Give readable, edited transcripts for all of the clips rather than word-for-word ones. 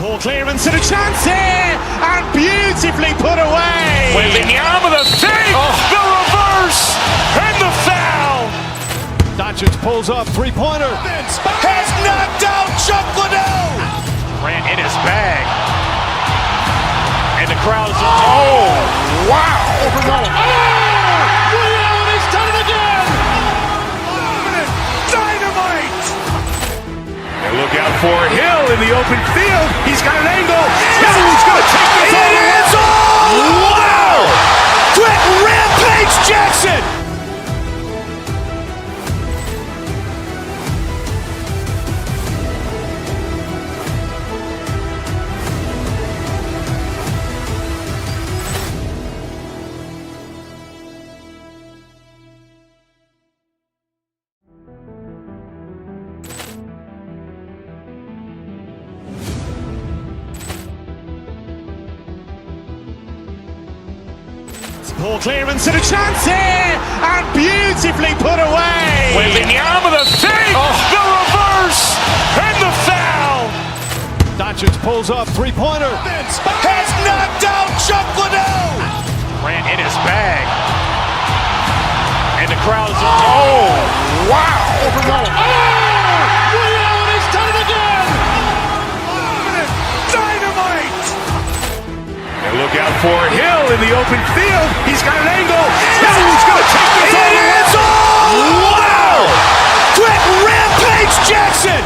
Ball clearance and a chance here, and beautifully put away. Wembanyama the save, the reverse, and the foul. Doncic pulls up, three-pointer. Has knocked out Chuck Liddell. Grant in his bag. And the crowd is, oh, wow. Liddell has done it again. Dynamite. And look out for Hill in the open field. He's got an angle. Hill's going to take this all the way. Wow. Quick Rampage Jackson. Ball clearance and a chance here, and beautifully put away. Wembanyama the save, the reverse, and the foul. Doncic pulls up, three-pointer. Has knocked out Chuck Liddell. Grant in his bag. And the crowd is, oh, wow. Liddell has done it again. Dynamite. And look out for Hill in the open field. He's got an angle. Hill's going to take this all the way. Wow. Quick Rampage Jackson.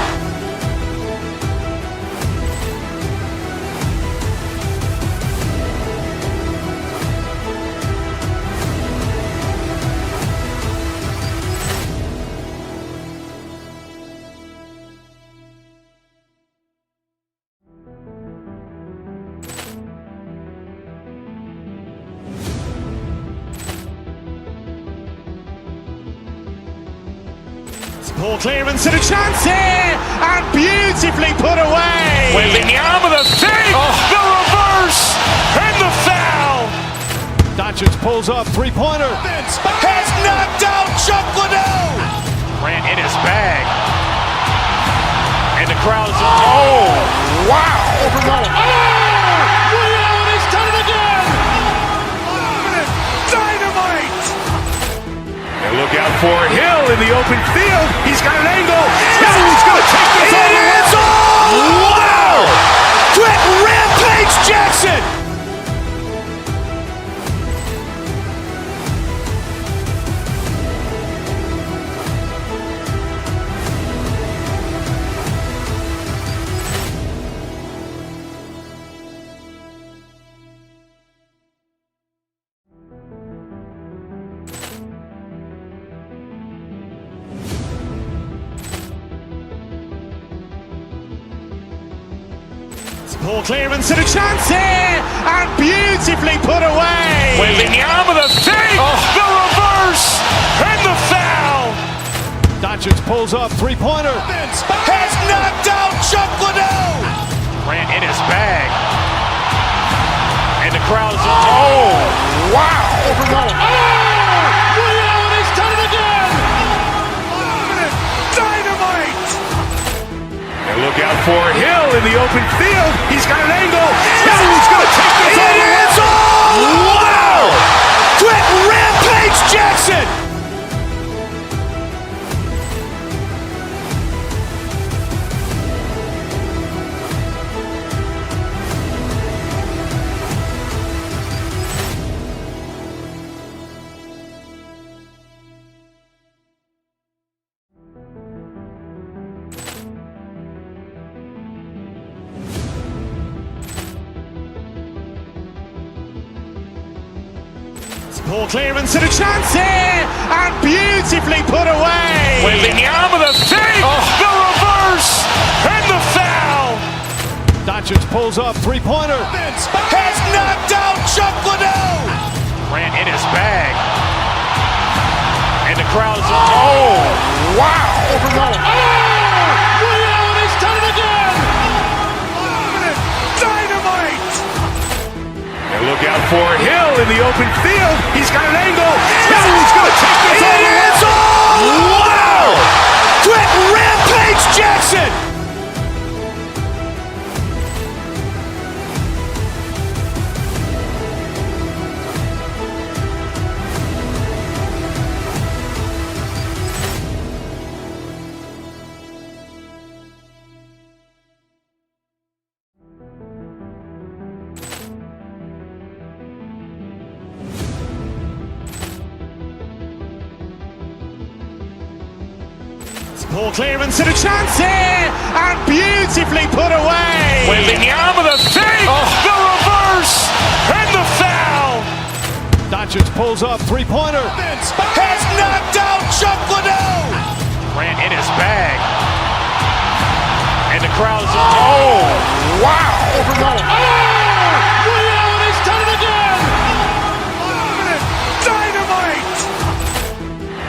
Ball clearance and a chance here, and beautifully put away. Wembanyama the save, the reverse, and the foul. Doncic pulls up, three-pointer. Has knocked out Chuck Liddell. Grant in his bag. And the crowd is, oh, wow. Liddell has done it again. Dynamite. And look out for Hill in the open field. He's got an angle. Hill's going to take this all the way. Wow. Quick Rampage Jackson. Ball clearance and a chance here, and beautifully put away. Wembanyama the save, the reverse, and the foul. Doncic pulls up, three-pointer. Has knocked out Chuck Liddell. Grant in his bag. And the crowd is, oh, wow. Liddell has done it again. Dynamite. And look out for Hill in the open field. He's got an angle. Hill's going to take this all the way. Wow. Quick Rampage Jackson. Ball clearance and a chance here, and beautifully put away. Wembanyama the save, the reverse, and the foul. Doncic pulls up, three-pointer. Has knocked out Chuck Liddell. Grant in his bag. And the crowd is, oh, wow. Liddell has done it again. Dynamite. And look out for Hill in the open field. He's got an angle. Hill's going to take this all the way. Wow. Quick Rampage Jackson. Ball clearance and a chance here, and beautifully put away. Wembanyama the fake, the reverse, and the foul. Doncic pulls up, three-pointer. Has knocked out Chuck Liddell. Grant in his bag. And the crowd's wow. Allen has done it again. Dynamite.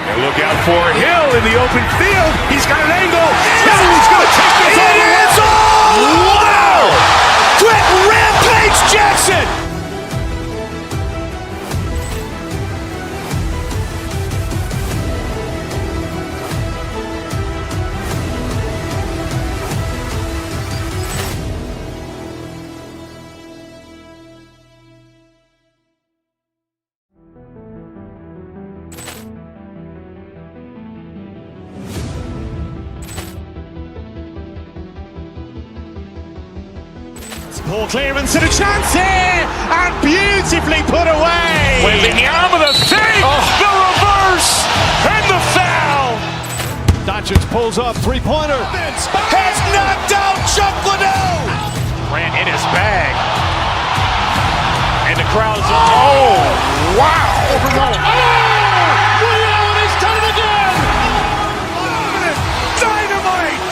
And look out for Hill in the open field. He's got an angle. Hill's going to take this all the way. Wow! Quit Rampage Jackson. Ball clearance and a chance here, and beautifully put away. Wembanyama the fake, the reverse, and the foul. Doncic pulls up, three-pointer. Has knocked out Chuck Liddell. Grant in his bag. And the crowd's wow. Allen has done it again. Dynamite.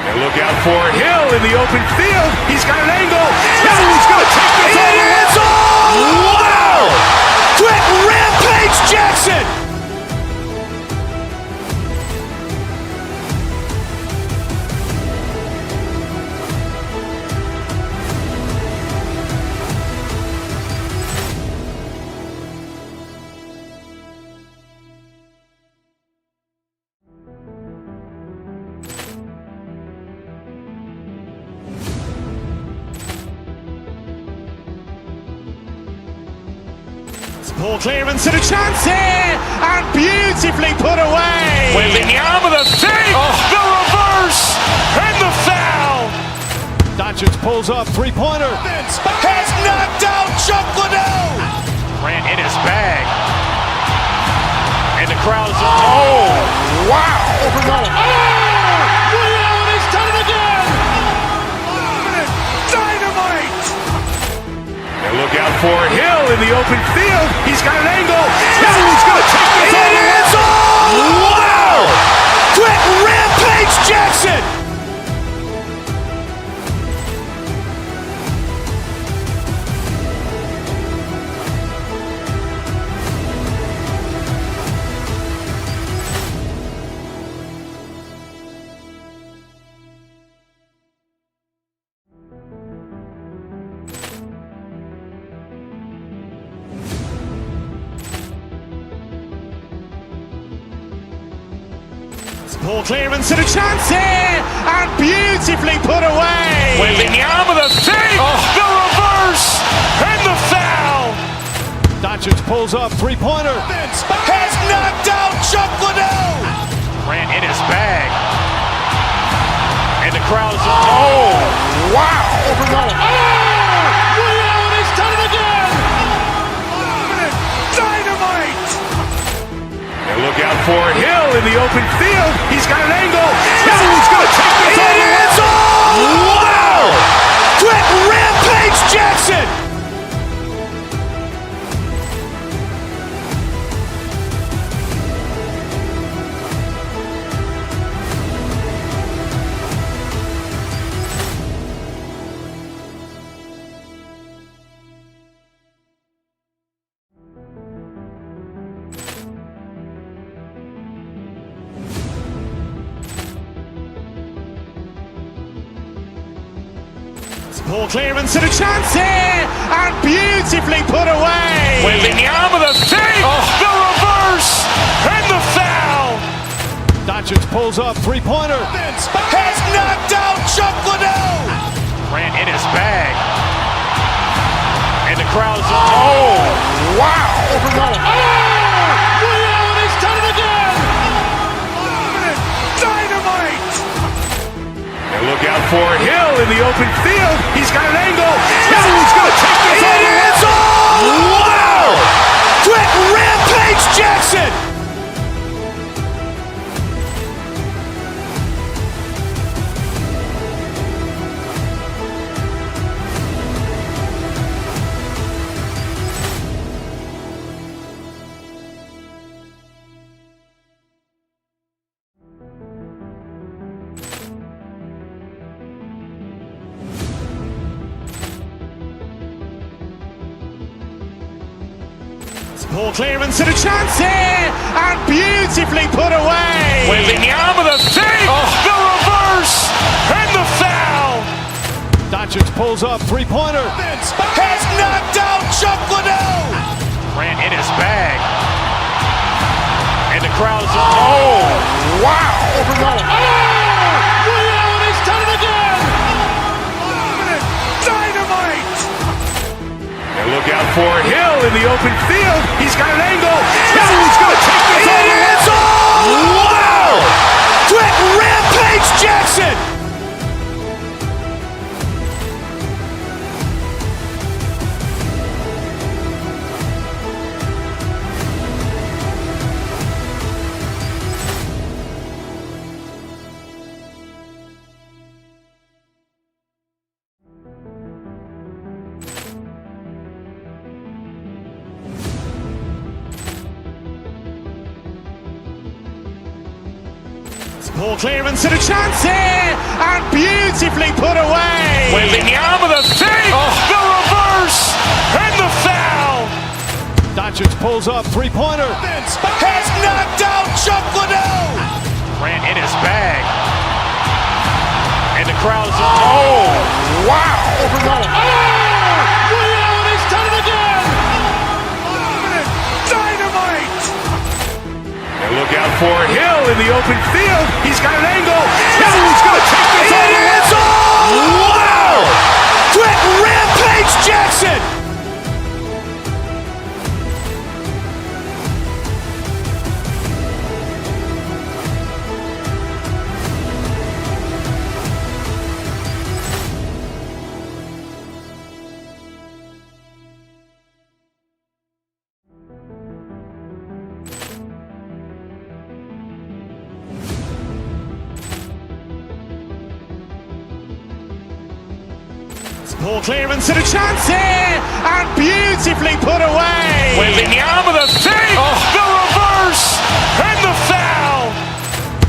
And look out for Hill in the open field. He's got an angle. Hill's going to take this all the way. Wow! Quit Rampage Jackson. Ball clearance and a chance here, and beautifully put away. Wembanyama the fake, the reverse, and the foul. Doncic pulls up, three-pointer. Has knocked out Chuck Liddell. Grant in his bag. And the crowd's wow. Allen has done it again. Dynamite. And look out for Hill in the open field. He's got an angle. Hill's going to take this all the way. Wow! Quit Rampage Jackson. Ball clearance and a chance here, and beautifully put away. Wembanyama the fake, the reverse, and the foul. Doncic pulls up, three-pointer. Has knocked out Chuck Liddell. Grant in his bag. And the crowd's wow. Allen has done it again. Dynamite. And look out for Hill in the open field. He's got an angle. Hill's going to take this all the way. Wow! Quit Rampage Jackson. Ball clearance and a chance here, and beautifully put away. Wembanyama the fake, the reverse, and the foul. Doncic pulls up, three-pointer. Has knocked out Chuck Liddell. Grant in his bag. And the crowd's wow. Allen has done it again. Dynamite. And look out for Hill in the open field. He's got an angle. Hill's going to take this all the way. Wow! Quit Rampage Jackson. Poor clearance and a chance here, and beautifully put away. Wembanyama the fake, the reverse, and the foul. Doncic pulls up, three-pointer. Has knocked out Chuck Liddell. Ran in his bag. And the crowd is, oh, wow. He's done it again. Dynamite. And look out for Hill in the open field. He's got an angle. He's going to take this all the way. Wow! Quick Rampage Jackson. Poor clearance and a chance here, and beautifully put away. Wembanyama the fake, the reverse, and the foul. Doncic pulls up, three-pointer. Has knocked out Chuck Liddell. Ran in his bag. And the crowd is, oh, wow. He's done it again. Dynamite. And look out for Hill in the open field. He's got an angle. He's going to take this all the way. Wow! Quick Rampage Jackson. Poor clearance and a chance here, and beautifully put away. Wembanyama the fake, the reverse, and the foul.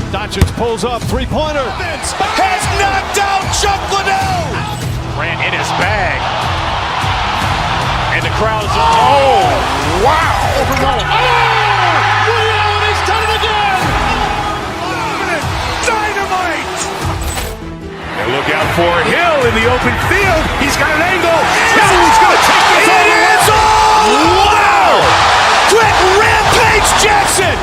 Doncic pulls up, three-pointer. Has knocked out Chuck Liddell. Ran in his bag. And the crowd is, oh, wow. He's done it again. Dynamite. And look out for Hill in the open field. He's got an angle. He's going to take this all the way. Wow! Quick Rampage Jackson.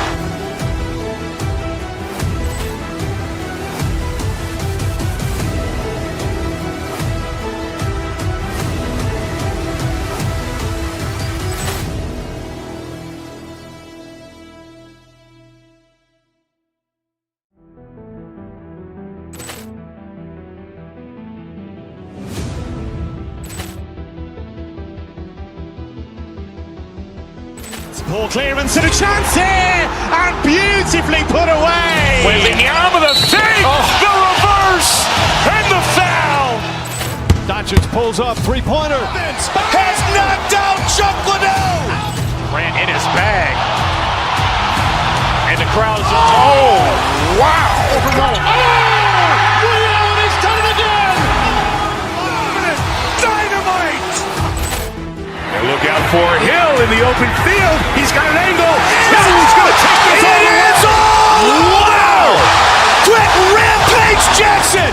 Poor clearance and a chance here, and beautifully put away. Wembanyama the fake, the reverse, and the foul. Doncic pulls up, three-pointer. Has knocked out Chuck Liddell. Ran in his bag. And the crowd is, oh, wow. He's done it again. Dynamite. And look out for Hill in the open field. He's got an angle. He's going to take this all the way. Wow! Quick Rampage Jackson.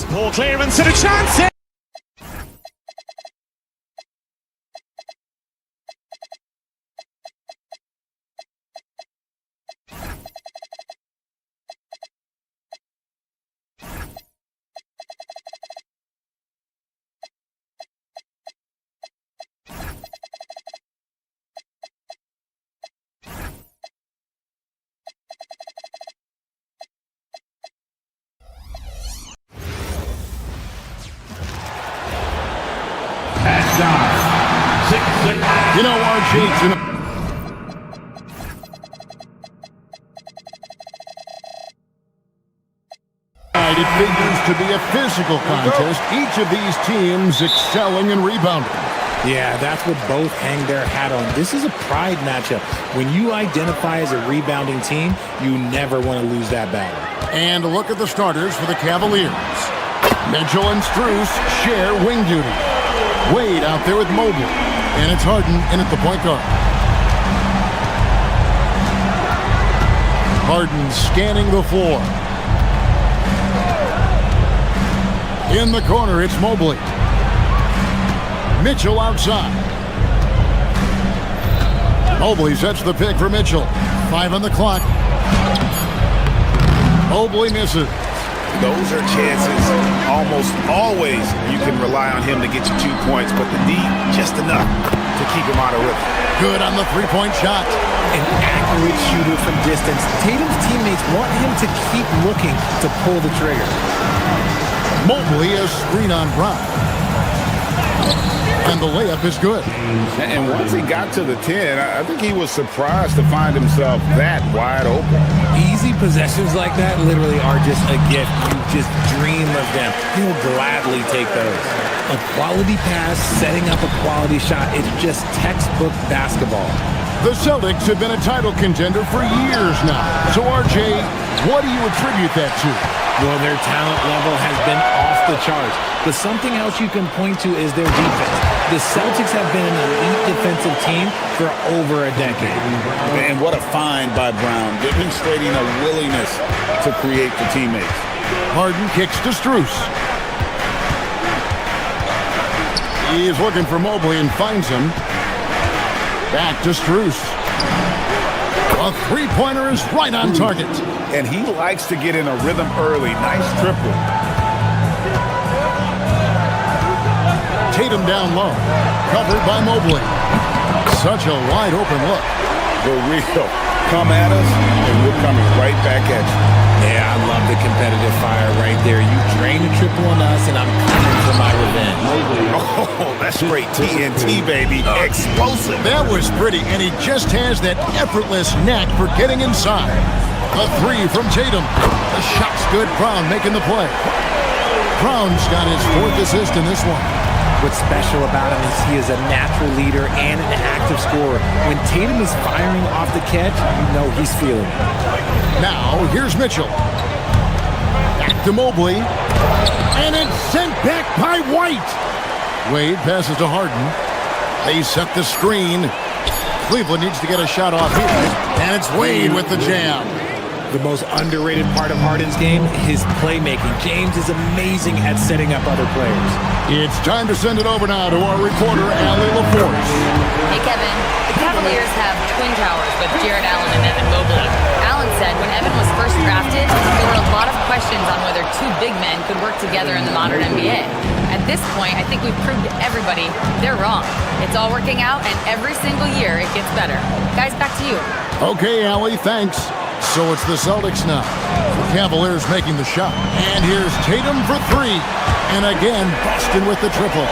Poor clearance and a chance here. You know, RG, Tonight, it figures to be a physical contest. Each of these teams excelling in rebounding. Yeah, that's what both hang their hat on. This is a pride matchup. When you identify as a rebounding team, you never want to lose that battle. And a look at the starters for the Cavaliers. Mitchell and Strus share wing duty. Wade out there with Mobley. And it's Harden in at the point guard. Harden scanning the floor. In the corner, it's Mobley. Mitchell outside. Mobley sets the pick for Mitchell. 5 on the clock. Mobley misses. Those are chances. Almost always you can rely on him to get you 2 points, but the D, just enough to keep him out of rhythm. Good on the three-point shot. An accurate shooter from distance. Tatum's teammates want him to keep looking to pull the trigger. Mobley a screen on Brown. And the layup is good. And once he got to the 10, I think he was surprised to find himself that wide open. Easy possessions like that literally are just a gift. You just dream of them. He'll gladly take those. A quality pass, setting up a quality shot. It's just textbook basketball. The Celtics have been a title contender for years now. So, RJ, what do you attribute that to? Well, their talent level has been off the charts. But something else you can point to is their defense. The Celtics have been an elite defensive team for over a decade. And what a find by Brown, demonstrating a willingness to create for teammates. Harden kicks to Strus. He is looking for Mobley and finds him. Back to Strus. A three-pointer is right on target. And he likes to get in a rhythm early. Nice triple. Tatum down low. Covered by Mobley. Such a wide open look. The real. Come at us, and we're coming right back at you. Yeah, I love the competitive fire right there. You drain a triple on us, and I'm coming for my revenge. Oh, that's straight TNT, baby. Explosive. That was pretty, and he just has that effortless knack for getting inside. A three from Tatum. The shot's good. Brown making the play. Brown's got his 4th assist in this one. What's special about him is he is a natural leader and an active scorer. When Tatum is firing off the catch, you know he's feeling it. Now, here's Mitchell. Back to Mobley. And it's sent back by White. Wade passes to Harden. They set the screen. Cleveland needs to get a shot off here. And it's Wade with the jam. The most underrated part of Harden's game, his playmaking. James is amazing at setting up other players. It's time to send it over now to our reporter, Allie LaForce. Hey, Kevin. The Cavaliers have twin towers with Jared Allen and Evan Mobley. Allen said when Evan was first drafted, there were a lot of questions on whether two big men could work together in the modern NBA. At this point, I think we've proved to everybody they're wrong. It's all working out, and every single year it gets better. Guys, back to you. Okay, Allie, thanks. So it's the Celtics now. The Cavaliers making the shot. And here's Tatum for 3. And again, Boston with the triple.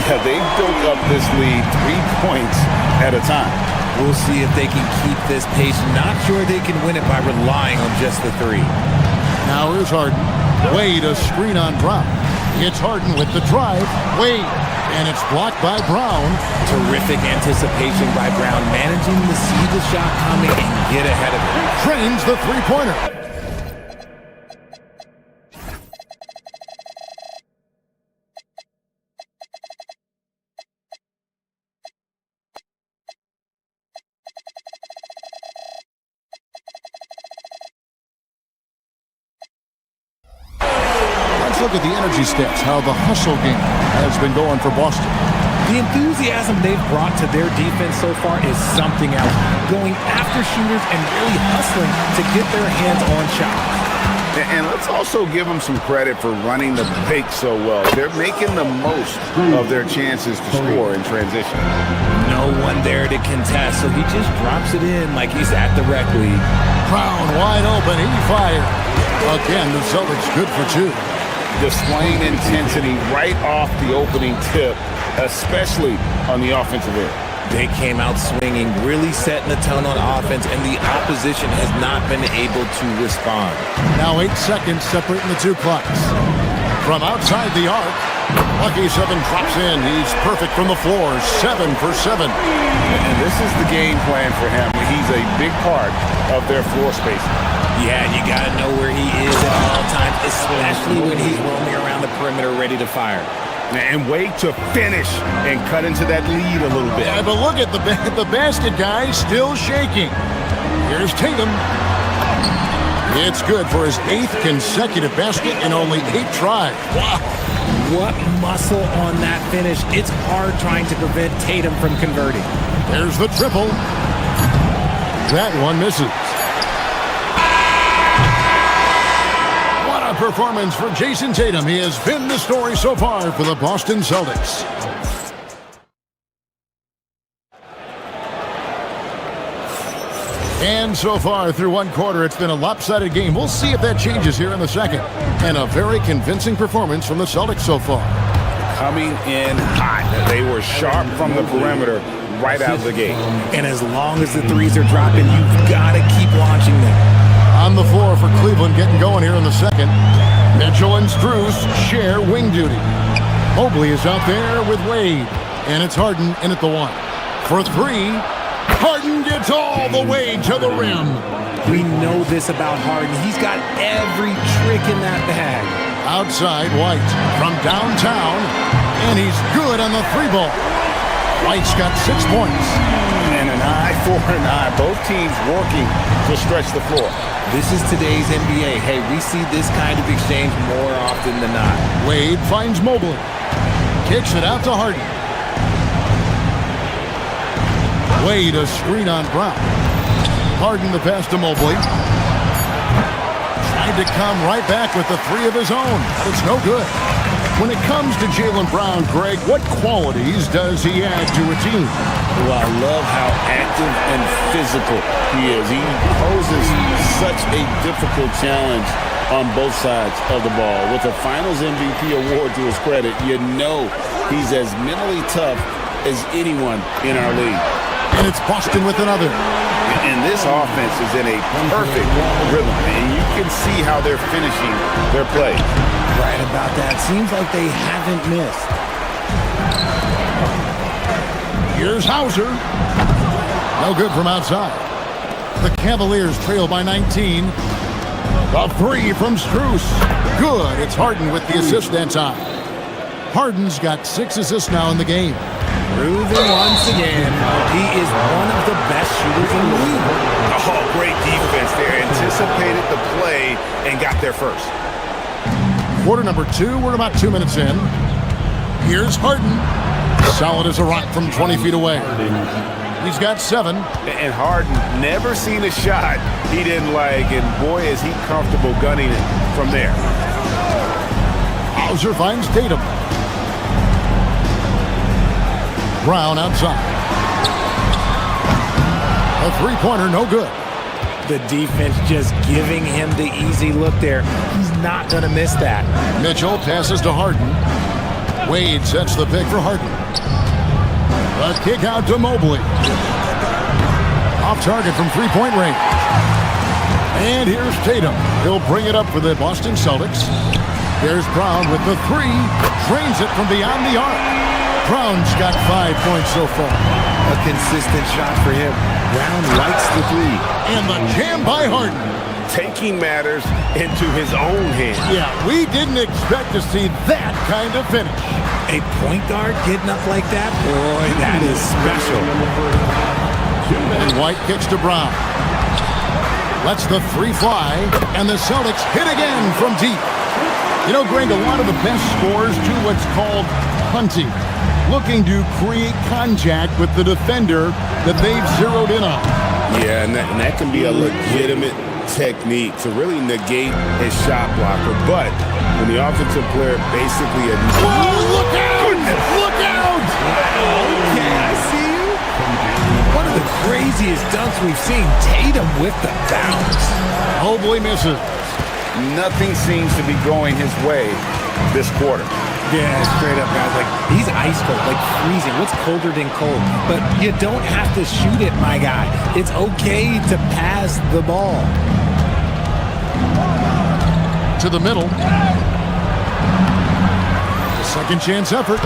Yeah, they built up this lead 3 points at a time. We'll see if they can keep this pace. Not sure they can win it by relying on just the 3. Now here's Harden. Wade a screen on Brown. It's Harden with the drive. Wade. And it's blocked by Brown. Terrific anticipation by Brown, managing to see the shot coming and get ahead of it. Trains the three-pointer. Let's look at the energy stats, how the hustle game has been going for Boston. The enthusiasm they've brought to their defense so far is something else. Going after shooters and really hustling to get their hands on shots. And let's also give them some credit for running the break so well. They're making the most of their chances to score in transition. No one there to contest, so he just drops it in like he's at the rec league. Brown wide open, he fired. Again, the Celtics good for 2. Displaying intensity right off the opening tip, especially on the offensive end. They came out swinging, really setting the tone on offense, and the opposition has not been able to respond. Now 8 seconds separating the two clocks. From outside the arc, Lucky 7 drops in. He's perfect from the floor, 7 for 7. And this is the game plan for him. He's a big part of their floor spacing. Yeah, you got to know where he is at all times, especially when he's roaming around the perimeter ready to fire. And wait to finish and cut into that lead a little bit. Yeah, but look at the basket guy still shaking. Here's Tatum. It's good for his 8th consecutive basket in only 8 tries. Wow. What muscle on that finish. It's hard trying to prevent Tatum from converting. There's the triple. That one misses. What a performance for Jason Tatum. He has been the story so far for the Boston Celtics. And so far through one quarter, it's been a lopsided game. We'll see if that changes here in the second. And a very convincing performance from the Celtics so far. Coming in hot. They were sharp from the perimeter right out of the gate. And as long as the threes are dropping, you've got to keep launching them. On the floor for Cleveland, getting going here in the second. Mitchell and Strus share wing duty. Mobley is out there with Wade. And it's Harden in at the 1. For 3, Harden gets all the way to the rim. We know this about Harden. He's got every trick in that bag. Outside, White from downtown. And he's good on the 3-ball. White's got 6 points. And an eye for an eye. Both teams working to stretch the floor. This is today's NBA. Hey, we see this kind of exchange more often than not. Wade finds Mobley. Kicks it out to Harden. Wade a screen on Brown. Harden the pass to Mobley. Tried to come right back with the 3 of his own. It's no good. When it comes to Jaylen Brown, Greg, what qualities does he add to a team? Well, I love how active and physical he is. He poses such a difficult challenge on both sides of the ball. With a Finals MVP award to his credit, you know he's as mentally tough as anyone in our league. And it's Boston with another. And this offense is in a perfect rhythm, and you can see how they're finishing their play. Right about that. Seems like they haven't missed. Here's Hauser. No good from outside. The Cavaliers trail by 19. The 3 from Strus. Good. It's Harden with the assist that time. Harden's got 6 assists now in the game. Proving once again, he is one of the best shooters in the league. Oh, great defense there. Anticipated the play and got there first. Quarter number 2. We're about 2 minutes in. Here's Harden. Solid as a rock from 20 feet away. He's got 7. And Harden never seen a shot he didn't like, and boy, is he comfortable gunning it from there. Hauser finds Tatum. Brown outside. A 3-pointer, no good. The defense just giving him the easy look there. He's not going to miss that. Mitchell passes to Harden. Wade sets the pick for Harden. A kick out to Mobley. Off target from 3-point range. And here's Tatum. He'll bring it up for the Boston Celtics. There's Brown with the 3. Drains it from beyond the arc. Brown's got 5 points so far. A consistent shot for him. Brown likes the 3. And the jam by Harden. Taking matters into his own hands. Yeah, we didn't expect to see that kind of finish. A point guard getting up like that? Boy, that is special. And White kicks to Brown. Lets the 3 fly, and the Celtics hit again from deep. You know, Greg, a lot of the best scorers do what's called hunting, looking to create contact with the defender that they've zeroed in on. Yeah, and that can be a legitimate technique to really negate a shot blocker. But when the offensive player basically... Whoa, look out! Goodness. Look out! Okay, I see you. One of the craziest dunks we've seen. Tatum with the bounce. Mobley misses. Nothing seems to be going his way this quarter. Yeah, straight up, guys. Like, he's ice cold, like freezing. What's colder than cold? But you don't have to shoot it, my guy. It's okay to pass the ball. To the middle. Second chance effort.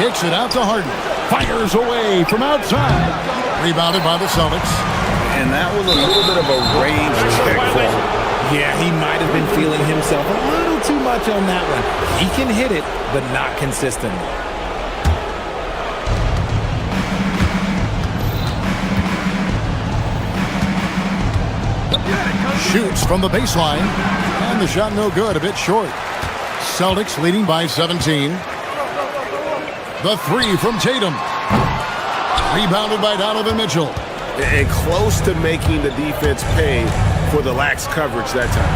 Kicks it out to Harden. Fires away from outside. Rebounded by the Celtics. And that was a little bit of a range check for him. Yeah, he might have been feeling himself a little too much on that one. He can hit it, but not consistently. Shoots from the baseline. And the shot no good, a bit short. Celtics leading by 17. The three from Tatum. Rebounded by Donovan Mitchell. And close to making the defense pay for the lax coverage that time.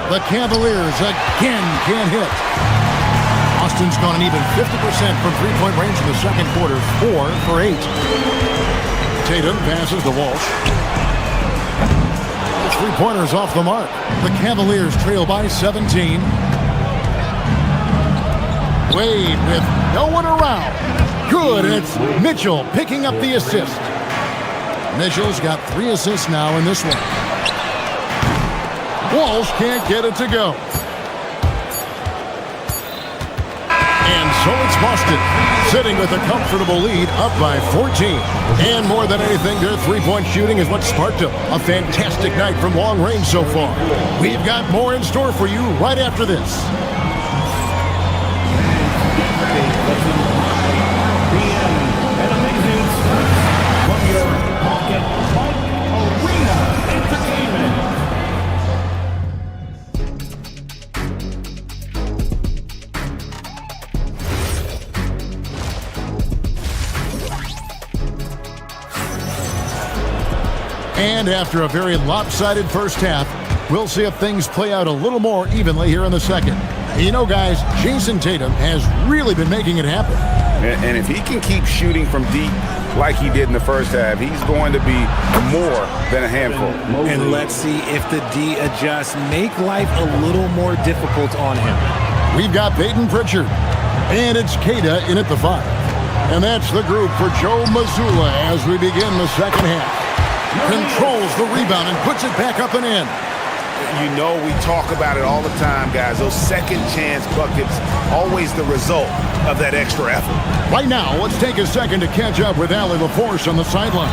The Cavaliers again can't hit. Austin's gone an even 50% from three-point range in the second quarter, 4 for 8. Tatum passes to Walsh. The three-pointers off the mark. The Cavaliers trail by 17. Wade with no one around. Good, and it's Mitchell picking up the assist. Mitchell's got 3 assists now in this one. Walsh can't get it to go. And so it's Boston, sitting with a comfortable lead, up by 14. And more than anything, their three-point shooting is what sparked them. A fantastic night from long range so far. We've got more in store for you right after this. And after a very lopsided first half, we'll see if things play out a little more evenly here in the second. You know, guys, Jason Tatum has really been making it happen. And if he can keep shooting from deep like he did in the first half, he's going to be more than a handful. And let's see if the D adjusts, make life a little more difficult on him. We've got Peyton Pritchard, and it's Queta in at the 5. And that's the group for Joe Mazzulla as we begin the second half. Controls the rebound and puts it back up and in. You know, we talk about it all the time, guys. Those second chance buckets, always the result of that extra effort. Right now, let's take a second to catch up with Allie LaForce on the sideline.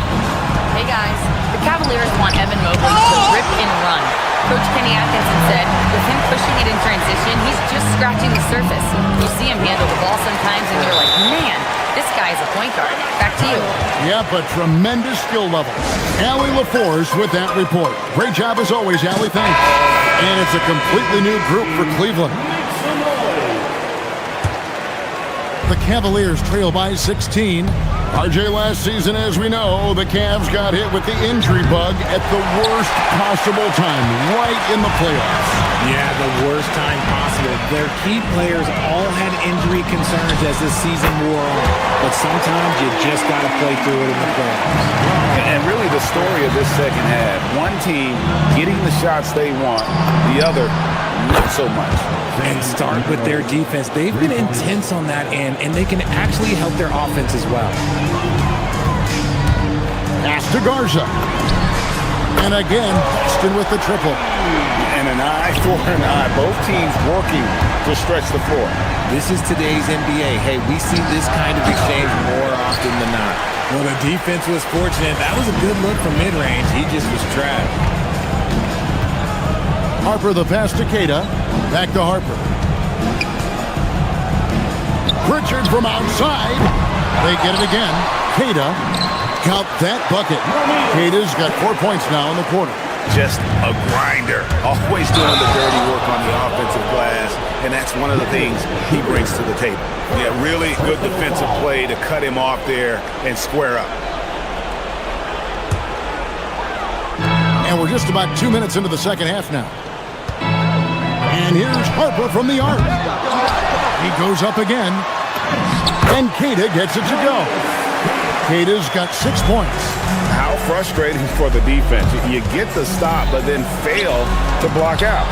Hey guys, the Cavaliers want Evan Mobley to rip and run. Coach Kenny Atkinson said, with him pushing it in transition, he's just scratching the surface. You see him handle the ball sometimes and you're like, man, this guy is a point guard. Back to you. Yeah, but tremendous skill level. Allie LaForce with that report. Great job as always, Allie. Thanks. And it's a completely new group for Cleveland. The Cavaliers trail by 16. RJ, last season, as we know, the Cavs got hit with the injury bug at the worst possible time, right in the playoffs. Yeah, the worst time possible. Their key players all had injury concerns as the season wore on. But sometimes you just got to play through it in the playoffs. And really the story of this second half, one team getting the shots they want, the other not so much. And start with their defense. They've been intense on that end, and they can actually help their offense as well. Pass to Garza. And again, Boston with the triple. And an eye for an eye. Both teams working to stretch the floor. This is today's NBA. Hey, we see this kind of exchange more often than not. Well, the defense was fortunate. That was a good look from mid-range. He just was trapped. Harper the pass to Queta. Back to Harper. Pritchard from outside. They get it again. Queta. Count that bucket. Queta's got 4 points now in the quarter. Just a grinder. Always doing the dirty work on the offensive glass. And that's one of the things he brings to the table. Yeah, really good defensive play to cut him off there and square up. And we're just about 2 minutes into the second half now. And here's Harper from the arc. He goes up again. And Queta gets it to go. Kata's got 6 points. How frustrating for the defense. You get the stop, but then fail to block out.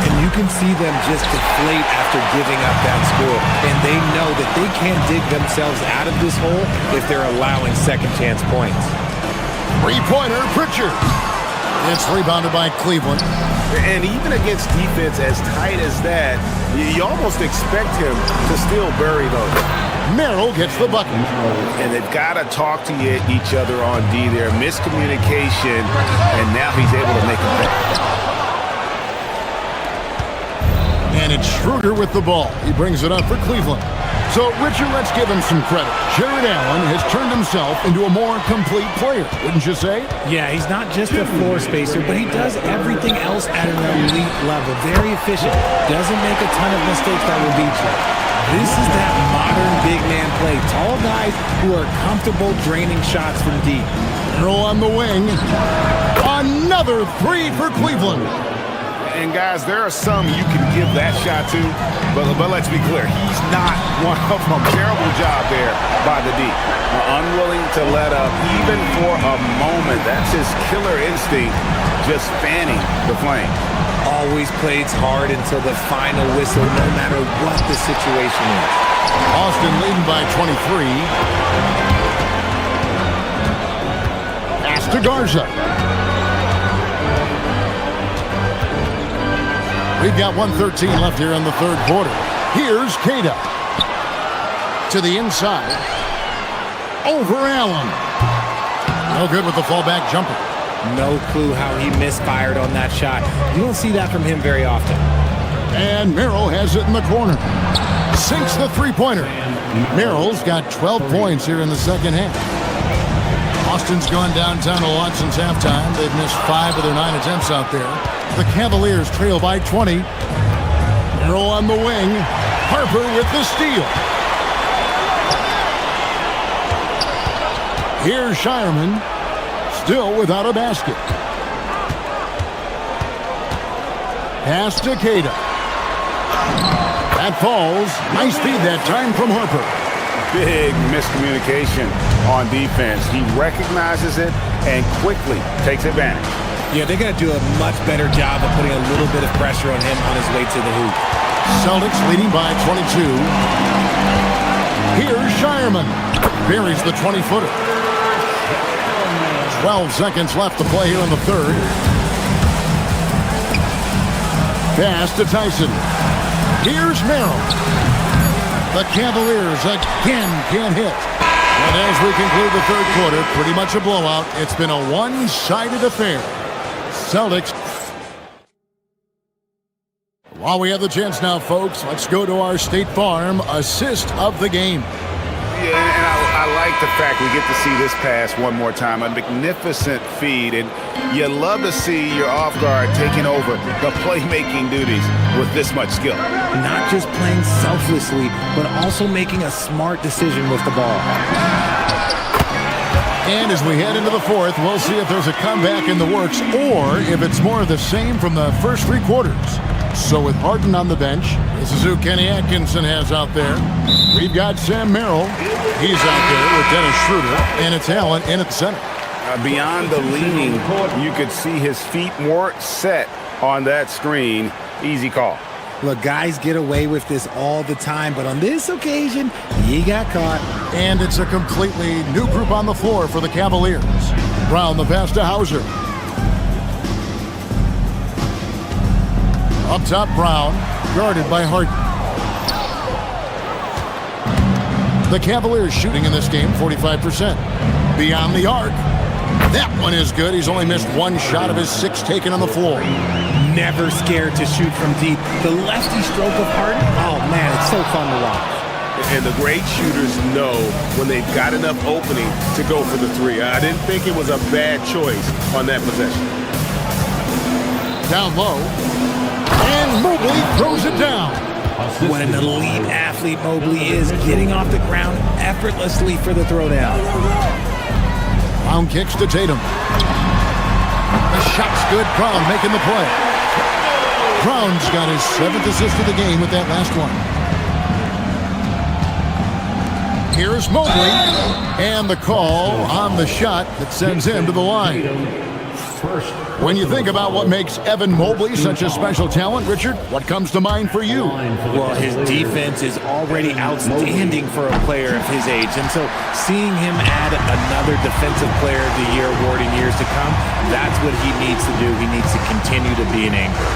And you can see them just deflate after giving up that score. And they know that they can't dig themselves out of this hole if they're allowing second chance points. Three-pointer, Pritchard. It's rebounded by Cleveland. And even against defense as tight as that, you almost expect him to still bury those. Merrill gets the bucket. And they've got to talk to each other on D there. Miscommunication, and now he's able to make a bet. And it's Schroeder with the ball. He brings it up for Cleveland. So, Richard, let's give him some credit. Jared Allen has turned himself into a more complete player, wouldn't you say? Yeah, he's not just a floor spacer, but he does everything else at an elite level. Very efficient. Doesn't make a ton of mistakes that will beat you. This is that modern big man play. Tall guys who are comfortable draining shots from deep. Earl on the wing. Another three for Cleveland. And guys, there are some you can give that shot to, but let's be clear, he's not one of them. Terrible job there by the D. Unwilling to let up even for a moment. That's his killer instinct, just fanning the flame. Always plays hard until the final whistle, no matter what the situation is. Austin leading by 23. Pass to Garza. We've got 1:13 left here in the third quarter. Here's Kata. To the inside. Over Allen. No good with the fallback jumper. No clue how he misfired on that shot. You don't see that from him very often. And Merrill has it in the corner. Sinks the three-pointer. Merrill's got 12 points here in the second half. Austin's gone downtown a lot since halftime. They've missed 5 of their 9 attempts out there. The Cavaliers trail by 20. Merrill on the wing. Harper with the steal. Here's Shireman. Still without a basket. Pass to Kata. That falls. Nice feed that time from Harper. Big miscommunication on defense. He recognizes it and quickly takes advantage. Yeah, they're going to do a much better job of putting a little bit of pressure on him on his way to the hoop. Celtics leading by 22. Here's Shireman. Buries the 20-footer. 12 seconds left to play here in the third. Pass to Tyson. Here's Merrill. The Cavaliers again can't hit. And as we conclude the third quarter, pretty much a blowout. It's been a one-sided affair. Celtics. While we have the chance now, folks, let's go to our State Farm assist of the game. Yeah, and I like the fact we get to see this pass one more time. A magnificent feed, and you love to see your off guard taking over the playmaking duties with this much skill. Not just playing selflessly, but also making a smart decision with the ball. And as we head into the fourth, we'll see if there's a comeback in the works or if it's more of the same from the first 3 quarters. So with Harden on the bench, this is who Kenny Atkinson has out there. We've got Sam Merrill. He's out there with Dennis Schroeder, and it's Allen in at the center. Beyond the leaning, you could see his feet more set on that screen. Easy call. Look, guys get away with this all the time, but on this occasion, he got caught. And it's a completely new group on the floor for the Cavaliers. Brown the pass to Hauser. Up top, Brown, guarded by Harden. The Cavaliers shooting in this game, 45%. Beyond the arc. That one is good. He's only missed 1 shot of his 6 taken on the floor. Never scared to shoot from deep. The lefty stroke of Harden, oh man, it's so fun to watch. And the great shooters know when they've got enough opening to go for the 3. I didn't think it was a bad choice on that possession. Down low. And Mobley throws it down. What an elite athlete Mobley is, getting off the ground effortlessly for the throwdown. Brown kicks to Tatum. The shot's good. Brown making the play. Brown's got his 7th assist of the game with that last one. Here's Mobley. And the call on the shot that sends him to the line. When you think about what makes Evan Mobley such a special talent, Richard, what comes to mind for you? Well, his defense is already outstanding for a player of his age. And so seeing him add another Defensive Player of the Year award in years to come, that's what he needs to do. He needs to continue to be an anchor.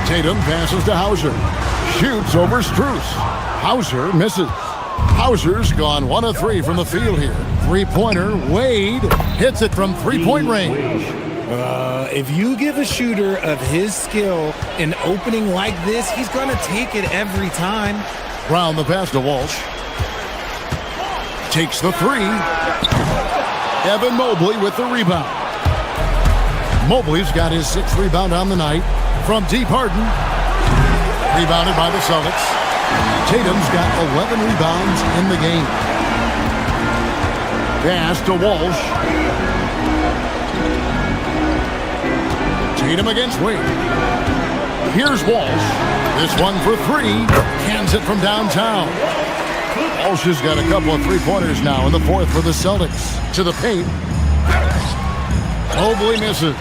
Tatum passes to Hauser. Shoots over Strus. Hauser misses. Hauser's gone 1 of 3 from the field here. Three-pointer. Wade hits it from three-point range. If you give a shooter of his skill an opening like this, he's going to take it every time. Brown the pass to Walsh. Takes the three. Evan Mobley with the rebound. Mobley's got his 6th rebound on the night. From deep, Harden. Rebounded by the Celtics. Tatum's got 11 rebounds in the game. Pass to Walsh. Tatum against Wade. Here's Walsh. This one for 3. Cans it from downtown. Walsh has got a couple of three-pointers now in the 4th for the Celtics. To the paint. Mobley misses.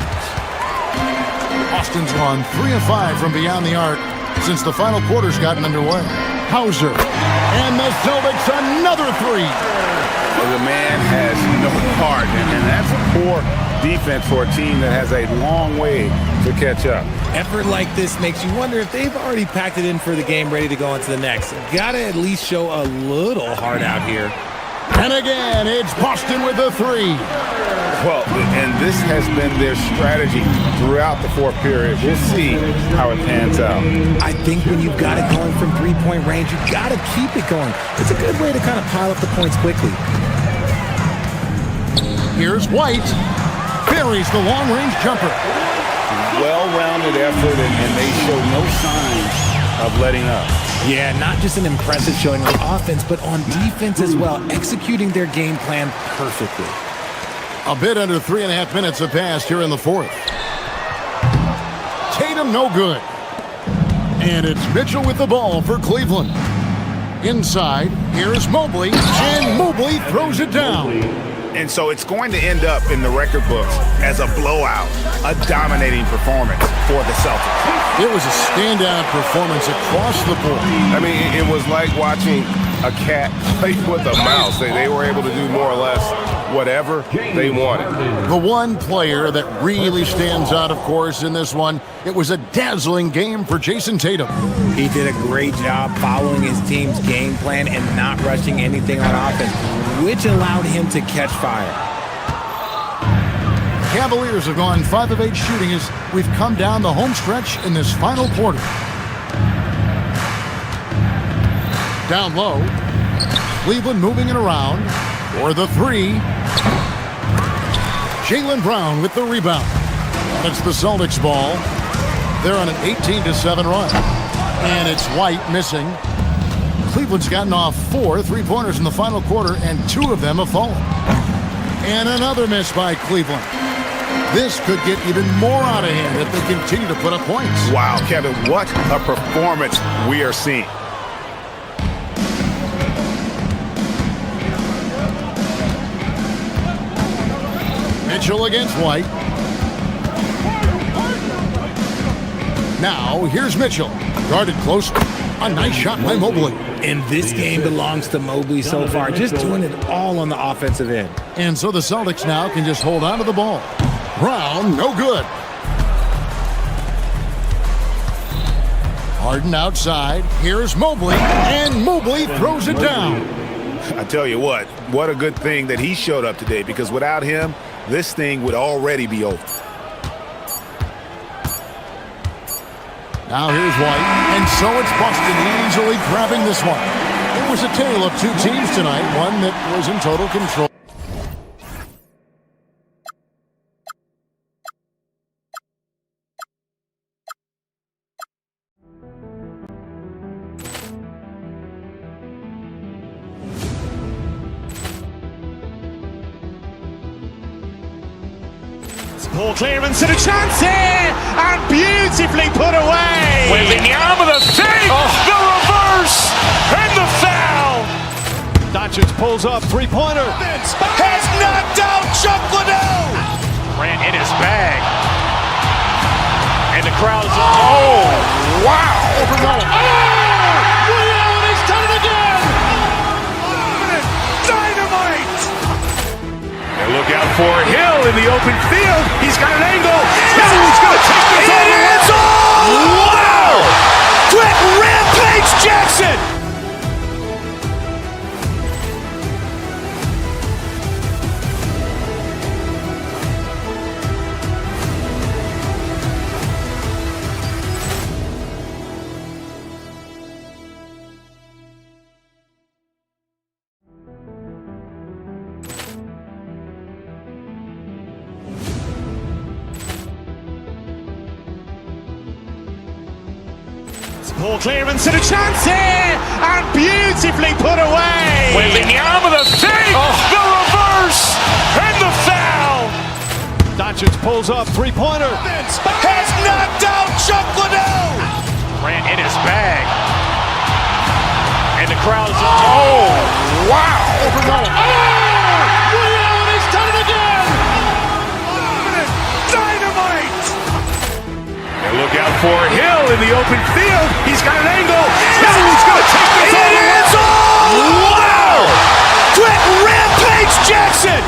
Austin's gone 3 of 5 from beyond the arc since the final quarter's gotten underway. Hauser. And the Celtics another 3. Well, the man has no heart, and that's a poor defense for a team that has a long way to catch up. Effort like this makes you wonder if they've already packed it in for the game, ready to go into the next. Gotta at least show a little heart out here. And again, it's Boston with the 3. Well, and this has been their strategy throughout the 4th period. We'll see how it pans out. I think when you've got it going from three-point range, you've got to keep it going. It's a good way to kind of pile up the points quickly. Here's White. Buries the long-range jumper. Well-rounded effort, and they show no signs of letting up. Yeah, not just an impressive showing on offense, but on defense as well, executing their game plan perfectly. A bit under 3.5 minutes have passed here in the 4th. Tatum no good. And it's Mitchell with the ball for Cleveland. Inside, here's Mobley, and Mobley throws it down. And so it's going to end up in the record books as a blowout, a dominating performance for the Celtics. It was a standout performance across the board. I mean, it was like watching a cat play with a mouse. They were able to do more or less whatever they wanted. The one player that really stands out, of course, in this one, it was a dazzling game for Jason Tatum. He did a great job following his team's game plan and not rushing anything on offense, which allowed him to catch fire. Cavaliers have gone 5 of 8 shooting as we've come down the home stretch in this final quarter. Down low. Cleveland moving it around for the 3. Jaylen Brown with the rebound. It's the Celtics ball. They're on an 18-7 run. And it's White missing. Cleveland's gotten off 4 three-pointers in the final quarter, and 2 of them have fallen. And another miss by Cleveland. This could get even more out of hand if they continue to put up points. Wow, Kevin, what a performance we are seeing. Mitchell against White. Now, here's Mitchell. Guarded close. A nice shot by Mobley. And this game belongs to Mobley so far, just doing it all on the offensive end. And so the Celtics now can just hold on to the ball. Brown, no good. Harden outside. Here's Mobley. And Mobley throws it down. I tell you what a good thing that he showed up today, because without him, this thing would already be over. Now here's White, and so it's Boston easily grabbing this one. It was a tale of 2 teams tonight, one that was in total control. Poor clearance and a chance here, and beautifully put away. With the arm of the fake, the reverse, and the foul. Doncic pulls up, three-pointer. Has knocked out Chuck Liddell. Grant in his bag. And the crowd is, oh, wow. Overrun. Ray Allen has done it again. Dynamite. And look out for Hill in the open field. He's got an angle. Hill's going to take this all the way. Wow. Quick Rampage Jackson. Poor clearance and a chance here, and beautifully put away. Wembanyama the fake, the reverse, and the foul. Doncic pulls up, three-pointer. Has knocked out Chuck Liddell. Grant in his bag. And the crowd is, oh, wow. Overrun. Ray Allen has done it again. Dynamite. And look out for Hill in the open field. He's got an angle. Hill's going to take this all the way. Wow. Quick Rampage Jackson.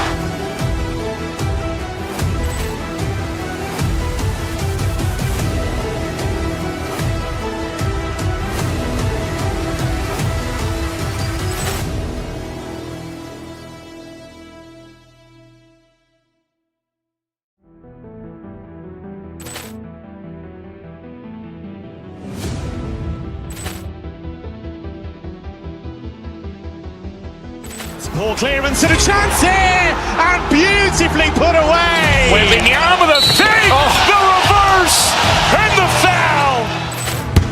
Poor clearance and a chance here, and beautifully put away. Wembanyama the fake, the reverse, and the foul.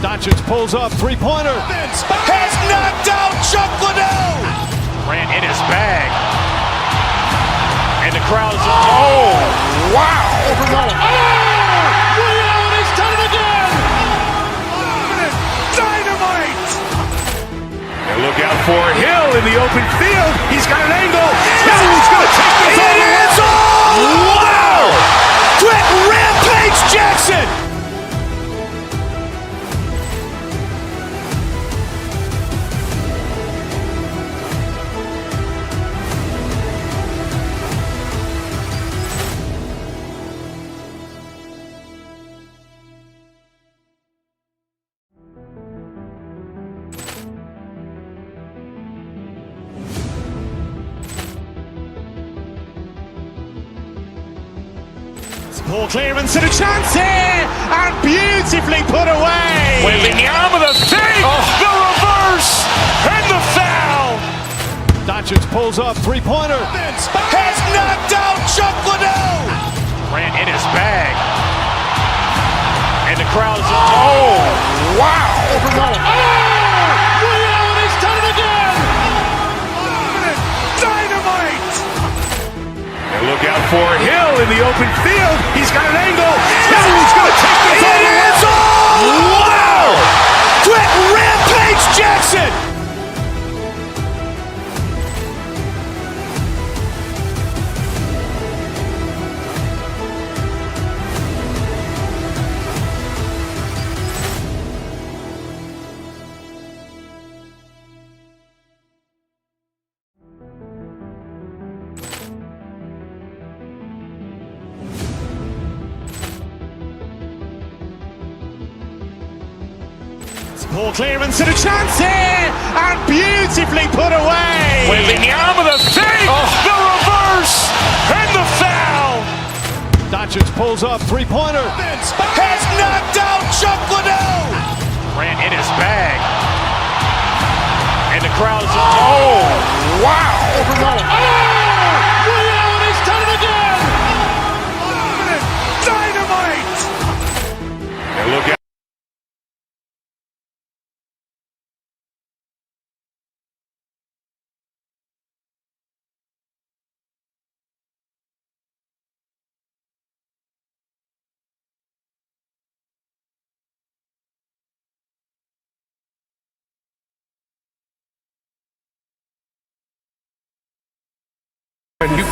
Doncic pulls up, three-pointer. Has knocked out Chuck Liddell. Grant in his bag. And the crowd is, oh, wow. Overrun. Ray Allen has done it again. Dynamite. And look out for Hill in the open field. He's got an angle. Hill's going to take this all the way. Wow. Quick Rampage Jackson. Poor clearance and a chance here, and beautifully put away. Wembanyama the fake, the reverse, and the foul. Doncic pulls up, three-pointer. Has knocked out Chuck Liddell. Grant in his bag. And the crowd is, oh, wow. Overrun. Ray Allen has done it again. Dynamite. And look out for Hill in the open field. He's got an angle. Hill's going to take this all the way. Wow. Quick Rampage Jackson. Poor clearance and a chance here, and beautifully put away. Wembanyama the fake, the reverse, and the foul. Doncic pulls up, three-pointer. Has knocked out Chuck Liddell. Grant in his bag. And the crowd is, oh, wow. Overrun. Ray Allen has done it again. Dynamite. And look out.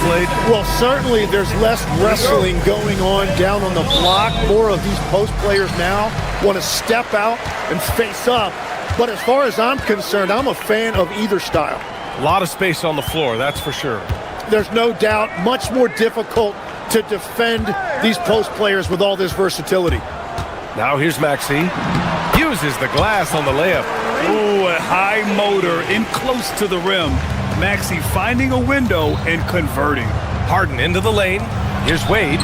Slade? Well, certainly there's less wrestling going on down on the block. More of these post players now want to step out and face up. But as far as I'm concerned, I'm a fan of either style. A lot of space on the floor, that's for sure. There's no doubt much more difficult to defend these post players with all this versatility. Now here's Maxey. Uses the glass on the layup. Ooh, a high motor in close to the rim. Maxey finding a window and converting. Harden into the lane. Here's Wade.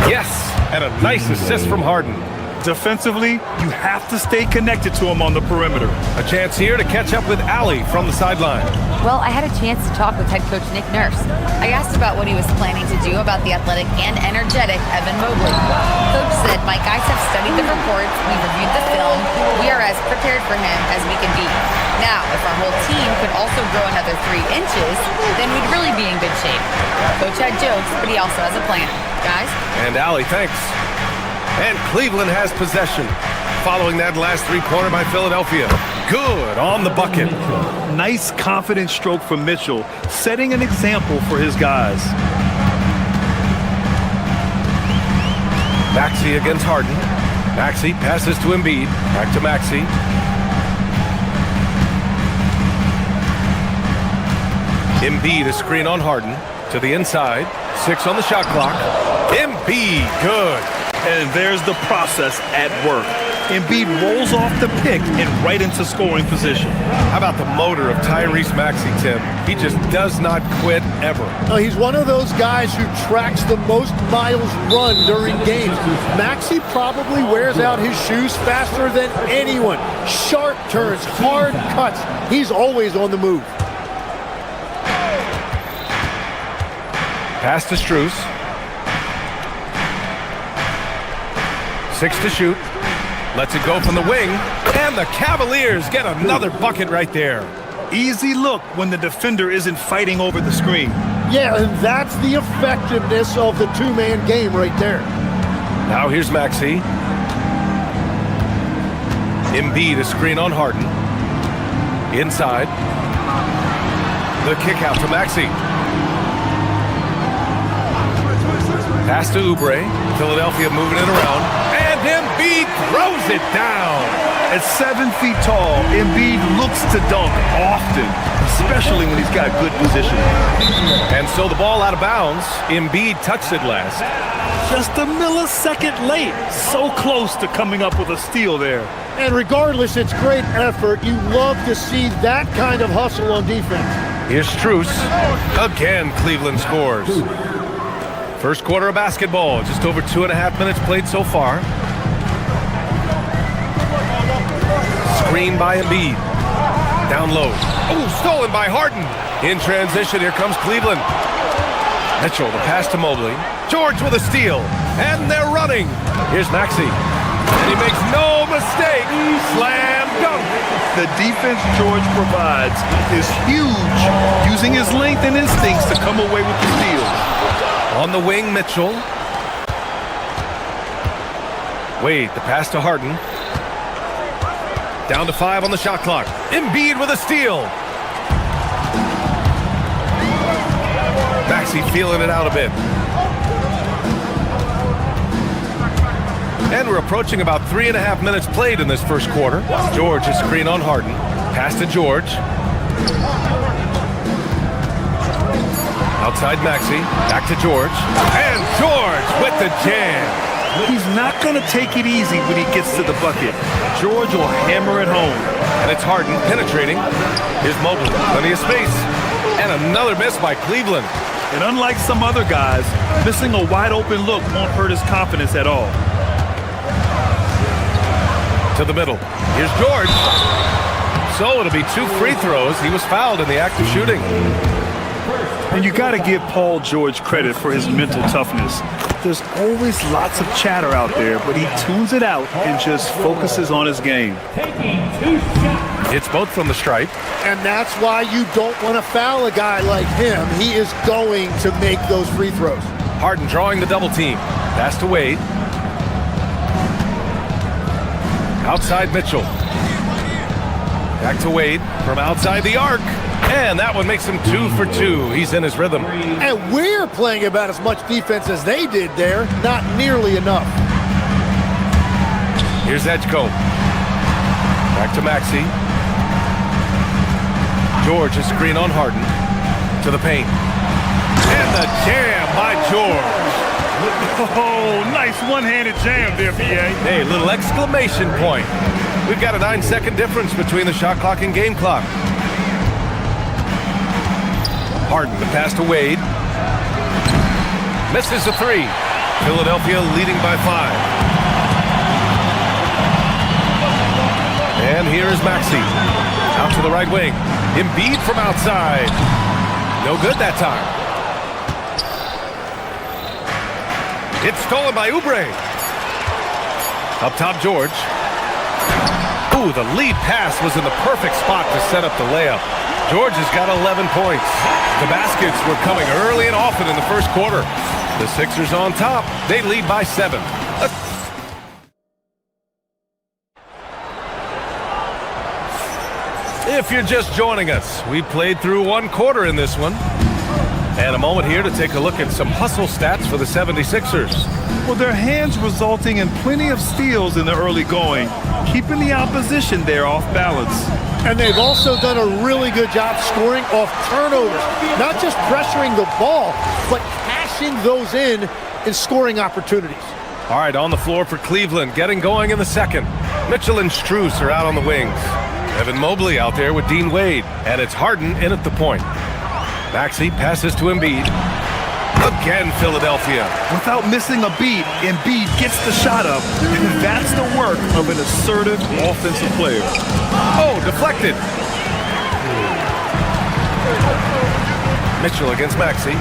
Yes, and a nice assist from Harden. Defensively, you have to stay connected to him on the perimeter. A chance here to catch up with Allie from the sideline. Well, I had a chance to talk with head coach Nick Nurse. I asked about what he was planning to do about the athletic and energetic Evan Mobley. Coach said, "My guys have studied the reports, we've reviewed the film, we are as prepared for him as we can be. Now, if our whole team could also grow another 3 inches, then we'd really be in good shape." Coach had jokes, but he also has a plan. Guys? And Allie, thanks. And Cleveland has possession. Following that last three-pointer by Philadelphia. Good on the bucket. Nice confident stroke from Mitchell, setting an example for his guys. Maxey against Harden. Maxey passes to Embiid. Back to Maxey. Embiid, a screen on Harden. To the inside. 6 on the shot clock. Embiid, good. And there's the process at work. Embiid rolls off the pick and right into scoring position. How about the motor of Tyrese Maxey, Tim? He just does not quit ever. He's one of those guys who tracks the most miles run during games. Maxey probably wears out his shoes faster than anyone. Sharp turns, hard cuts. He's always on the move. Pass to Strus. 6 to shoot. Lets it go from the wing. And the Cavaliers get another bucket right there. Easy look when the defender isn't fighting over the screen. Yeah, and that's the effectiveness of the two-man game right there. Now here's Maxey. Embiid, a screen on Harden. Inside. The kick out to Maxey. Pass to Oubre. Philadelphia moving it around. And Embiid throws it down. At 7 feet tall, Embiid looks to dunk often, especially when he's got good position. And so the ball out of bounds. Embiid touched it last. Just a millisecond late. So close to coming up with a steal there. And regardless, it's great effort. You love to see that kind of hustle on defense. Here's Strus. Again, Cleveland scores. First quarter of basketball. Just over 2.5 minutes played so far. Screen by Embiid. Down low. Oh, stolen by Harden. In transition, here comes Cleveland. Mitchell, the pass to Mobley. George with a steal. And they're running. Here's Maxey. And he makes no mistake. Slam dunk. The defense George provides is huge, using his length and instincts to come away with the steal. On the wing, Mitchell. Wade, the pass to Harden. Down to 5 on the shot clock. Embiid with a steal. Maxey feeling it out a bit. And we're approaching about 3.5 minutes played in this first quarter. George, a screen on Harden. Pass to George. Outside Maxey. Back to George. And George with the jam. He's not going to take it easy when he gets to the bucket. George will hammer it home. And it's Harden penetrating. Here's Mobley. Plenty of space. And another miss by Cleveland. And unlike some other guys, missing a wide open look won't hurt his confidence at all. To the middle. Here's George. So it'll be 2 free throws. He was fouled in the act of shooting. And you got to give Paul George credit for his mental toughness. There's always lots of chatter out there, but he tunes it out and just focuses on his game. It's both from the stripe. And that's why you don't want to foul a guy like him. He is going to make those free throws. Harden drawing the double team. Pass to Wade. Outside Mitchell. Back to Wade from outside the arc. And that one makes him 2 for 2. He's in his rhythm. And we're playing about as much defense as they did there. Not nearly enough. Here's Edgecombe. Back to Maxey. George, a screen on Harden. To the paint. And the jam by George. Oh, nice one-handed jam there, BA. Hey, little exclamation point. We've got a 9-second difference between the shot clock and game clock. Harden, the pass to Wade. Misses the 3. Philadelphia leading by 5. And here is Maxey. Out to the right wing. Embiid from outside. No good that time. It's stolen by Oubre. Up top, George. Ooh, the lead pass was in the perfect spot to set up the layup. George has got 11 points. The baskets were coming early and often in the first quarter. The Sixers on top. They lead by 7. If you're just joining us, we played through 1 quarter in this one. And a moment here to take a look at some hustle stats for the 76ers. Well, their hands resulting in plenty of steals in the early going, keeping the opposition there off balance. And they've also done a really good job scoring off turnovers. Not just pressuring the ball, but cashing those in scoring opportunities. All right, on the floor for Cleveland, getting going in the second. Mitchell and Strus are out on the wings. Evan Mobley out there with Dean Wade. And it's Harden in at the point. Maxey passes to Embiid. Again, Philadelphia. Without missing a beat, Embiid gets the shot up. That's the work of an assertive offensive player. Oh, deflected. Mitchell against Maxey.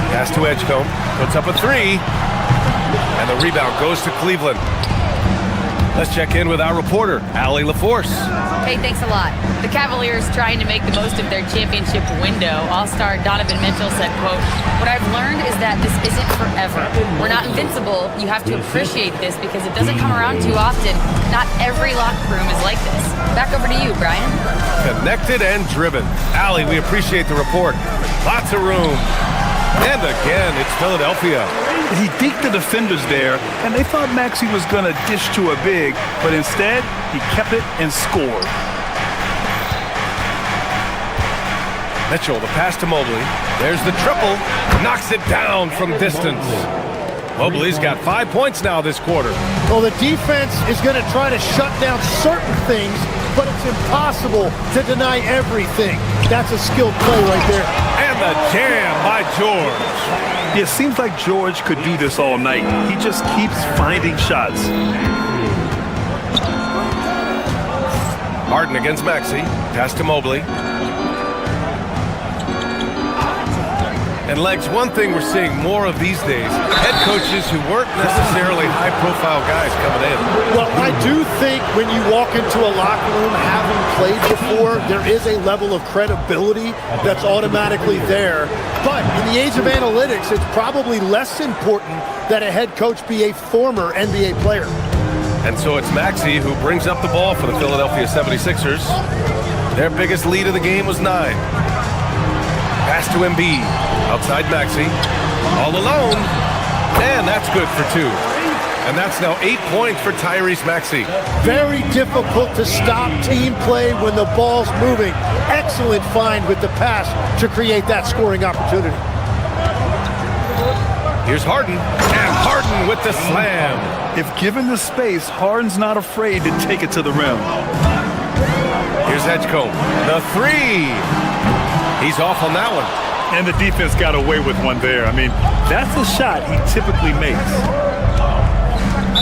Pass to Edgecombe. Puts up a 3. And the rebound goes to Cleveland. Let's check in with our reporter, Allie LaForce. Hey, thanks a lot. The Cavaliers trying to make the most of their championship window. All-star Donovan Mitchell said, quote, "What I've learned is that this isn't forever. We're not invincible. You have to appreciate this because it doesn't come around too often. Not every locker room is like this." Back over to you, Brian. Connected and driven. Allie, we appreciate the report. Lots of room. And again, it's Philadelphia. He deked the defenders there, and they thought Maxey was going to dish to a big, but instead, he kept it and scored. Mitchell, the pass to Mobley. There's the triple. Knocks it down from distance. Mobley's got 5 points now this quarter. Well, the defense is going to try to shut down certain things, but it's impossible to deny everything. That's a skilled play right there. And the jam by George. It seems like George could do this all night. He just keeps finding shots. Harden against Maxey. Pass to Mobley. And Legs, one thing we're seeing more of these days, head coaches who weren't necessarily high-profile guys coming in. Well, I do think when you walk into a locker room having played before, there is a level of credibility that's automatically there. But in the age of analytics, it's probably less important that a head coach be a former NBA player. And so it's Maxey who brings up the ball for the Philadelphia 76ers. Their biggest lead of the game was 9. Pass to Embiid. Outside Maxey. All alone. And that's good for 2. And that's now 8 points for Tyrese Maxey. Very difficult to stop team play when the ball's moving. Excellent find with the pass to create that scoring opportunity. Here's Harden. And Harden with the slam. If given the space, Harden's not afraid to take it to the rim. Here's Edgecombe. The 3. He's off on that one. And the defense got away with one there. I mean, that's a shot he typically makes.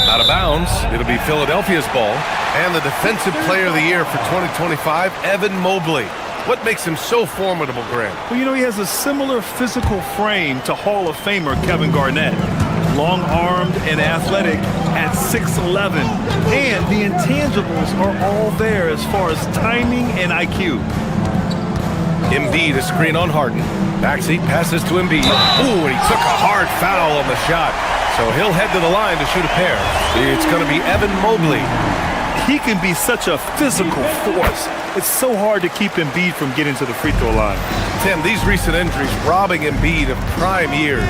Out of bounds. It'll be Philadelphia's ball. And the Defensive Player of the Year for 2025, Evan Mobley. What makes him so formidable, Grant? Well, you know, he has a similar physical frame to Hall of Famer Kevin Garnett. Long-armed and athletic at 6'11". And the intangibles are all there as far as timing and IQ. Embiid, a screen on Harden. Maxey passes to Embiid. Ooh, and he took a hard foul on the shot. So he'll head to the line to shoot a pair. It's going to be Evan Mobley. He can be such a physical force. It's so hard to keep Embiid from getting to the free throw line. Tim, these recent injuries robbing Embiid of prime years.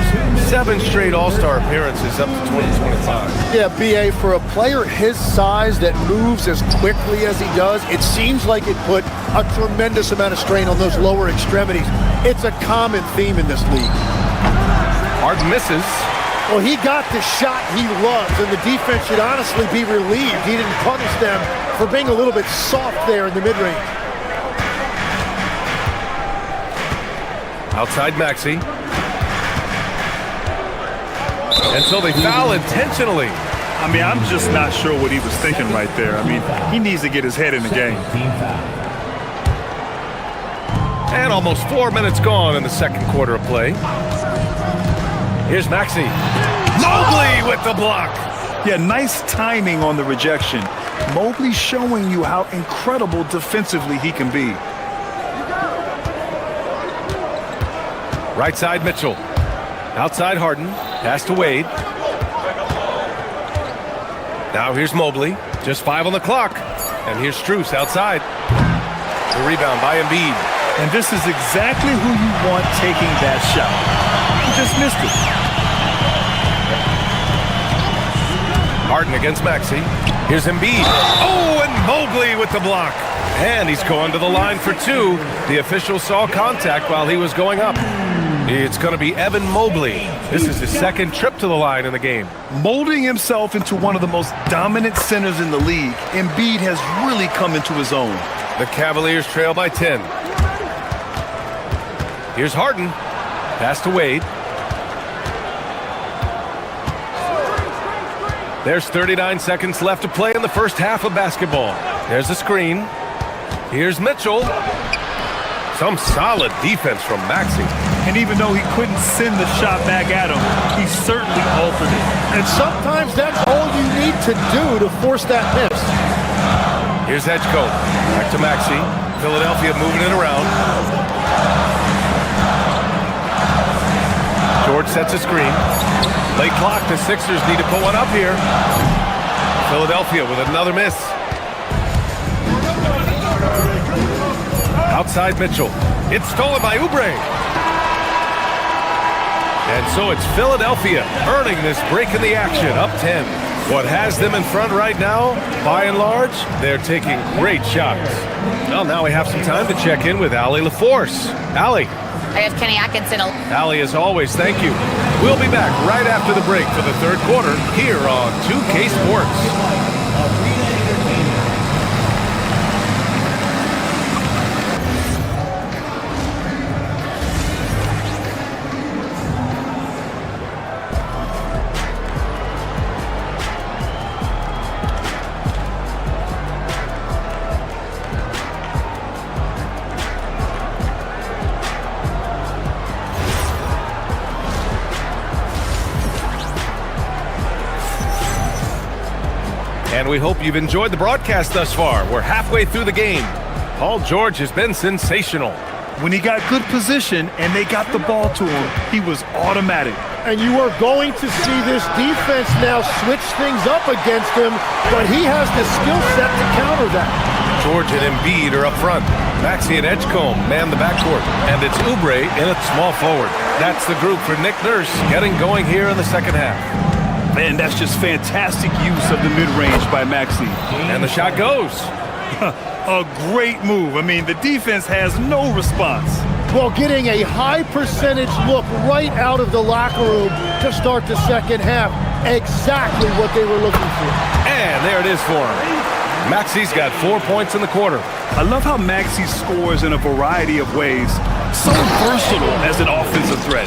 7 straight All-Star appearances up to 2025. Yeah, B.A., for a player his size that moves as quickly as he does, it seems like it put a tremendous amount of strain on those lower extremities. It's a common theme in this league. Harden misses. Well, he got the shot he loves, and the defense should honestly be relieved he didn't punish them for being a little bit soft there in the mid-range. Outside Maxey. Until they foul intentionally. I mean, I'm just not sure what he was thinking right there. I mean, he needs to get his head in the game. And almost 4 minutes gone in the second quarter of play. Here's Maxey. Mobley with the block. Yeah, nice timing on the rejection. Mobley showing you how incredible defensively he can be. Right side Mitchell. Outside Harden. Pass to Wade. Now here's Mobley. Just 5 on the clock. And here's Strus outside. The rebound by Embiid. And this is exactly who you want taking that shot. He just missed it. Harden against Maxey. Here's Embiid. Oh, and Mobley with the block. And he's going to the line for 2. The official saw contact while he was going up. It's going to be Evan Mobley. This is his second trip to the line in the game. Molding himself into one of the most dominant centers in the league, Embiid has really come into his own. The Cavaliers trail by 10. Here's Harden. Pass to Wade. There's 39 seconds left to play in the first half of basketball. There's a screen. Here's Mitchell. Some solid defense from Maxey. And even though he couldn't send the shot back at him, he certainly altered it. And sometimes that's all you need to do to force that miss. Here's Edgecombe. Back to Maxey. Philadelphia moving it around. George sets a screen. Late clock. The Sixers need to put one up here. Philadelphia with another miss. Outside Mitchell. It's stolen by Oubre. And so it's Philadelphia earning this break in the action, up 10. What has them in front right now, by and large, they're taking great shots. Well, now we have some time to check in with Allie LaForce. Allie. I have Kenny Atkinson. Allie, as always, thank you. We'll be back right after the break for the third quarter here on 2K Sports. And we hope you've enjoyed the broadcast thus far. We're halfway through the game. Paul George has been sensational. When he got good position and they got the ball to him, he was automatic. And you are going to see this defense now switch things up against him, but he has the skill set to counter that. George and Embiid are up front. Maxey and Edgecombe man the backcourt. And it's Oubre in at small forward. That's the group for Nick Nurse getting going here in the second half. Man, that's just fantastic use of the mid-range by Maxey. And the shot goes. A great move. I mean, the defense has no response. Well, getting a high percentage look right out of the locker room to start the second half. Exactly what they were looking for. And there it is for him. Maxey's got 4 points in the quarter. I love how Maxey scores in a variety of ways. So versatile as an offensive threat.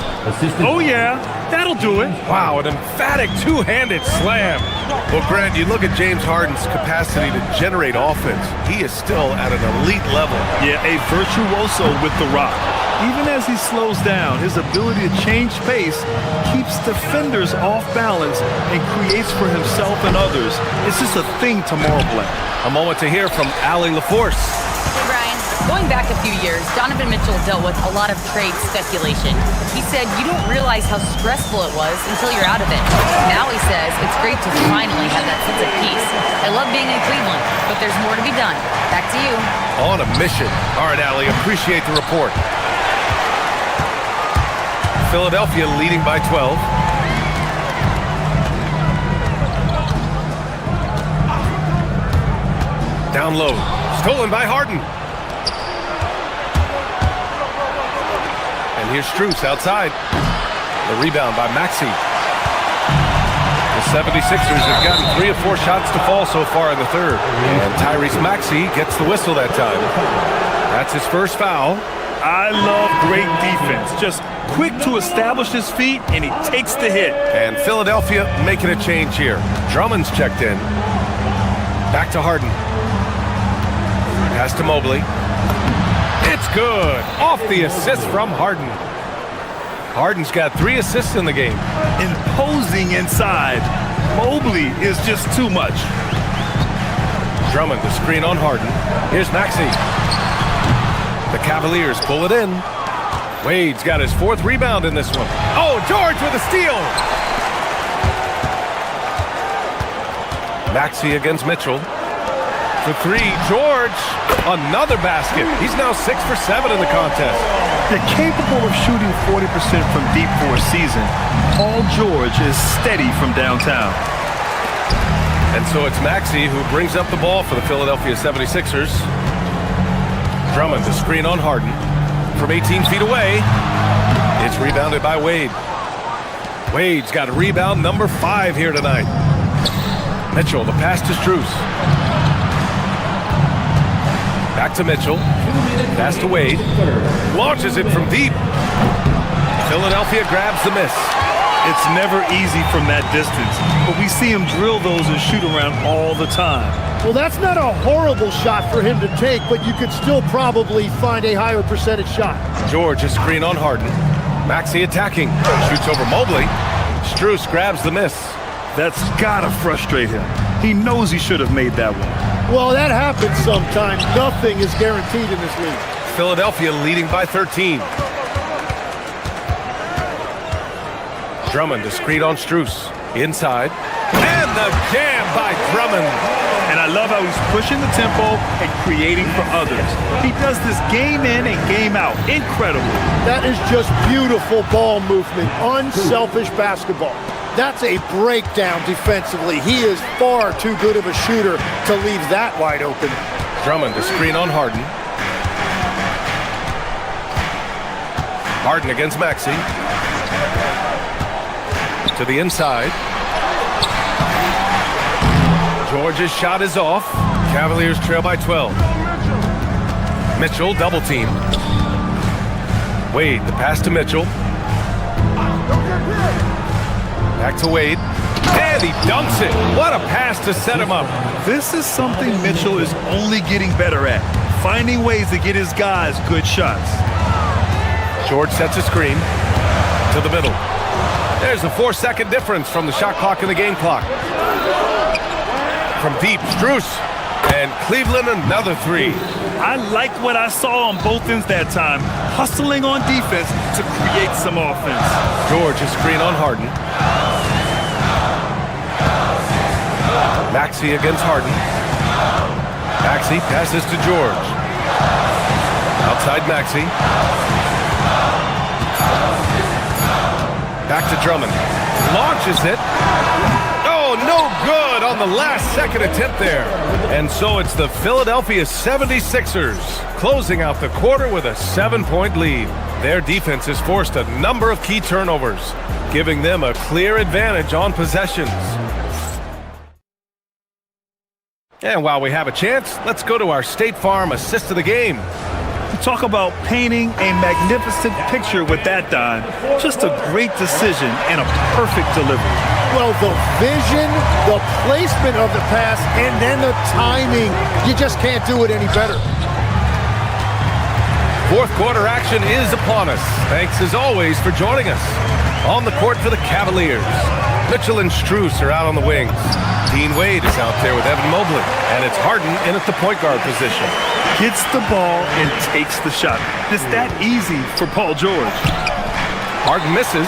Oh, yeah, that'll do it. Wow, an emphatic two-handed slam. Well, Grant, you look at James Harden's capacity to generate offense. He is still at an elite level. Yeah, a virtuoso with the rock. Even as he slows down, his ability to change pace keeps defenders off balance and creates for himself and others. It's just a thing to marvel at. A moment to hear from Allie LaForce. Hey, Brian. Going Going back a few years, Donovan Mitchell dealt with a lot of trade speculation. He said, you don't realize how stressful it was until you're out of it. Now he says, it's great to finally have that sense of peace. I love being in Cleveland, but there's more to be done. Back to you. On a mission. All right, Allie, appreciate the report. Philadelphia leading by 12. Down low. Stolen by Harden. And here's Strus outside. The rebound by Maxey. The 76ers have gotten 3 of 4 shots to fall so far in the third. And Tyrese Maxey gets the whistle that time. That's his first foul. I love great defense. Just quick to establish his feet, and he takes the hit. And Philadelphia making a change here. Drummond's checked in. Back to Harden. Pass to Mobley. It's good. Off the assist from Harden. Harden's got 3 assists in the game. Imposing inside. Mobley is just too much. Drummond, the screen on Harden. Here's Maxey. The Cavaliers pull it in. Wade's got his 4th rebound in this one. Oh, George with a steal. Maxey against Mitchell. For 3, George, another basket. He's now 6 for 7 in the contest. They're capable of shooting 40% from deep for a season. Paul George is steady from downtown. And so it's Maxey who brings up the ball for the Philadelphia 76ers. Drummond, the screen on Harden. From 18 feet away, it's rebounded by Wade. Wade's got a rebound number 5 here tonight. Mitchell, the pass to Strus. Back to Mitchell. Pass to Wade. Launches it from deep. Philadelphia grabs the miss. It's never easy from that distance, but we see him drill those and shoot around all the time. Well, that's not a horrible shot for him to take, but you could still probably find a higher percentage shot. George, a screen on Harden. Maxey attacking. Shoots over Mobley. Strus grabs the miss. That's gotta frustrate him. He knows he should have made that one. Well, that happens sometimes. Nothing is guaranteed in this league. Philadelphia leading by 13. Drummond, the screen on Strus. Inside. And the jam by Drummond. And I love how he's pushing the tempo and creating for others. He does this game in and game out. Incredible. That is just beautiful ball movement. Unselfish basketball. That's a breakdown defensively. He is far too good of a shooter to leave that wide open. Drummond, the screen on Harden. Harden against Maxey. To the inside. George's shot is off. Cavaliers trail by 12. Mitchell double team. Wade, the pass to Mitchell. Back to Wade. And he dunks it. What a pass to set him up. This is something Mitchell is only getting better at. Finding ways to get his guys good shots. George sets a screen to the middle. There's a 4-second difference from the shot clock and the game clock. From deep, Strus. And Cleveland another 3. I liked what I saw on both ends that time. Hustling on defense to create some offense. George, a screen on Harden. Maxey against Harden. Maxey passes to George. Outside Maxey. Back to Drummond. Launches it. Oh, no good on the last second attempt there. And so it's the Philadelphia 76ers closing out the quarter with a 7-point lead. Their defense has forced a number of key turnovers, giving them a clear advantage on possessions. And while we have a chance, let's go to our State Farm assist of the game. Talk about painting a magnificent picture with that dime. Just a great decision and a perfect delivery. Well, the vision, the placement of the pass, and then the timing. You just can't do it any better. Fourth quarter action is upon us. Thanks as always for joining us. On the court for the Cavaliers. Mitchell and Strus are out on the wings. Dean Wade is out there with Evan Mobley, and it's Harden in at the point guard position. Gets the ball and takes the shot. It's that easy for Paul George. Harden misses.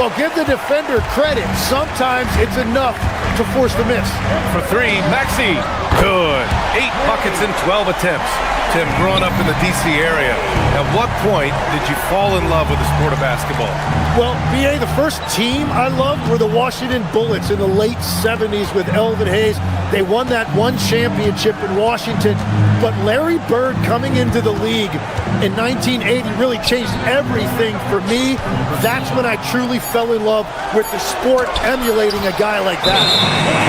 Well, give the defender credit. Sometimes it's enough to force the miss. For three, Maxey. Good. 8 buckets in 12 attempts. Tim, growing up in the D.C. area, at what point did you fall in love with the sport of basketball? Well, BA, the first team I loved were the Washington Bullets in the late 70s with Elvin Hayes. They won that one championship in Washington, but Larry Bird coming into the league in 1980 really changed everything for me. That's when I truly fell in love with the sport, emulating a guy like that.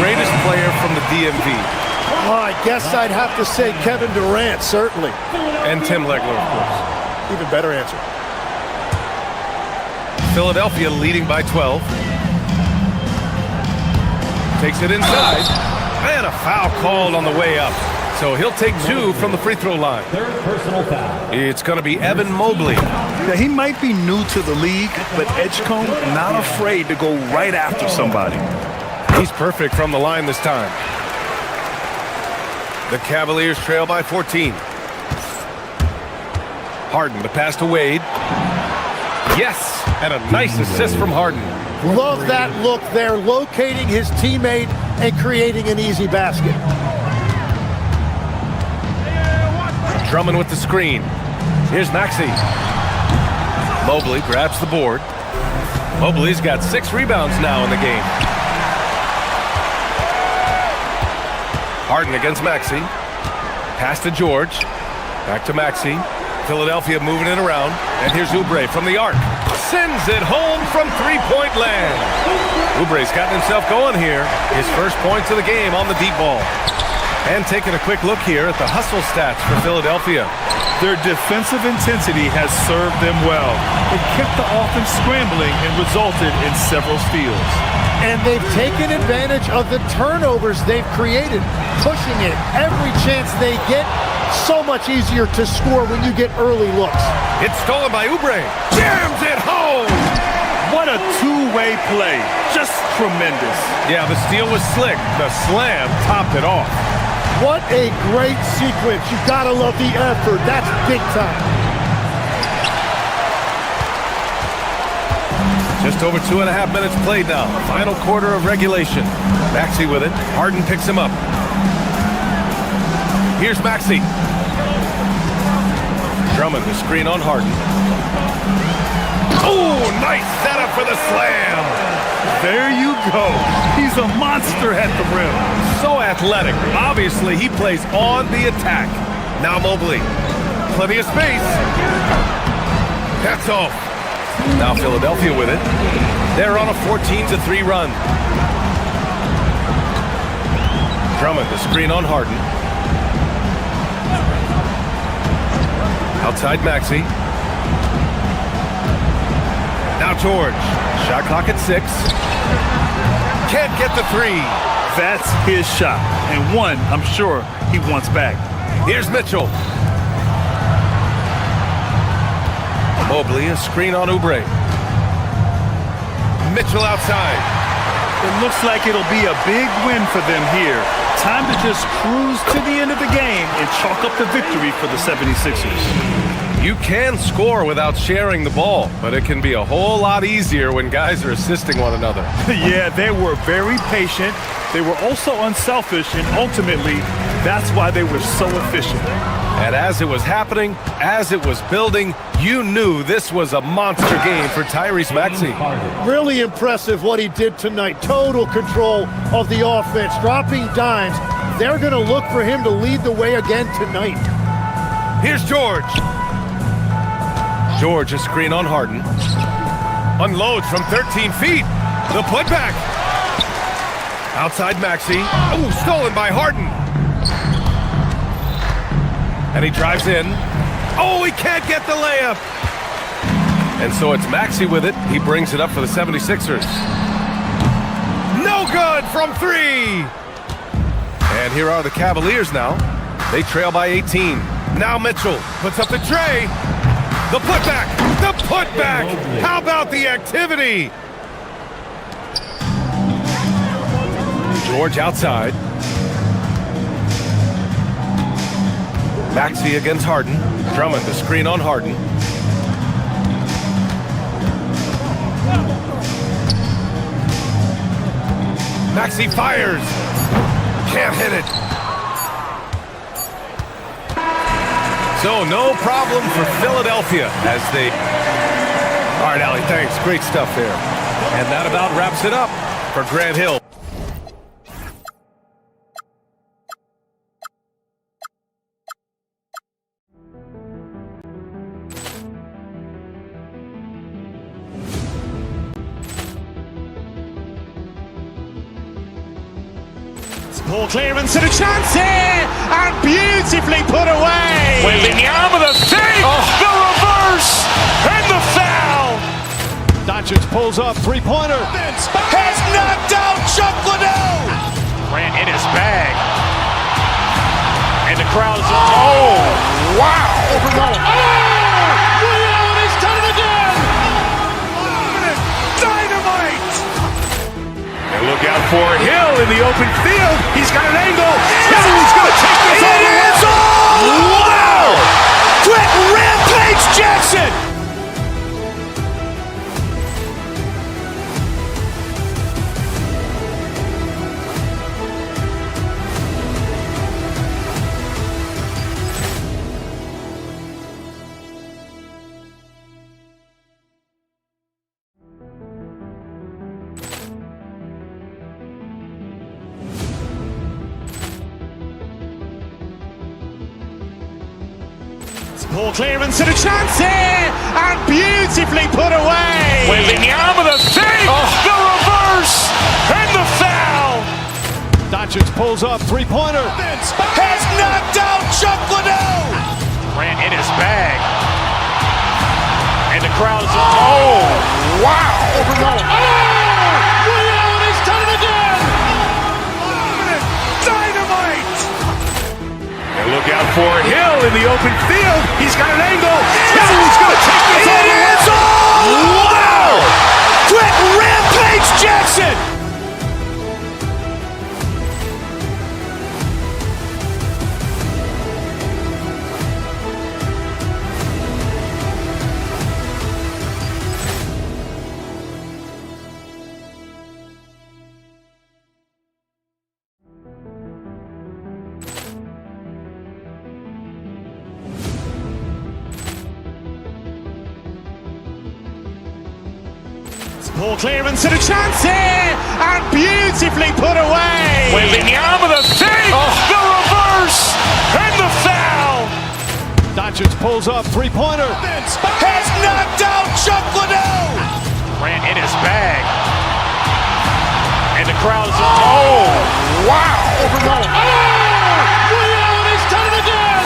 Greatest player from the DMV. Oh, I guess I'd have to say Kevin Durant, certainly. And Tim Legler, of course. Even better answer. Philadelphia leading by 12. Takes it inside. And a foul called on the way up. So he'll take 2 from the free throw line. Third personal foul. It's going to be Evan Mobley. Now, he might be new to the league, but Edgecombe not afraid to go right after somebody. He's perfect from the line this time. The Cavaliers trail by 14. Harden, the pass to Wade. Yes, and a nice assist from Harden. Love that look there, locating his teammate and creating an easy basket. Drummond with the screen. Here's Maxey. Mobley grabs the board. Mobley's got 6 rebounds now in the game. Harden against Maxey. Pass to George. Back to Maxey. Philadelphia moving it around. And here's Oubre from the arc. Sends it home from three-point land. Oubre's gotten himself going here. His first points of the game on the deep ball. And taking a quick look here at the hustle stats for Philadelphia. Their defensive intensity has served them well. It kept the offense scrambling and resulted in several steals. And they've taken advantage of the turnovers they've created, pushing it every chance they get. So much easier to score when you get early looks. It's stolen by Oubre. Jams it home. What a two-way play. Just tremendous. Yeah, the steal was slick. The slam topped it off. What a great sequence. You gotta love the effort. That's big time. Just over 2.5 minutes played now. Final quarter of regulation. Maxey with it. Harden picks him up. Here's Maxey. Drummond, the screen on Harden. Oh, nice setup for the slam. There you go. He's a monster at the rim. So athletic. Obviously, he plays on the attack. Now Mobley. Plenty of space. That's off. Now Philadelphia with it. They're on a 14-3 run. Drummond, the screen on Harden. Outside Maxey. Now George. Shot clock at 6. Can't get the 3. That's his shot, and one I'm sure he wants back. Here's Mitchell. Mobley, a screen on Oubre. Mitchell outside. It looks like it'll be a big win for them here. Time to just cruise to the end of the game and chalk up the victory for the 76ers. You can score without sharing the ball, but it can be a whole lot easier when guys are assisting one another. Yeah, they were very patient. They were also unselfish, and ultimately, that's why they were so efficient. And as it was happening, as it was building, you knew this was a monster game for Tyrese Maxey. Really impressive what he did tonight. Total control of the offense, dropping dimes. They're going to look for him to lead the way again tonight. Here's George. George, a screen on Harden. Unloads from 13 feet. The putback. Outside Maxey. Oh, stolen by Harden. And he drives in. Oh, he can't get the layup. And so it's Maxey with it. He brings it up for the 76ers. No good from 3. And here are the Cavaliers now. They trail by 18. Now Mitchell puts up the tray. The putback. The putback. How about the activity? George outside. Maxey against Harden. Drummond the screen on Harden. Maxey fires. Can't hit it. So no problem for Philadelphia as they... All right, Allie, thanks. Great stuff there. And that about wraps it up for Grant Hill. Ball clearance and a chance here, and beautifully put away. Wembanyama the fake, the reverse, and the foul. Doncic pulls up, three-pointer. Has knocked out Chuck Liddell. Grant in his bag. And the crowd is... Oh, wow. Liddell, he's done it again. Dynamite. And look out for Hill in the open field. He's got an angle. Hill's going to take this all the way. Wow! Quick rampage Jackson. Ball clearance and a chance here, and beautifully put away. Wembanyama the fake, the reverse, and the foul. Doncic pulls up, three-pointer. Has knocked out Chuck Liddell. Grant in his bag. And the crowd is... Oh, wow. Liddell, he's done it again. Dynamite. And look out for Hill in the open field. He's got an angle. Hill's going to take this all the way. Wow! Quick rampage Jackson. Ball clearance and a chance here, and beautifully put away. Wembanyama the fake, the reverse, and the foul. Doncic pulls up, three-pointer. Has knocked out Chuck Liddell. Grant in his bag. And the crowd is... Oh, wow. Liddell, he's done it again.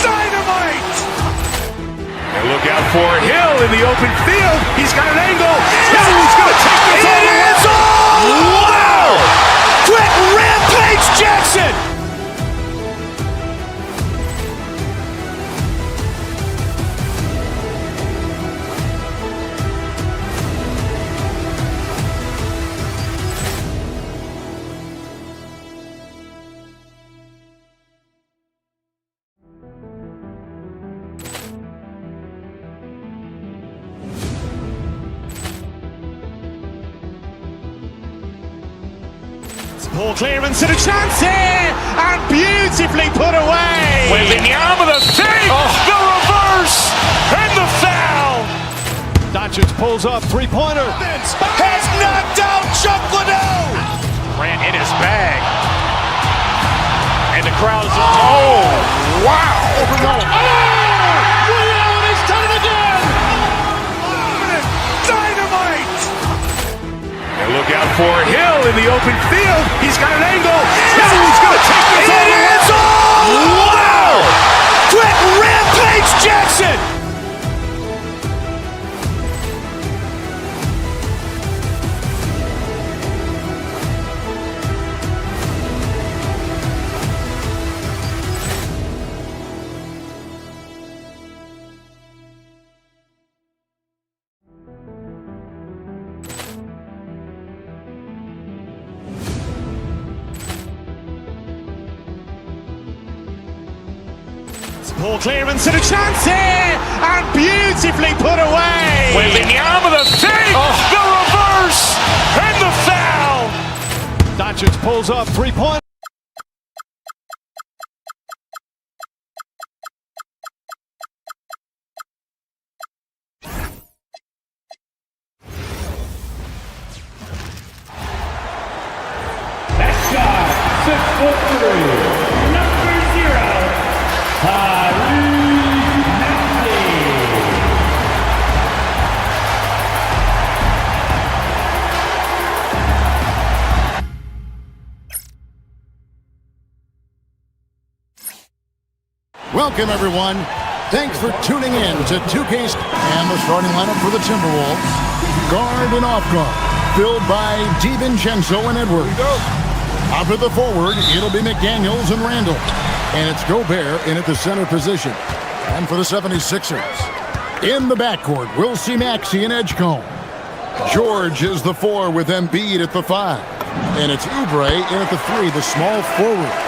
Dynamite. And look out for Hill in the open field. He's got an angle. Hill's going to take this all the way. Wow! Quick rampage Jackson. Ball clearance and a chance here, and beautifully put away. Wembanyama the fake, the reverse, and the foul. Doncic pulls up, three-pointer. Has knocked out Chuck Liddell. Grant in his bag. And the crowd is... Oh, wow. Liddell, he's done it again. Dynamite. And look out for Hill in the open field. He's got an angle. Hill's going to take this all the way. Wow! Quick rampage Jackson. Ball clearance and a chance here, and beautifully put away. Wembanyama, the fake, the reverse, and the foul. Doncic pulls up, three-pointer. Next guy, 6'3", number 0, Welcome, everyone. Thanks for tuning in to 2K's and the starting lineup for the Timberwolves. Guard and off guard, filled by DiVincenzo and Edwards. Out of the forward, it'll be McDaniels and Randall. And it's Gobert in at the center position. And for the 76ers, in the backcourt, we'll see Maxey and Edgecombe. George is the 4 with Embiid at the 5. And it's Oubre in at the 3, the small forward.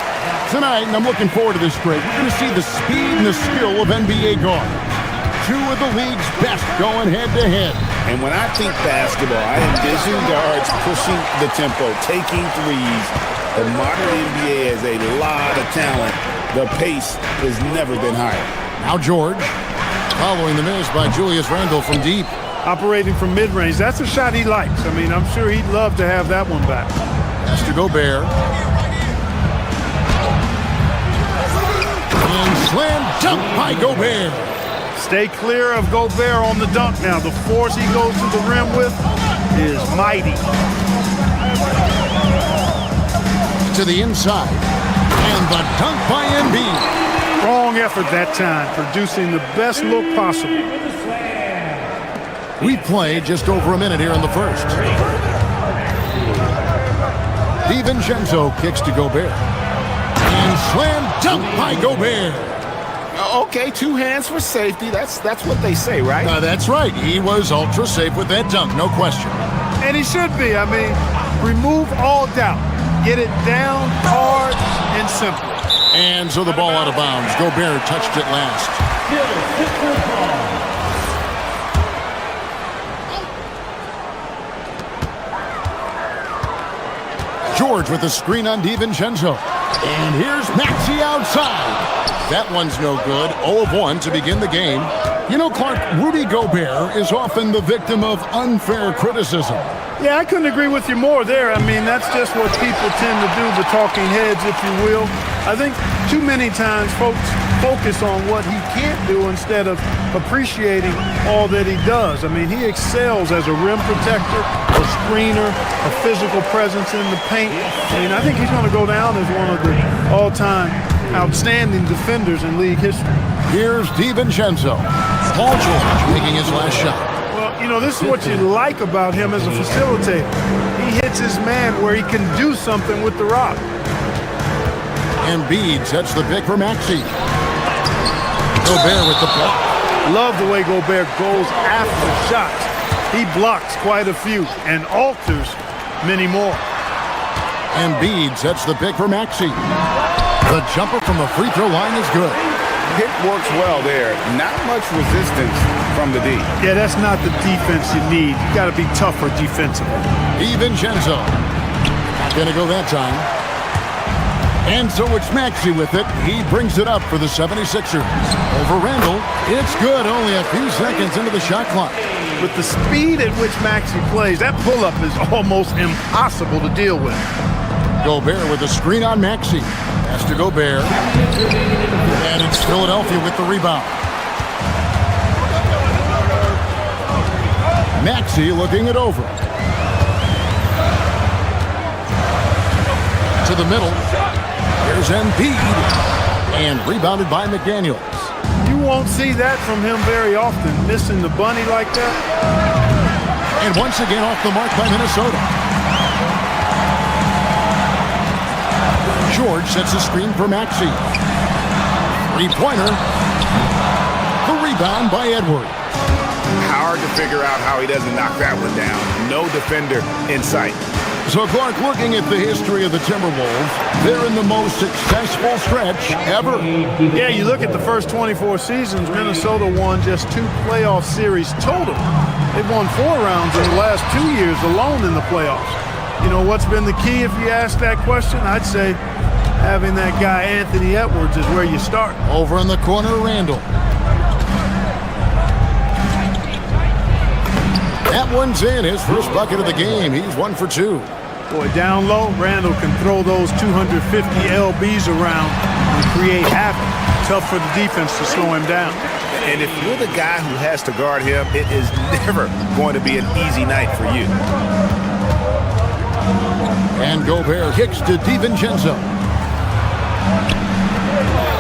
Tonight, and I'm looking forward to this break, we're going to see the speed and the skill of NBA guards. Two of the league's best going head-to-head. And when I think basketball, I envision guards pushing the tempo, taking threes. The modern NBA has a lot of talent. The pace has never been higher. Now George, following the miss by Julius Randle from deep. Operating from mid-range, that's a shot he likes. I mean, I'm sure he'd love to have that one back. Has to Gobert. And slam dunk by Gobert. Stay clear of Gobert on the dunk now. The force he goes to the rim with is mighty. To the inside. And the dunk by Embiid. Strong effort that time, producing the best look possible. We play just over a minute here in the first. DiVincenzo kicks to Gobert. And slam dunk by Gobert. Okay, 2 hands for safety. That's what they say, right? That's right. He was ultra safe with that dunk, no question. And he should be. I mean, remove all doubt. Get it down, hard, and simple. And so the ball out of bounds. Gobert touched it last. George with the screen on DiVincenzo. And here's Maxey outside. That one's no good. 0 of 1 to begin the game. You know, Clark, Rudy Gobert is often the victim of unfair criticism. Yeah, I couldn't agree with you more there. I mean, that's just what people tend to do, the talking heads, if you will. I think too many times folks focus on what he can't do instead of appreciating all that he does. I mean, he excels as a rim protector, a screener, a physical presence in the paint. I mean, I think he's going to go down as one of the all-time outstanding defenders in league history. Here's DiVincenzo. Paul George making his last shot. Well, you know, this is what you like about him as a facilitator. He hits his man where he can do something with the rock. Embiid sets the pick for Maxey. Gobert with the block. Love the way Gobert goes after shots. He blocks quite a few and alters many more. Embiid sets the pick for Maxey. The jumper from the free throw line is good. Hit works well there. Not much resistance from the D. Yeah, that's not the defense you need. You got to be tougher defensively. DiVincenzo. Not going to go that time. And so it's Maxey with it. He brings it up for the 76ers. Over Randall. It's good. Only a few seconds into the shot clock. With the speed at which Maxey plays, that pull-up is almost impossible to deal with. Gobert with a screen on Maxey. Has to Gobert. And it's Philadelphia with the rebound. Maxey looking it over. To the middle. Here's Embiid. And rebounded by McDaniels. You won't see that from him very often, missing the bunny like that. And once again off the mark by Minnesota. George sets a screen for Maxey. Three-pointer. The rebound by Edwards. Hard to figure out how he doesn't knock that one down. No defender in sight. So, Clark, looking at the history of the Timberwolves, they're in the most successful stretch ever. Yeah, you look at the first 24 seasons, Minnesota won just 2 playoff series total. They've won 4 rounds in the last 2 years alone in the playoffs. You know, what's been the key if you ask that question? I'd say having that guy Anthony Edwards is where you start. Over in the corner, Randall. That one's in, his first bucket of the game. He's 1 for 2. Boy, down low, Randall can throw those 250 LBs around and create havoc. Tough for the defense to slow him down. And if you're the guy who has to guard him, it is never going to be an easy night for you. And Gobert kicks to DiVincenzo.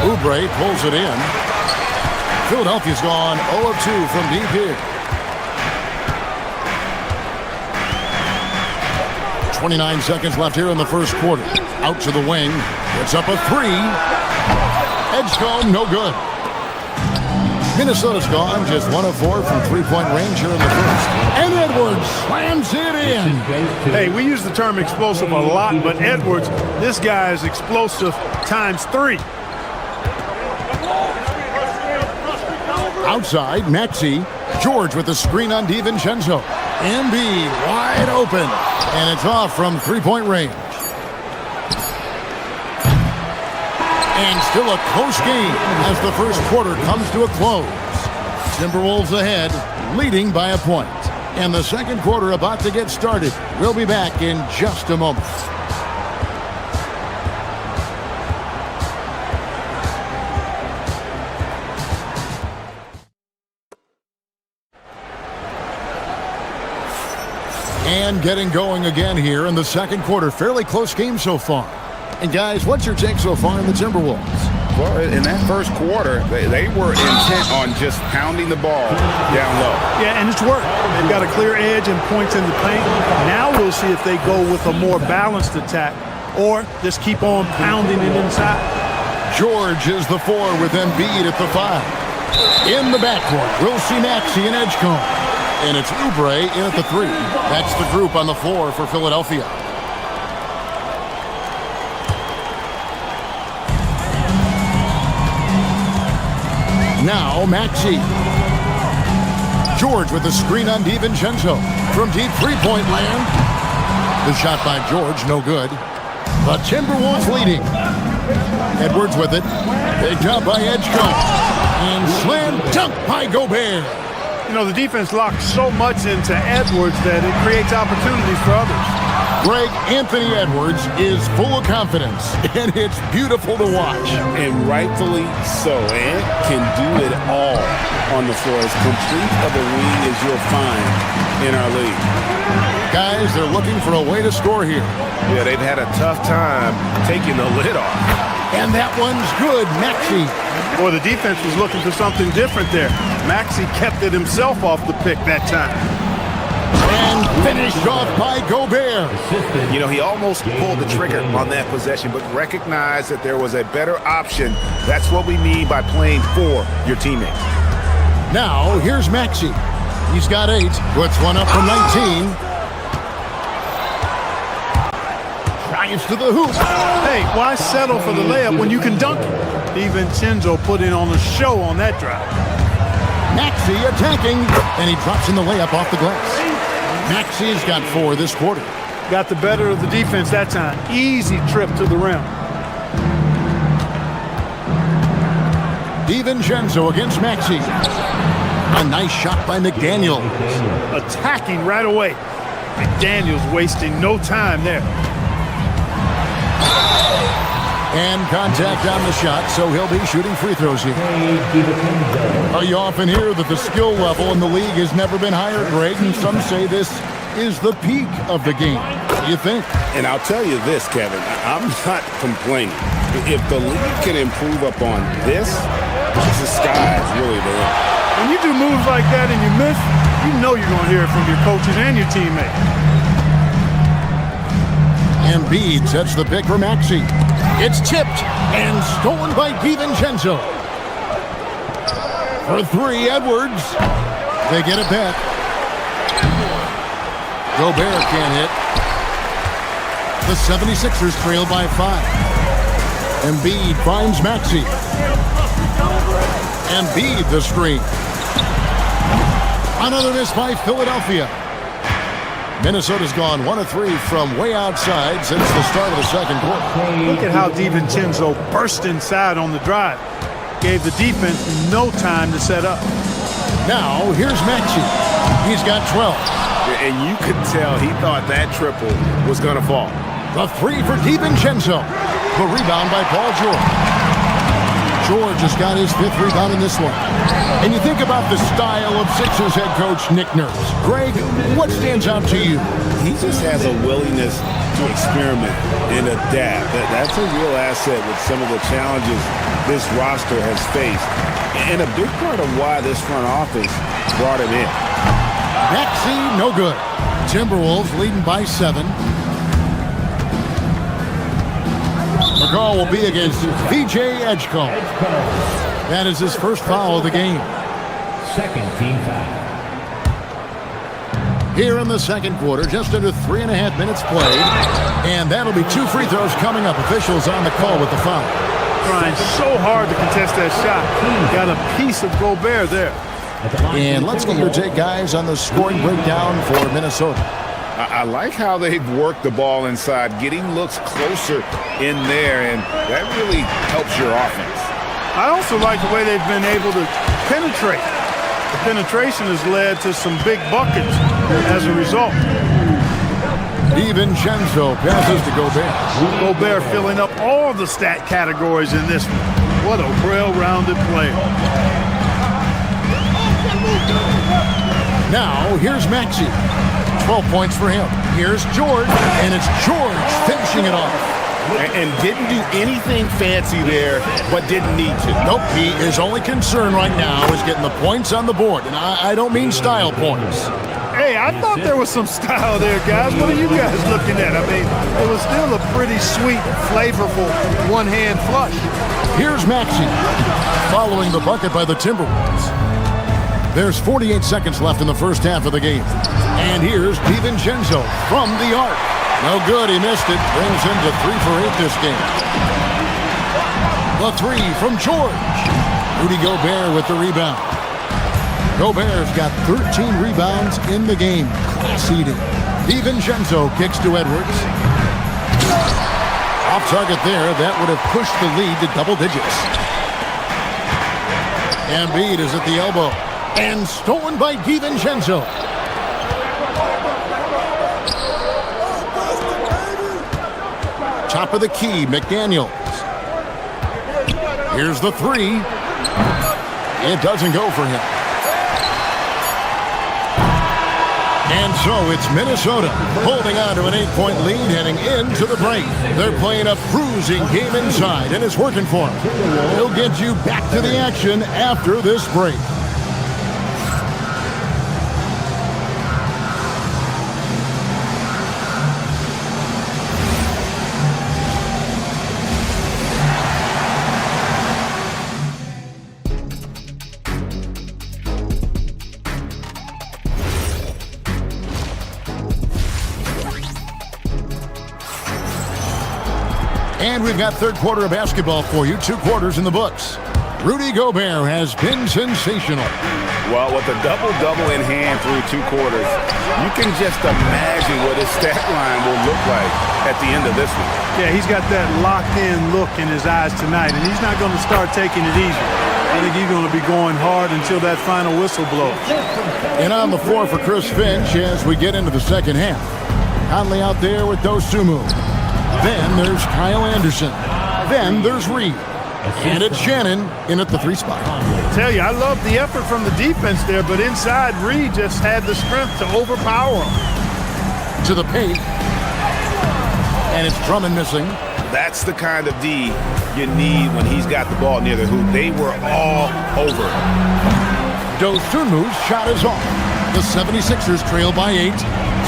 Oubre pulls it in. Philadelphia's gone 0 of 2 from deep here. 29 seconds left here in the first quarter. Out to the wing. It's up a 3. Edgecombe, no good. Minnesota's gone just 1 of 4 from three-point range here in the first. And Edwards slams it in. Hey, we use the term explosive a lot, but Edwards, this guy is explosive times 3. Outside, Maxey. George with the screen on DiVincenzo. Embiid wide open. And it's off from three-point range. And still a close game as the first quarter comes to a close. Timberwolves ahead, leading by a point. And the second quarter about to get started. We'll be back in just a moment. And getting going again here in the second quarter. Fairly close game so far. And guys, what's your take so far in the Timberwolves? Well, in that first quarter, they were intent on just pounding the ball down low. Yeah, and it's worked. They've got a clear edge and points in the paint. Now we'll see if they go with a more balanced attack or just keep on pounding it inside. George is the 4 with Embiid at the 5. In the backcourt, we'll see Maxey and Edgecombe. And it's Oubre in at the 3. That's the group on the floor for Philadelphia. Now Maxey. George with the screen on DiVincenzo. From deep three-point land. The shot by George, no good. The Timberwolves leading. Edwards with it. Picked up by Edgecombe. And slam dunk by Gobert. You know, the defense locked so much into Edwards that it creates opportunities for others. Greg, Anthony Edwards is full of confidence, and it's beautiful to watch. And rightfully so. Ant can do it all on the floor. As complete of a wing as you'll find in our league. Guys, they're looking for a way to score here. Yeah, they've had a tough time taking the lid off. And that one's good, Maxey. Boy, the defense was looking for something different there. Maxey kept it himself off the pick that time. And finished off by Gobert. You know, he almost pulled the trigger on that possession, but recognized that there was a better option. That's what we mean by playing for your teammates. Now, here's Maxey. He's got 8, puts one up from 19. Drives to the hoop. Hey, why settle for the layup when you can dunk it? DiVincenzo put in on the show on that drive. Maxey attacking, and he drops in the layup off the glass. Maxey's got 4 this quarter. Got the better of the defense that time. Easy trip to the rim. DiVincenzo against Maxey. A nice shot by McDaniel. Attacking right away. McDaniel's wasting no time there. And contact on the shot, so he'll be shooting free throws here. You often hear that the skill level in the league has never been higher, Greg, and some say this is the peak of the game. What do you think? And I'll tell you this, Kevin, I'm not complaining. If the league can improve upon this, the sky is really the limit. When you do moves like that and you miss, you know you're going to hear it from your coaches and your teammates. Embiid sets the pick for Maxey. It's tipped and stolen by DiVincenzo. For 3, Edwards. They get it back. Gobert can't hit. The 76ers trail by 5. Embiid finds Maxey. Embiid the screen. Another miss by Philadelphia. Minnesota's gone 1 of 3 from way outside since the start of the second quarter. Look at how DiVincenzo burst inside on the drive. Gave the defense no time to set up. Now, here's Maxey. He's got 12. And you could tell he thought that triple was going to fall. The 3 for DiVincenzo. The rebound by Paul George. George has got his 5th rebound in this one. And you think about the style of Sixers head coach Nick Nurse. Greg, what stands out to you? He just has a willingness to experiment and adapt. That's a real asset with some of the challenges this roster has faced. And a big part of why this front office brought him in. Maxey, no good. Timberwolves leading by 7. McCall will be against VJ Edgecombe. That is his first foul of the game. Second team foul. Here in the second quarter, just under 3.5 minutes played. And that'll be 2 free throws coming up. Officials on the call with the foul. Trying so hard to contest that shot. Got a piece of Gobert there. And let's get your take, guys, on the scoring breakdown for Minnesota. I like how they've worked the ball inside, getting looks closer in there, and that really helps your offense. I also like the way they've been able to penetrate. The penetration has led to some big buckets as a result. DiVincenzo passes to Gobert. Gobert filling up all the stat categories in this one. What a well-rounded player. Now, here's Maxey. 12 points for him. Here's George, and it's George finishing it off. And didn't do anything fancy there, but didn't need to. Nope, his only concern right now is getting the points on the board. And I don't mean style points. Hey, I thought there was some style there, guys. What are you guys looking at? I mean, it was still a pretty sweet, flavorful one-hand flush. Here's Maxey, following the bucket by the Timberwolves. There's 48 seconds left in the first half of the game. And here's DiVincenzo from the arc. No good, he missed it. Brings him to 3 for 8 this game. The 3 from George. Rudy Gobert with the rebound. Gobert's got 13 rebounds in the game. Class eating. DiVincenzo kicks to Edwards. Off target there. That would have pushed the lead to double digits. Embiid is at the elbow. And stolen by DiVincenzo. Top of the key, McDaniels. Here's the 3. It doesn't go for him. And so it's Minnesota holding on to an 8-point lead heading into the break. They're playing a bruising game inside, and it's working for them. He'll get you back to the action after this break. And we've got third quarter of basketball for you. 2 quarters in the books. Rudy Gobert has been sensational. Well, with a double-double in hand through 2 quarters, you can just imagine what his stat line will look like at the end of this one. Yeah, he's got that locked-in look in his eyes tonight, and he's not going to start taking it easy. I think he's going to be going hard until that final whistle blows. And on the floor for Chris Finch as we get into the second half. Conley out there with Dosunmu. Then there's Kyle Anderson. Then there's Reed. And it's Shannon in at the 3 spot. I tell you, I love the effort from the defense there, but inside, Reed just had the strength to overpower him. To the paint. And it's Drummond missing. That's the kind of D you need when he's got the ball near the hoop. They were all over. Dosunmu's shot is off. The 76ers trail by 8.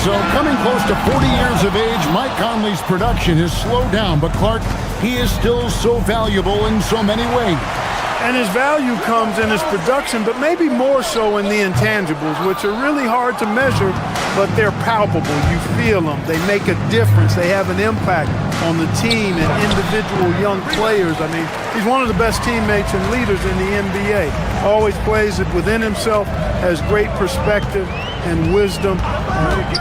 So coming close to 40 years of age, Mike Conley's production has slowed down. But Clark, he is still so valuable in so many ways. And his value comes in his production, but maybe more so in the intangibles, which are really hard to measure, but they're palpable. You feel them. They make a difference. They have an impact on the team and individual young players. I mean, he's one of the best teammates and leaders in the NBA. Always plays it within himself, has great perspective and wisdom.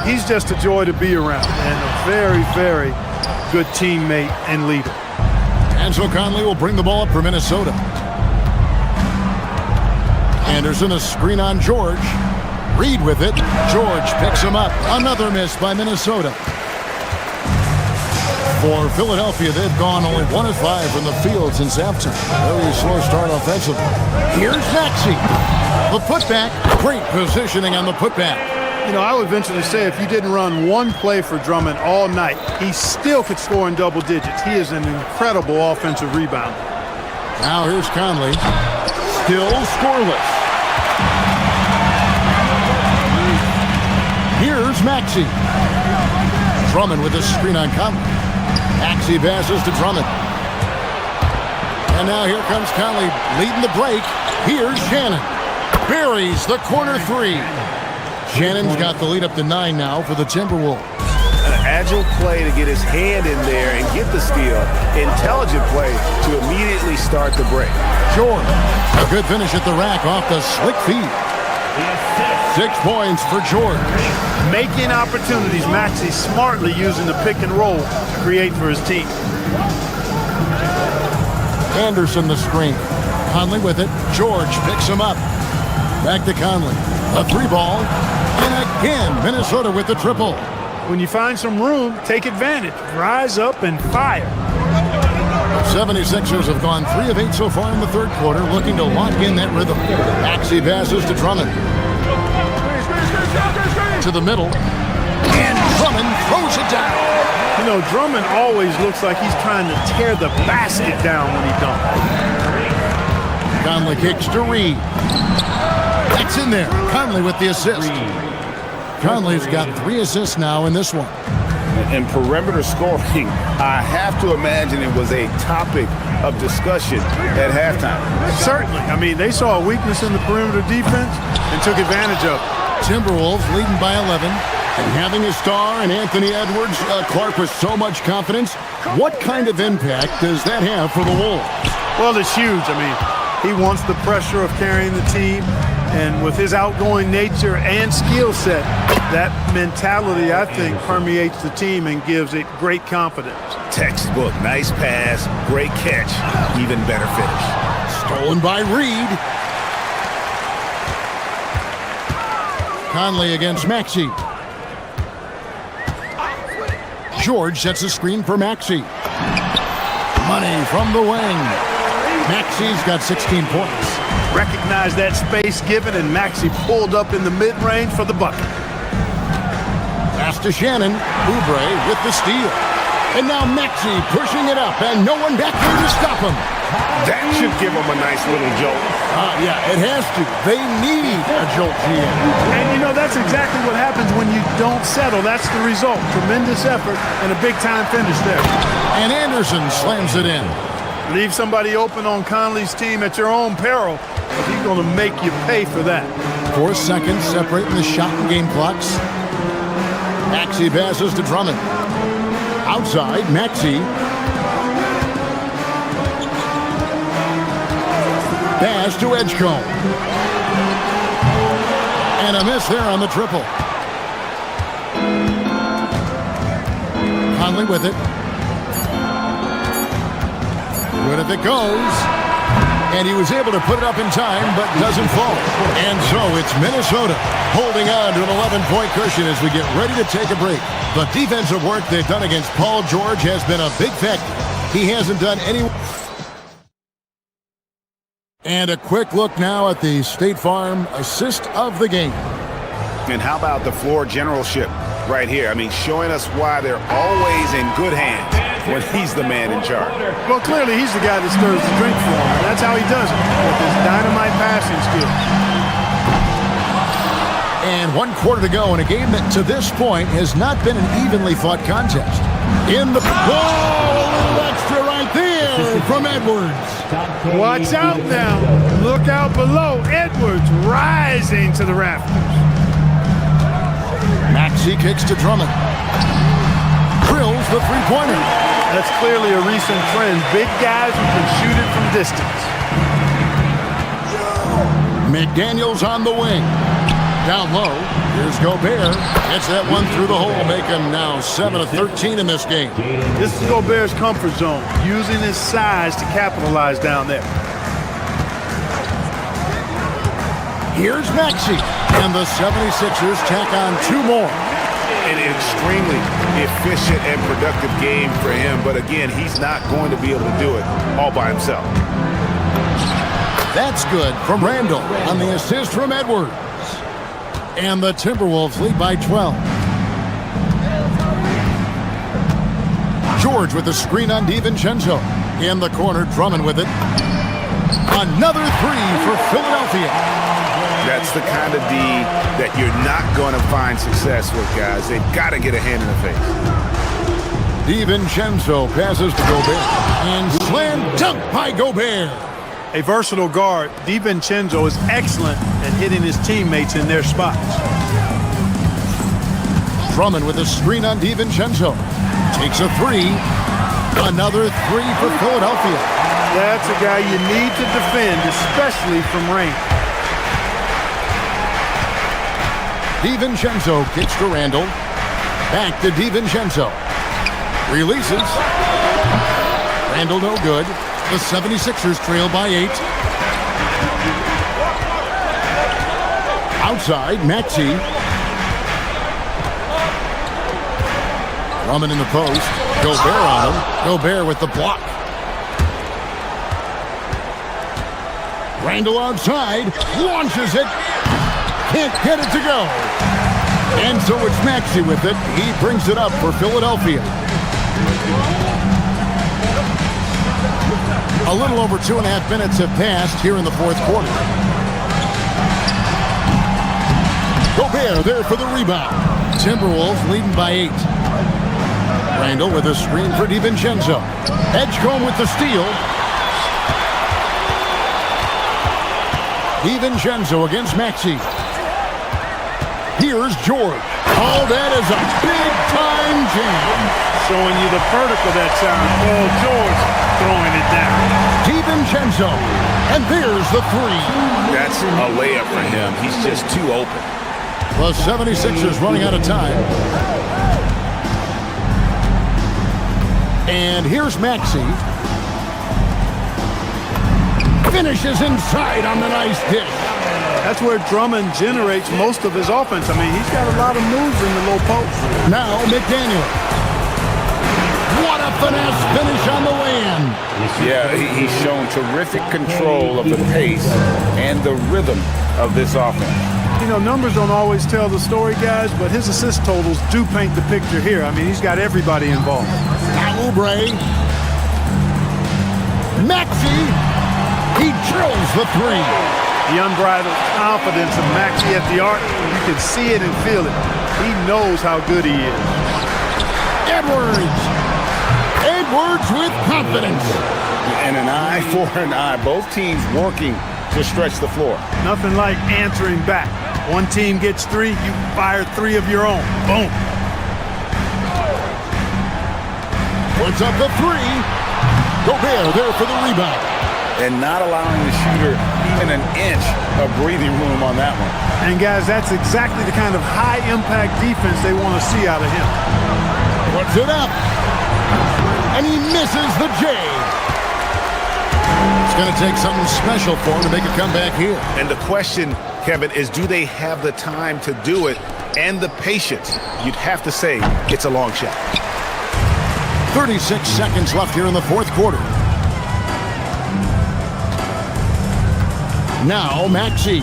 He's just a joy to be around and a very, very good teammate and leader. And so Conley will bring the ball up for Minnesota. Anderson, a screen on George. Reed with it. George picks him up. Another miss by Minnesota. For Philadelphia, they've gone only 1 of 5 from the field since halftime. Very slow start offensively. Here's Maxey. The putback. Great positioning on the putback. You know, I would venture to say if you didn't run one play for Drummond all night, he still could score in double digits. He is an incredible offensive rebounder. Now here's Conley. Still scoreless. Here's Maxey. Drummond with a screen on Conley. Maxey passes to Drummond. And now here comes Conley leading the break. Here's Shannon. Buries the corner three. Shannon's got the lead up to 9 now for the Timberwolves. An agile play to get his hand in there and get the steal. Intelligent play to immediately start the break. George, a good finish at the rack off the slick feed. 6 points for George. Making opportunities. Maxey smartly using the pick and roll to create for his team. Anderson the screen. Conley with it. George picks him up. Back to Conley. A 3-ball. And again, Minnesota with the triple. When you find some room, take advantage. Rise up and fire. 76ers have gone 3 of 8 so far in the third quarter, looking to lock in that rhythm. Maxey passes to Drummond. To the middle. And Drummond throws it down. You know, Drummond always looks like he's trying to tear the basket down when he dunks. Conley kicks to Reed. That's in there. Conley with the assist. Conley's got 3 assists now in this one. And perimeter scoring, I have to imagine it was a topic of discussion at halftime. Certainly. I mean, they saw a weakness in the perimeter defense and took advantage of it. Timberwolves leading by 11. And having a star in Anthony Edwards, Clark with so much confidence, what kind of impact does that have for the Wolves? Well, it's huge. I mean, he wants the pressure of carrying the team. And with his outgoing nature and skill set, that mentality, I think, permeates the team and gives it great confidence. Textbook, nice pass, great catch, even better finish. Stolen by Reed. Conley against Maxey. George sets a screen for Maxey. Money from the wing. Maxey's got 16 points. Recognized that space given, and Maxey pulled up in the mid-range for the bucket. Pass to Shannon. Oubre with the steal. And now Maxey pushing it up, and no one back there to stop him. That should give him a nice little jolt. Yeah, it has to. They need a jolt, GM. And, you know, that's exactly what happens when you don't settle. That's the result. Tremendous effort and a big-time finish there. And Anderson slams it in. Leave somebody open on Conley's team at your own peril, but he's going to make you pay for that. 4 seconds separating the shot and game clocks. Maxey passes to Drummond. Outside, Maxey. Pass to Edgecombe. And a miss there on the triple. Conley with it. Good if it goes. And he was able to put it up in time, but doesn't fall. And so it's Minnesota holding on to an 11-point cushion as we get ready to take a break. The defensive work they've done against Paul George has been a big factor. He hasn't done any... And a quick look now at the State Farm assist of the game. And how about the floor generalship right here? I mean, showing us why they're always in good hands when he's the man in charge. Well, clearly he's the guy that stirs the drink for him. That's how he does it, with his dynamite passing skill. And 1 quarter to go in a game that to this point has not been an evenly fought contest. In the... Whoa, a little extra right there. Gobert from Edwards. Watch out now. Look out below. Edwards rising to the rafters. Maxey kicks to Drummond. Drills the three-pointer. That's clearly a recent trend. Big guys who can shoot it from distance. McDaniels on the wing. Down low. Here's Gobert. Gets that one through the hole, make him now 7 of 13 in this game. This is Gobert's comfort zone, using his size to capitalize down there. Here's Maxey. And the 76ers tack on 2 more. An extremely efficient and productive game for him, but again, he's not going to be able to do it all by himself. That's good from Randall on the assist from Edwards. And the Timberwolves lead by 12. George with the screen on DiVincenzo. In the corner, Drummond with it. Another 3 for Philadelphia. That's the kind of D that you're not going to find success with, guys. They've got to get a hand in the face. DiVincenzo passes to Gobert. And slam dunk by Gobert. A versatile guard, DiVincenzo is excellent at hitting his teammates in their spots. Drummond with a screen on DiVincenzo. Takes a 3. Another 3 for Philadelphia. That's a guy you need to defend, especially from range. DiVincenzo kicks to Randall. Back to DiVincenzo. Releases. Randall no good. The 76ers trail by 8. Outside, Maxey. Drummond in the post. Gobert on him. Gobert with the block. Randall outside. Launches it. Can't get it to go. And so it's Maxey with it. He brings it up for Philadelphia. A little over 2.5 minutes have passed here in the fourth quarter. Gobert there for the rebound. Timberwolves leading by 8. Randall with a screen for DiVincenzo. Edgecombe with the steal. DiVincenzo against Maxey. Here's George. Oh, that is a big-time jam. Showing you the vertical that time. Paul George throwing it down. DiVincenzo. And there's the 3. That's a layup for him. He's just too open. The 76ers running out of time. And here's Maxey. Finishes inside on the nice dish. That's where Drummond generates most of his offense. I mean, he's got a lot of moves in the low post. Now McDaniel. What a finesse finish on the way-in. Yeah, he's shown terrific control of the pace and the rhythm of this offense. You know, numbers don't always tell the story, guys, but his assist totals do paint the picture here. I mean, he's got everybody involved. Now Oubre. Maxey. He drills the 3. The unbridled confidence of Maxey at the arc, you can see it and feel it. He knows how good he is. Edwards. Edwards with confidence. And an eye for an eye. Both teams working to stretch the floor. Nothing like answering back. One team gets 3, you fire 3 of your own. Boom. Puts up the 3. Gobert there for the rebound. And not allowing the shooter even an inch of breathing room on that one. And guys, that's exactly the kind of high-impact defense they want to see out of him. Puts it up. And he misses the J. It's going to take something special for him to make a comeback here. And the question, Kevin, is do they have the time to do it and the patience? You'd have to say it's a long shot. 36 seconds left here in the fourth quarter. Now Maxey.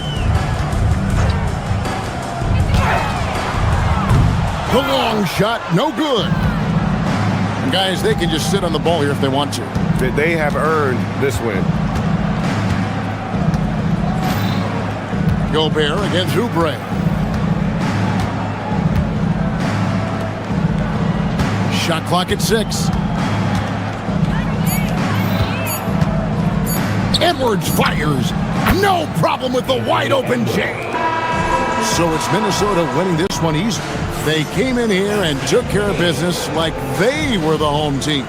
The long shot, no good. And guys, they can just sit on the ball here if they want to. They have earned this win. Gobert against Oubre. Shot clock at 6. Edwards fires. No problem with the wide open J. So it's Minnesota winning this one easy. They came in here and took care of business like they were the home team.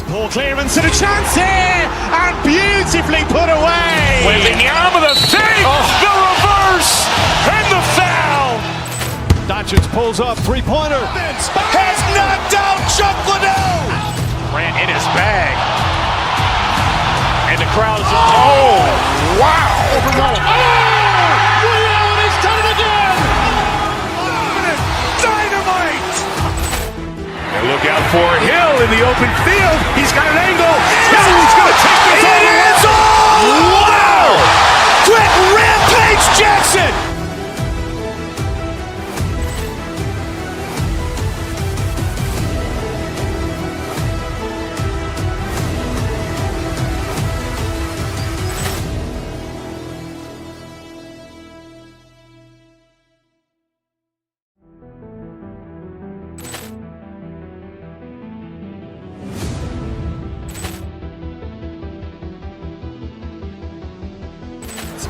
Ball clearance and a chance here, and beautifully put away. Waving the arm of the fake, the reverse, and the foul. Doncic pulls up, three-pointer. Has knocked out Chuck Liddell. Ran in his bag. And the crowd is, oh, wow. Look out for Hill in the open field. He's got an angle. Hill's going to take this all the way. Wow! Quick rampage Jackson.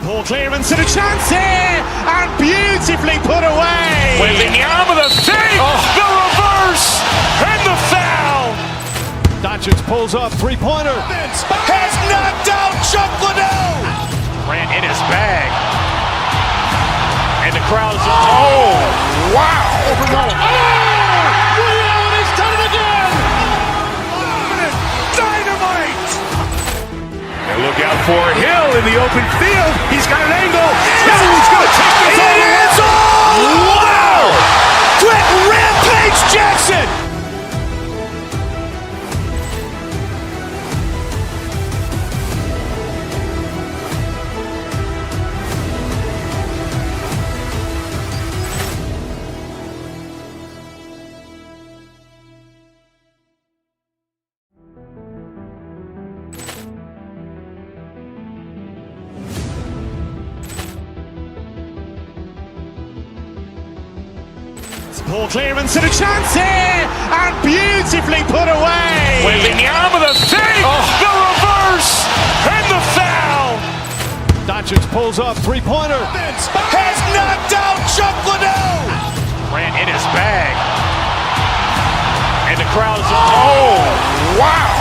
Ball clearance and a chance here, and beautifully put away. Waving the arm of the fake, the reverse, and the foul. Doncic pulls up, three-pointer. Has knocked out Chuck Liddell. Ran in his bag. And the crowd is, oh, wow. Look out for Hill in the open field. He's got an angle. Hill's going to take this all the way. Wow! Quick rampage Jackson. Ball clearance and a chance here, and beautifully put away. Waving the arm of the fake, the reverse, and the foul. Doncic pulls up, three-pointer. Has knocked out Chuck Liddell. Ran in his bag. And the crowd is, oh, wow.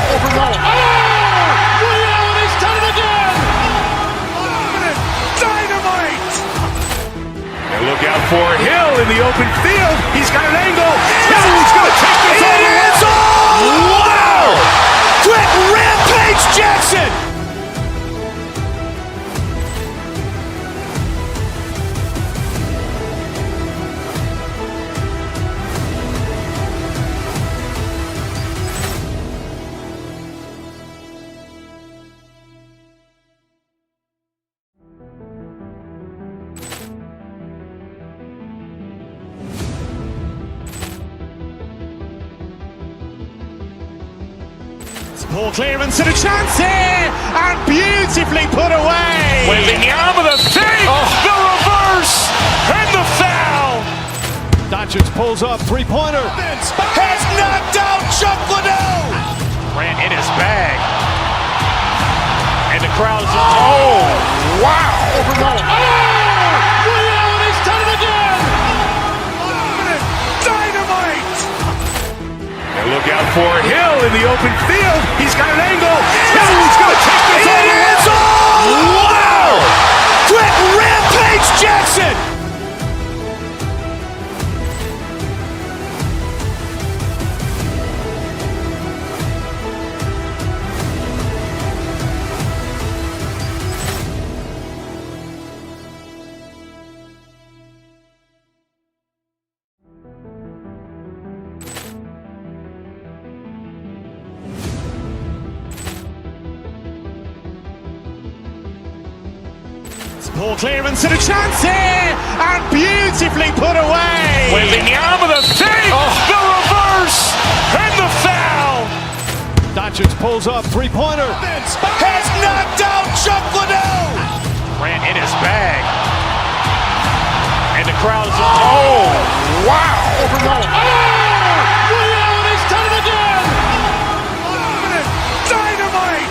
Look out for Hill in the open field. He's got an angle. Hill's going to take this all the way. Wow! Quick rampage Jackson. Ball clearance and a chance here, and beautifully put away. Waving the arm of the fake, the reverse, and the foul. Doncic pulls up, three-pointer. Has knocked out Chuck Liddell. Ran in his bag. And the crowd is, oh, wow. Look out for Hill in the open field. He's got an angle. Hill's going to take this all the way. Wow! Quick rampage Jackson. Ball clearance and a chance here, and beautifully put away. Waving the arm of the fake, the reverse, and the foul. Doncic pulls pulls up, three-pointer. Has knocked out Chuck Liddell. Ran in his bag. And the crowd is... Oh, wow. He's done it again! Dynamite.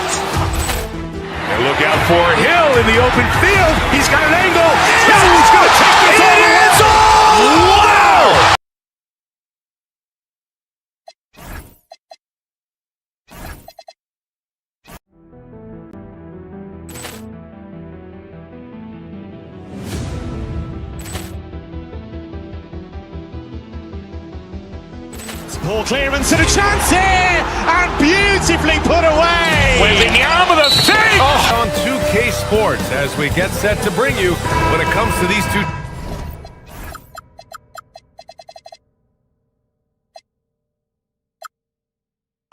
And look out for Hill in the open field. He's got an angle. He's going to take this all the way. Wow! Ball clearance and a chance here! And beautifully put away! Wembanyama the fake! On 2K Sports as we get set to bring you when it comes to these two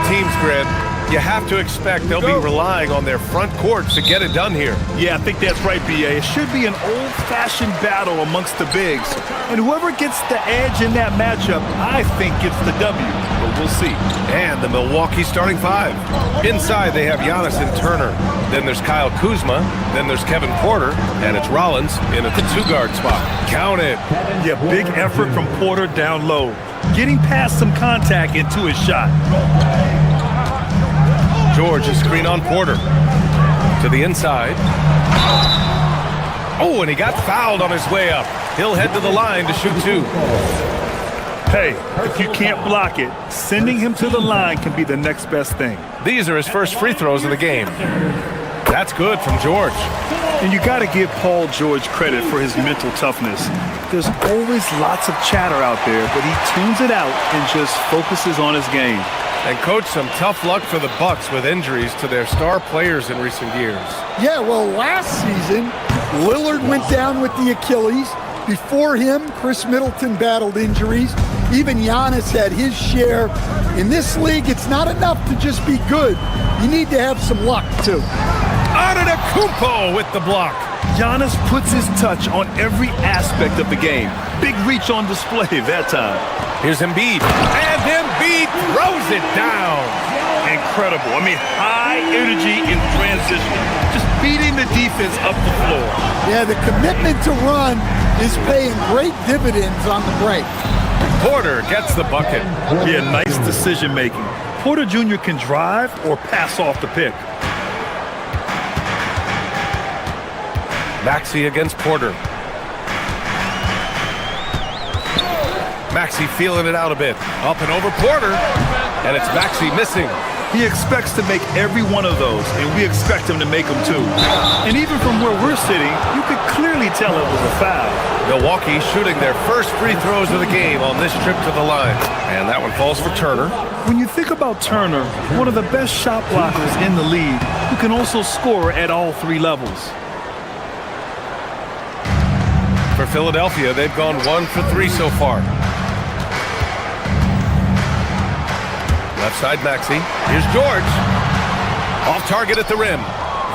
teams, Grant, you have to expect they'll be relying on their front court to get it done here. Yeah, I think that's right, B.A. It should be an old-fashioned battle amongst the bigs. And whoever gets the edge in that matchup, I think gets the W. But we'll see. And the Milwaukee starting five. Inside, they have Giannis and Turner. Then there's Kyle Kuzma. Then there's Kevin Porter. And it's Rollins in at the two-guard spot. Count it. Yeah, big effort from Porter down low. Getting past some contact into his shot. George is screen on Porter. To the inside. Oh, and he got fouled on his way up. He'll head to the line to shoot two. Hey, if you can't block it, sending him to the line can be the next best thing. These are his first free throws of the game. That's good from George. And you got to give Paul George credit for his mental toughness. There's always lots of chatter out there, but he tunes it out and just focuses on his game. And coach, some tough luck for the Bucks with injuries to their star players in recent years. Yeah, well, last season, Lillard went down with the Achilles. Before him, Chris Middleton battled injuries. Even Giannis had his share. In this league, it's not enough to just be good. You need to have some luck, too. Antetokounmpo with the block. Giannis puts his touch on every aspect of the game. Big reach on display that time. Here's Embiid. And Embiid throws it down. Incredible. I mean, high energy in transition. Just beating the defense up the floor. Yeah, the commitment to run is paying great dividends on the break. Porter gets the bucket. Yeah, nice decision making. Porter Jr. can drive or pass off the pick. Maxey against Porter. Maxey feeling it out a bit. Up and over Porter. And it's Maxey missing. He expects to make every one of those, and we expect him to make them too. And even from where we're sitting, you could clearly tell it was a foul. Milwaukee shooting their first free throws of the game on this trip to the line. And that one falls for Turner. When you think about Turner, one of the best shot blockers in the league, who can also score at all three levels. For Philadelphia, they've gone 1 for 3 so far. Left side Maxey. Here's George. Off target at the rim.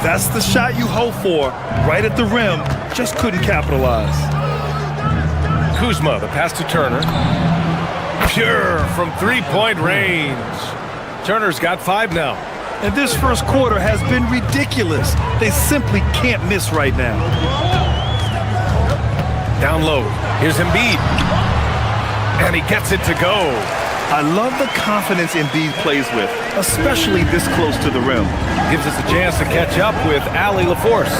That's the shot you hope for. Right at the rim. Just couldn't capitalize. Kuzma, the pass to Turner. Pure from three-point range. Turner's got 5 now. And this first quarter has been ridiculous. They simply can't miss right now. Down low. Here's Embiid. And he gets it to go. I love the confidence Embiid plays with, especially this close to the rim. Gives us a chance to catch up with Allie LaForce.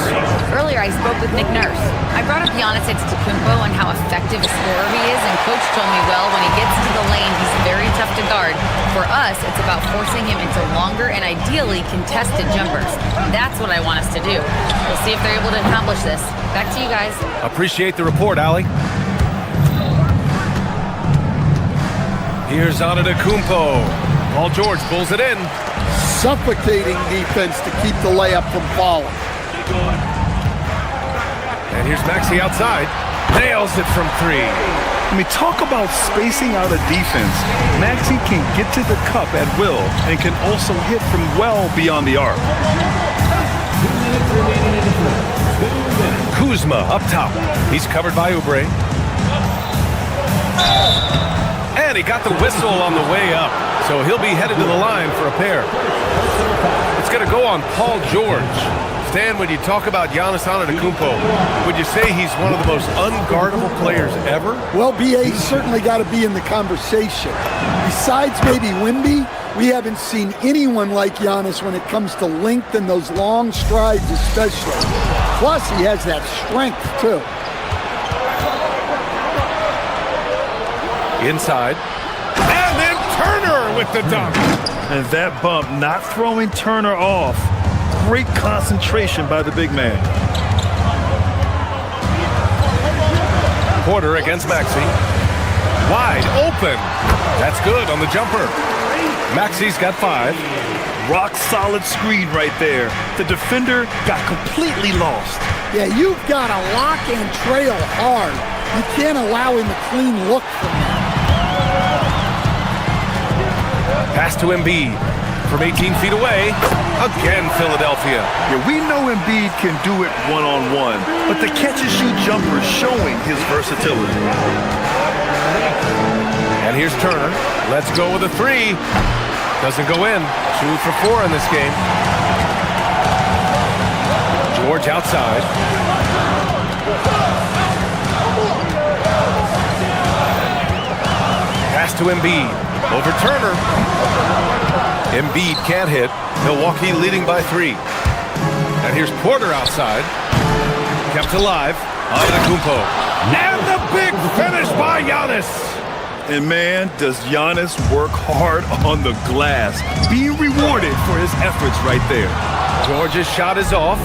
Earlier, I spoke with Nick Nurse. I brought up Giannis Antetokounmpo and how effective a scorer he is, and Coach told me, well, when he gets into the lane, he's very tough to guard. For us, it's about forcing him into longer and ideally contested jumpers. That's what I want us to do. We'll see if they're able to accomplish this. Back to you guys. Appreciate the report, Allie. Here's Antetokounmpo. Paul George pulls it in. Suffocating defense to keep the layup from falling. And here's Maxey outside. Nails it from 3. I mean, talk about spacing out a defense. Maxey can get to the cup at will and can also hit from well beyond the arc. Kuzma up top. He's covered by Oubre. And And he got the whistle on the way up. So he'll be headed to the line for a pair. It's going to go on Paul George. Stan, when you talk about Giannis Antetokounmpo, would you say he's one of the most unguardable players ever? Well, B.A. certainly got to be in the conversation. Besides maybe Wemby, we haven't seen anyone like Giannis when it comes to length and those long strides especially. Plus, he has that strength, too. Inside. And then Turner with the dunk. And that bump not throwing Turner off. Great concentration by the big man. Porter against Maxey. Wide open. That's good on the jumper. Maxey's got 5. Rock solid screen right there. The defender got completely lost. Yeah, you've got to lock and trail hard. You can't allow him a clean look from that. Pass to Embiid. From 18 feet away, again Philadelphia. Yeah, we know Embiid can do it one-on-one, but the catch-and-shoot jumper is showing his versatility. And here's Turner. Let's go with a 3. Doesn't go in. 2 for 4 in this game. George outside. Pass to Embiid. Over Turner. Embiid can't hit. Milwaukee leading by 3. And here's Porter outside. Kept alive. Antetokounmpo. And the big finish by Giannis. And man, does Giannis work hard on the glass. Being rewarded for his efforts right there. George's shot is off.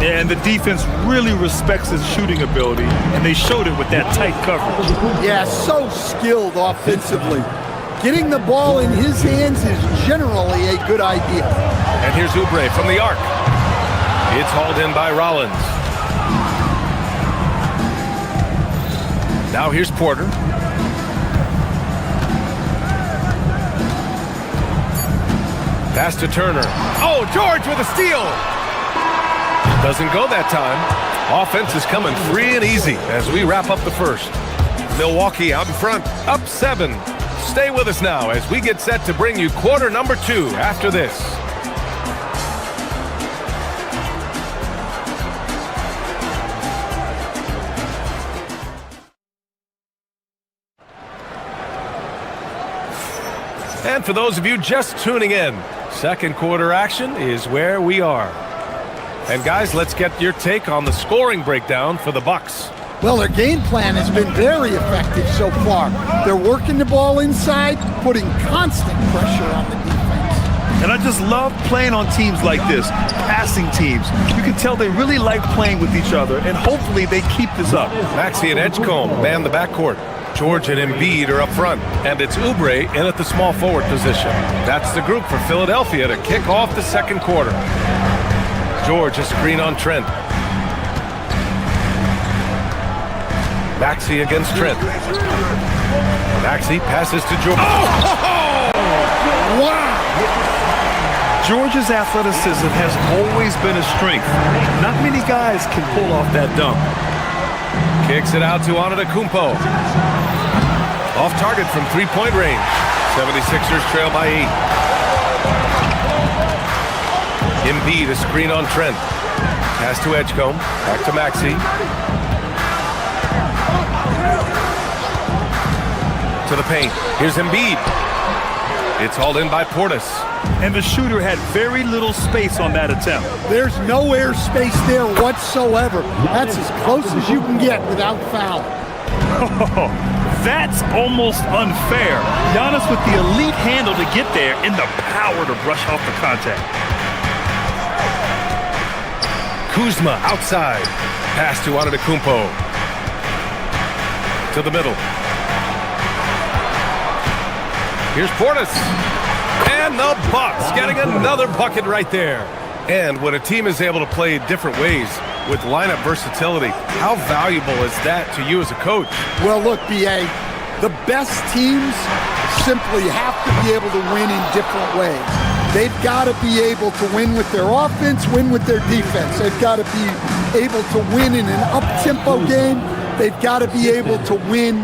And the defense really respects his shooting ability, and they showed it with that tight coverage. Yeah, so skilled offensively. Getting the ball in his hands is generally a good idea. And here's Oubre from the arc. It's hauled in by Rollins. Now here's Porter. Pass to Turner. Oh, George with a steal. Doesn't go that time. Offense is coming free and easy as we wrap up the first. Milwaukee out in front, up 7. Stay with us now as we get set to bring you quarter number 2 after this. And for those of you just tuning in, second quarter action is where we are. And guys, let's get your take on the scoring breakdown for the Bucks. Well, their game plan has been very effective so far. They're working the ball inside, putting constant pressure on the defense. And I just love playing on teams like this, passing teams. You can tell they really like playing with each other, and hopefully they keep this up. Maxey and Edgecombe man the backcourt. George and Embiid are up front, and it's Oubre in at the small forward position. That's the group for Philadelphia to kick off the second quarter. George a screen on Trent. Maxey against Trent. Maxey passes to George. Oh! Wow! George's athleticism has always been a strength. Not many guys can pull off that dunk. Kicks it out to Antetokounmpo. Off target from three-point range. 76ers trail by 8. Embiid a screen on Trent. Pass to Edgecombe. Back to Maxey. To the paint. Here's Embiid. It's hauled in by Portis. And the shooter had very little space on that attempt. There's no air space there whatsoever. That's as close as you can get without foul. That's almost unfair. Giannis with the elite handle to get there and the power to brush off the contact. Kuzma outside. Pass to Antetokounmpo. To the middle. Here's Portis. And the Bucks getting another bucket right there. And when a team is able to play different ways with lineup versatility, how valuable is that to you as a coach? Well, look, B.A., the best teams simply have to be able to win in different ways. They've got to be able to win with their offense, win with their defense. They've got to be able to win in an up-tempo game they've got to be able to win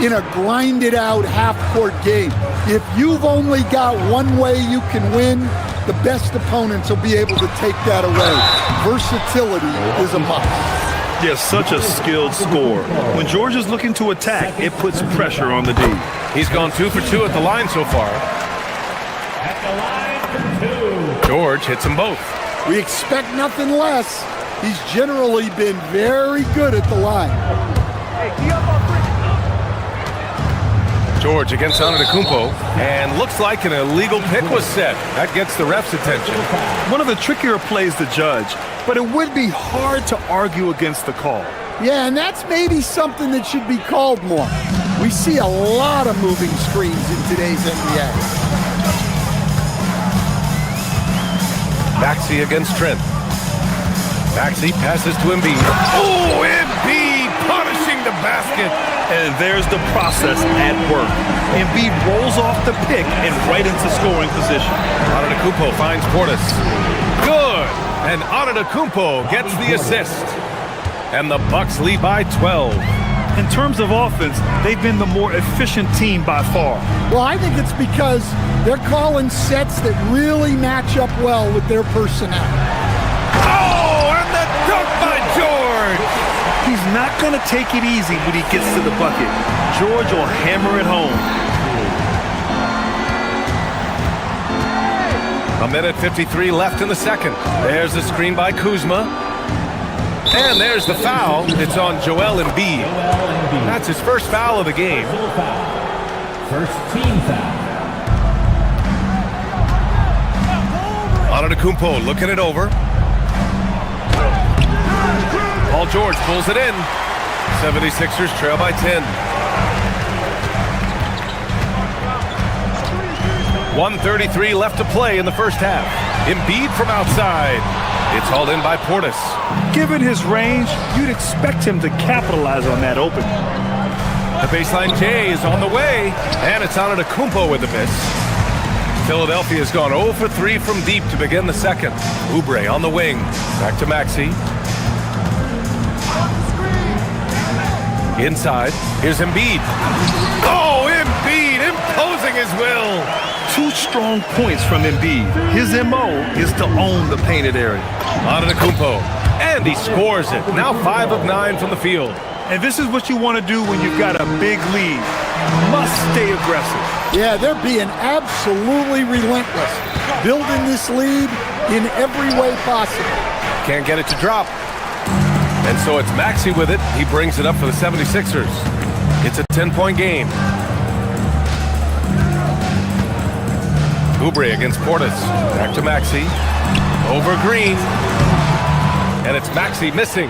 in a grinded-out half-court game. If you've only got one way you can win, the best opponents will be able to take that away. Versatility is a must. Yes, such a skilled scorer. When George is looking to attack, it puts pressure on the D. He's gone 2 for 2 at the line so far. George hits them both. We expect nothing less. He's generally been very good at the line. George against Antetokounmpo, and looks like an illegal pick was set. That gets the ref's attention. One of the trickier plays to judge, but it would be hard to argue against the call. Yeah, and that's maybe something that should be called more. We see a lot of moving screens in today's NBA. Maxey against Trent. Maxey passes to Embiid. Oh, Embiid punishing the basket. And there's the process at work. Embiid rolls off the pick and right into scoring position. Antetokounmpo finds Portis. Good. And Antetokounmpo gets the assist. And the Bucks lead by 12. In terms of offense, they've been the more efficient team by far. Well, I think it's because they're calling sets that really match up well with their personnel. Oh, and the dunk by George. He's not going to take it easy when he gets to the bucket. George will hammer it home. A minute 53 left in the second. There's the screen by Kuzma. And there's the foul. It's on Joel Embiid. That's his first foul of the game. First team foul. Antetokounmpo looking it over. Paul George pulls it in. 76ers trail by 10. 1:33 left to play in the first half. Embiid from outside. It's hauled in by Portis. Given his range, you'd expect him to capitalize on that opening. The baseline J is on the way, and it's Antetokounmpo with the miss. Philadelphia has gone 0 for 3 from deep to begin the second. Oubre on the wing. Back to Maxey. Inside, here's Embiid. Oh, Embiid imposing his will. 2 strong points from Embiid. His MO is to own the painted area. Antetokounmpo, and he scores it. Now 5 of 9 from the field. And this is what you want to do when you've got a big lead. Must stay aggressive. Yeah, they're being absolutely relentless, building this lead in every way possible. Can't get it to drop. And so it's Maxey with it. He brings it up for the 76ers. It's a 10-point game. Oubre against Portis. Back to Maxey. Over Green. And it's Maxey missing.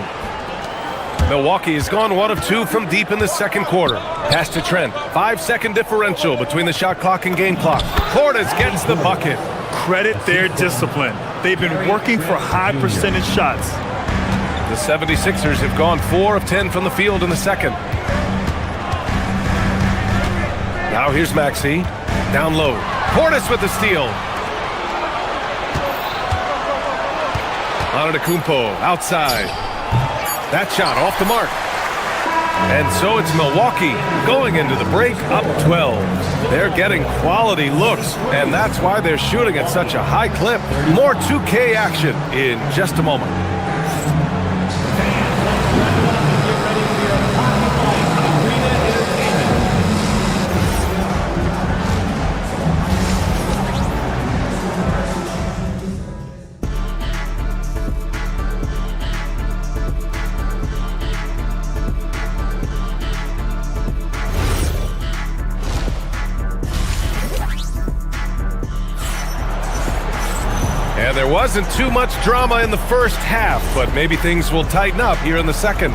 Milwaukee has gone 1 of 2 from deep in the second quarter. Pass to Trent. 5-second differential between the shot clock and game clock. Portis gets the bucket. Credit their discipline. They've been working for high percentage shots. The 76ers have gone 4 of 10 from the field in the second. Now here's Maxey. Down low. Portis with the steal. Antetokounmpo outside. That shot off the mark. And so it's Milwaukee going into the break up 12. They're getting quality looks, and that's why they're shooting at such a high clip. More 2K action in just a moment. And there wasn't too much drama in the first half, but maybe things will tighten up here in the second.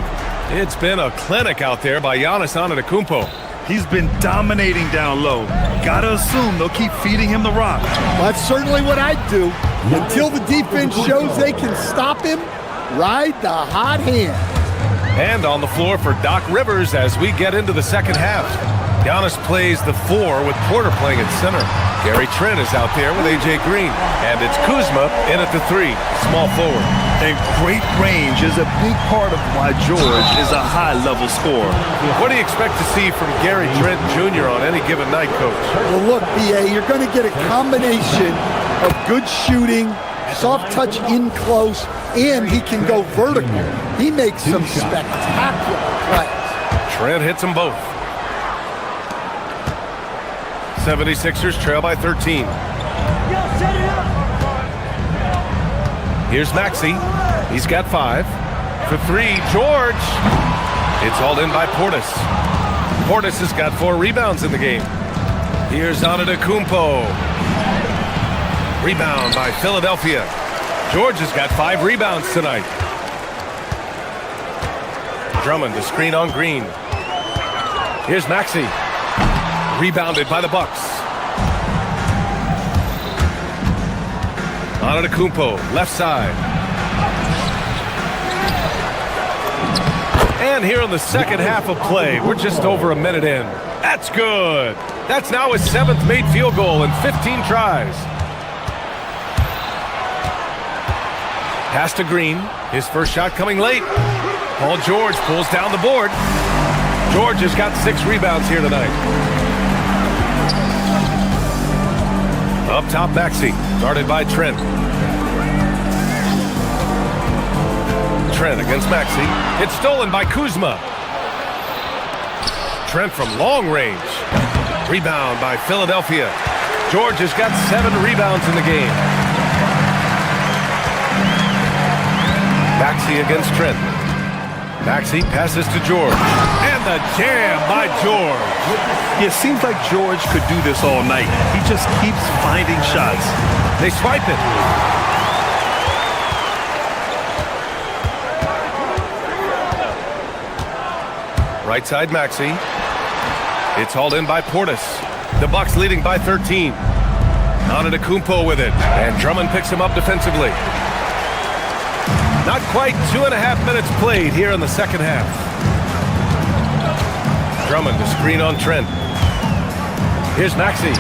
It's been a clinic out there by Giannis Antetokounmpo. He's been dominating down low. Gotta assume they'll keep feeding him the rock. That's certainly what I'd do. Until the defense shows they can stop him, ride the hot hand. And on the floor for Doc Rivers as we get into the second half. Giannis plays the 4 with Porter playing at center. Gary Trent is out there with A.J. Green. And it's Kuzma in at the 3, small forward. And great range is a big part of why George is a high-level scorer. What do you expect to see from Gary Trent Jr. on any given night, Coach? Well, look, B.A., you're going to get a combination of good shooting, soft touch in close, and he can go vertical. He makes some spectacular plays. Trent hits them both. 76ers trail by 13. Here's Maxey. He's got 5. For 3, George. It's hauled in by Portis. Portis has got 4 rebounds in the game. Here's Antetokounmpo. Rebound by Philadelphia. George has got 5 rebounds tonight. Drummond to screen on Green. Here's Maxey. Rebounded by the Bucks. Antetokounmpo, left side. And here in the second half of play, we're just over a minute in. That's good. That's now his 7th made field goal in 15 tries. Pass to Green. His first shot coming late. Paul George pulls down the board. George has got 6 rebounds here tonight. Up top, Maxey, guarded by Trent. Trent against Maxey. It's stolen by Kuzma. Trent from long range. Rebound by Philadelphia. George has got 7 rebounds in the game. Maxey against Trent. Maxey passes to George. And the jam by George. It seems like George could do this all night. He just keeps finding shots. They swipe it. Right side, Maxey. It's hauled in by Portis. The Bucks leading by 13. Antetokounmpo with it. And Drummond picks him up defensively. Not quite 2.5 minutes played here in the second half. Drummond to screen on Trent. Here's Maxey.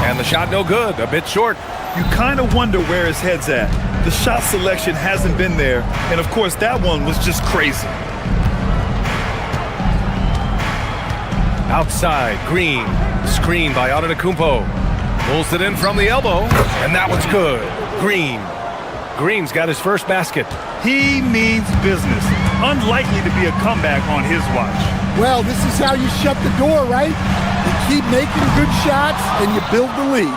And the shot no good, a bit short. You kind of wonder where his head's at. The shot selection hasn't been there. And of course, that one was just crazy. Outside, Green. Screen by Antetokounmpo. Pulls it in from the elbow. And that one's good. Green. Green's got his first basket. He means business. Unlikely to be a comeback on his watch. Well, this is how you shut the door, right? You keep making good shots and you build the lead.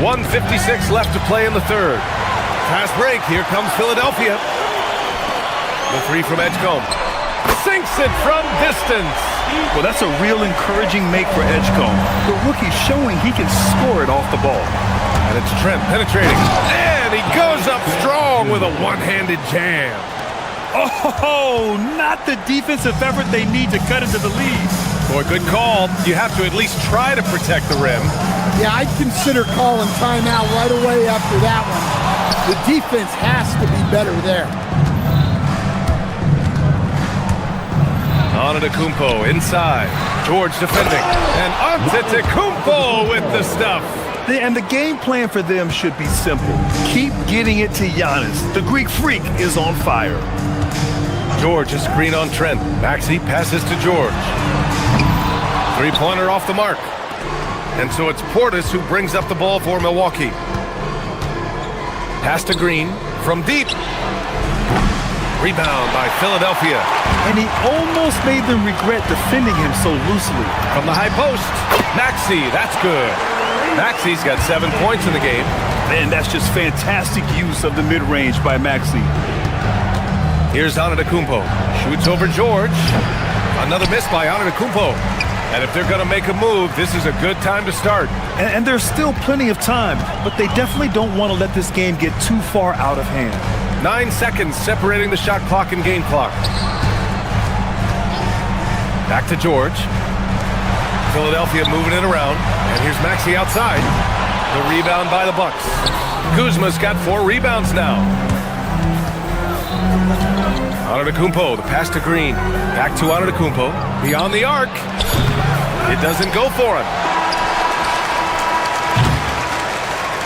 1:56 left to play in the third. Fast break. Here comes Philadelphia. The 3 from Edgecombe. Sinks it from distance. Well, that's a real encouraging make for Edgecombe. The rookie's showing he can score it off the ball. And it's Trent penetrating. And he goes up strong with a one-handed jam. Oh, not the defensive effort they need to cut into the lead. Boy, good call. You have to at least try to protect the rim. Yeah, I'd consider calling timeout right away after that one. The defense has to be better there. Antetokounmpo inside. George defending. And Antetokounmpo with the stuff. And the game plan for them should be simple. Keep getting it to Giannis. The Greek freak is on fire. George is screen on Trent. Maxey passes to George. 3-pointer off the mark. And so it's Portis who brings up the ball for Milwaukee. Pass to Green from deep. Rebound by Philadelphia. And he almost made them regret defending him so loosely. From the high post, Maxey, that's good. Maxey's got 7 points in the game. Man, that's just fantastic use of the mid-range by Maxey. Here's Antetokounmpo. Shoots over George. Another miss by Antetokounmpo. And if they're going to make a move, this is a good time to start. And there's still plenty of time, but they definitely don't want to let this game get too far out of hand. 9 seconds separating the shot clock and game clock. Back to George. Philadelphia moving it around. And here's Maxey outside. The rebound by the Bucks. Kuzma's got 4 rebounds now. Antetokounmpo, the pass to Green. Back to Antetokounmpo. Beyond the arc. It doesn't go for him.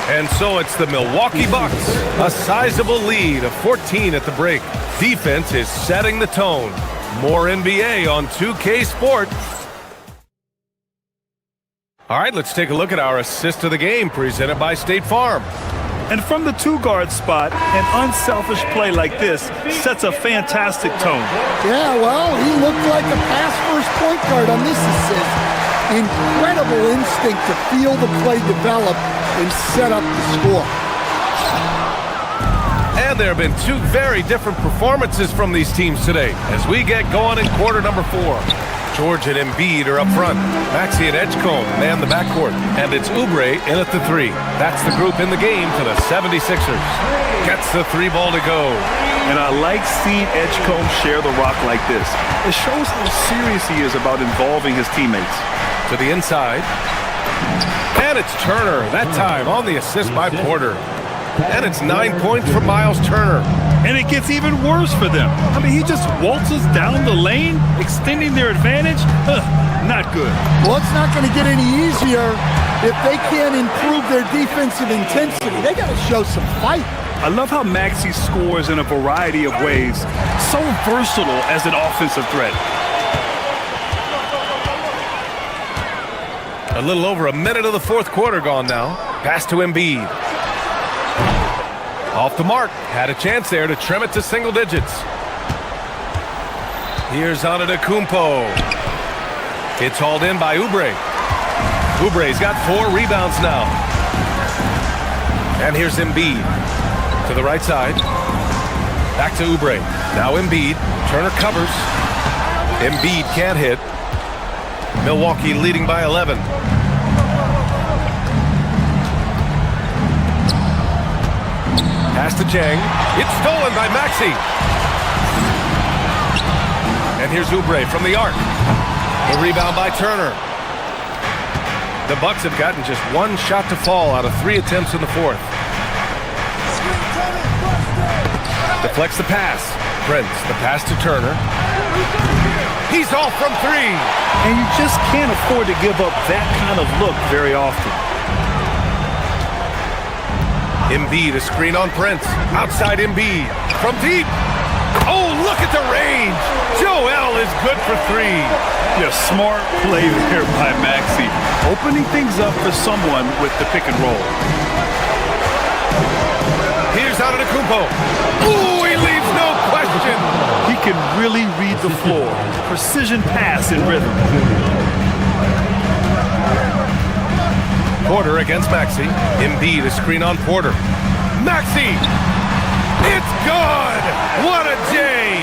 And so it's the Milwaukee Bucks. A sizable lead of 14 at the break. Defense is setting the tone. More NBA on 2K Sports. All right, let's take a look at our assist of the game presented by State Farm. And from the two-guard spot, an unselfish play like this sets a fantastic tone. Yeah, well, he looked like a pass-first point guard on this assist. Incredible instinct to feel the play develop and set up the score. And there have been two very different performances from these teams today as we get going in quarter number 4. George and Embiid are up front. Maxey and Edgecombe man the backcourt. And it's Oubre in at the 3. That's the group in the game for the 76ers. Gets the 3 ball to go. And I like seeing Edgecombe share the rock like this. It shows how serious he is about involving his teammates. To the inside. And it's Turner, that time on the assist by Porter. And it's 9 points for Miles Turner. And it gets even worse for them. I mean, he just waltzes down the lane, extending their advantage. Not good. Well, it's not going to get any easier if they can't improve their defensive intensity. They got to show some fight. I love how Maxey scores in a variety of ways. So versatile as an offensive threat. A little over a minute of the fourth quarter gone now. Pass to Embiid. Off the mark. Had a chance there to trim it to single digits. Here's Antetokounmpo. It's hauled in by Oubre. Oubre's got 4 rebounds now. And here's Embiid. To the right side. Back to Oubre. Now Embiid. Turner covers. Embiid can't hit. Milwaukee leading by 11. Pass to Jang. It's stolen by Maxey. And here's Oubre from the arc. The rebound by Turner. The Bucks have gotten just 1 shot to fall out of 3 attempts in the fourth. Deflects the pass. Prince, the pass to Turner. He's off from 3. And you just can't afford to give up that kind of look very often. Embiid, a screen on Prince. Outside Embiid. From deep. Oh, look at the range. Joel is good for 3. Yeah, smart play there by Maxey. Opening things up for someone with the pick and roll. Here's Antetokounmpo. Ooh, he leaves no question. He can really read the floor. Precision pass in rhythm. Porter against Maxey. Embiid, a screen on Porter. Maxey! It's good! What a day!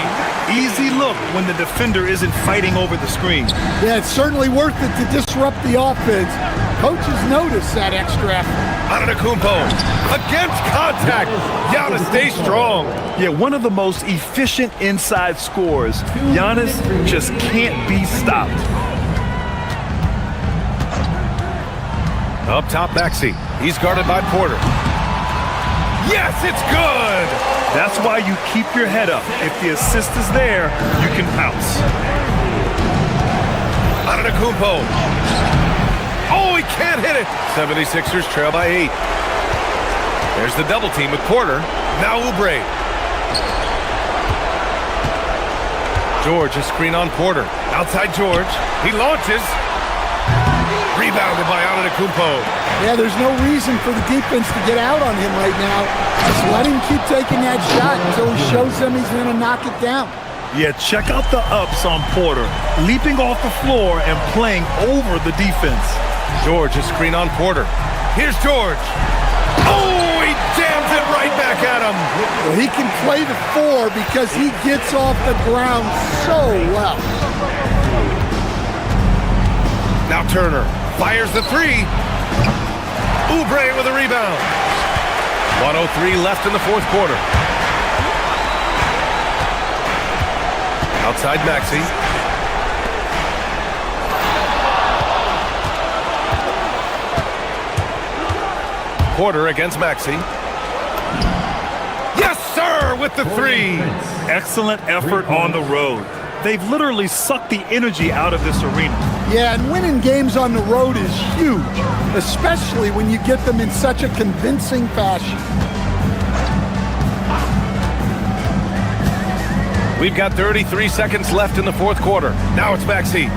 Easy look when the defender isn't fighting over the screen. Yeah, it's certainly worth it to disrupt the offense. Coaches notice that extra effort. Antetokounmpo against contact. Giannis, stay strong. Yeah, one of the most efficient inside scorers. Giannis just can't be stopped. Up top, Maxey. He's guarded by Porter. Yes, it's good! That's why you keep your head up. If the assist is there, you can pounce. Antetokounmpo. Oh, he can't hit it! 76ers trail by 8. There's the double team with Porter. Now Oubre. George, a screen on Porter. Outside George. He launches. Rebounded by Antetokounmpo. Yeah, there's no reason for the defense to get out on him right now. Just let him keep taking that shot until he shows them he's going to knock it down. Yeah, check out the ups on Porter. Leaping off the floor and playing over the defense. George, a screen on Porter. Here's George. Oh, he jams it right back at him. Well, he can play the 4 because he gets off the ground so well. Now Turner fires the 3. Oubre with a rebound. 1:03 left in the fourth quarter. Outside Maxey. Porter against Maxey. Yes, sir, with the 3. Excellent effort on the road. They've literally sucked the energy out of this arena. Yeah, and winning games on the road is huge, especially when you get them in such a convincing fashion. We've got 33 seconds left in the fourth quarter. Now it's Max Heat.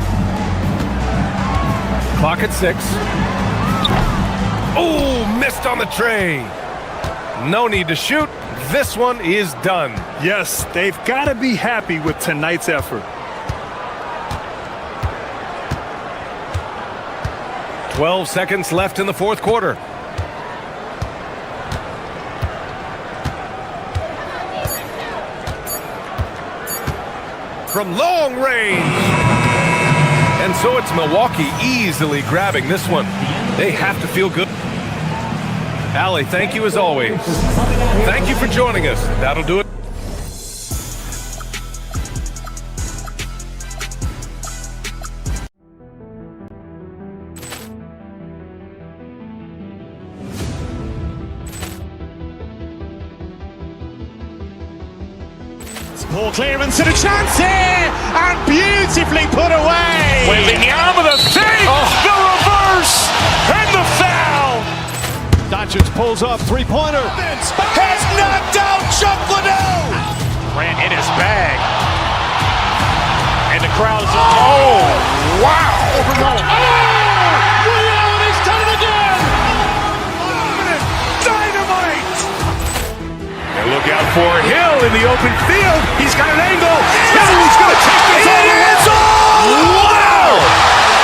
Clock at 6. Oh, missed on the tray. No need to shoot. This one is done. Yes, they've got to be happy with tonight's effort. 12 seconds left in the fourth quarter. From long range. And so it's Milwaukee easily grabbing this one. They have to feel good. Allie, thank you as always. Thank you for joining us. That'll do it. Ball clearance and a chance here, and beautifully put away. Wembanyama the save, the reverse, and the foul. Doncic pulls up, three-pointer. Has knocked out Chuck Liddell. Grant in his bag. And the crowd's oh, wow. Ray Allen has done it again. Dynamite. And look out for Hill in the open field. He's got an angle. He's going to take this all the way. Wow.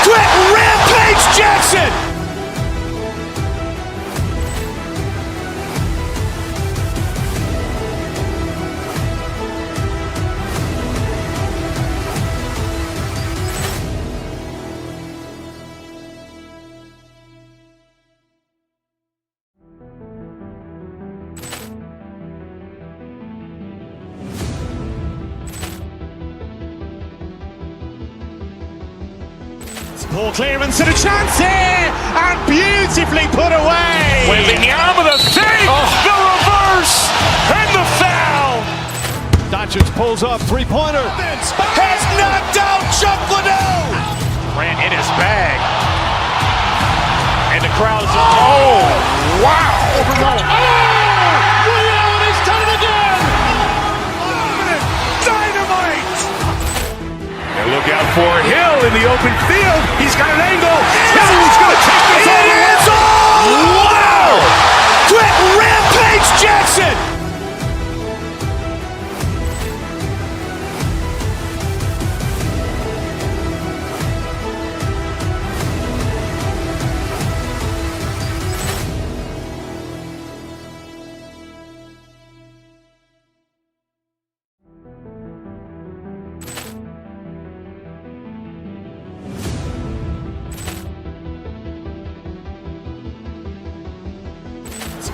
Quit Rampage Jackson. Ball clearance and a chance here, and beautifully put away. Wembanyama the save, the reverse, and the foul. Doncic pulls up, three-pointer. Has knocked out Chuck Liddell. Grant in his bag. And the crowd's oh, wow. Ray Allen has done it again. Dynamite. And look out for Hill in the open field. He's got an angle. He's going to take this all the way. Wow! Quit Rampage Jackson.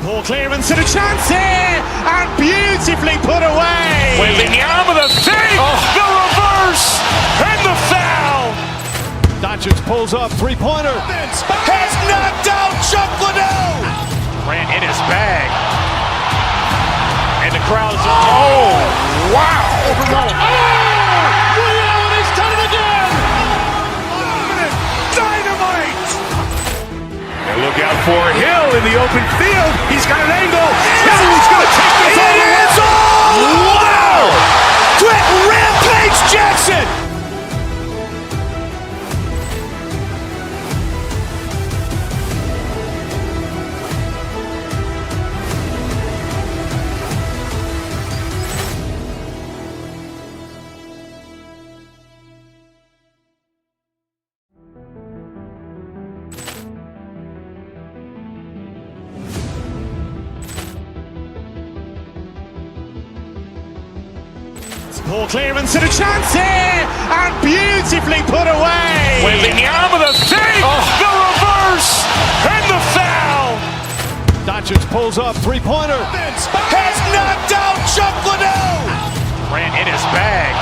Ball clearance and a chance here, and beautifully put away. Wembanyama the save, the reverse, and the foul. Doncic pulls up, three-pointer. Has knocked out Chuck Liddell. Grant in his bag. And the crowd's oh, wow. Ray Allen has done it again. Dynamite. And look out for Hill in the open field. He's got an angle. He's going to take this all the way. Wow! Quit Rampage Jackson. Ball clearance and a chance here, and beautifully put away. Wembanyama the save, the reverse, and the foul. Doncic pulls up, three-pointer. Has knocked out Chuck Liddell. Grant in his bag.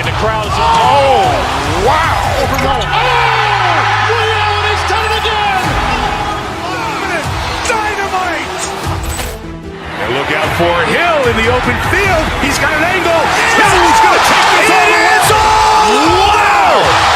And the crowd's oh, wow. Ray Allen has done it again. Dynamite. And look out for Hill in the open field. He's got an angle. He's going to take this all the way. Wow!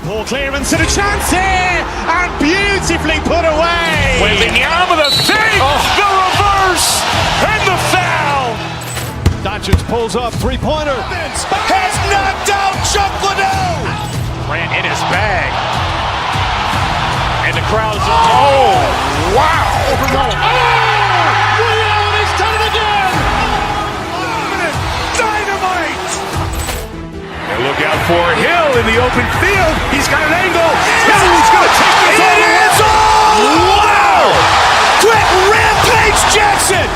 Ball clearance and a chance here, and beautifully put away. Wembanyama with a fake, the reverse, and the foul. Doncic pulls up, three-pointer. Has knocked out Chuck Liddell. Grant in his bag. And the crowd's wow. Ray Allen has done it again. Dynamite. And look out for Hill in the open field. He's got an angle. He's going to take this all the way. Wow. Quick Rampage Jackson.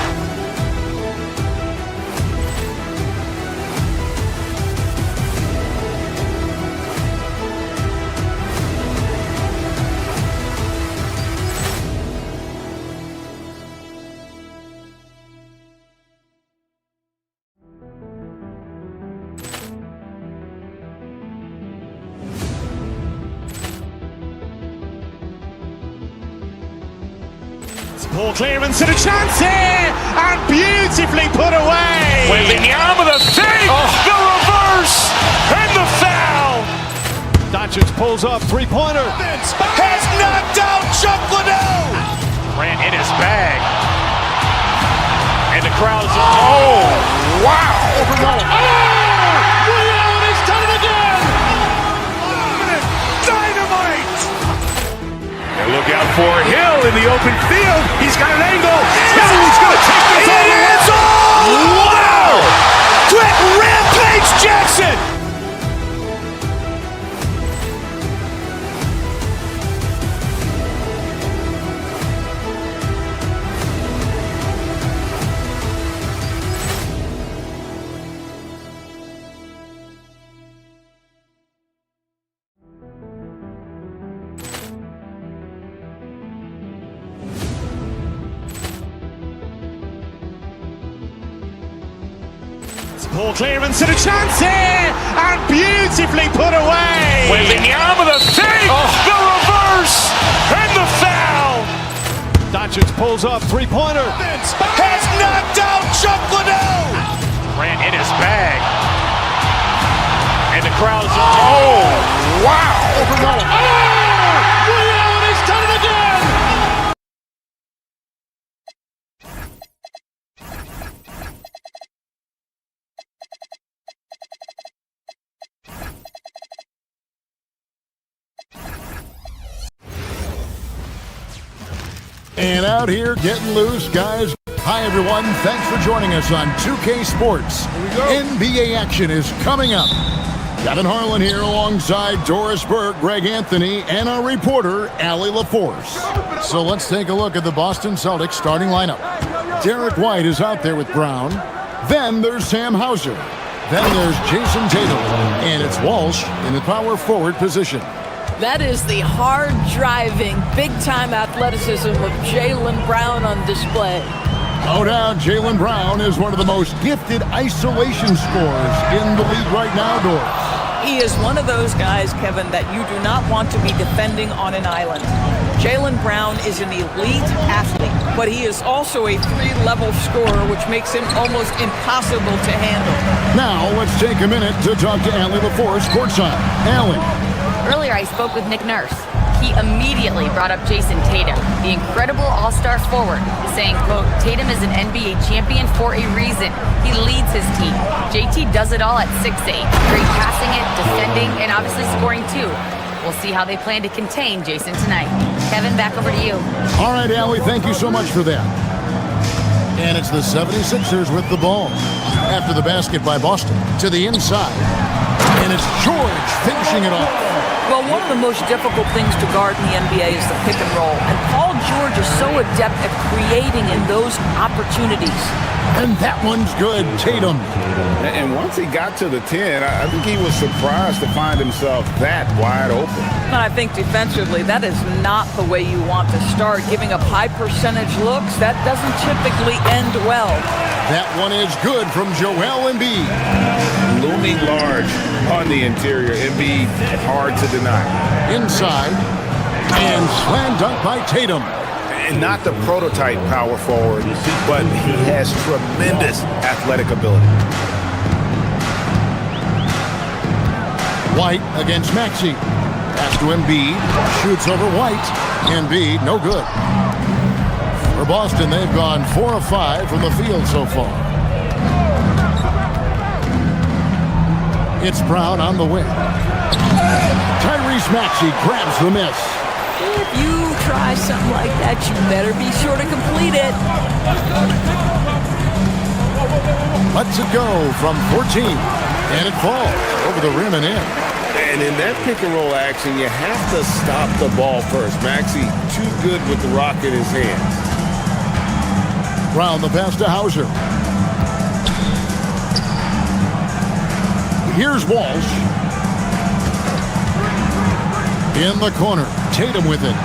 Ball clearance and a chance here, and beautifully put away. Wembanyama with a fake, the reverse, and the foul. Doncic pulls up, three-pointer. Has knocked out Chuck Liddell. Grant in his bag. And the crowd's wow. Ray Allen has done it again. Dynamite. And look out for Hill in the open field. He's got an angle. He's going to take this all the way. Wow. Quick Rampage Jackson. Ball clearance and a chance here, and beautifully put away. Wembanyama with a fake, the reverse, and the foul. Doncic pulls up, three-pointer. Has knocked out Chuck Liddell. Grant in his bag. And the crowd's wow. Ray Allen has done it again. And out here getting loose, guys. Hi, everyone. Thanks for joining us on 2K Sports. NBA action is coming up. Kevin Harlan here alongside Doris Burke, Greg Anthony, and our reporter, Allie LaForce. So let's take a look at the Boston Celtics starting lineup. Derek White is out there with Brown. Then there's Sam Hauser. Then there's Jason Tatum. And it's Walsh in the power forward position. That is the hard-driving, big-time athleticism of Jaylen Brown on display. No doubt, Jaylen Brown is one of the most gifted isolation scorers in the league right now, Doris. He is one of those guys, Kevin, that you do not want to be defending on an island. Jaylen Brown is an elite athlete, but he is also a three-level scorer, which makes him almost impossible to handle. Now, let's take a minute to talk to Allie LaForce courtside. Allie. Earlier, I spoke with Nick Nurse. He immediately brought up Jason Tatum, the incredible all-star forward, saying, quote, Tatum is an NBA champion for a reason. He leads his team. JT does it all at 6'8". Great passing it, defending, and obviously scoring too. We'll see how they plan to contain Jason tonight. Kevin, back over to you. All right, Allie, thank you so much for that. And it's the 76ers with the ball. After the basket by Boston to the inside. And it's George finishing it off. Well, one of the most difficult things to guard in the NBA is the pick and roll. And Paul George is so adept at creating in those opportunities. And that one's good, Tatum. And once he got to the 10, I think he was surprised to find himself that wide open. And I think defensively, that is not the way you want to start. Giving up high percentage looks, that doesn't typically end well. That one is good from Joel Embiid. Looming large on the interior. Embiid, hard to deny. Inside, and slam dunk by Tatum. And not the prototype power forward, but he has tremendous athletic ability. White against Maxey. to Embiid. Shoots over White. Embiid, no good. For Boston, they've gone 4 of 5 from the field so far. It's Brown on the wing. Tyrese Maxey grabs the miss. If you try something like that, you better be sure to complete it. Lets it go from 14. And it falls over the rim and in. And in that pick-and-roll action, you have to stop the ball first. Maxey too good with the rock in his hands. Brown the pass to Hauser. Here's Walsh. In the corner. Tatum with it.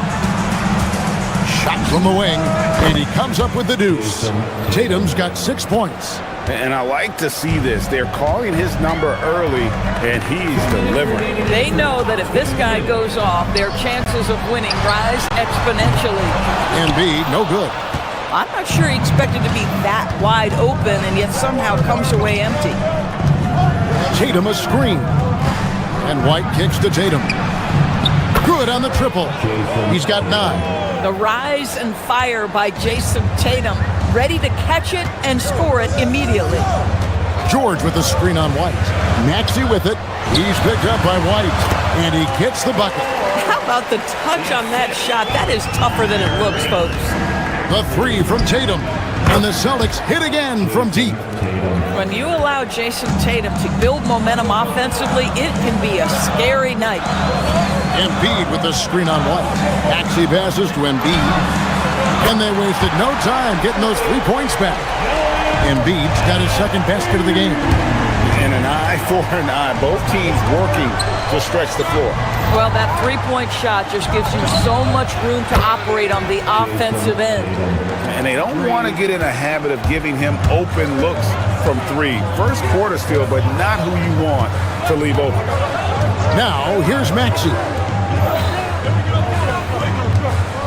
Shot from the wing. And he comes up with the deuce. Tatum's got 6 points. And I like to see this. They're calling his number early, and he's delivering. They know that if this guy goes off, their chances of winning rise exponentially. Embiid, no good. I'm not sure he expected to be that wide open and yet somehow comes away empty. Tatum a screen. And White kicks to Tatum. Good on the triple. He's got 9. The rise and fire by Jason Tatum, ready to catch it and score it immediately. George with the screen on White. Maxey with it. He's picked up by White. And he gets the bucket. How about the touch on that shot? That is tougher than it looks, folks. The 3 from Tatum. And the Celtics hit again from deep. When you allow Jason Tatum to build momentum offensively, it can be a scary night. Embiid with the screen on White. Maxey passes to Embiid. And they wasted no time getting those 3 points back. Embiid's got his second basket of the game. And an eye for an eye. Both teams working to stretch the floor. Well, that three-point shot just gives you so much room to operate on the offensive end. And they don't want to get in a habit of giving him open looks from 3. First quarter still, but not who you want to leave open. Now, here's Maxey.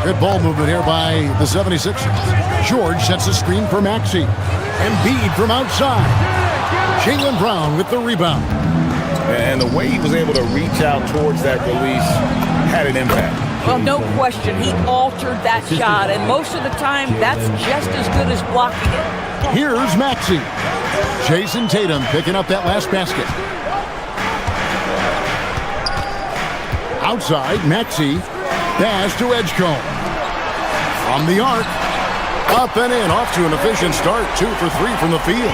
Good ball movement here by the 76ers. George sets a screen for Maxey. Embiid from outside. Jaylen Brown with the rebound. And the way he was able to reach out towards that release had an impact. Well, no question. He altered that shot, and most of the time, that's just as good as blocking it. Here's Maxey. Jason Tatum picking up that last basket. Outside, Maxey. Pass to Edgecombe. From the arc. Up and in. Off to an efficient start. 2 for 3 from the field.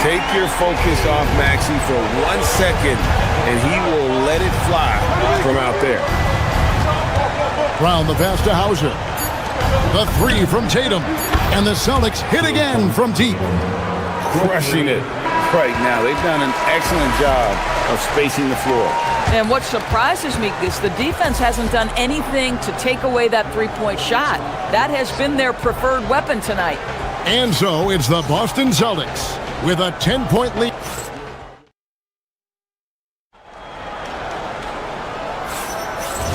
Take your focus off Maxey for 1 second, and he will let it fly from out there. Brown the pass to Hauser. The 3 from Tatum. And the Celtics hit again from deep. Crushing it right now. They've done an excellent job of spacing the floor. And what surprises me is the defense hasn't done anything to take away that three-point shot. That has been their preferred weapon tonight. And so it's the Boston Celtics with a 10-point lead.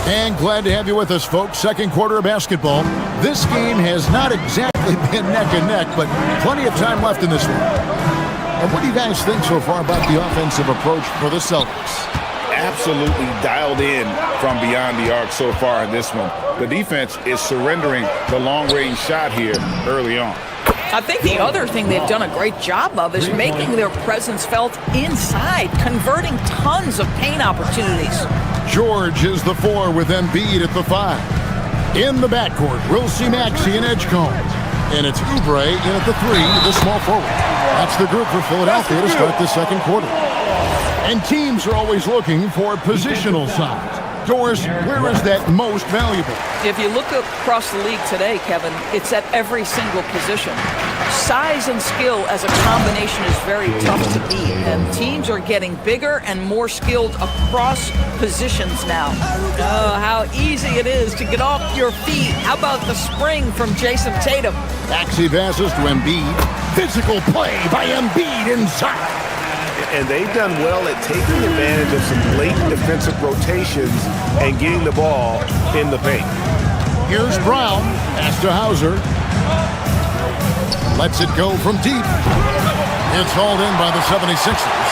And glad to have you with us, folks. Second quarter of basketball. This game has not exactly been neck and neck, but plenty of time left in this one. And what do you guys think so far about the offensive approach for the Celtics? Absolutely dialed in from beyond the arc so far in this one. The defense is surrendering the long-range shot here early on. I think the other thing they've done a great job of is making their presence felt inside, converting tons of paint opportunities. George is the 4 with Embiid at the 5. In the backcourt, we'll see Maxey and Edgecombe. And it's Oubre in at the 3, the small forward. That's the group for Philadelphia to start the second quarter. And teams are always looking for positional size. Doris, where is that most valuable? If you look across the league today, Kevin, it's at every single position. Size and skill as a combination is very tough to beat, and teams are getting bigger and more skilled across positions now. Oh, how easy it is to get off your feet. How about the spring from Jason Tatum? Maxey passes to Embiid. Physical play by Embiid inside. And they've done well at taking advantage of some late defensive rotations and getting the ball in the paint. Here's Brown. Pass to Hauser. Lets it go from deep. It's hauled in by the 76ers.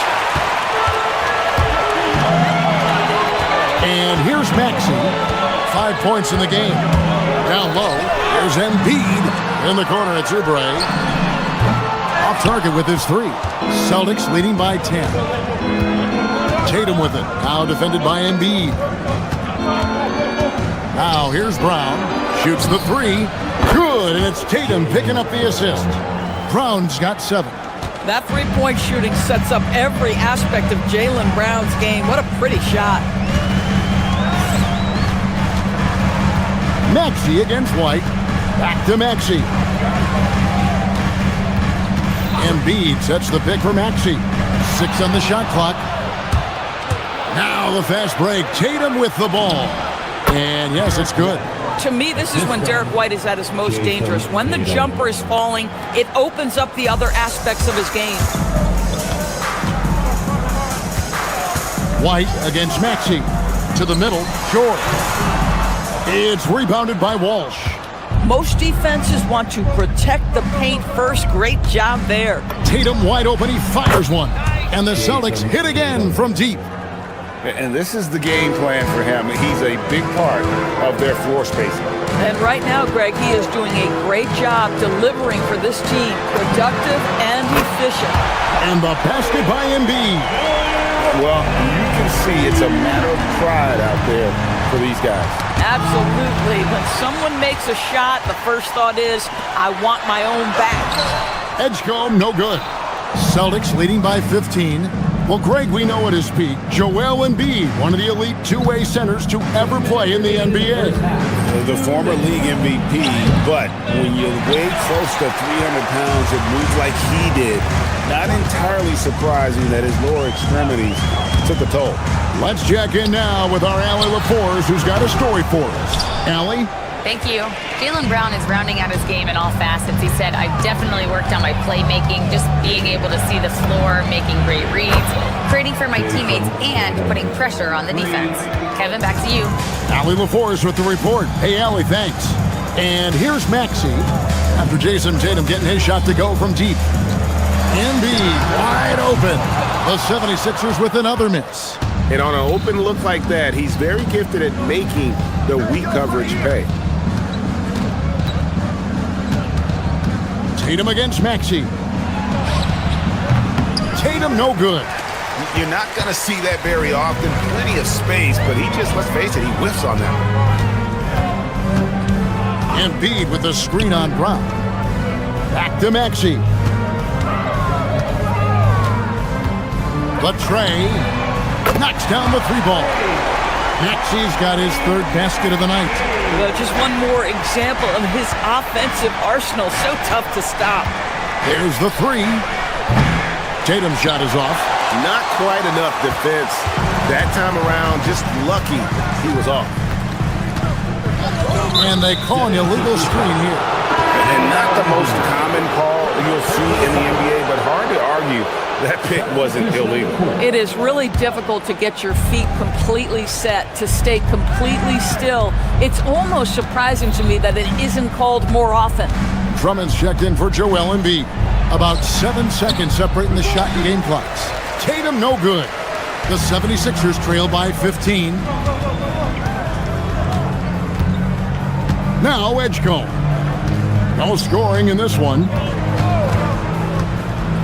And here's Maxey. 5 points in the game. Down low, there's Embiid. In the corner, it's Oubre. Off target with his 3. Celtics leading by 10. Tatum with it. Now defended by Embiid. Now here's Brown. Shoots the 3. Good, and it's Tatum picking up the assist. Brown's got 7. That three-point shooting sets up every aspect of Jaylen Brown's game. What a pretty shot. Maxey against White. Back to Maxey. Embiid sets the pick for Maxey. 6 on the shot clock. Now the fast break. Tatum with the ball. And yes, it's good. To me, this is when Derek White is at his most dangerous. When the jumper is falling, it opens up the other aspects of his game. White against Maxey. To the middle, short. It's rebounded by Walsh. Most defenses want to protect the paint first. Great job there. Tatum wide open. He fires one. And the Celtics hit again from deep. And this is the game plan for him. He's a big part of their floor spacing. And right now, Greg, he is doing a great job delivering for this team. Productive and efficient. And the basket by Embiid. Well, you can see it's a matter of pride out there for these guys. Absolutely. When someone makes a shot, the first thought is, I want my own back. Edgecombe, no good. Celtics leading by 15. Well, Greg, we know at his peak, Joel Embiid, one of the elite two-way centers to ever play in the NBA. The former league MVP, but when you weigh close to 300 pounds and move like he did, not entirely surprising that his lower extremities took a toll. Let's check in now with our Allie LaForce, who's got a story for us. Allie? Thank you. Jaylen Brown is rounding out his game in all facets. He said, I've definitely worked on my playmaking, just being able to see the floor, making great reads, creating for my teammates, and putting pressure on the defense. Kevin, back to you. Allie LaForce with the report. Hey, Allie, thanks. And here's Maxey after Jason Tatum getting his shot to go from deep. Embiid wide open. The 76ers with another miss. And on an open look like that, he's very gifted at making the weak coverage pay. Tatum against Maxey. Tatum no good. You're not going to see that very often. Plenty of space, but he just, let's face it, he whiffs on that. Embiid with the screen on Brown. Back to Maxey. Latrey knocks down the 3-ball. Maxey's got his 3rd basket of the night. Just one more example of his offensive arsenal. So tough to stop. Here's the 3. Tatum's shot is off. Not quite enough defense that time around. Just lucky he was off. And they call an illegal screen here. And not the most common call you'll see in the NBA, but hard to argue that pick wasn't illegal. It is really difficult to get your feet completely set, to stay completely still. It's almost surprising to me that it isn't called more often. Drummond's checked in for Joel Embiid. About 7 seconds separating the shot and game clocks. Tatum no good. The 76ers trail by 15. Now Edgecombe. No scoring in this one.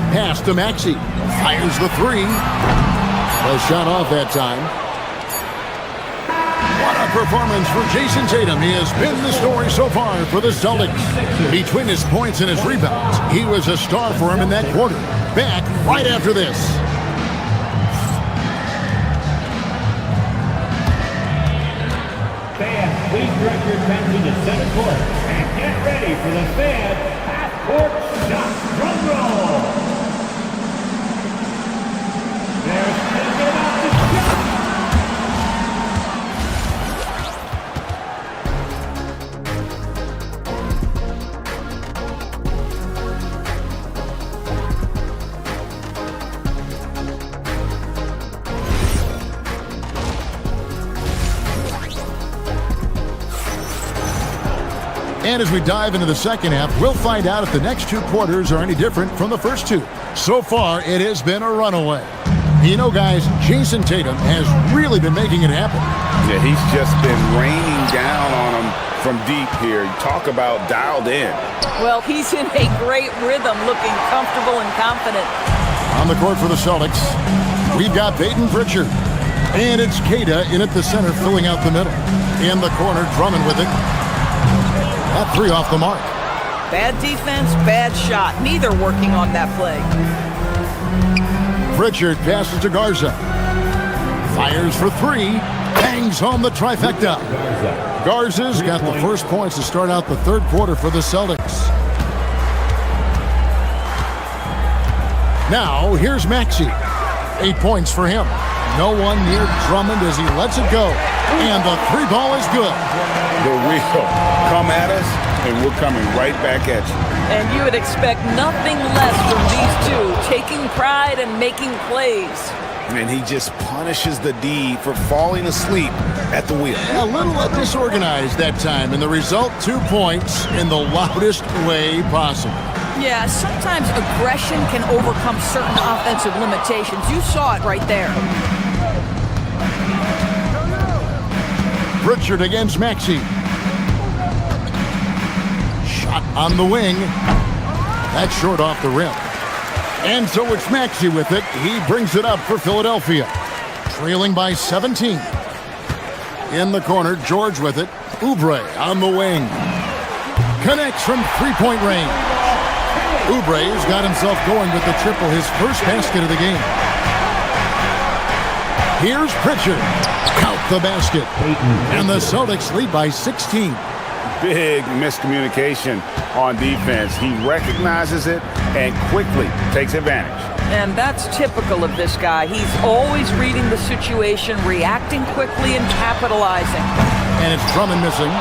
Pass to Maxey. Fires the 3. The shot off that time. What a performance for Jason Tatum. He has been the story so far for the Celtics. Between his points and his rebounds, he was a star for him in that quarter. Back right after this. Fans, please direct your attention to center court and get ready for the fan half-court shot. Drum roll. There's thinking about the shot. And as we dive into the second half, we'll find out if the next 2 quarters are any different from the first 2. So far, it has been a runaway. You know, guys, Jason Tatum has really been making it happen. Yeah, he's just been raining down on him from deep here. Talk about dialed in. Well, he's in a great rhythm, looking comfortable and confident. On the court for the Celtics, we've got Peyton Pritchard. And it's Queta in at the center, filling out the middle. In the corner, Drummond with it. That three off the mark. Bad defense, bad shot. Neither working on that play. Pritchard passes to Garza. Fires for three. Bangs home the trifecta. Garza's got the first points to start out the third quarter for the Celtics. Now, here's Maxey. 8 points for him. No one near Drummond as he lets it go. And the three ball is good. The real come at us, and we're coming right back at you. And you would expect nothing less from these two, taking pride and making plays. And he just punishes the D for falling asleep at the wheel. A little disorganized that time, and the result, 2 points in the loudest way possible. Yeah, sometimes aggression can overcome certain offensive limitations. You saw it right there. Pritchard against Maxey. Shot on the wing. That's short off the rim. And so it's Maxey with it. He brings it up for Philadelphia. Trailing by 17. In the corner, George with it. Oubre on the wing. Connects from three-point range. Oubre's got himself going with the triple, his first basket of the game. Here's Pritchard. Count the basket. And the Celtics lead by 16. Big miscommunication on defense. He recognizes it and quickly takes advantage. And that's typical of this guy. He's always reading the situation, reacting quickly, and capitalizing. And it's Drummond missing.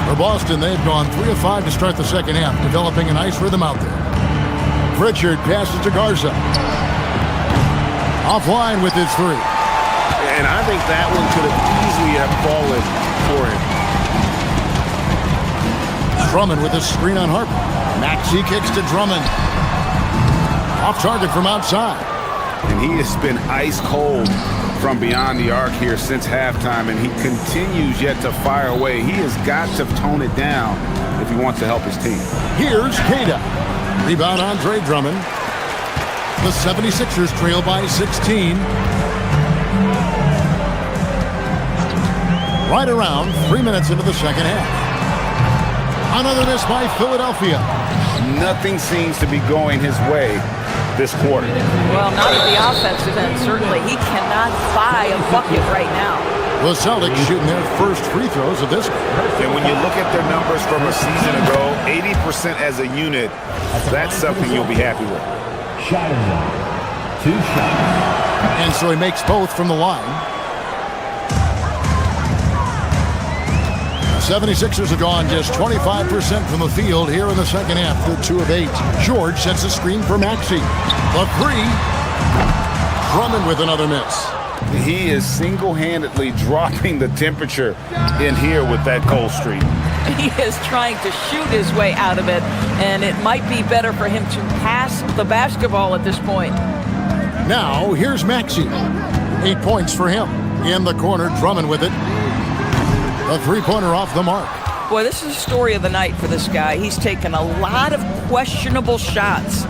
For Boston, they've gone 3 of 5 to start the second half, developing a nice rhythm out there. Pritchard passes to Garza. Offline with his three. And I think that one could have easily have fallen for him. Drummond with a screen on Harper. Maxey kicks to Drummond. Off target from outside. And he has been ice cold from beyond the arc here since halftime, and he continues yet to fire away. He has got to tone it down if he wants to help his team. Here's Queta. Rebound Andre Drummond. The 76ers trail by 16. Right around 3 minutes into the second half. Another miss by Philadelphia. Nothing seems to be going his way this quarter. Well, not at the offensive end, certainly. He cannot buy a bucket right now. The Celtics shooting their first free throws of this one. And when you look at their numbers from a season ago, 80% as a unit, that's something you'll be happy with. Shot is up. 2 shots. And so he makes both from the line. 76ers have gone just 25% from the field here in the second half. They're 2 of 8. George sets a screen for Maxey. The three. Drummond with another miss. He is single-handedly dropping the temperature in here with that cold streak. He is trying to shoot his way out of it, and it might be better for him to pass the basketball at this point. Now, here's Maxey. 8 points for him. In the corner, Drummond with it. A three-pointer off the mark. Boy, this is the story of the night for this guy. He's taken a lot of questionable shots.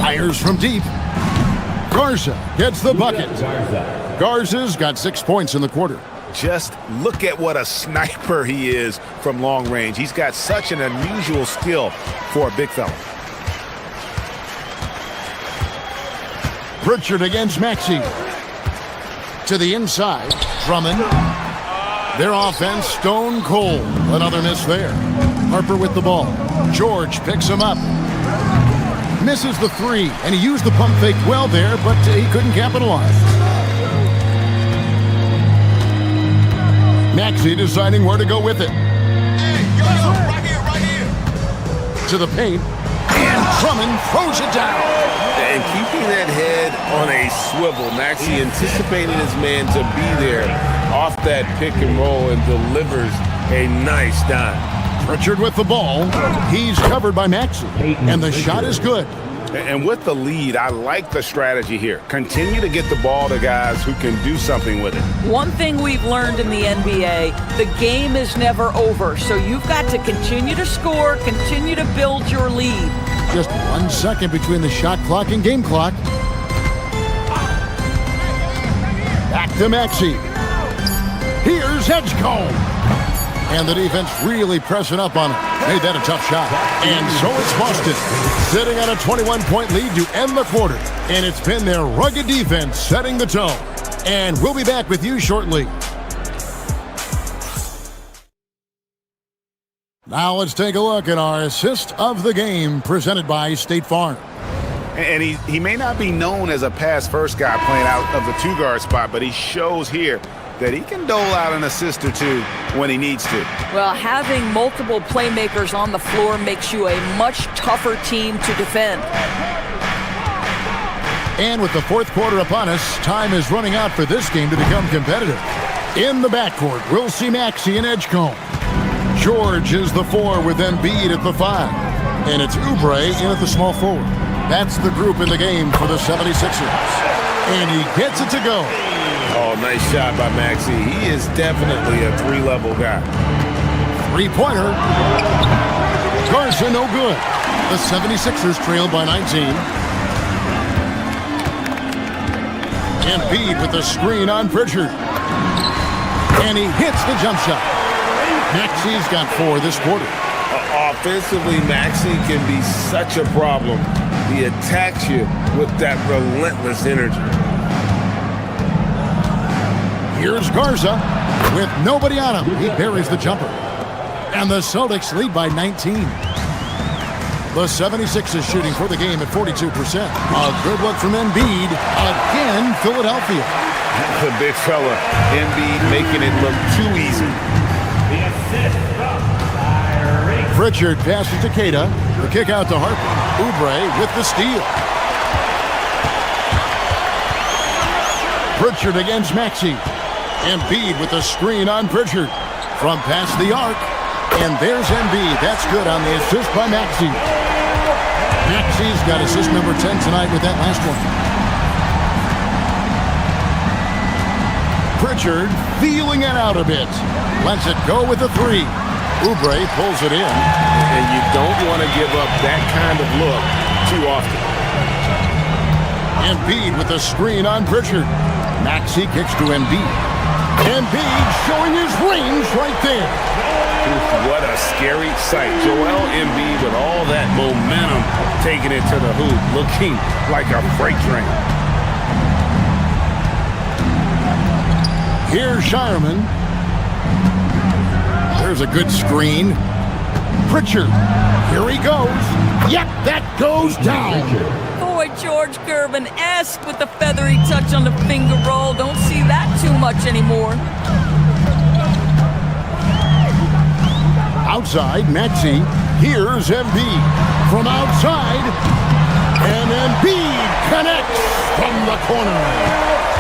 Fires from deep. Garza gets the bucket. Garza's got 6 points in the quarter. Just look at what a sniper he is from long range. He's got such an unusual skill for a big fella. Pritchard against Maxey. To the inside, Drummond. Their offense stone cold. Another miss there. Harper with the ball. George picks him up. Misses the three, and he used the pump fake well there, but he couldn't capitalize. Maxey deciding where to go with it. Right here. To the paint, and Drummond throws it down. And keeping that head on a swivel, Maxey anticipating his man to be there off that pick and roll and delivers a nice dime. Pritchard with the ball. He's covered by Maxey, and the shot is good. And with the lead, I like the strategy here. Continue to get the ball to guys who can do something with it. One thing we've learned in the NBA, the game is never over. So you've got to continue to score, continue to build your lead. Just 1 second between the shot clock and game clock. Back to Maxey. Here's Edgecombe. And the defense really pressing up on him. Made that a tough shot. And so it's Boston, sitting on a 21-point lead to end the quarter. And it's been their rugged defense setting the tone. And we'll be back with you shortly. Now let's take a look at our assist of the game presented by State Farm. And he may not be known as a pass-first guy playing out of the two-guard spot, but he shows here that he can dole out an assist or two when he needs to. Well, having multiple playmakers on the floor makes you a much tougher team to defend. And with the fourth quarter upon us, time is running out for this game to become competitive. In the backcourt, we'll see Maxey and Edgecombe. George is the 4 with Embiid at the 5. And it's Oubre in at the small forward. That's the group in the game for the 76ers. And he gets it to go. Oh, nice shot by Maxey. He is definitely a 3-level guy. Three-pointer. Garza, no good. The 76ers trail by 19. Embiid with the screen on Pritchard. And he hits the jump shot. Maxey's got 4 this quarter. Offensively, Maxey can be such a problem. He attacks you with that relentless energy. Here's Garza with nobody on him. He buries the jumper. And the Celtics lead by 19. The 76ers shooting for the game at 42%. A good look from Embiid. Again, Philadelphia. The big fella, Embiid, making it look too easy. Pritchard passes to Keita. The kick out to Harper. Oubre with the steal. Pritchard against Maxey. Embiid with the screen on Pritchard. From past the arc. And there's Embiid. That's good on the assist by Maxey. Maxey's got assist number 10 tonight with that last one. Pritchard feeling it out a bit. Lets it go with the 3. Oubre pulls it in. And you don't want to give up that kind of look too often. Embiid with the screen on Pritchard. Maxey kicks to Embiid. Embiid showing his range right there. What a scary sight. Joel Embiid with all that momentum taking it to the hoop, looking like a freight train. Here's Shireman. There's a good screen. Pritchard. Here he goes. Yep, that goes down. Boy, George Gervin-esque with the feathery touch on the finger roll. Don't see that too much anymore. Outside, Maxey. Here's Embiid. From outside. And Embiid connects from the corner.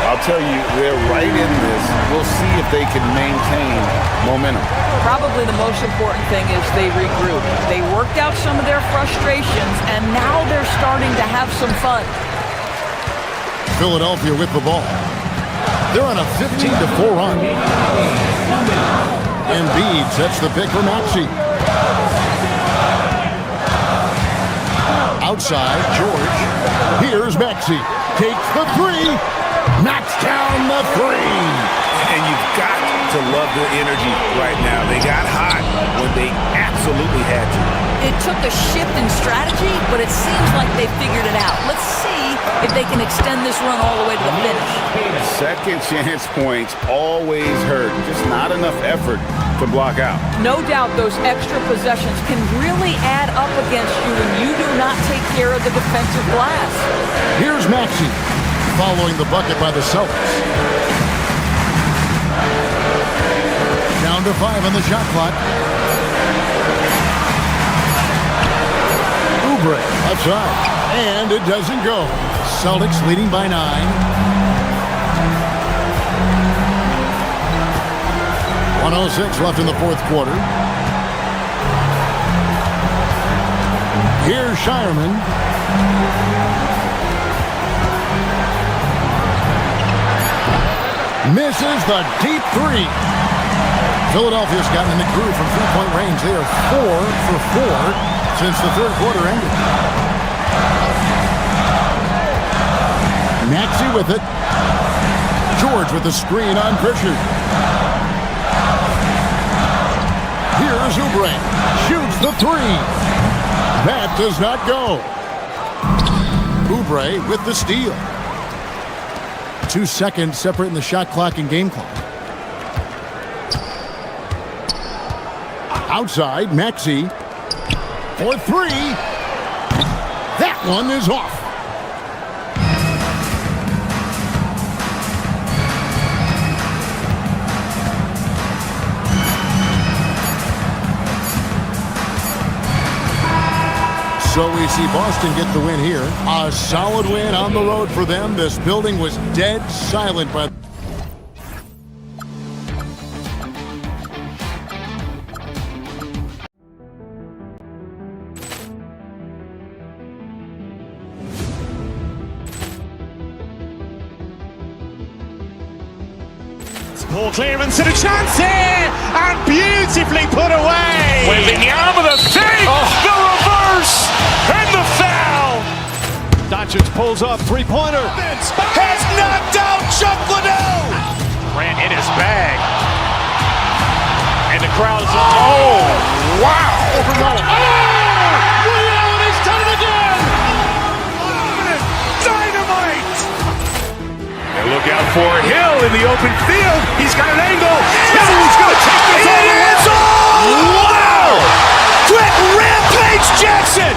I'll tell you, they're right in this. We'll see if they can maintain momentum. Probably the most important thing is they regroup. They worked out some of their frustrations, and now they're starting to have some fun. Philadelphia with the ball. They're on a 15-4 run. Embiid sets the pick for Maxey. Outside, George. Here's Maxey. Takes the 3. Knocks down the 3. And you've got to love the energy right now. They got hot when they absolutely had to. It took a shift in strategy, but it seems like they figured it out. Let's see if they can extend this run all the way to the finish. Second chance points always hurt. Just not enough effort to block out. No doubt those extra possessions can really add up against you when you do not take care of the defensive glass. Here's Maxey following the bucket by the Celtics. Down to 5 on the shot clock. Oubre outside. And it doesn't go. Celtics leading by 9. .106 left in the fourth quarter. Here's Shireman. misses the deep three. Philadelphia's gotten in the groove from three-point range. They are 4 for 4 since the third quarter ended. Maxey with it. George with the screen on Pritchard. Here's Oubre. Shoots the three. That does not go. Oubre with the steal. 2 seconds separating the shot clock and game clock. Outside, Maxey for three. That one is off. So we see Boston get the win here. A solid win on the road for them. This building was dead silent by... Ball clearance and a chance here, and beautifully put away. Wembanyama with a save, the reverse, and the foul. Doncic pulls up, three-pointer. Has knocked out Chuck Liddell. Grant in his bag. And the crowd is, oh, wow. Liddell has done it again. Dynamite. And look out for Hill in the open field. He's got an angle. Hill's going to take this all the way. Wow! Quick Rampage Jackson.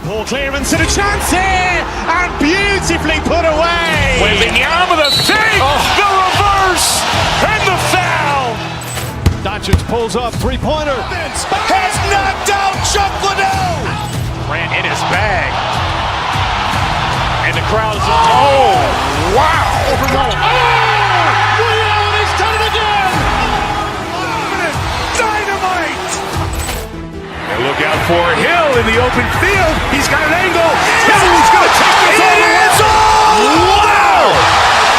Ball clearance and a chance here, and beautifully put away. Wembanyama with a save, the reverse, and the foul. Doncic pulls up, three-pointer. Has knocked out Chuck Liddell. Grant in his bag. And the crowd is, oh, wow. Liddell has done it again. Dynamite. And look out for Hill in the open field. He's got an angle. Hill's going to take this all the way. Wow!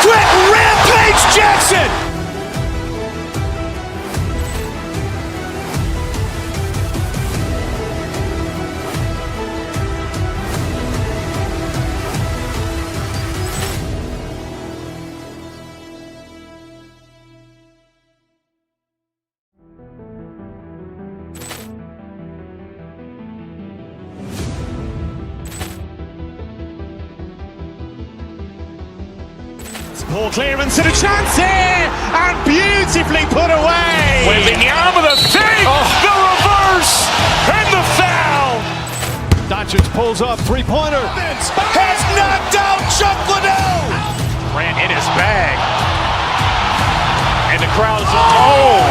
Quick Rampage Jackson. Ball clearance and a chance here, and beautifully put away. Wembanyama with a save, the reverse, and the foul. Doncic pulls up, three-pointer. Has knocked out Chuck Liddell. Grant in his bag. And the crowd is, oh,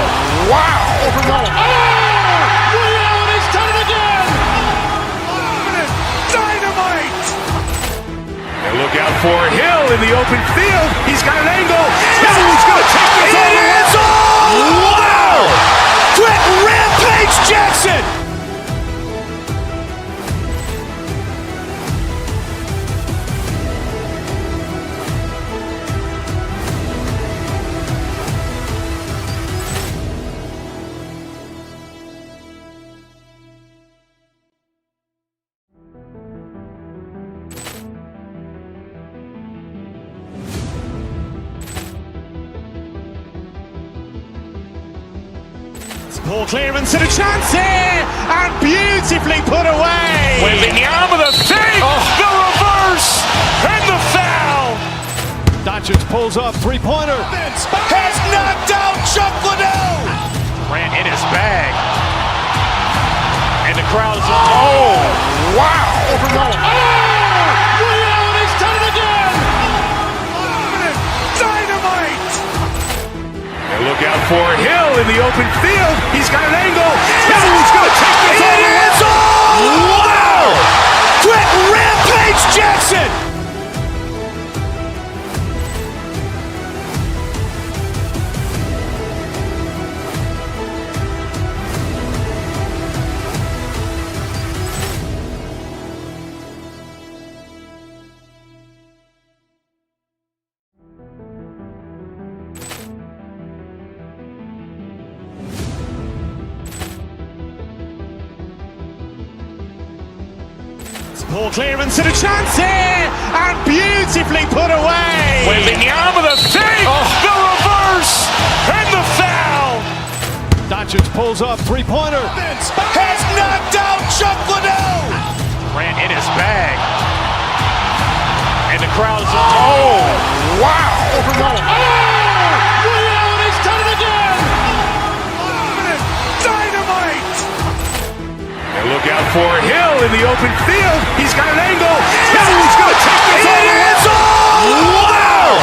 wow. Liddell has done it again. Dynamite. And look out for Hill in the open field. He's got an angle. Hill's going to take this all the way. Wow! Quick Rampage Jackson. Ball clearance and a chance here, and beautifully put away. Wembanyama with a save, the reverse, and the foul. Doncic pulls up, three-pointer. Has knocked out Chuck Liddell. Grant in his bag. And the crowd is, oh, wow. Liddell has done it again. Dynamite. And look out for Hill in the open field. He's got an angle. Hill's going to take this all the way. Wow! Quick Rampage Jackson! Poor clearance and a chance here, and beautifully put away. Wembanyama with a save, the reverse, and the foul. Doncic pulls up, three-pointer. Has knocked out Chuck Liddell. Grant in his bag. And the crowd's wow. Liddell, he's done it again. Dynamite. And look out for Hill in the open field. He's got an angle. Hill's going to take this all the way. Wow!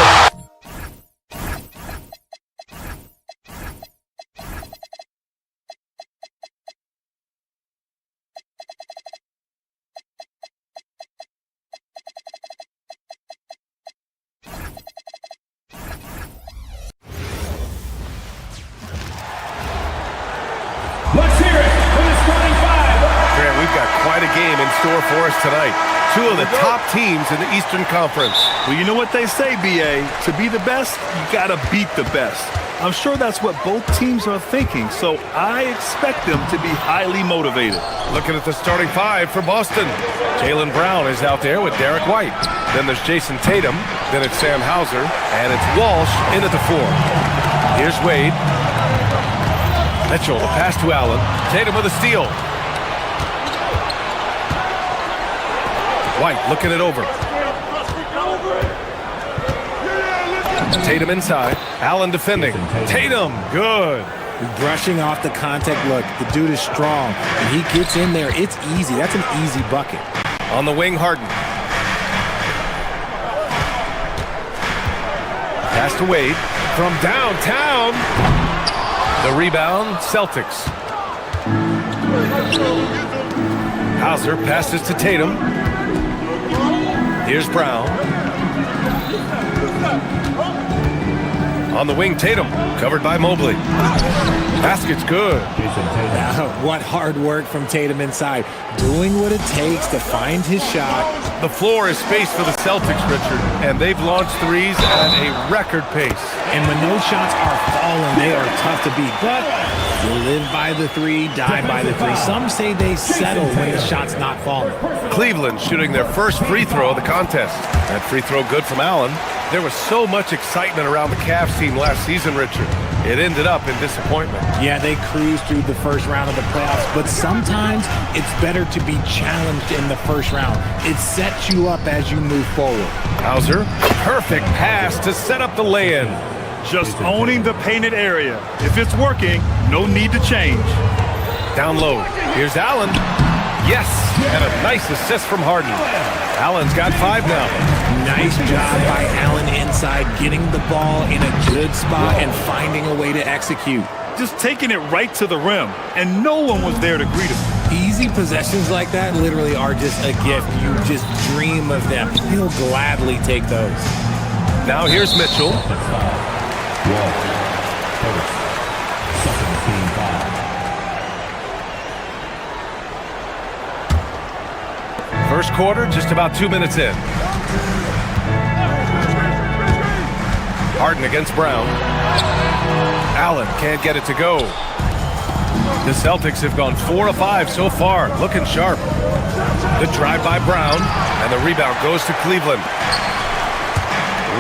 Let's hear it for the starting five. Grant, we've got quite a game in store for us tonight. Two of the top teams in the Eastern Conference. Well, you know what they say, B.A. To be the best, you got to beat the best. I'm sure that's what both teams are thinking, so I expect them to be highly motivated. Looking at the starting five for Boston. Jaylen Brown is out there with Derek White. Then there's Jason Tatum. Then it's Sam Hauser. And it's Walsh in at the four. Here's Wade. Mitchell, the pass to Allen. Tatum with a steal. White looking it over. Tatum inside. Allen defending. Tatum, good. Brushing off the contact. Look, the dude is strong. When he gets in there, it's easy. That's an easy bucket. On the wing, Harden. Pass to Wade. From downtown. The rebound, Celtics. Hauser passes to Tatum. Here's Brown. On the wing, Tatum, covered by Mobley. Basket's good. What hard work from Tatum inside. Doing what it takes to find his shot. The floor is spaced for the Celtics, Richard, and they've launched threes at a record pace. And when those shots are falling, they are tough to beat. But you live by the three, die by the three. Some say they settle when the shot's not falling. Cleveland shooting their first free throw of the contest. That free throw good from Allen. There was so much excitement around the Cavs team last season, Richard. It ended up in disappointment. Yeah, they cruised through the first round of the playoffs, but sometimes it's better to be challenged in the first round. It sets you up as you move forward. Hauser, perfect pass to set up the lay-in. Just owning the painted area. If it's working, no need to change. Down low. Here's Allen. Yes, and a nice assist from Harden. Allen's got 5 now. Nice job by Allen inside, getting the ball in a good spot and finding a way to execute. Just taking it right to the rim, and no one was there to greet him. Easy possessions like that literally are just a gift. You just dream of them. He'll gladly take those. Now here's Mitchell. First quarter, just about 2 minutes in. Harden against Brown. Allen can't get it to go. The Celtics have gone 4 of 5 so far, looking sharp. The drive by Brown, and the rebound goes to Cleveland.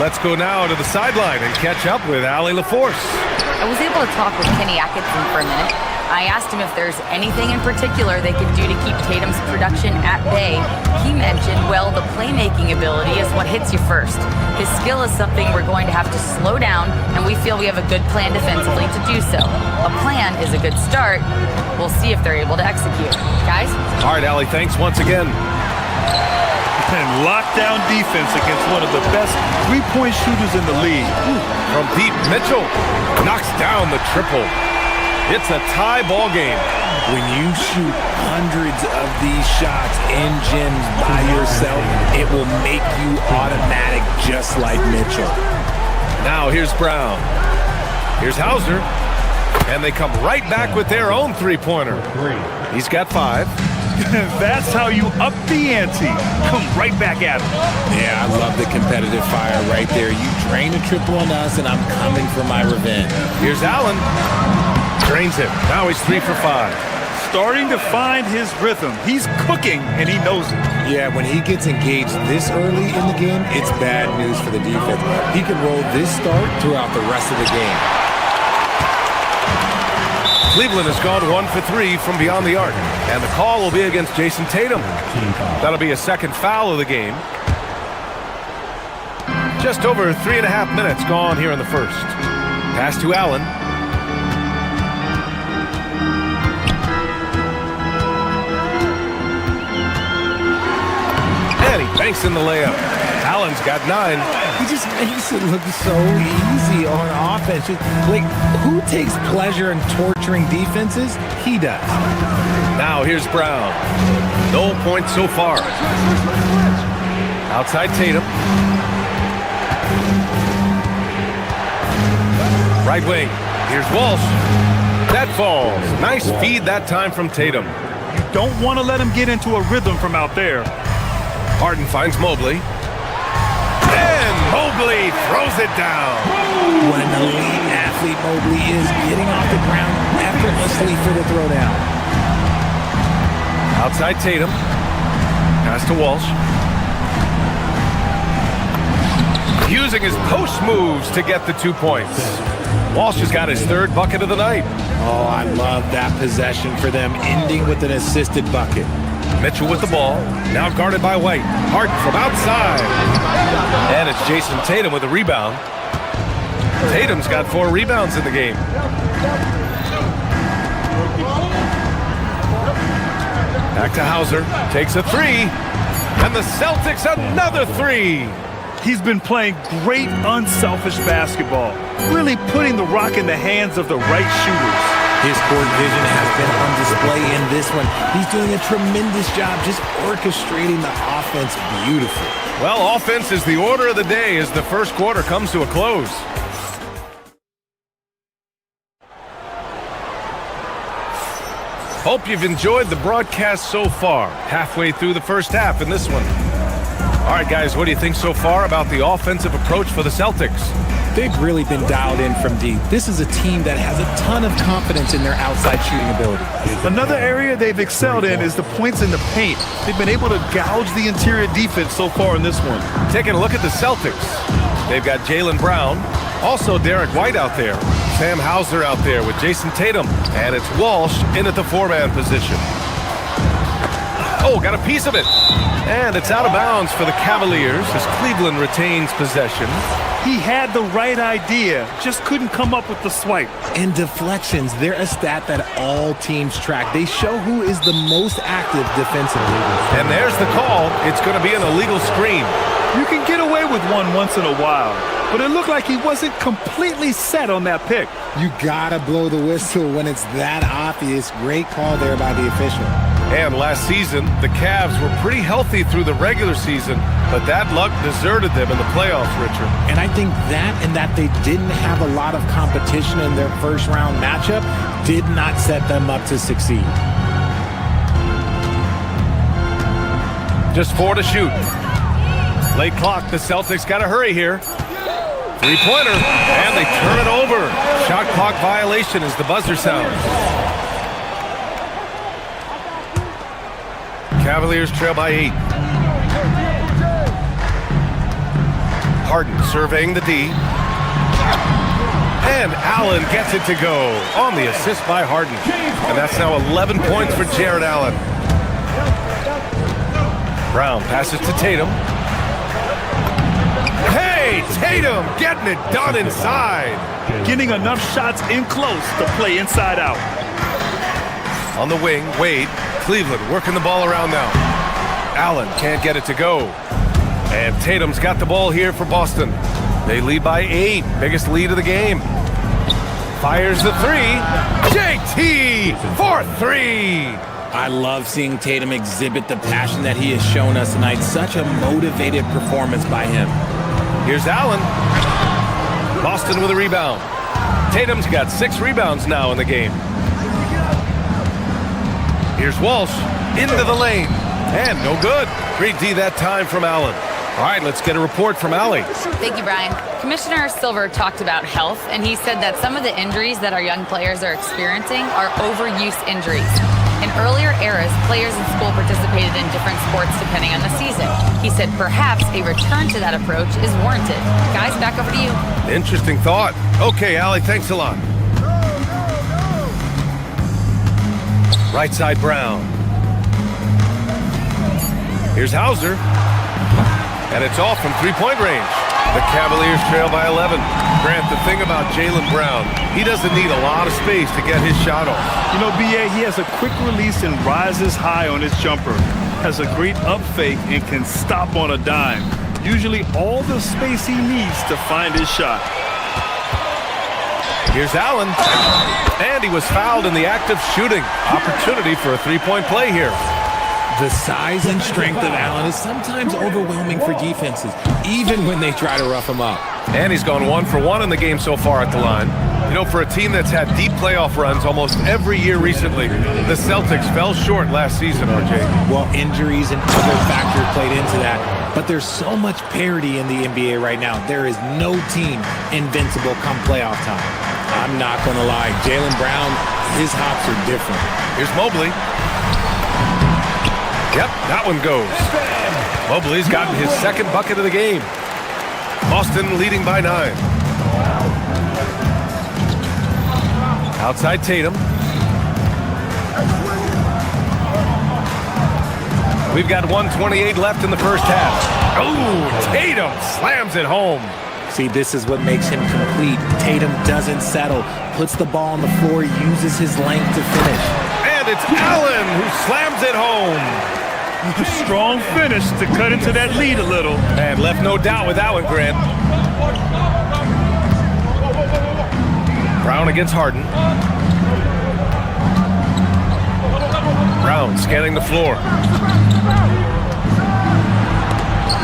Let's go now to the sideline and catch up with Allie LaForce. I was able to talk with Kenny Atkinson for a minute. I asked him if there's anything in particular they could do to keep Tatum's production at bay. He mentioned, well, the playmaking ability is what hits you first. His skill is something we're going to have to slow down, and we feel we have a good plan defensively to do so. A plan is a good start. We'll see if they're able to execute. Guys? All right, Allie, thanks once again. And lockdown defense against one of the best three-point shooters in the league. From deep, Mitchell knocks down the triple. It's a tie ball game. When you shoot hundreds of these shots in gyms by yourself, it will make you automatic just like Mitchell. Now here's Brown. Here's Hauser. And they come right back with their own three-pointer. He's got 5. That's how you up the ante. Come right back at him. Yeah, I love the competitive fire right there. You drain a triple on us, and I'm coming for my revenge. Here's Allen. Drains it. Now he's 3 for 5. Starting to find his rhythm. He's cooking, and he knows it. Yeah, when he gets engaged this early in the game, it's bad news for the defense. He can roll this start throughout the rest of the game. Cleveland has gone 1 for 3 from beyond the arc. And the call will be against Jason Tatum. That'll be a second foul of the game. Just over 3.5 minutes gone here in the first. Pass to Allen. And he banks in the layup. Allen's got 9. He just makes it look so easy on offense. Like, who takes pleasure in torturing defenses? He does. Now here's Brown. No points so far. Outside Tatum. Right wing. Here's Walsh. That falls. Nice feed that time from Tatum. You don't want to let him get into a rhythm from out there. Harden finds Mobley. And Mobley throws it down. What an elite athlete Mobley is, getting off the ground effortlessly for the throwdown. Outside Tatum. Pass to Walsh. Using his post moves to get the 2 points. Walsh has got his 3rd bucket of the night. Oh, I love that possession for them, ending with an assisted bucket. Mitchell with the ball, now guarded by White. Harden from outside. And it's Jason Tatum with a rebound. Tatum's got 4 rebounds in the game. Back to Hauser, takes a 3. And the Celtics another 3. He's been playing great, unselfish basketball, really putting the rock in the hands of the right shooters. His court vision has been on display in this one. He's doing a tremendous job just orchestrating the offense beautifully. Well, offense is the order of the day as the first quarter comes to a close. Hope you've enjoyed the broadcast so far. Halfway through the first half in this one. All right, guys, what do you think so far about the offensive approach for the Celtics? They've really been dialed in from deep. This is a team that has a ton of confidence in their outside shooting ability. Another area they've excelled in is the points in the paint. They've been able to gouge the interior defense so far in this one. Taking a look at the Celtics. They've got Jaylen Brown, also Derek White out there, Sam Hauser out there with Jason Tatum, and it's Walsh in at the 4-man position. Oh, got a piece of it. And it's out of bounds for the Cavaliers as Cleveland retains possession. He had the right idea, just couldn't come up with the swipe. And deflections, they're a stat that all teams track. They show who is the most active defensively. And there's the call. It's going to be an illegal screen. You can get away with one once in a while, but it looked like he wasn't completely set on that pick. You gotta blow the whistle when it's that obvious. Great call there by the official. And last season, the Cavs were pretty healthy through the regular season, but that luck deserted them in the playoffs, Richard. And I think that and that they didn't have a lot of competition in their first round matchup did not set them up to succeed. Just 4 to shoot. Late clock, the Celtics got to hurry here. 3-pointer, and they turn it over. Shot clock violation as the buzzer sounds. Cavaliers trail by 8. Harden surveying the D. And Allen gets it to go on the assist by Harden. And that's now 11 points for Jared Allen. Brown passes to Tatum. Hey, Tatum getting it done inside. Getting enough shots in close to play inside out. On the wing, Wade. Cleveland working the ball around now. Allen can't get it to go. And Tatum's got the ball here for Boston. They lead by 8, biggest lead of the game. Fires the three. JT for 3. I love seeing Tatum exhibit the passion that he has shown us tonight. Such a motivated performance by him. Here's Allen. Boston with a rebound. Tatum's got 6 rebounds now in the game. Here's Walsh into the lane. And no good. Great D that time from Allen. All right, let's get a report from Allie. Thank you, Brian. Commissioner Silver talked about health, and he said that some of the injuries that our young players are experiencing are overuse injuries. In earlier eras, players in school participated in different sports depending on the season. He said perhaps a return to that approach is warranted. Guys, back over to you. Interesting thought. Okay, Allie, thanks a lot. Right side Brown. Here's Hauser. And it's off from three-point range. The Cavaliers trail by 11. Grant, the thing about Jaylen Brown, he doesn't need a lot of space to get his shot off. You know, B.A., he has a quick release and rises high on his jumper. Has a great up fake and can stop on a dime. Usually all the space he needs to find his shot. Here's Allen. And he was fouled in the act of shooting. Opportunity for a three-point play here. The size and strength of Allen is sometimes overwhelming for defenses, even when they try to rough him up. And he's gone 1 for 1 in the game so far at the line. You know, for a team that's had deep playoff runs almost every year recently, the Celtics fell short last season, RJ. Well, injuries and other factors played into that. But there's so much parity in the NBA right now. There is no team invincible come playoff time. I'm not going to lie. Jaylen Brown, his hops are different. Here's Mobley. Yep, that one goes. Mobley's gotten his second bucket of the game. Boston leading by 9. Outside Tatum. We've got 1:28 left in the first half. Oh, Tatum slams it home. See, this is what makes him complete. Tatum doesn't settle, puts the ball on the floor, uses his length to finish. And it's Allen who slams it home. Strong finish to cut into that lead a little. And left no doubt with that one, Grant. Brown against Harden. Brown scanning the floor.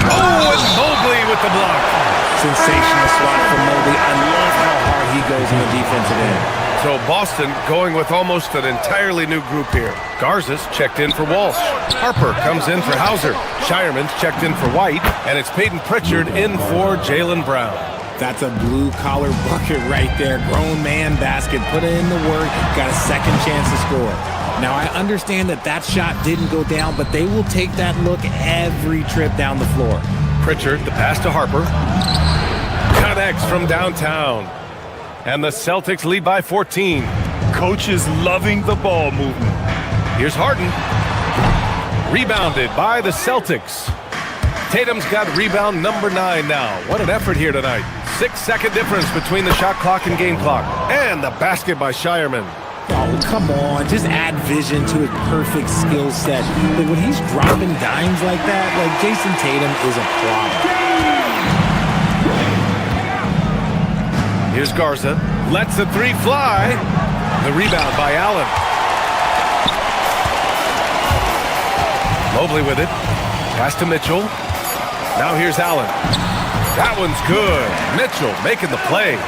Oh, and Mobley with the block. Sensational swat from Mobley. I love how hard he goes in the defensive end. So Boston going with almost an entirely new group here. Garza's checked in for Walsh. Harper comes in for Hauser. Shireman's checked in for White. And it's Peyton Pritchard in for Jaylen Brown. That's a blue-collar bucket right there. Grown man basket. Put in the work. Got a second chance to score. Now, I understand that shot didn't go down, but they will take that look every trip down the floor. Pritchard, the pass to Harper. Connects from downtown. And the Celtics lead by 14. Coach is loving the ball movement. Here's Harden. Rebounded by the Celtics. Tatum's got rebound number 9 now. What an effort here tonight. 6-second difference between the shot clock and game clock. And the basket by Shireman. Oh, come on. Just add vision to his perfect skill set. But when he's dropping dimes like that, like Jason Tatum is a problem. Here's Garza. Lets the three fly. The rebound by Allen. Mobley with it. Pass to Mitchell. Now here's Allen. That one's good. Mitchell making the play.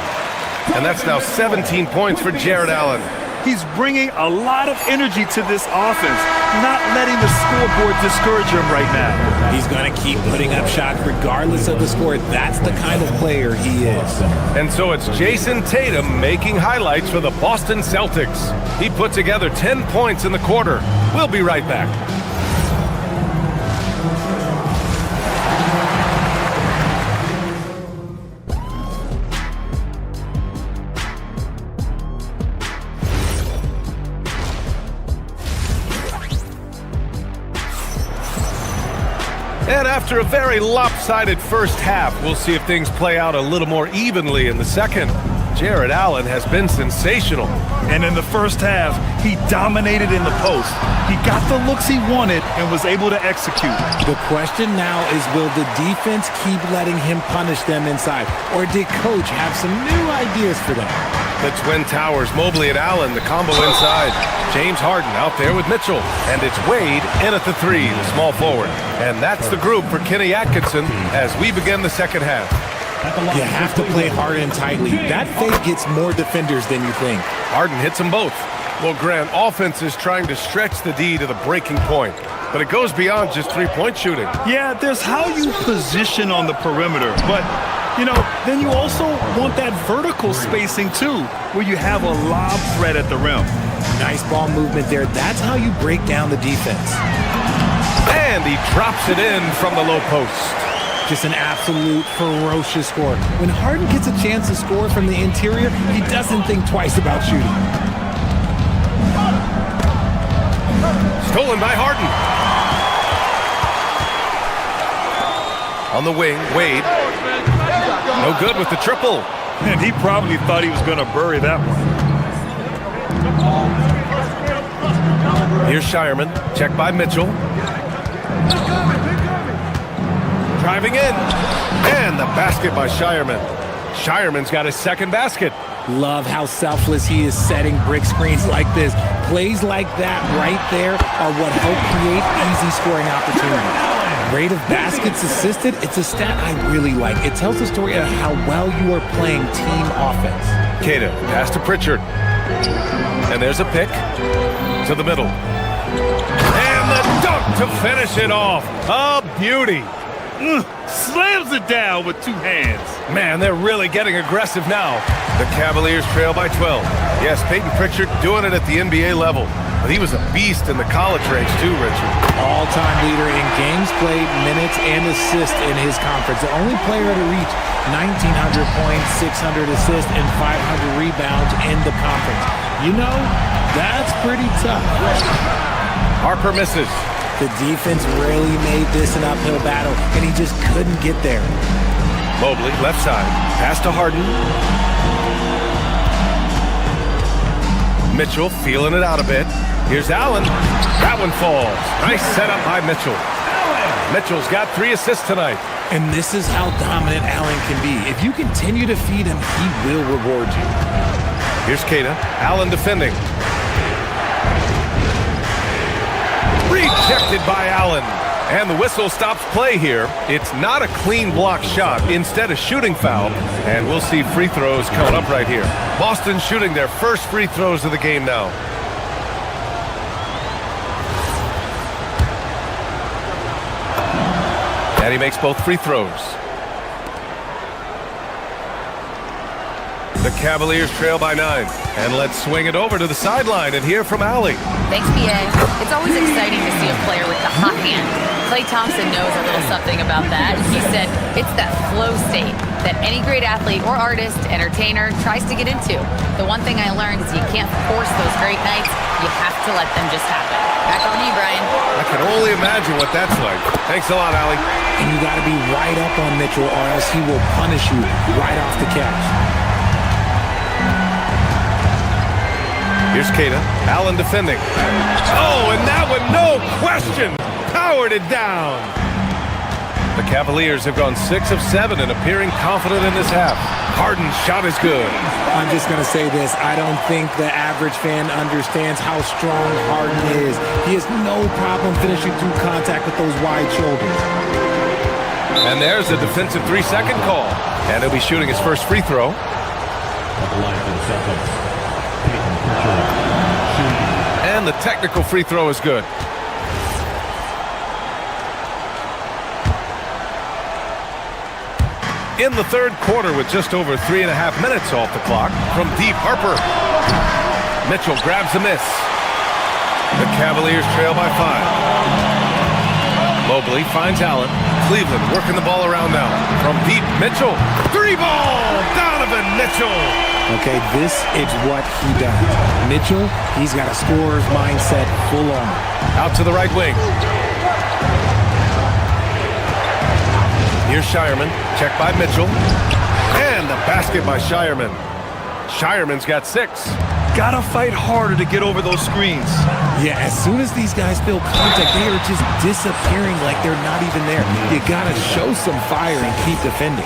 And that's now 17 points for Jared Allen. He's bringing a lot of energy to this offense, not letting the scoreboard discourage him right now. He's going to keep putting up shots regardless of the score. That's the kind of player he is. And so it's Jason Tatum making highlights for the Boston Celtics. He put together 10 points in the quarter. We'll be right back. And after a very lopsided first half, we'll see if things play out a little more evenly in the second. Jared Allen has been sensational. And in the first half, he dominated in the post. He got the looks he wanted and was able to execute. The question now is, will the defense keep letting him punish them inside? Or did Coach have some new ideas for them? The Twin Towers, Mobley and Allen, the combo inside. James Harden out there with Mitchell. And it's Wade in at the three, the small forward. And that's the group for Kenny Atkinson as we begin the second half. You have to play hard and tightly. That fake gets more defenders than you think. Harden hits them both. Well, Grant, offense is trying to stretch the D to the breaking point. But it goes beyond just three-point shooting. Yeah, there's how you position on the perimeter. But, you know, then you also want that vertical spacing, too, where you have a lob threat at the rim. Nice ball movement there. That's how you break down the defense. And he drops it in from the low post. Just an absolute ferocious score. When Harden gets a chance to score from the interior, he doesn't think twice about shooting. Stolen by Harden. On the wing, Wade. No good with the triple. And he probably thought he was going to bury that one. Here's Shireman. Checked by Mitchell. Driving in. And the basket by Shireman. Shireman's got his second basket. Love how selfless he is setting brick screens like this. Plays like that right there are what help create easy scoring opportunities. Rate of baskets assisted, it's a stat I really like. It tells the story of how well you are playing team offense. Kata, pass to Pritchard. And there's a pick to the middle. And the dunk to finish it off. A beauty. Slams it down with two hands. Man, they're really getting aggressive now. The Cavaliers trail by 12. Yes, Peyton Pritchard doing it at the NBA level. But he was a beast in the college range too, Richard. All-time leader in games played, minutes, and assists in his conference. The only player to reach 1,900 points, 600 assists, and 500 rebounds in the conference. You know, that's pretty tough. Harper misses. The defense really made this an uphill battle, and he just couldn't get there. Mobley, left side. Pass to Harden. Mitchell feeling it out a bit. Here's Allen. That one falls. Nice setup by Mitchell. Mitchell's got 3 assists tonight. And this is how dominant Allen can be. If you continue to feed him, he will reward you. Here's Kata. Allen defending. Rejected by Allen. And the whistle stops play here. It's not a clean block shot, instead a shooting foul. And we'll see free throws coming up right here. Boston shooting their first free throws of the game now. And he makes both free throws. The Cavaliers trail by 9. And let's swing it over to the sideline and hear from Allie. Thanks, B.A. It's always exciting to see a player with the hot hand. Klay Thompson knows a little something about that. He said it's that flow state that any great athlete or artist, entertainer, tries to get into. The one thing I learned is you can't force those great nights. You have to let them just happen. Back on you, Brian. I can only imagine what that's like. Thanks a lot, Allie. And you got to be right up on Mitchell, or else he will punish you right off the catch. Here's Kata. Allen defending. Oh, and that one, no question, powered it down. The Cavaliers have gone 6 of 7 and appearing confident in this half. Harden's shot is good. I'm just going to say this. I don't think the average fan understands how strong Harden is. He has no problem finishing through contact with those wide shoulders. And there's a defensive 3-second call. And he'll be shooting his first free throw. At the line for the Celtics. And the technical free throw is good. In the third quarter with just over 3.5 minutes off the clock from deep, Harper. Mitchell grabs a miss. The Cavaliers trail by 5. Mobley finds Allen. Cleveland working the ball around now. From deep, Mitchell. 3-ball! Donovan Mitchell! Okay, this is what he does. Mitchell, he's got a scorer's mindset full on. Out to the right wing. Here's Shireman. Checked by Mitchell. And the basket by Shireman. Shireman's got 6. Gotta fight harder to get over those screens. Yeah, as soon as these guys feel contact, they are just disappearing like they're not even there. You gotta show some fire and keep defending.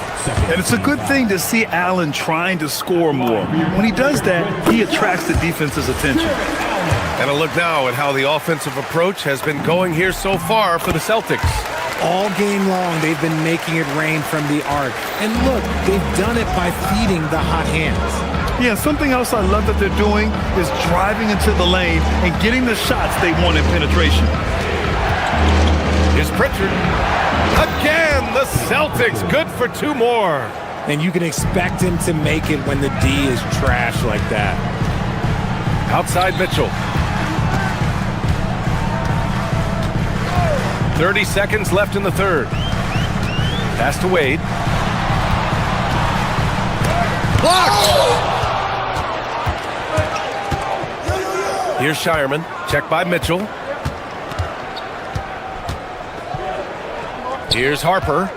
And it's a good thing to see Allen trying to score more. When he does that, he attracts the defense's attention. And a look now at how the offensive approach has been going here so far for the Celtics. All game long, they've been making it rain from the arc. And look, they've done it by feeding the hot hands. Yeah, something else I love that they're doing is driving into the lane and getting the shots they want in penetration. Here's Pritchard. Again, the Celtics good for 2 more. And you can expect him to make it when the D is trash like that. Outside Mitchell. 30 seconds left in the third. Pass to Wade. Blocked! Here's Shireman. Checked by Mitchell. Here's Harper.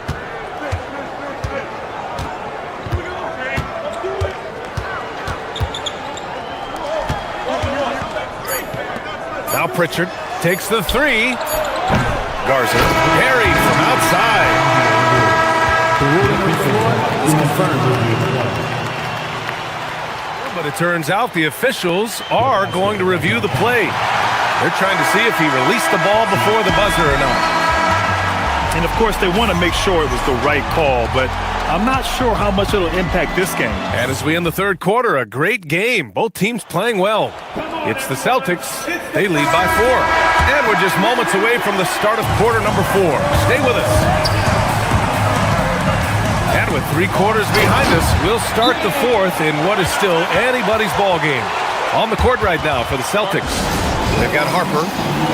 Now Pritchard takes the 3. Garza parried from outside. The ruling on the floor is confirmed. But it turns out the officials are going to review the play. They're trying to see if he released the ball before the buzzer or not. And of course, they want to make sure it was the right call, but I'm not sure how much it'll impact this game. And as we end the third quarter, a great game. Both teams playing well. It's the Celtics. They lead by 4. And we're just moments away from the start of quarter number 4. Stay with us. And with 3 quarters behind us, we'll start the 4th in what is still anybody's ball game. On the court right now for the Celtics. They've got Harper,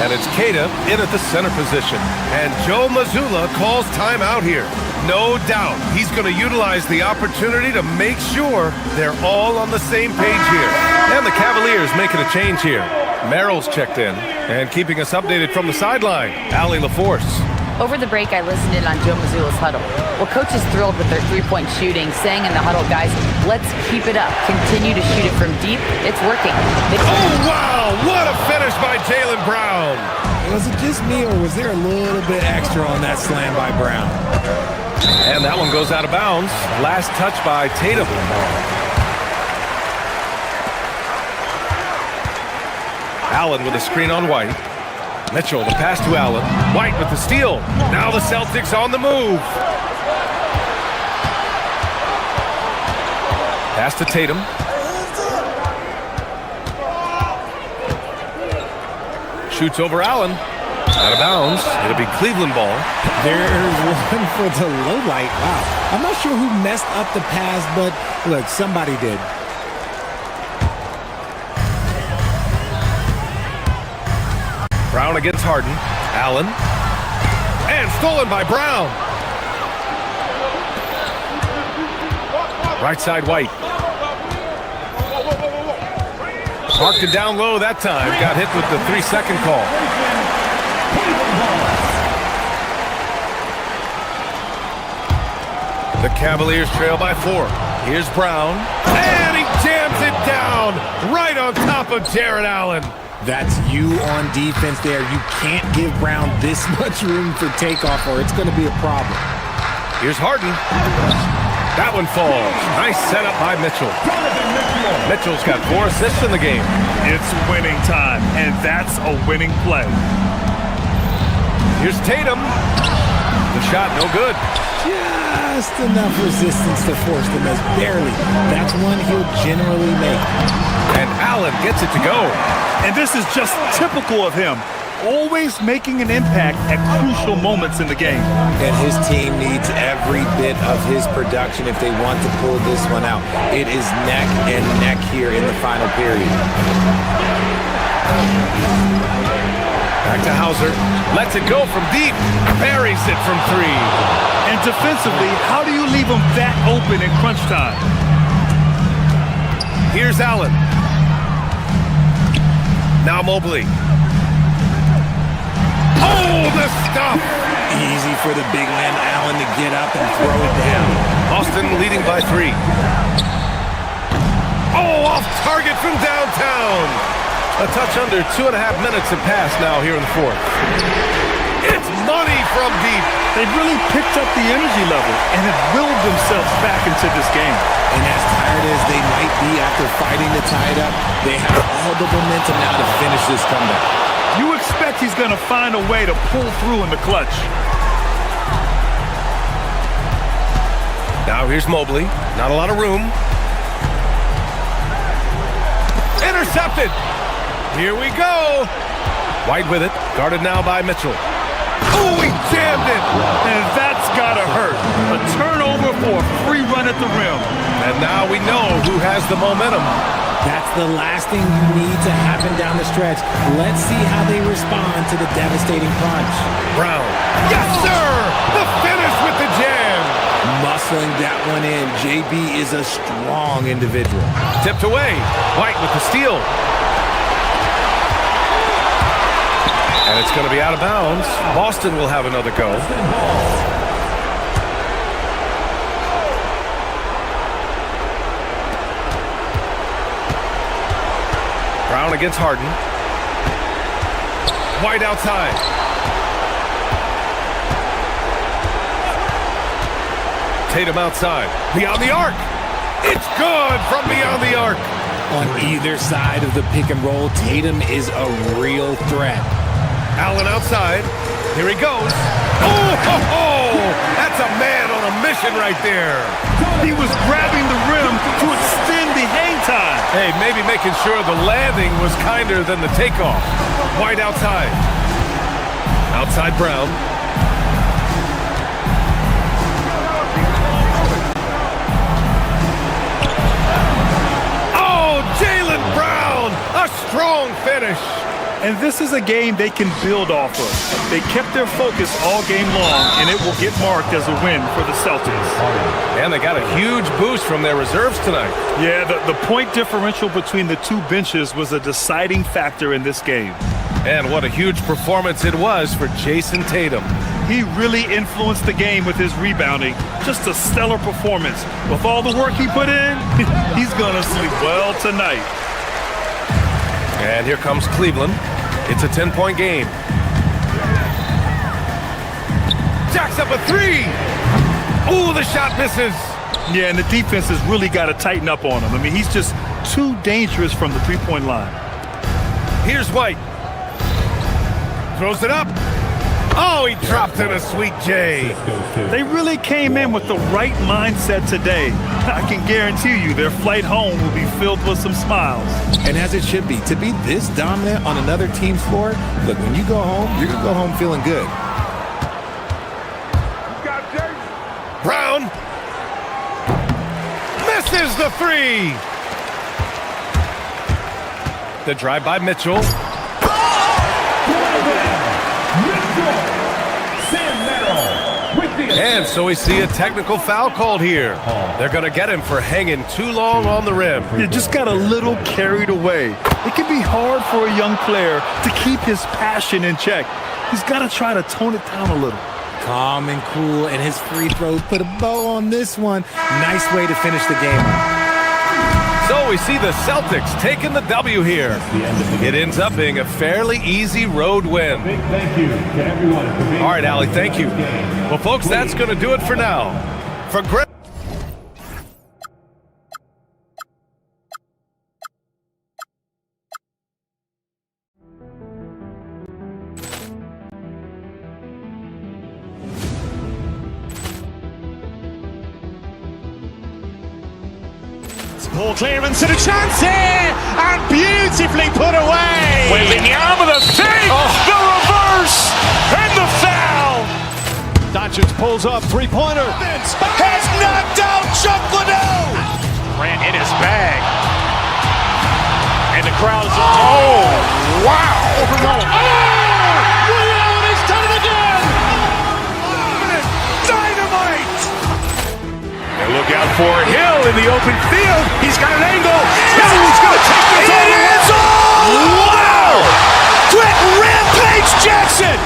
and it's Kata in at the center position. And Joe Mazzulla calls timeout here. No doubt he's going to utilize the opportunity to make sure they're all on the same page here. And the Cavaliers making a change here. Merrill's checked in and keeping us updated from the sideline. Allie LaForce. Over the break, I listened in on Joe Mazzulla's huddle. Well, coach is thrilled with their 3-point shooting, saying in the huddle, guys, let's keep it up. Continue to shoot it from deep. It's working. Oh, wow! What a finish by Jaylen Brown. Was it just me, or was there a little bit extra on that slam by Brown? And that one goes out of bounds. Last touch by Tatum. Allen with a screen on White. Mitchell, the pass to Allen. White with the steal. Now the Celtics on the move. Pass to Tatum. Shoots over Allen. Out of bounds. It'll be Cleveland ball. There's one for the low light. Wow. I'm not sure who messed up the pass, but look, somebody did. Brown against Harden. Allen. And stolen by Brown. Right side White. Marked it down low that time. Got hit with the 3-second call. The Cavaliers trail by 4. Here's Brown. And he jams it down right on top of Jared Allen. That's you on defense there. You can't give Brown this much room for takeoff or it's going to be a problem. Here's Harden. That one falls. Nice setup by Mitchell. Mitchell's got 4 assists in the game. It's winning time, and that's a winning play. Here's Tatum. The shot no good. Just enough resistance to force the miss. Barely. That's one he'll generally make. And Allen gets it to go. And this is just typical of him. Always making an impact at crucial moments in the game. And his team needs every bit of his production if they want to pull this one out. It is neck and neck here in the final period. Back to Hauser. Lets it go from deep. Buries it from 3. And defensively, how do you leave him that open in crunch time? Here's Allen. Now Mobley. Oh, the stuff! Easy for the big man Allen to get up and throw it down. Boston leading by 3. Oh, Off target from downtown. A touch under 2.5 minutes have passed now here in the fourth. It's money from deep. They've really picked up the energy level and have willed themselves back into this game. And as tired as they might be after fighting to tie it up, they have all the momentum now to finish this comeback. You expect he's going to find a way to pull through in the clutch. Now here's Mobley. Not a lot of room. Intercepted. Here we go. White with it. Guarded now by Mitchell. Oh, he jammed it. And that's got to hurt. A turnover for a free run at the rim. And now we know who has the momentum. That's the last thing you need to happen down the stretch. Let's see how they respond to the devastating crunch. Brown. Yes, sir. The finish with the jam. Muscling that one in. JB is a strong individual. Tipped away. White with the steal. And it's going to be out of bounds. Boston will have another go. Brown against Harden. White outside. Tatum outside. Beyond the arc. It's good from beyond the arc. On either side of the pick and roll, Tatum is a real threat. Allen outside. Here he goes. Oh, ho, ho! That's a man on a mission right there. He was grabbing the rim to extend the hang time. Hey, maybe making sure the landing was kinder than the takeoff. White outside. Outside Brown. Oh, Jaylen Brown! A strong finish. And this is a game they can build off of. They kept their focus all game long, and it will get marked as a win for the Celtics. And they got a huge boost from their reserves tonight. Yeah, the point differential between the two benches was a deciding factor in this game. And what a huge performance it was for Jason Tatum. He really influenced the game with his rebounding. Just a stellar performance. With all the work he put in, he's going to sleep well tonight. And here comes Cleveland. It's a 10-point game. Jacks up a three. Ooh, the shot misses. Yeah, and the defense has really got to tighten up on him. I mean, he's just too dangerous from the three-point line. Here's White. Throws it up. Oh, he dropped in a sweet J. They really came in with the right mindset today. I can guarantee you their flight home will be filled with some smiles. And as it should be. To be this dominant on another team's floor, look, when you go home, you're going to go home feeling good. Brown. Misses the three. The drive by Mitchell. And so we see a technical foul called here. They're going to get him for hanging too long on the rim. You just got a little carried away. It can be hard for a young player to keep his passion in check. He's got to try to tone it down a little. Calm and cool, and his free throw put a bow on this one. Nice way to finish the game up. So we see the Celtics taking the W here. It ends up being a fairly easy road win. Big thank you to everyone for being All right, Allie, thank you. Well, folks, that's going to do it for now. For Greg. Ball clearance and a chance here, and beautifully put away. Wembanyama the save, the reverse, and the foul. Doncic pulls up, three-pointer. Has knocked out Chuck Liddell. Ran in his bag. And the crowd is, oh, wow. Oh, Liddell has done it again. Dynamite. And look out for Hill in the open field. He's got an angle. He's going to take this all the way. Wow! Quit Rampage Jackson.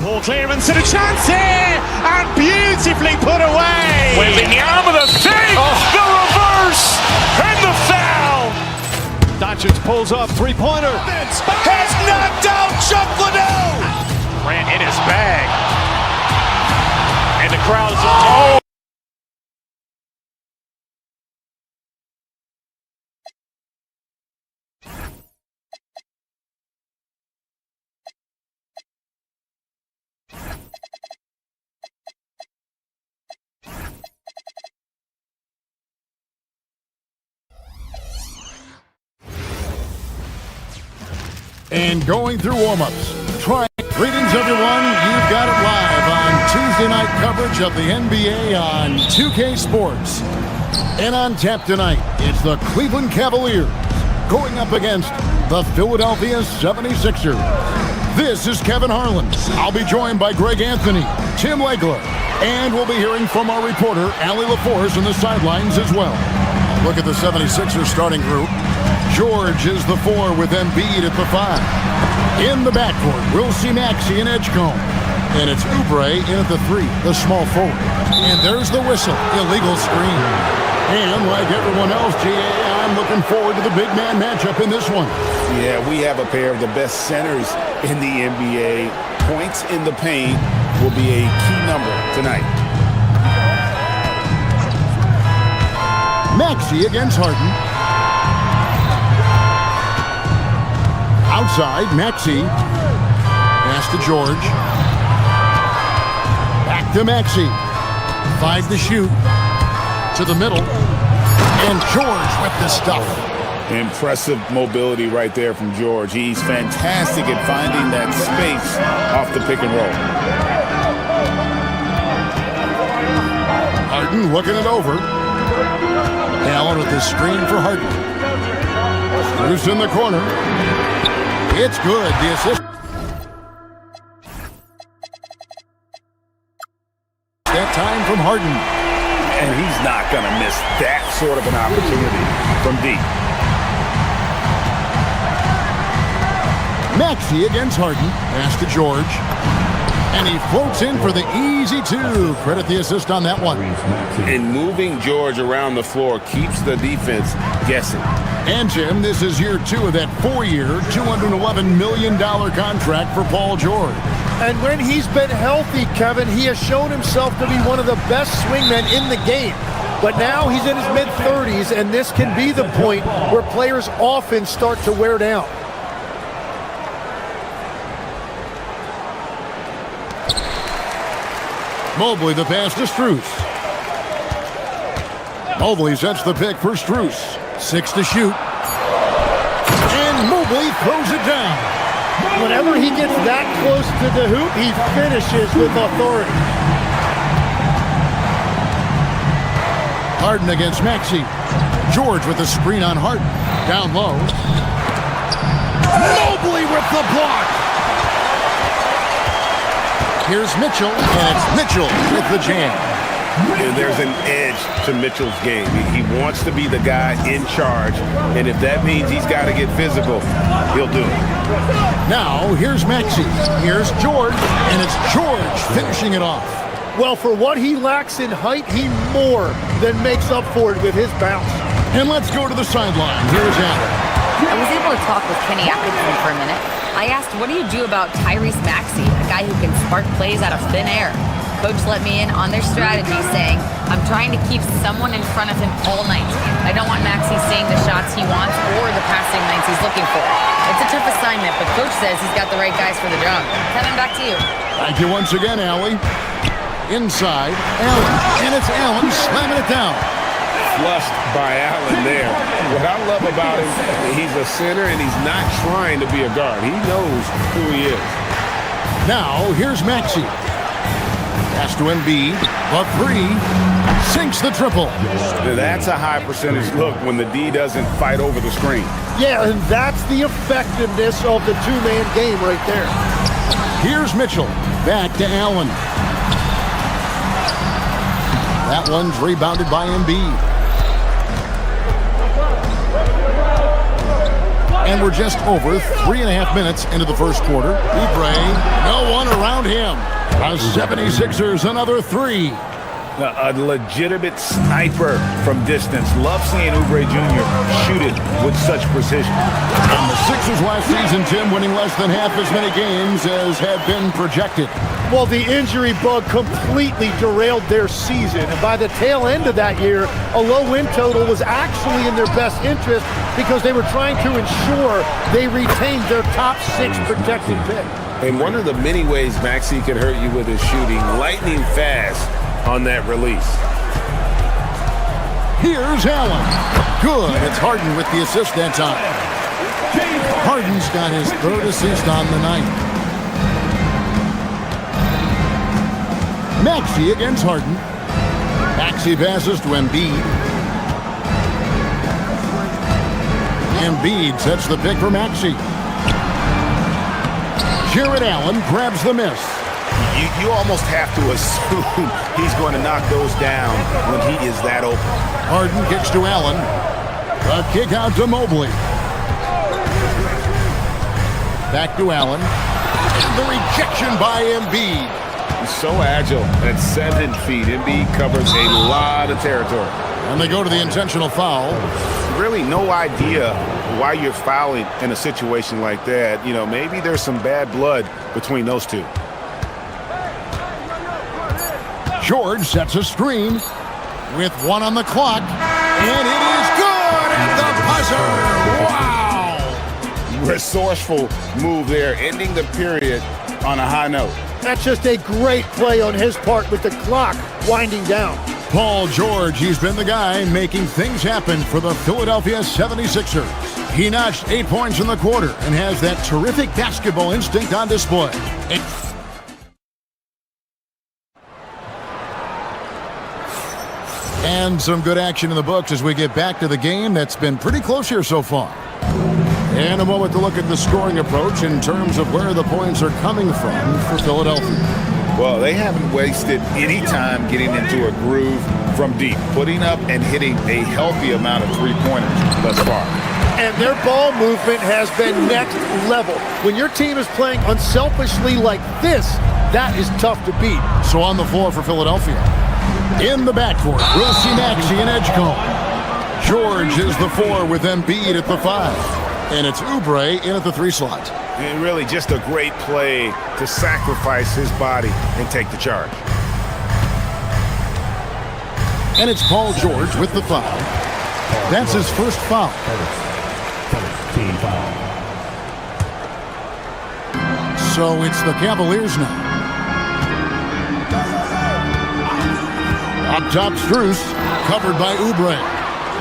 Ball clearance and a chance here, and beautifully put away. Wembanyama the save, the reverse, and the foul. Doncic pulls up, three-pointer. Has knocked out Chuck Liddell. Grant in his bag. And the crowd is... Oh! And going through warm-ups. Greetings, everyone. You've got it live on Tuesday night coverage of the NBA on 2K Sports. And on tap tonight, it's the Cleveland Cavaliers going up against the Philadelphia 76ers. This is Kevin Harlan. I'll be joined by Greg Anthony, Tim Legler, and we'll be hearing from our reporter, Allie LaForce, on the sidelines as well. Look at the 76ers starting group. George is the 4 with Embiid at the 5. In the backcourt, we'll see Maxey and Edgecombe. And it's Oubre in at the 3, the small forward. And there's the whistle, illegal screen. And like everyone else, I'm looking forward to the big man matchup in this one. Yeah, we have a pair of the best centers in the NBA. Points in the paint will be a key number tonight. Maxey against Harden. Outside, Maxey. Pass to George. Back to Maxey. 5 to shoot. To the middle. And George with the stuff. Impressive mobility right there from George. He's fantastic at finding that space off the pick and roll. Harden looking it over. Allen with the screen for Harden. Bruce in the corner. It's good. The assist. That time from Harden. And he's not going to miss that sort of an opportunity from deep. Maxey against Harden. Pass to George. And he floats in for the easy 2. Credit the assist on that one. And moving George around the floor keeps the defense guessing. And, Jim, this is year 2 of that 4-year, $211 million contract for Paul George. And when he's been healthy, Kevin, he has shown himself to be one of the best swingmen in the game. But now he's in his mid-30s, and this can be the point where players often start to wear down. Mobley the pass to Strus. Mobley sets the pick for Strus. 6 to shoot. And Mobley throws it down. Whenever he gets that close to the hoop, he finishes with authority. Harden against Maxey. George with the screen on Harden. Down low. Mobley with the block. Here's Mitchell, and it's Mitchell with the jam. And there's an edge to Mitchell's game. He wants to be the guy in charge, and if that means he's got to get physical, he'll do it. Now, here's Maxey. Here's George, and it's George finishing it off. Well, for what he lacks in height, he more than makes up for it with his bounce. And let's go to the sideline. Here's Allen. I was able to talk with Kenny Atkinson for a minute. I asked, what do you do about Tyrese Maxey, a guy who can spark plays out of thin air? Coach let me in on their strategy, saying, I'm trying to keep someone in front of him all night. I don't want Maxey seeing the shots he wants or the passing nights he's looking for. It's a tough assignment, but Coach says he's got the right guys for the job. Kevin, back to you. Thank you once again, Allie. Inside, Allen, and it's Allen slamming it down. Flushed by Allen there. What I love about him, he's a center and he's not trying to be a guard. He knows who he is. Now, here's Maxey. Pass to Embiid. The 3. Sinks the triple. That's a high percentage look when the D doesn't fight over the screen. Yeah, and that's the effectiveness of the two-man game right there. Here's Mitchell. Back to Allen. That one's rebounded by Embiid. And we're just over 3.5 minutes into the first quarter. Oubre, no one around him. The 76ers, another three. A legitimate sniper from distance. Love seeing Oubre Jr. shoot it with such precision. And the Sixers last season, Tim, winning less than half as many games as had been projected. Well, the injury bug completely derailed their season. And by the tail end of that year, a low win total was actually in their best interest because they were trying to ensure they retained their top 6 protected pick. And one of the many ways Maxey could hurt you with his shooting, lightning fast on that release. Here's Allen. Good. It's Harden with the assist that time. Harden's got his 3rd assist on the night. Maxey against Harden. Maxey passes to Embiid. Embiid sets the pick for Maxey. Jared Allen grabs the miss. You almost have to assume he's going to knock those down when he is that open. Harden kicks to Allen. A kick out to Mobley. Back to Allen. And the rejection by Embiid. He's so agile at 7 feet. Embiid covers a lot of territory. And they go to the intentional foul. Really no idea why you're fouling in a situation like that. You know, maybe there's some bad blood between those two. George sets a screen with 1 on the clock. And it is good at the buzzer. Wow! Resourceful move there, ending the period on a high note. That's just a great play on his part with the clock winding down. Paul George, he's been the guy making things happen for the Philadelphia 76ers. He notched 8 points in the quarter and has that terrific basketball instinct on display. And some good action in the books as we get back to the game that's been pretty close here so far. And a moment to look at the scoring approach in terms of where the points are coming from for Philadelphia. Well, they haven't wasted any time getting into a groove from deep, putting up and hitting a healthy amount of three-pointers thus far. And their ball movement has been next level. When your team is playing unselfishly like this, that is tough to beat. So on the floor for Philadelphia. In the backcourt, we'll see Maxey and Edgecombe. George is the 4 with Embiid at the 5. And it's Oubre in at the 3 slot. And really just a great play to sacrifice his body and take the charge. And it's Paul George with the foul. That's his first foul. So it's the Cavaliers now. Up top, Strus, covered by Oubre.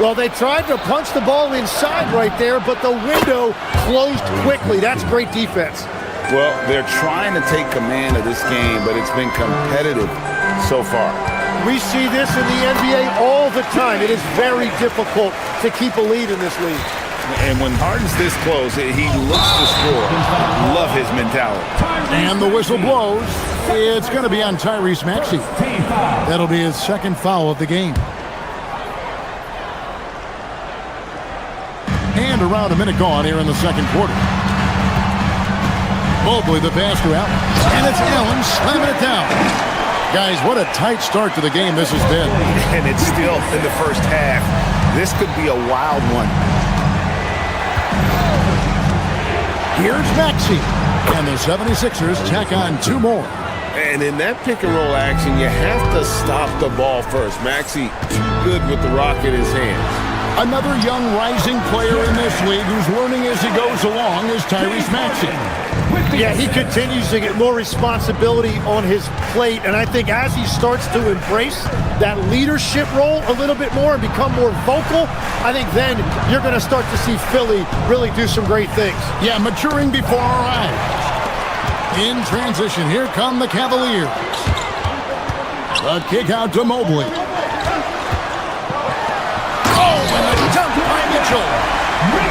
Well, they tried to punch the ball inside right there, but the window closed quickly. That's great defense. Well, they're trying to take command of this game, but it's been competitive so far. We see this in the NBA all the time. It is very difficult to keep a lead in this league. And when Harden's this close, he looks to score. Love his mentality. And the whistle blows. It's going to be on Tyrese Maxey. That'll be his second foul of the game. And around a minute gone here in the second quarter. Mobley the pass to Allen. And it's Allen slamming it down. Guys, what a tight start to the game this has been. And it's still in the first half. This could be a wild one. Here's Maxey. And the 76ers tack on 2 more. And in that pick-and-roll action, you have to stop the ball first. Maxey too good with the rock in his hands. Another young rising player in this league who's learning as he goes along is Tyrese Maxey. Yeah, he continues to get more responsibility on his plate, and I think as he starts to embrace that leadership role a little bit more and become more vocal, I think then you're going to start to see Philly really do some great things. Yeah, maturing before our eyes. In transition, here come the Cavaliers. A kick out to Mobley.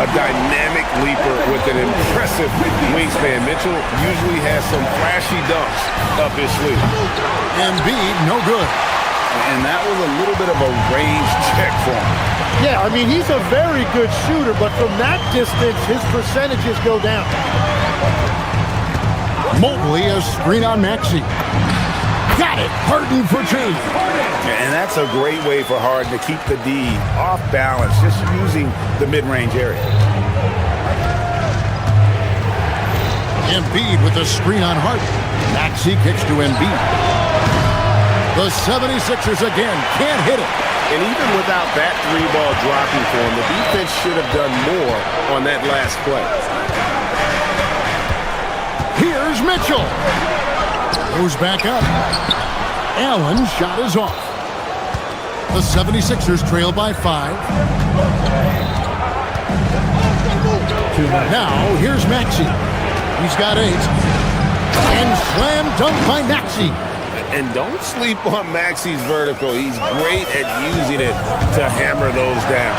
A dynamic leaper with an impressive wingspan. Mitchell usually has some flashy dunks up his sleeve. Embiid, no good. And that was a little bit of a range check for him. Yeah, I mean, he's a very good shooter, but from that distance, his percentages go down. Mobley, a screen on Maxey. Got it. Harden for two. And that's a great way for Harden to keep the D off balance, just using the mid-range area. Embiid with a screen on Harden. Maxey kicks to Embiid. The 76ers again can't hit it. And even without that three-ball dropping for him, the defense should have done more on that last play. Here's Mitchell. Goes back up. Allen's shot is off. The 76ers trail by 5. Now, here's Maxey. He's got 8. And slam dunk by Maxey. And don't sleep on Maxey's vertical. He's great at using it to hammer those down.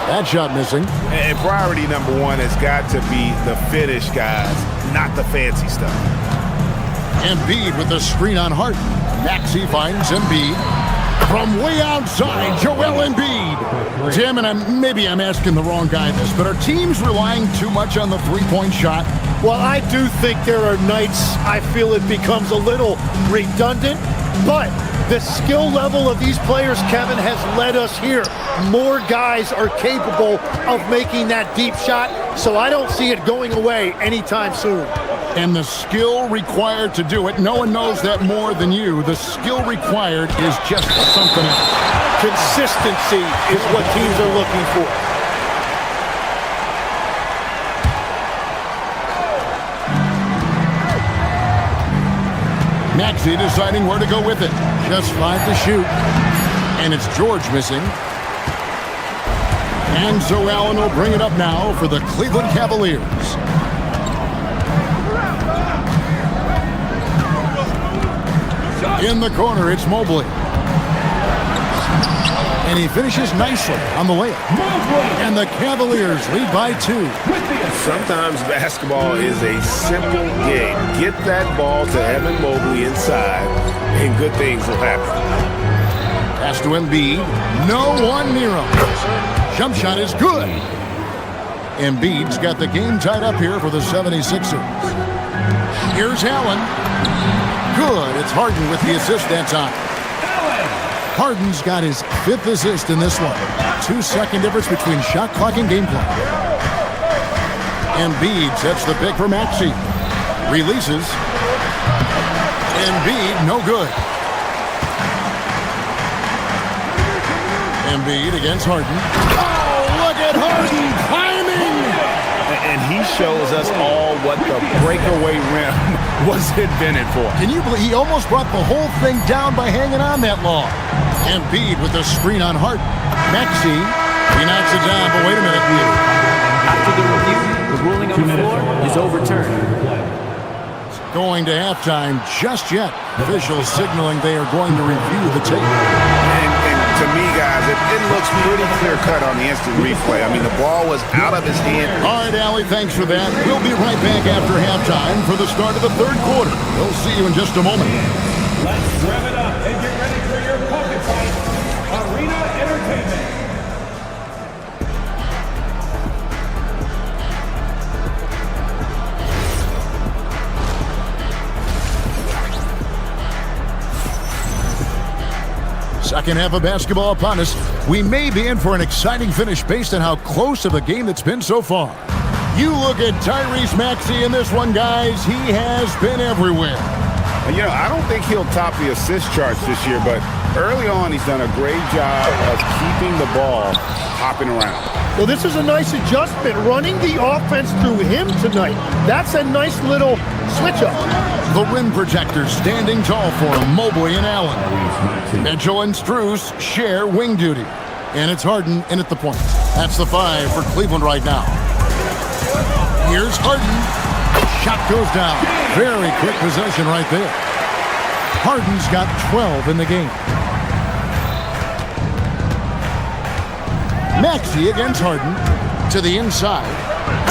That shot missing. And priority number 1 has got to be the finish, guys, not the fancy stuff. Embiid with the screen on Harden. Maxey finds Embiid. From way outside, Joel Embiid. Tim, and maybe I'm asking the wrong guy this, but are teams relying too much on the three-point shot? Well, I do think there are nights I feel it becomes a little redundant, but the skill level of these players, Kevin, has led us here. More guys are capable of making that deep shot, so I don't see it going away anytime soon. And the skill required to do it, no one knows that more than you. The skill required is just something else. Consistency is what teams are looking for. Maxey deciding where to go with it. Just 5 to shoot. And it's George missing. And so Allen will bring it up now for the Cleveland Cavaliers. In the corner, it's Mobley. And he finishes nicely on the layup. And the Cavaliers lead by 2. Sometimes basketball is a simple game. Get that ball to Evan Mobley inside, and good things will happen. Pass to Embiid. No one near him. Jump shot is good. Embiid's got the game tied up here for the 76ers. Here's Allen. Good. It's Harden with the assist that time. Harden's got his 5th assist in this one. 2-second difference between shot clock and game clock. Embiid sets the pick for Maxey. Releases. Embiid, no good. Embiid against Harden. Oh, look at Harden climbing! And he shows us all what the breakaway rim was invented for. Can you believe he almost brought the whole thing down by hanging on that long? Embiid with the screen on Harden. Maxey, he knocks it down, but wait a minute. After the review, the ruling on the floor is overturned. It's going to halftime just yet. Officials signaling they are going to review the tape. And to me, guys, it looks pretty clear-cut on the instant replay. I mean, the ball was out of his hand. All right, Allie, thanks for that. We'll be right back after halftime for the start of the 3rd quarter. We'll see you in just a moment. Let's rev it up and get ready for your pocket fight. Arena Entertainment. Second half of basketball upon us. We may be in for an exciting finish based on how close of a game it's been so far. You look at Tyrese Maxey in this one, guys. He has been everywhere. You know, I don't think he'll top the assist charts this year, but early on he's done a great job of keeping the ball hopping around. Well, this is a nice adjustment, running the offense through him tonight. That's a nice little switch-up. The rim protectors standing tall for him, Mobley and Allen. Mitchell and Strus share wing duty. And it's Harden in at the point. That's the 5 for Cleveland right now. Here's Harden. Shot goes down. Very quick possession right there. Harden's got 12 in the game. Maxey against Harden. To the inside.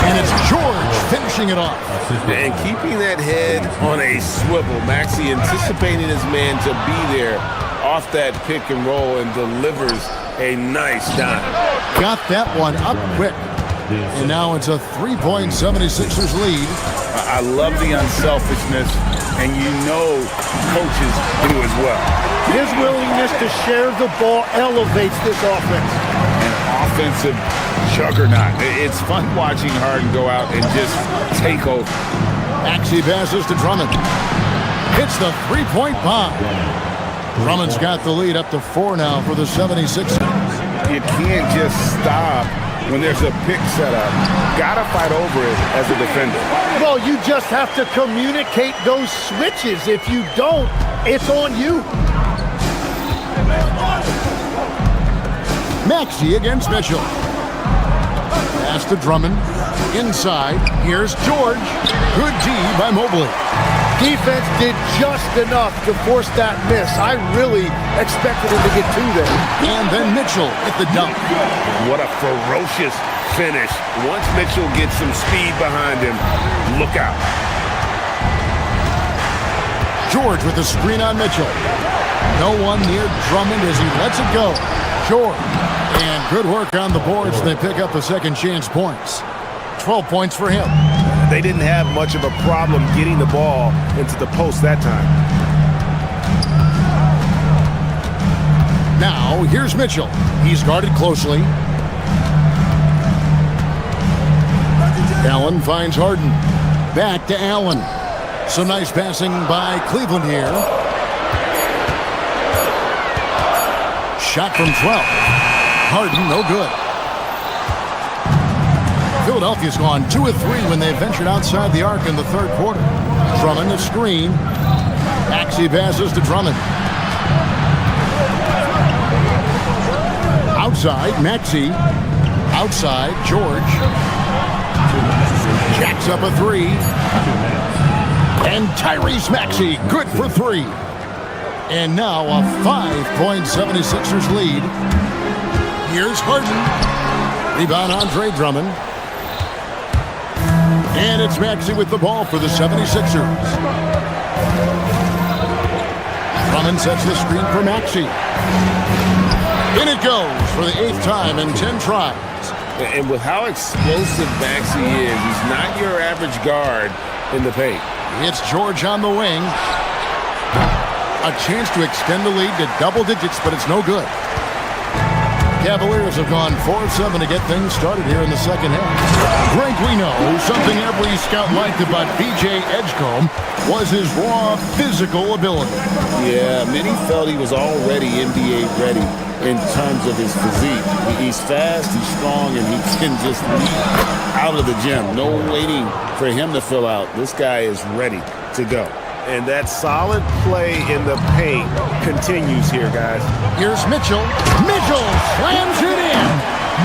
And it's George finishing it off. And keeping that head on a swivel. Maxey anticipating his man to be there off that pick and roll and delivers a nice dime. Got that one up quick. And now it's a 3-point 76ers lead. I love the unselfishness, and you know coaches do as well. His willingness to share the ball elevates this offense. An offensive juggernaut. It's fun watching Harden go out and just take over. Maxey passes to Drummond. Hits the three-point bomb. Drummond's got the lead up to 4 now for the 76ers. You can't just stop when there's a pick set up. Gotta fight over it as a defender. Well, you just have to communicate those switches. If you don't, it's on you. Maxey against Mitchell. Pass to Drummond. Inside. Here's George. Good D by Mobley. Defense did just enough to force that miss. I really expected him to get 2 there. And then Mitchell at the dunk. What a ferocious finish. Once Mitchell gets some speed behind him, look out. George with the screen on Mitchell. No one near Drummond as he lets it go. George. And good work on the boards. They pick up the second chance points. 12 points for him. They didn't have much of a problem getting the ball into the post that time. Now, here's Mitchell. He's guarded closely. Allen finds Harden. Back to Allen. Some nice passing by Cleveland here. Shot from 12. Harden, no good. Philadelphia's gone 2 of 3 when they ventured outside the arc in the third quarter. Drummond the screen. Maxey passes to Drummond. Outside, Maxey. Outside, George. Jacks up a 3. And Tyrese Maxey, good for 3. And now a 5-point 76ers lead. Here's Harden. Rebound Andre Drummond. And it's Maxey with the ball for the 76ers. Drummond sets the screen for Maxey. In it goes for the 8th time in 10 tries. And with how explosive Maxey is, he's not your average guard in the paint. It's George on the wing. A chance to extend the lead to double digits, but it's no good. Cavaliers have gone 4 of 7 to get things started here in the second half. Greg, we know something every scout liked about B.J. Edgecombe was his raw physical ability. Yeah, many felt he was already NBA ready in terms of his physique. He's fast, he's strong, and he can just leap out of the gym. No waiting for him to fill out. This guy is ready to go. And that solid play in the paint continues here, guys. Here's Mitchell. Mitchell slams it in.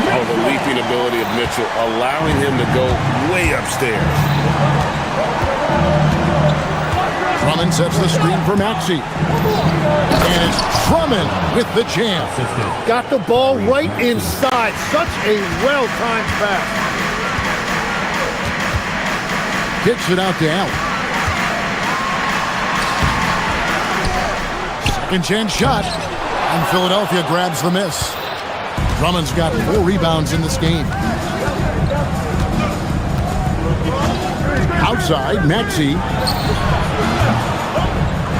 Oh, the leaping ability of Mitchell, allowing him to go way upstairs. Drummond sets the screen for Maxey. And it's Drummond with the jam. Got the ball right inside. Such a well-timed pass. Kicks it out to Allen. Second chance shot, and Philadelphia grabs the miss. Drummond's got 4 rebounds in this game. Outside, Maxey.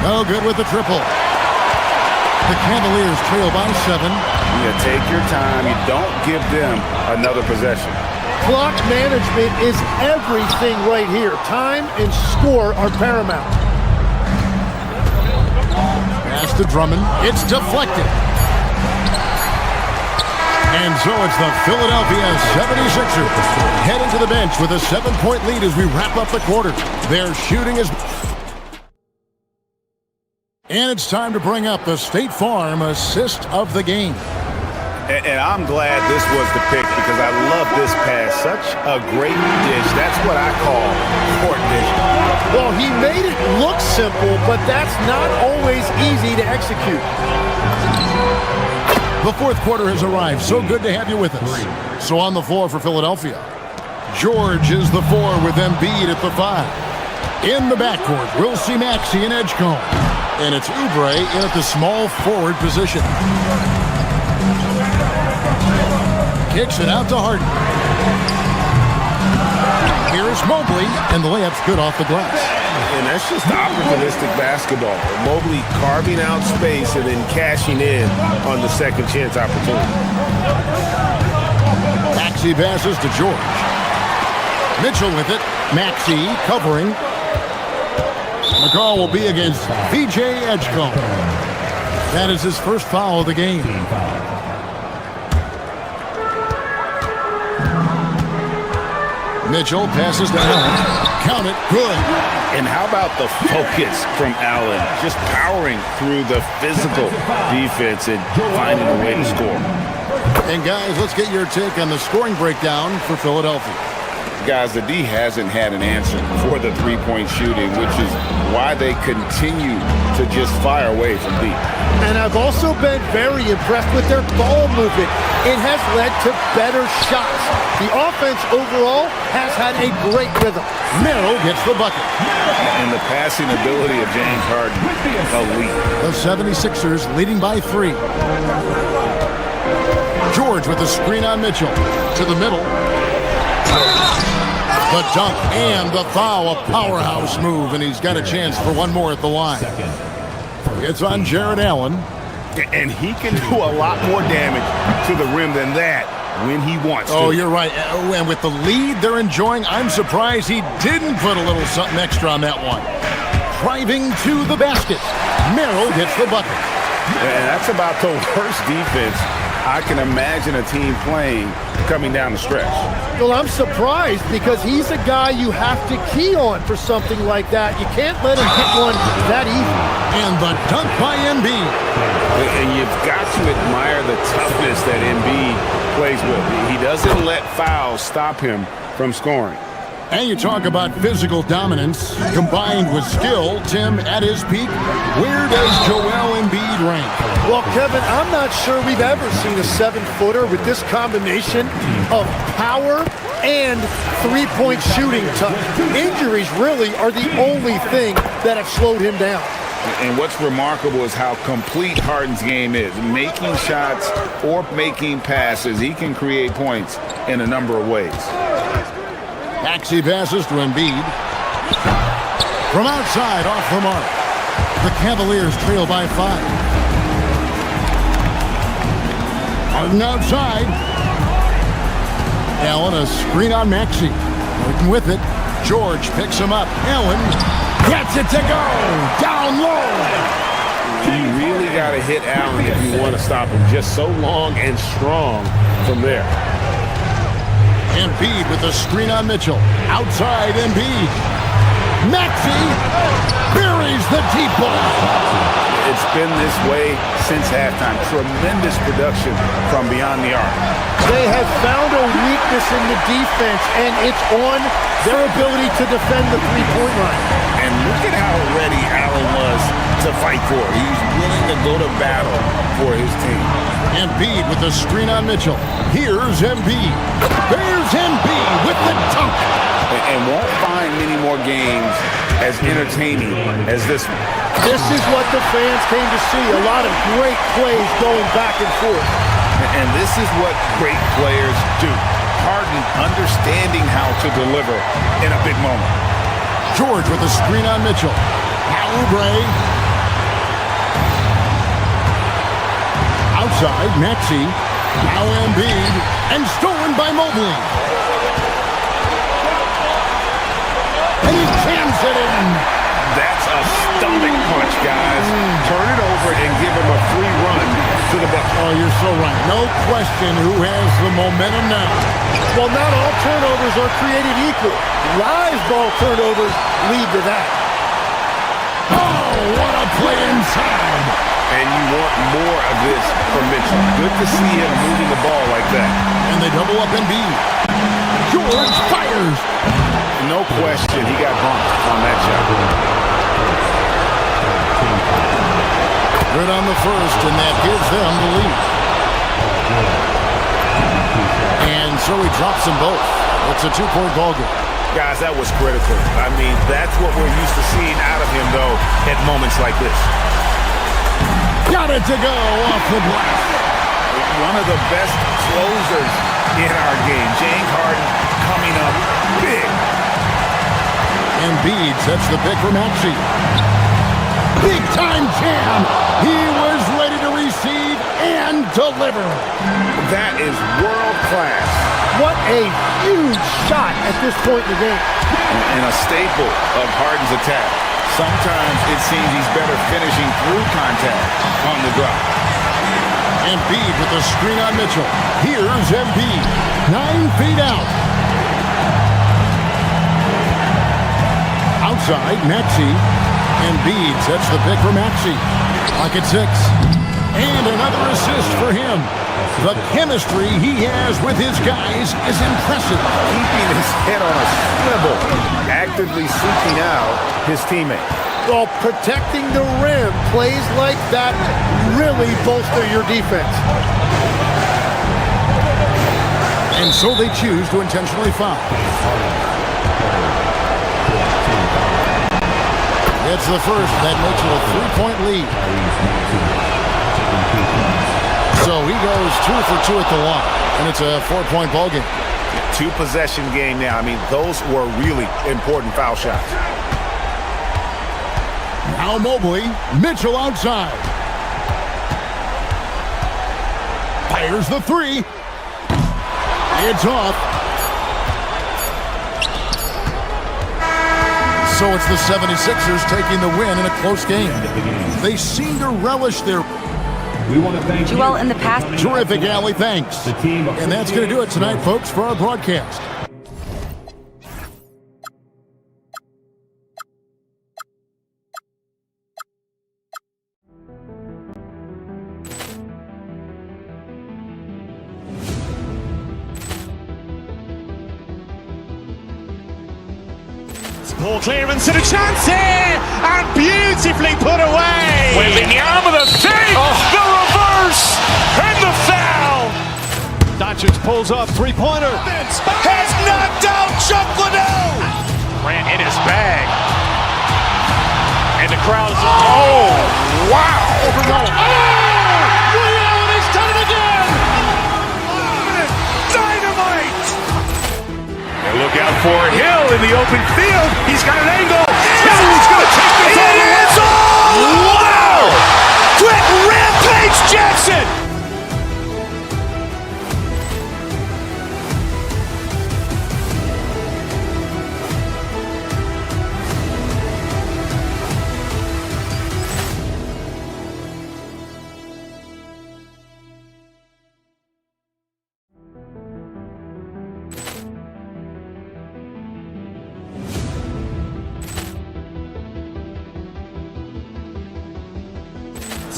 No good with the triple. The Cavaliers trail by 7. You take your time. You don't give them another possession. Clock management is everything right here. Time and score are paramount. Pass to Drummond. It's deflected. And so it's the Philadelphia 76ers heading to the bench with a 7-point lead as we wrap up the quarter. Their shooting is... And it's time to bring up the State Farm assist of the game. And I'm glad this was the pick because I love this pass. Such a great dish. That's what I call court vision. Well, he made it look simple, but that's not always easy to execute. The fourth quarter has arrived. So good to have you with us. So on the floor for Philadelphia. George is the 4 with Embiid at the 5. In the backcourt, we'll see Maxey in Edgecombe. And it's Oubre in at the small forward position. Kicks it out to Harden. Here's Mobley, and the layup's good off the glass. And that's just opportunistic basketball. Mobley carving out space and then cashing in on the second chance opportunity. Maxey passes to George. Mitchell with it. Maxey covering. The call will be against VJ Edgecombe. That is his first foul of the game. Mitchell passes to Allen. Count it. Good. And how about the focus from Allen? Just powering through the physical defense and finding a way to score. And guys, let's get your take on the scoring breakdown for Philadelphia. Guys, the D hasn't had an answer for the three-point shooting, which is why they continue to just fire away from deep. And I've also been very impressed with their ball movement. It has led to better shots. The offense overall has had a great rhythm. Merrill gets the bucket. And the passing ability of James Harden, elite. The 76ers leading by 3. George with the screen on Mitchell. To the middle. The dunk and the foul, a powerhouse move, and he's got a chance for one more at the line. It's on Jared Allen. And he can do a lot more damage to the rim than that when he wants to. Oh, you're right. And with the lead they're enjoying, I'm surprised he didn't put a little something extra on that one. Driving to the basket. Merrill gets the bucket. And that's about the worst defense I can imagine a team playing coming down the stretch. Well, I'm surprised because he's a guy you have to key on for something like that. You can't let him hit one that easy. And the dunk by Embiid. And you've got to admire the toughness that Embiid plays with. He doesn't let fouls stop him from scoring. And you talk about physical dominance combined with skill. Tim, at his peak, where does Joel Embiid rank? Well, Kevin, I'm not sure we've ever seen a 7-footer with this combination of power and three-point shooting touch. Injuries really are the only thing that have slowed him down. And what's remarkable is how complete Harden's game is. Making shots or making passes, he can create points in a number of ways. Maxey passes to Embiid. From outside, off the mark. The Cavaliers trail by 5. Harden outside. Allen, a screen on Maxey. Working with it. George picks him up. Allen gets it to go. Down low. You really got to hit Allen if you want to stop him. Just so long and strong from there. Embiid with the screen on Mitchell. Outside Embiid. Maxey buries the deep ball. It's been this way since halftime. Tremendous production from beyond the arc. They have found a weakness in the defense, and it's on their ability to defend the three-point line. And look at how ready Allen was to fight for it. He's willing to go to battle for his team. Embiid with the screen on Mitchell. Here's Embiid. There's Embiid with the dunk. And won't find many more games as entertaining as this one. This is what the fans came to see. A lot of great plays going back and forth. And this is what great players do. Harden understanding how to deliver in a big moment. George with the screen on Mitchell. Now Oubre. Outside, Maxey. Now Embiid. And stolen by Mobley. And he jams it in. That's a stomach punch, guys. Turn it over and give him a free run to the bucket. Oh, you're so right. No question who has the momentum now. Well, not all turnovers are created equal. Live ball turnovers lead to that. Oh, what a play inside. And you want more of this from Mitchell. Good to see him moving the ball like that. And they double up Embiid. George fires. No question, he got bumped on that shot. Good on the first, and that gives them the lead. And so he drops them both. It's a two-point ball game. Guys, that was critical. I mean, that's what we're used to seeing out of him, though, at moments like this. Got it to go off the glass. One of the best closers in our game. James Harden coming up big. Embiid sets the pick for Maxey. Big-time jam. He was ready to receive and deliver. That is world-class. What a huge shot at this point in the game. And a staple of Harden's attack. Sometimes it seems he's better finishing through contact on the drop. Embiid with the screen on Mitchell. Here's Embiid. 9 feet out. Outside, Maxey. Embiid sets the pick for Maxey. Clock at 6. And another assist for him. The chemistry he has with his guys is impressive. Keeping his head on a swivel. Actively seeking out his teammate. Well, protecting the rim, plays like that really bolster your defense. And so they choose to intentionally foul. It's the first. That makes it a 3-point lead. So he goes 2 for 2 at the line. And it's a 4-point ball game. 2-possession game now. I mean, those were really important foul shots. Now Mobley, Mitchell outside. Fires the 3. It's off. So it's the 76ers taking the win in a close game. They seem to relish their... We want to thank Joel, in the past... Terrific, Allie, thanks. And that's going to do it tonight, folks, for our broadcast. Ball clearance and a chance here, and beautifully put away. Wembanyama the fake, the reverse, and the foul. Doncic pulls up, three-pointer. Has knocked out Chuck Liddell. Ran in his bag. And the crowd is... Oh, wow. Ray Allen has done it again. Dynamite. And look out for Hill in the open field. He's got an angle. Hill's going to take this all the way. Wow! Quick Rampage Jackson.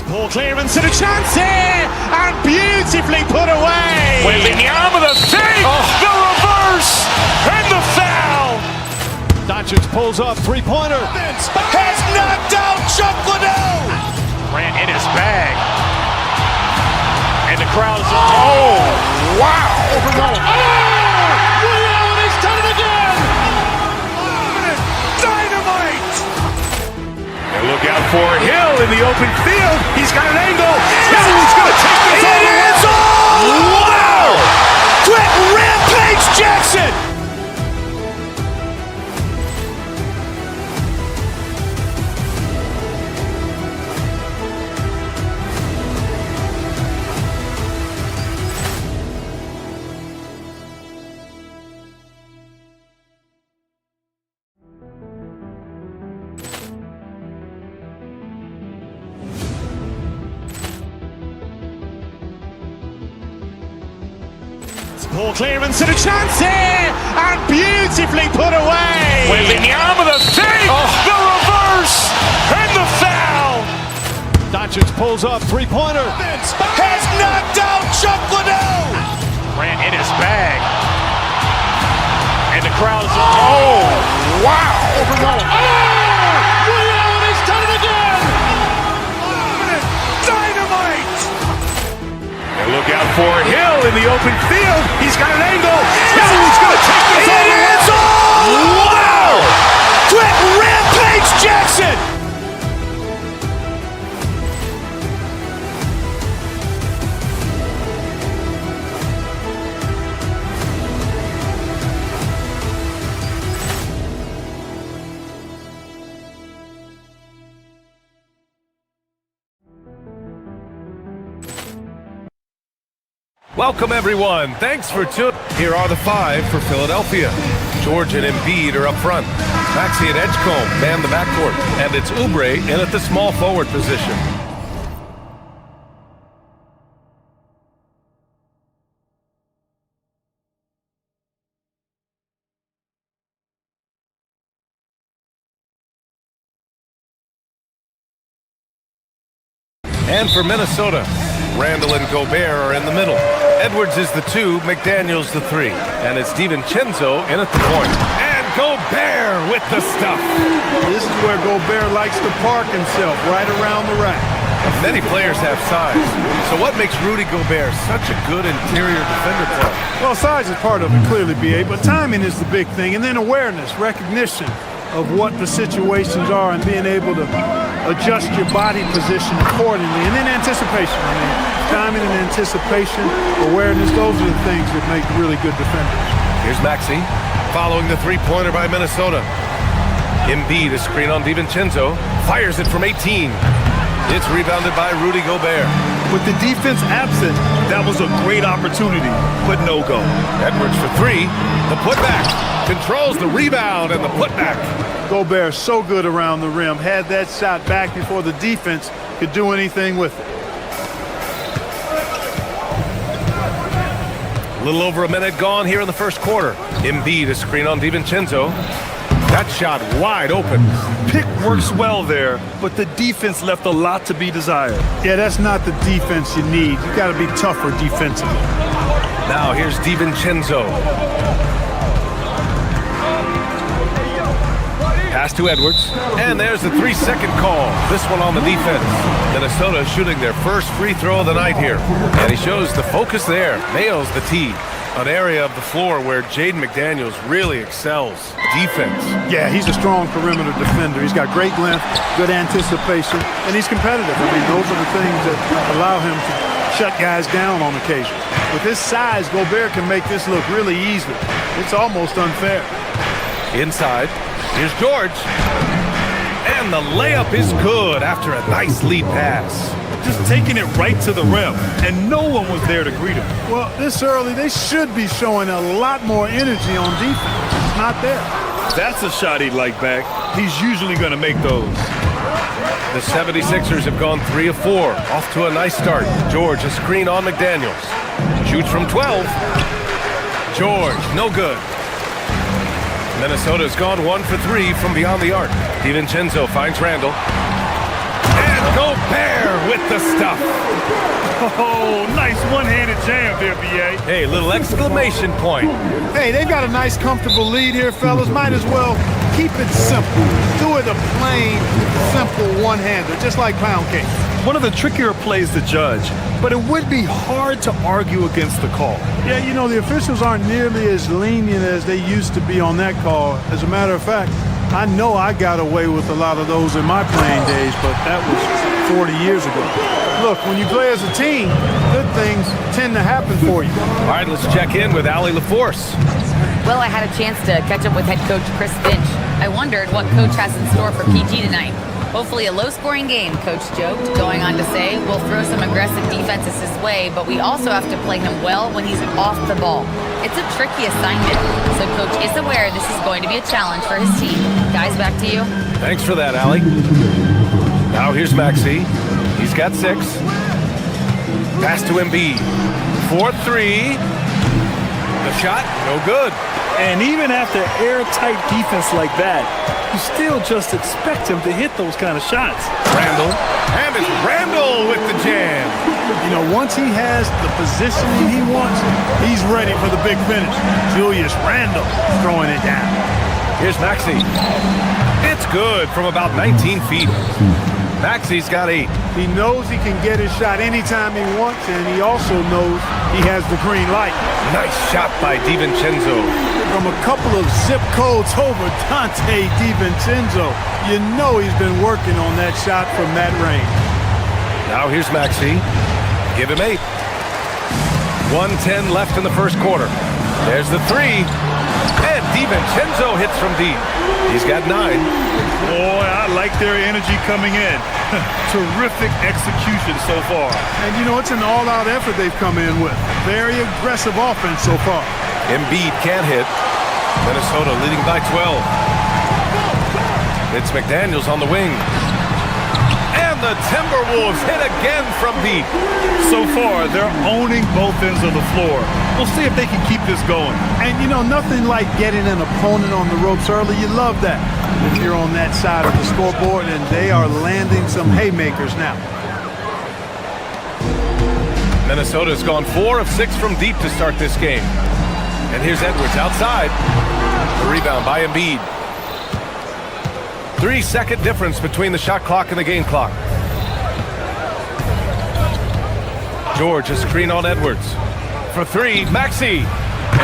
Ball clearance and a chance here, and beautifully put away. Wembanyama the fake, the reverse, and the foul. Doncic pulls up, three-pointer. Has knocked out Chuck Liddell. Ran in his bag. And the crowd is... Oh, wow. Ray Allen has done it again. Dynamite. And look out for Hill in the open field. He's got an angle. Hill's going to take this all the way. Wow! Quick Rampage Jackson. Ball clearance and a chance here, and beautifully put away. Wembanyama the fake, the reverse, and the foul. Doncic pulls up, three-pointer. Has knocked out Chuck Liddell. Ran in his bag. And the crowd is... Oh, wow. Ray Allen has done it again. Dynamite. And look look out for Hill in the open field. He's got an angle. Hill's going to take this all the way. Wow! Quick rampage Jackson! Welcome, everyone. Thanks for tuning. Here are the five for Philadelphia. George and Embiid are up front. Maxey and Edgecombe man the backcourt. And it's Oubre in at the small forward position. And for Minnesota, Randall and Gobert are in the middle. Edwards is the 2, McDaniels the 3. And it's DiVincenzo in at the point. And Gobert with the stuff. This is where Gobert likes to park himself, right around the rack. Many players have size. So what makes Rudy Gobert such a good interior defender for him? Well, size is part of it, clearly, B.A., but timing is the big thing. And then awareness, recognition of what the situations are and being able to adjust your body position accordingly. And then anticipation. I mean, timing and anticipation, awareness, those are the things that make really good defenders. Here's Maxey following the three-pointer by Minnesota. Embiid, a screen on DiVincenzo, fires it from 18. It's rebounded by Rudy Gobert. With the defense absent, that was a great opportunity, but no go. Edwards for 3. The putback controls the rebound and the putback. Gobert so good around the rim. Had that shot back before the defense could do anything with it. A little over a minute gone here in the first quarter. Embiid, a screen on DiVincenzo. That shot wide open. Pick works well there, but the defense left a lot to be desired. Yeah, that's not the defense you need. You got to be tougher defensively. Now here's DiVincenzo. Pass to Edwards, and there's the 3-second call. This one on the defense. Minnesota shooting their first free throw of the night here. And he shows the focus there, nails the tee. An area of the floor where Jaden McDaniels really excels. Defense. Yeah, he's a strong perimeter defender. He's got great length, good anticipation, and he's competitive. I mean, those are the things that allow him to shut guys down on occasion. With his size, Gobert can make this look really easy. It's almost unfair. Inside, here's George. And the layup is good after a nice lead pass. Just taking it right to the rim, and no one was there to greet him. Well, this early, they should be showing a lot more energy on defense. It's not there. That's a shot he'd like back. He's usually going to make those. The 76ers have gone 3 of 4. Off to a nice start. George, a screen on McDaniels. Shoots from 12. George, no good. Minnesota's gone 1 for 3 from beyond the arc. DiVincenzo finds Randall. And Gobert with the stuff. Oh, nice one-handed jam there, B.A. Hey, little exclamation point. Hey, they've got a nice, comfortable lead here, fellas. Might as well keep it simple. Do it a plain, simple one-hander, just like pound cake. One of the trickier plays to judge, but it would be hard to argue against the call. Yeah, you know, the officials aren't nearly as lenient as they used to be on that call. As a matter of fact, I know I got away with a lot of those in my playing days, but that was 40 years ago. Look, when you play as a team, good things tend to happen for you. All right, let's check in with Allie LaForce. Well, I had a chance to catch up with head coach Chris Finch. I wondered what coach has in store for PG tonight. Hopefully a low-scoring game, Coach joked, going on to say, we'll throw some aggressive defenses his way, but we also have to play him well when he's off the ball. It's a tricky assignment, so Coach is aware this is going to be a challenge for his team. Guys, back to you. Thanks for that, Allie. Now here's Maxey. He's got 6. Pass to Embiid. 4-3. The shot, no good. And even after airtight defense like that, you still just expect him to hit those kind of shots. Randall. And it's Randall with the jam. You know, once he has the positioning he wants, he's ready for the big finish. Julius Randall throwing it down. Here's Maxey. It's good from about 19 feet. Maxi's got 8. He knows he can get his shot anytime he wants, and he also knows he has the green light. Nice shot by DiVincenzo. From a couple of zip codes over Dante DiVincenzo. You know he's been working on that shot from that range. Now here's Maxi. Give him 8. 1:10 left in the first quarter. There's the 3. And DiVincenzo hits from deep. He's got 9. Boy, I like their energy coming in. Terrific execution so far. And you know, it's an all-out effort they've come in with. Very aggressive offense so far. Embiid can't hit. Minnesota leading by 12. It's McDaniels on the wing. And the Timberwolves hit again from deep. So far, they're owning both ends of the floor. We'll see if they can keep this going. And you know, nothing like getting an opponent on the ropes early. You love that if you're on that side of the scoreboard, and they are landing some haymakers now. Minnesota's gone 4 of 6 from deep to start this game. And here's Edwards outside. The rebound by Embiid. 3-second difference between the shot clock and the game clock. George, a screen on Edwards. For 3, Maxi.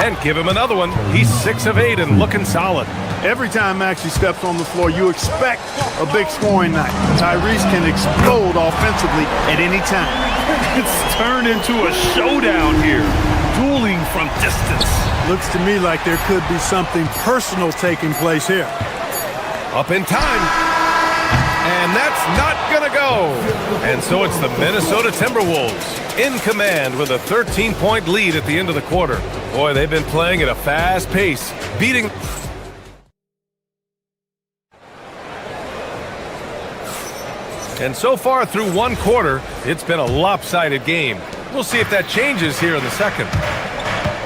And give him another one. He's 6 of 8 and looking solid. Every time Maxi steps on the floor, you expect a big scoring night. Tyrese can explode offensively at any time. It's turned into a showdown here. Dueling from distance. Looks to me like there could be something personal taking place here. Up in time. And that's not gonna go. And so it's the Minnesota Timberwolves in command with a 13-point lead at the end of the quarter. Boy, they've been playing at a fast pace, beating... And so far through one quarter, it's been a lopsided game. We'll see if that changes here in the second.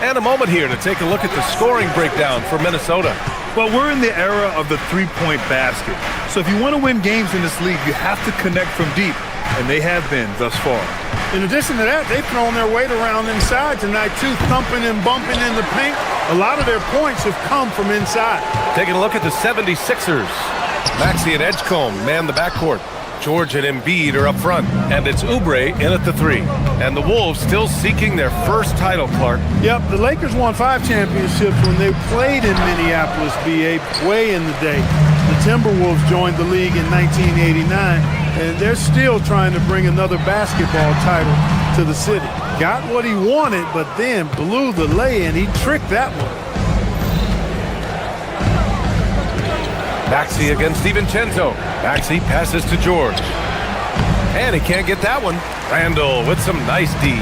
And a moment here to take a look at the scoring breakdown for Minnesota. Well, we're in the era of the three-point basket. So if you want to win games in this league, you have to connect from deep. And they have been thus far. In addition to that, they've thrown their weight around inside tonight, too, thumping and bumping in the paint. A lot of their points have come from inside. Taking a look at the 76ers. Maxi and Edgecombe man the backcourt. George and Embiid are up front, and it's Oubre in at the 3. And the Wolves still seeking their first title, Clark. Yep, the Lakers won 5 championships when they played in Minneapolis, BA, way in the day. The Timberwolves joined the league in 1989, and they're still trying to bring another basketball title to the city. Got what he wanted, but then blew the lay-in. He tricked that one. Maxi against DiVincenzo. Maxi passes to George. And he can't get that one. Randall with some nice D.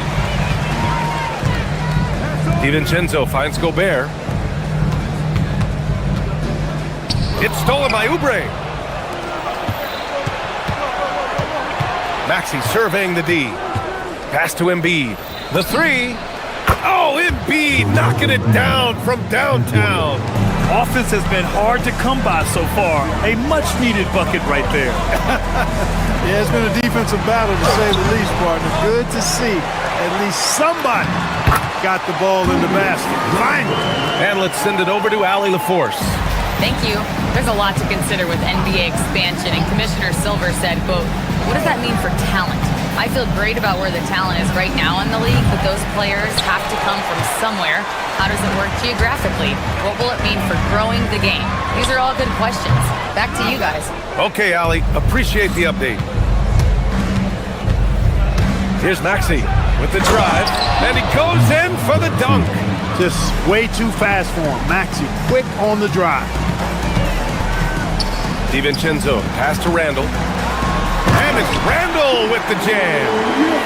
DiVincenzo finds Gobert. It's stolen by Oubre. Maxi surveying the D. Pass to Embiid. The 3. Oh, Embiid knocking it down from downtown. Offense has been hard to come by so far. A much-needed bucket right there. Yeah, it's been a defensive battle, to say the least, partner. Good to see at least somebody got the ball in the basket. Finally. And let's send it over to Allie LaForce. Thank you. There's a lot to consider with NBA expansion, and Commissioner Silver said, quote, "What does that mean for talent? I feel great about where the talent is right now in the league, but those players have to come from somewhere. How does it work geographically? What will it mean for growing the game?" These are all good questions. Back to you guys. Okay, Allie. Appreciate the update. Here's Maxi with the drive, and he goes in for the dunk. Just way too fast for him. Maxi, quick on the drive. DiVincenzo pass to Randall. And it's Randall with the jam.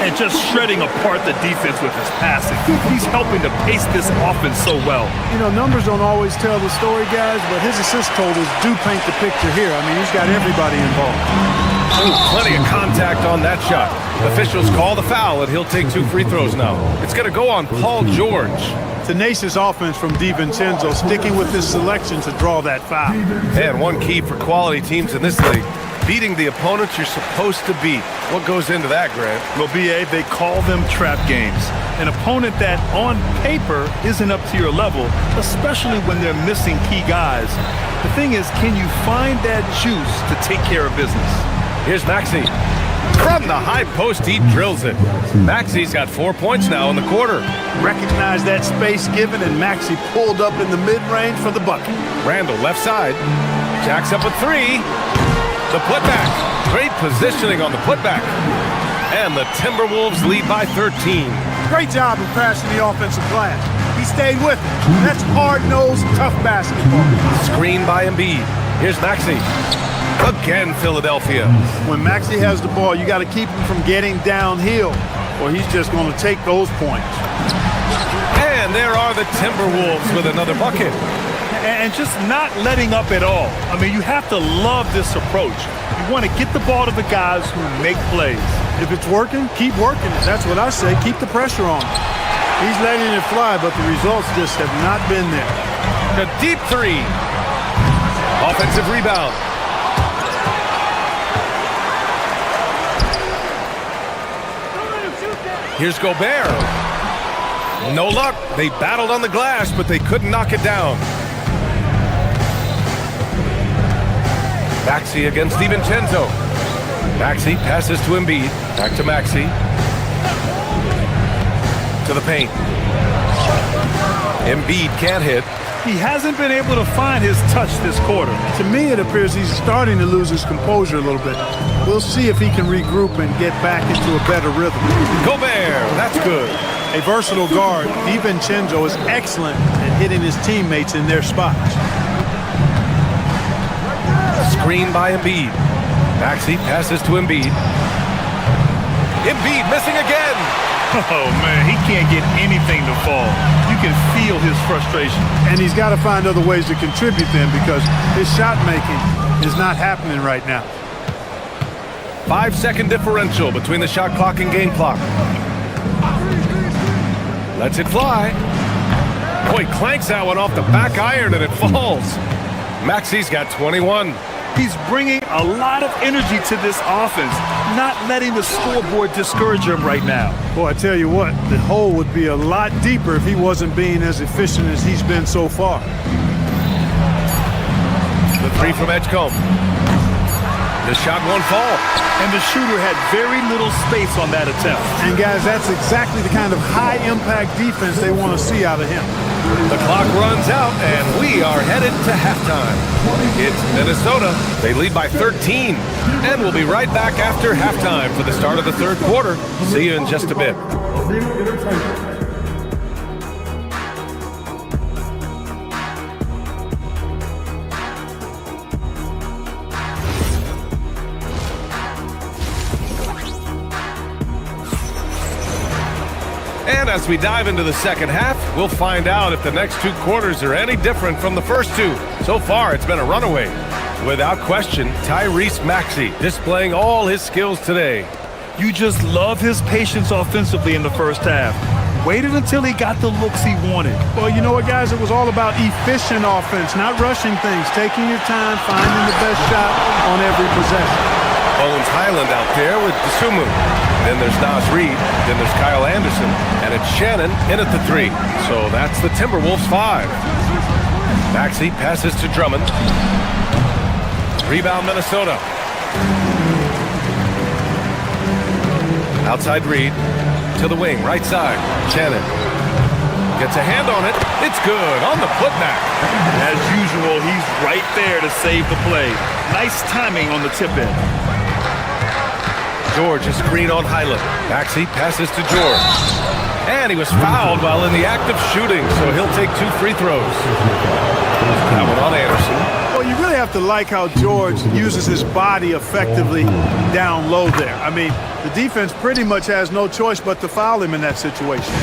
And just shredding apart the defense with his passing. He's helping to pace this offense so well. You know, numbers don't always tell the story, guys, but his assist totals do paint the picture here. I mean, he's got everybody involved. Ooh, plenty of contact on that shot. Officials call the foul, and he'll take 2 free throws now. It's going to go on Paul George. Tenacious offense from DiVincenzo, sticking with his selection to draw that foul. And one key for quality teams in this league, beating the opponents you're supposed to beat. What goes into that, Grant? Well, BA, they call them trap games. An opponent that, on paper, isn't up to your level, especially when they're missing key guys. The thing is, can you find that juice to take care of business? Here's Maxey. From the high post, he drills it. Maxey's got 4 points now in the quarter. Recognized that space given, and Maxey pulled up in the mid-range for the bucket. Randall, left side. Jacks up a three. The putback. Great positioning on the putback. And the Timberwolves lead by 13. Great job of passing the offensive glass. He stayed with it. That's hard-nosed, tough basketball. Screen by Embiid. Here's Maxey. Again, Philadelphia. When Maxey has the ball, you got to keep him from getting downhill, or he's just going to take those points. And there are the Timberwolves with another bucket. And just not letting up at all. I mean, you have to love this approach. You want to get the ball to the guys who make plays. If it's working, keep working it. That's what I say. Keep the pressure on him. He's letting it fly, but the results just have not been there. The deep three. Offensive rebound. Here's Gobert. No luck. They battled on the glass, but they couldn't knock it down. Maxey against DiVincenzo. Maxey passes to Embiid. Back to Maxey. To the paint. Embiid can't hit. He hasn't been able to find his touch this quarter. To me, it appears he's starting to lose his composure a little bit. We'll see if he can regroup and get back into a better rhythm. Gobert, that's good. A versatile guard, DiVincenzo is excellent at hitting his teammates in their spots. Screen by Embiid. Maxey passes to Embiid. Embiid missing again. Oh, man, he can't get anything to fall. You can feel his frustration. And he's got to find other ways to contribute then, because his shot making is not happening right now. 5-second differential between the shot clock and game clock. Lets it fly. Boy, clanks that one off the back iron and it falls. Maxey's got 21. He's bringing a lot of energy to this offense, not letting the scoreboard discourage him right now. Boy, I tell you what, the hole would be a lot deeper if he wasn't being as efficient as he's been so far. The three from Edgecombe. The shot won't fall. And the shooter had very little space on that attempt. And guys, that's exactly the kind of high-impact defense they want to see out of him. The clock runs out, and we are headed to halftime. It's Minnesota. They lead by 13. And we'll be right back after halftime for the start of the third quarter. See you in just a bit. And as we dive into the second half, we'll find out if the next two quarters are any different from the first two. So far, it's been a runaway. Without question, Tyrese Maxey displaying all his skills today. You just love his patience offensively in the first half. Waited until he got the looks he wanted. Well, you know what, guys? It was all about efficient offense, not rushing things, taking your time, finding the best shot on every possession. Bones Highland out there with Dosunmu. Then there's Nas Reed. Then there's Kyle Anderson. And it's Shannon in at the three. So that's the Timberwolves 5. Maxey passes to Drummond. Rebound Minnesota. Outside Reed. To the wing, right side. Shannon. Gets a hand on it. It's good on the putback. As usual, he's right there to save the play. Nice timing on the tip in. George is screen on Highland. Maxey passes to George. And he was fouled while in the act of shooting, so he'll take 2 free throws. That one on Anderson. Well, you really have to like how George uses his body effectively down low there. I mean, the defense pretty much has no choice but to foul him in that situation.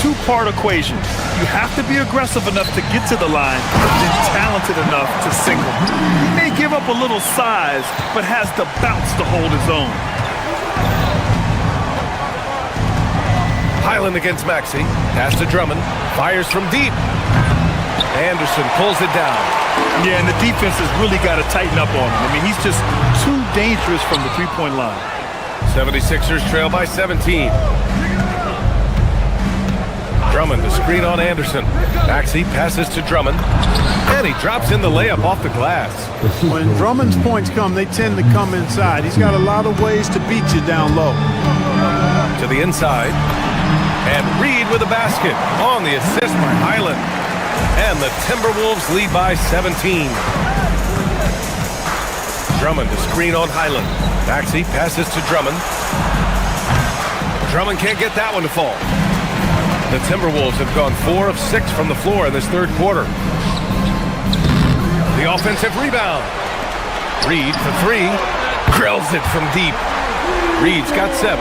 Two-part equation. You have to be aggressive enough to get to the line, and talented enough to single. He may give up a little size, but has the bounce to hold his own. Highland against Maxey. Pass to Drummond. Fires from deep. Anderson pulls it down. Yeah, and the defense has really got to tighten up on him. I mean, he's just too dangerous from the three-point line. 76ers trail by 17. Drummond to screen on Anderson. Maxey passes to Drummond. And he drops in the layup off the glass. When Drummond's points come, they tend to come inside. He's got a lot of ways to beat you down low. To the inside. And Reed with a basket on the assist by Highland. And the Timberwolves lead by 17. Drummond to screen on Highland. Maxey passes to Drummond. Drummond can't get that one to fall. The Timberwolves have gone 4 of 6 from the floor in this third quarter. The offensive rebound. Reed for 3. Drills it from deep. Reed's got 7.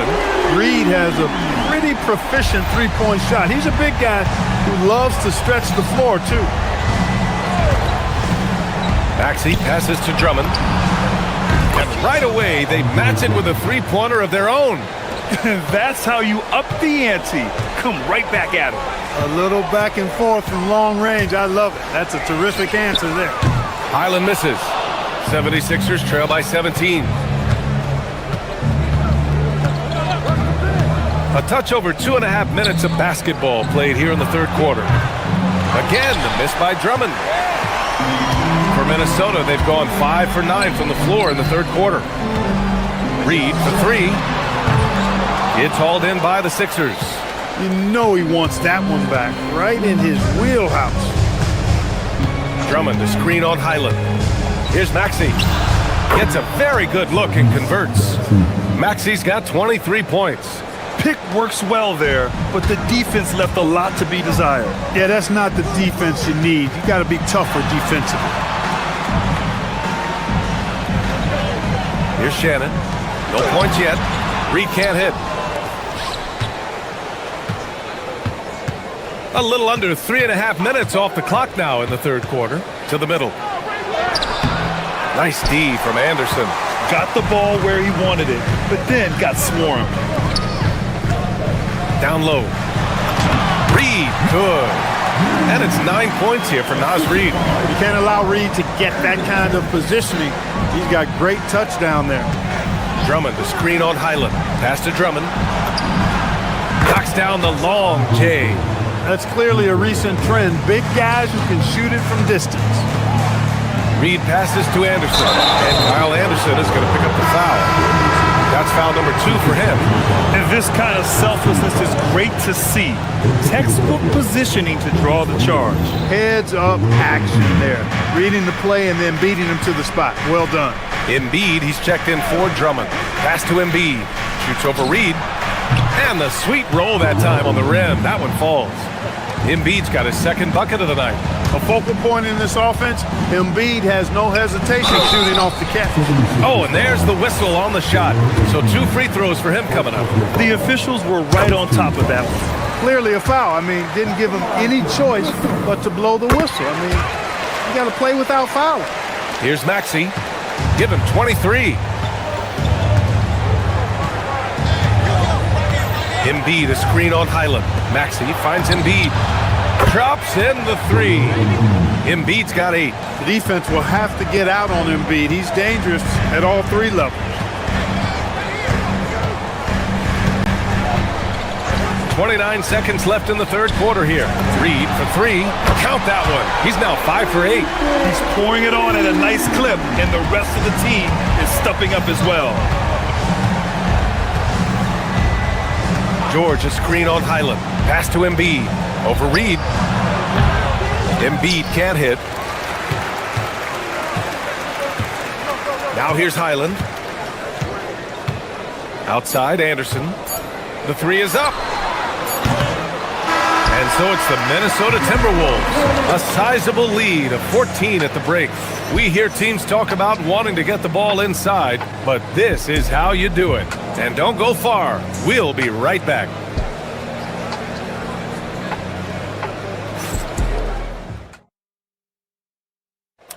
Reed has a pretty proficient three-point shot. He's a big guy who loves to stretch the floor, too. Maxey passes to Drummond. And right away, they match it with a three-pointer of their own. That's how you up the ante. Come right back at him. A little back and forth from long range. I love it. That's a terrific answer there. Highland misses. 76ers trail by 17. A touch over 2.5 minutes of basketball played here in the third quarter. Again, the miss by Drummond. For Minnesota, they've gone 5 for 9 from the floor in the third quarter. Reed for 3. It's hauled in by the Sixers. You know he wants that one back, right in his wheelhouse. Drummond to screen on Highland. Here's Maxey. Gets a very good look and converts. Maxey's got 23 points. Pick works well there, but the defense left a lot to be desired. Yeah, that's not the defense you need. You got to be tougher defensively. Here's Shannon. No points yet. Reed can't hit. A little under 3.5 minutes off the clock now in the third quarter. To the middle. Nice D from Anderson. Got the ball where he wanted it, but then got swarmed. Down low. Reed, good. And it's 9 points here for Naz Reed. You can't allow Reed to get that kind of positioning. He's got great touch down there. Drummond to screen on Highland. Pass to Drummond. Knocks down the long J. That's clearly a recent trend. Big guys who can shoot it from distance. Reed passes to Anderson. And Kyle Anderson is going to pick up the foul. That's foul number 2 for him. And this kind of selflessness is great to see. Textbook positioning to draw the charge. Heads up action there. Reading the play and then beating him to the spot. Well done. Embiid, he's checked in for Drummond. Pass to Embiid. Shoots over Reed. And the sweet roll that time on the rim. That one falls. Embiid's got his second bucket of the night. A focal point in this offense, Embiid has no hesitation shooting off the catch. Oh, and there's the whistle on the shot. So 2 free throws for him coming up. The officials were right on top of that one. Clearly a foul. I mean, didn't give him any choice but to blow the whistle. I mean, you got to play without fouling. Here's Maxey. Give him 23. Embiid, a screen on Highland. Maxey finds Embiid. Drops in the 3. Embiid's got 8. The defense will have to get out on Embiid. He's dangerous at all 3 levels. 29 seconds left in the third quarter here. Reed for 3. Count that one. He's now 5 for 8. He's pouring it on at a nice clip, and the rest of the team is stepping up as well. George, a screen on Highland. Pass to Embiid. Over Reed. Embiid can't hit. Now here's Highland. Outside, Anderson. The 3 is up. And so it's the Minnesota Timberwolves. A sizable lead of 14 at the break. We hear teams talk about wanting to get the ball inside, but this is how you do it. And don't go far. We'll be right back.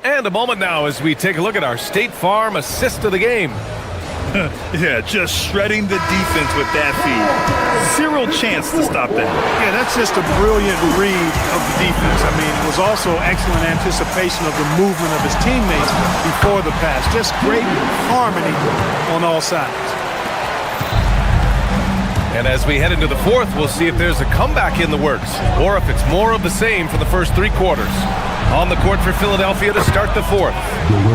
And a moment now as we take a look at our State Farm assist of the game. Yeah, just shredding the defense with that feed. Zero chance to stop that. Yeah, that's just a brilliant read of the defense. I mean, it was also excellent anticipation of the movement of his teammates before the pass. Just great harmony on all sides. And as we head into the fourth, we'll see if there's a comeback in the works or if it's more of the same for the first 3 quarters. On the court for Philadelphia to start the fourth.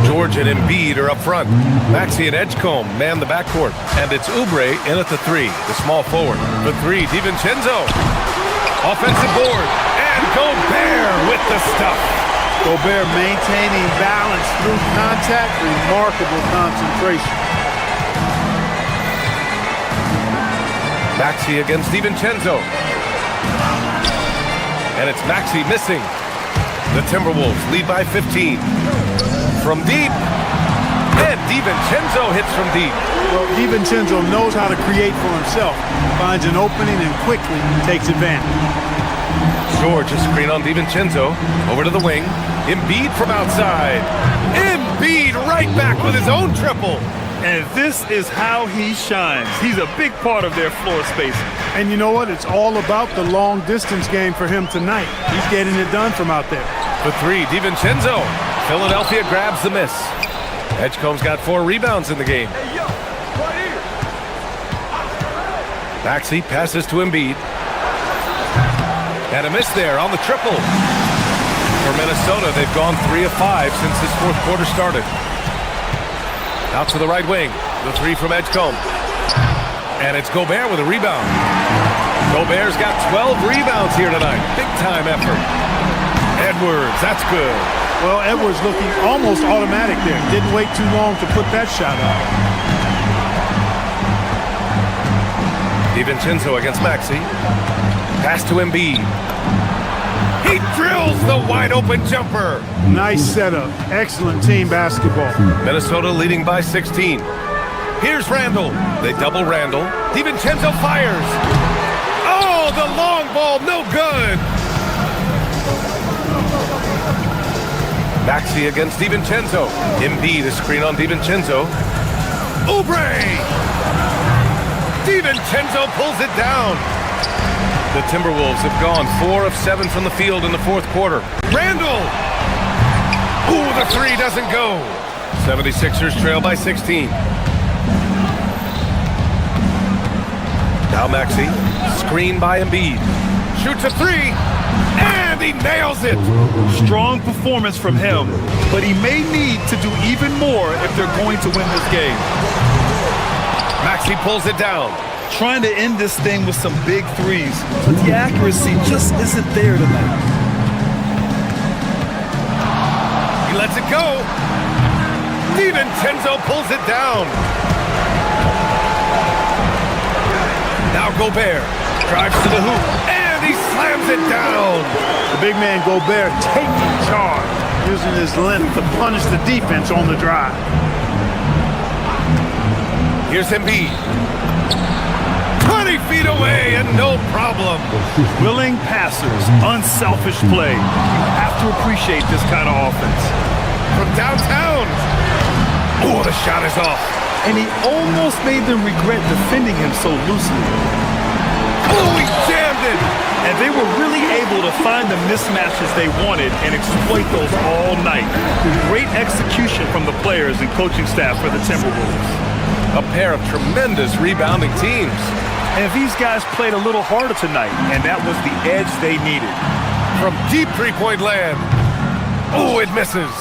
George and Embiid are up front. Maxey and Edgecombe man the backcourt. And it's Oubre in at the 3, the small forward. The 3, DiVincenzo. Offensive board. And Gobert with the stuff. Gobert maintaining balance through contact, remarkable concentration. Maxey against DiVincenzo. And it's Maxey missing. The Timberwolves lead by 15. From deep. And DiVincenzo hits from deep. Well, DiVincenzo knows how to create for himself. Finds an opening and quickly takes advantage. George, a screen on DiVincenzo. Over to the wing. Embiid from outside. Embiid right back with his own triple. And this is how he shines. He's a big part of their floor spacing. And you know what? It's all about the long distance game for him tonight. He's getting it done from out there. The 3, DiVincenzo. Philadelphia grabs the miss. Edgecombe's got 4 rebounds in the game. Maxey passes to Embiid. And a miss there on the triple. For Minnesota, they've gone 3 of 5 since this fourth quarter started. Out to the right wing. The 3 from Edgecombe. And it's Gobert with a rebound. Gobert's got 12 rebounds here tonight. Big time effort. Edwards, that's good. Well, Edwards looking almost automatic there. Didn't wait too long to put that shot up. DiVincenzo against Maxey. Pass to Embiid. He drills the wide open jumper. Nice setup. Excellent team basketball. Minnesota leading by 16. Here's Randall. They double Randall. DiVincenzo fires. Oh, the long ball, no good. Maxey against DiVincenzo. Embiid, a screen on DiVincenzo. Oubre! DiVincenzo pulls it down. The Timberwolves have gone 4 of 7 from the field in the fourth quarter. Randall! Ooh, the 3 doesn't go. 76ers trail by 16. Now Maxey, screen by Embiid. Shoots a 3, and he nails it. Strong performance from him, but he may need to do even more if they're going to win this game. Maxey pulls it down. Trying to end this thing with some big threes, but the accuracy just isn't there tonight. He lets it go. DiVincenzo pulls it down. Now Gobert drives to the hoop, and he slams it down. The big man Gobert taking charge, using his length to punish the defense on the drive. Here's Embiid. 20 feet away and no problem. Willing passers, unselfish play. You have to appreciate this kind of offense. From downtown. Oh, the shot is off. And he almost made them regret defending him so loosely. Oh, he jammed it. And they were really able to find the mismatches they wanted and exploit those all night. Great execution from the players and coaching staff for the Timberwolves. A pair of tremendous rebounding teams. And these guys played a little harder tonight, and that was the edge they needed. From deep three-point land. Oh, it misses.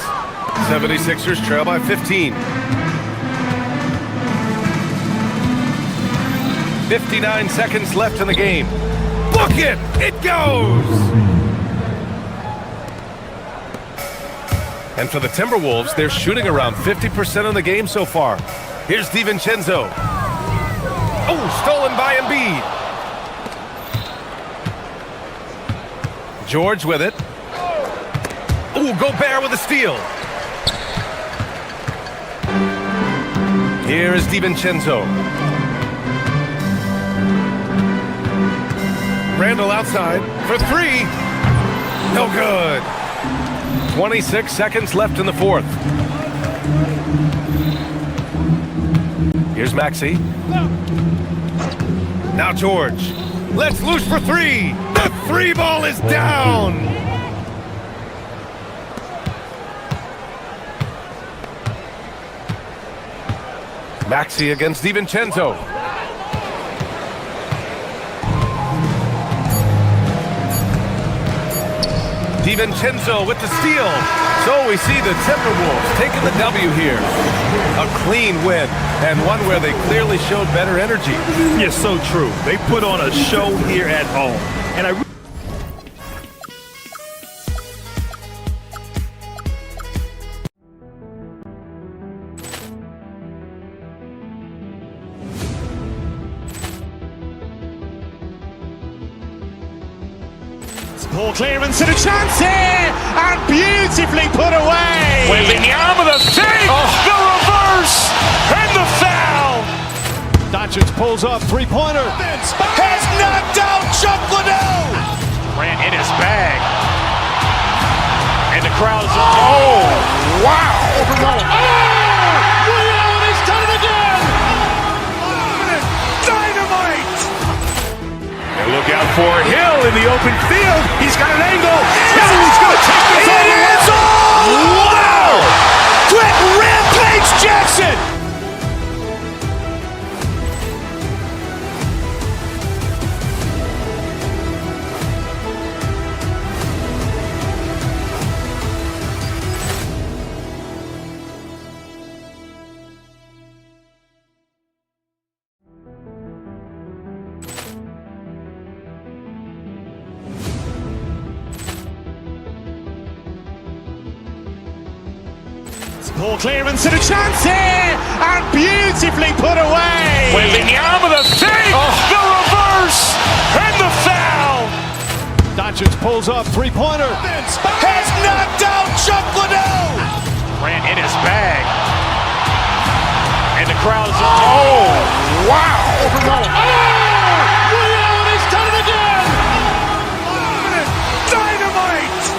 76ers trail by 15. 59 seconds left in the game. Book it! It goes! And for the Timberwolves, they're shooting around 50% of the game so far. Here's DiVincenzo. Oh, stolen by Embiid. George with it. Oh, Gobert with a steal. Here is DiVincenzo. Randall outside for 3. No good. 26 seconds left in the fourth. Here's Maxey. Now George. Let's loose for 3. The 3 ball is down. Maxey against DiVincenzo. DiVincenzo with the steal. So we see the Timberwolves taking the W here. A clean win, and one where they clearly showed better energy. Yes, so true. They put on a show here at home. And I Poor clearance and a chance here, and beautifully put away. Wembanyama the fake, the reverse, and the foul. Doncic pulls up, three-pointer. Has knocked out Chuck Liddell. Ran in his bag. And the crowd is, oh, wow. Liddell, he's done it again. Dynamite. And look out for Hill in the open field. He's got an angle. Hill's going to take this all the way. Wow! Quick Rampage Jackson. Poor clearance and a chance here, and beautifully put away. Wembanyama the fake, the reverse, and the foul. Doncic pulls up, three-pointer. Has knocked out Chuck Liddell. Ran in his bag. And the crowd is, oh, wow. Liddell, he's done it again. Dynamite.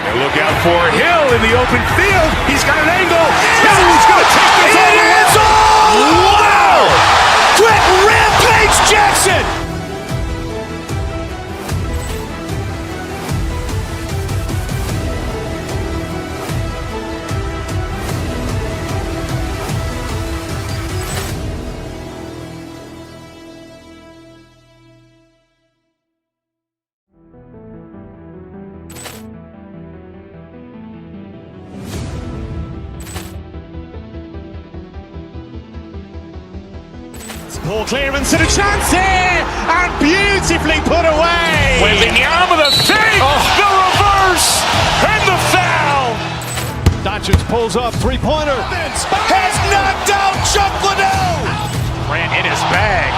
And look out for Hill in the open field. He's got an angle. Hill's going to take this all the way. Wow! Quick Rampage Jackson. Poor clearance and a chance here, and beautifully put away. Wembanyama the fake, the reverse, and the foul. Doncic pulls up, three-pointer. Has knocked out Chuck Liddell. Ran in his bag.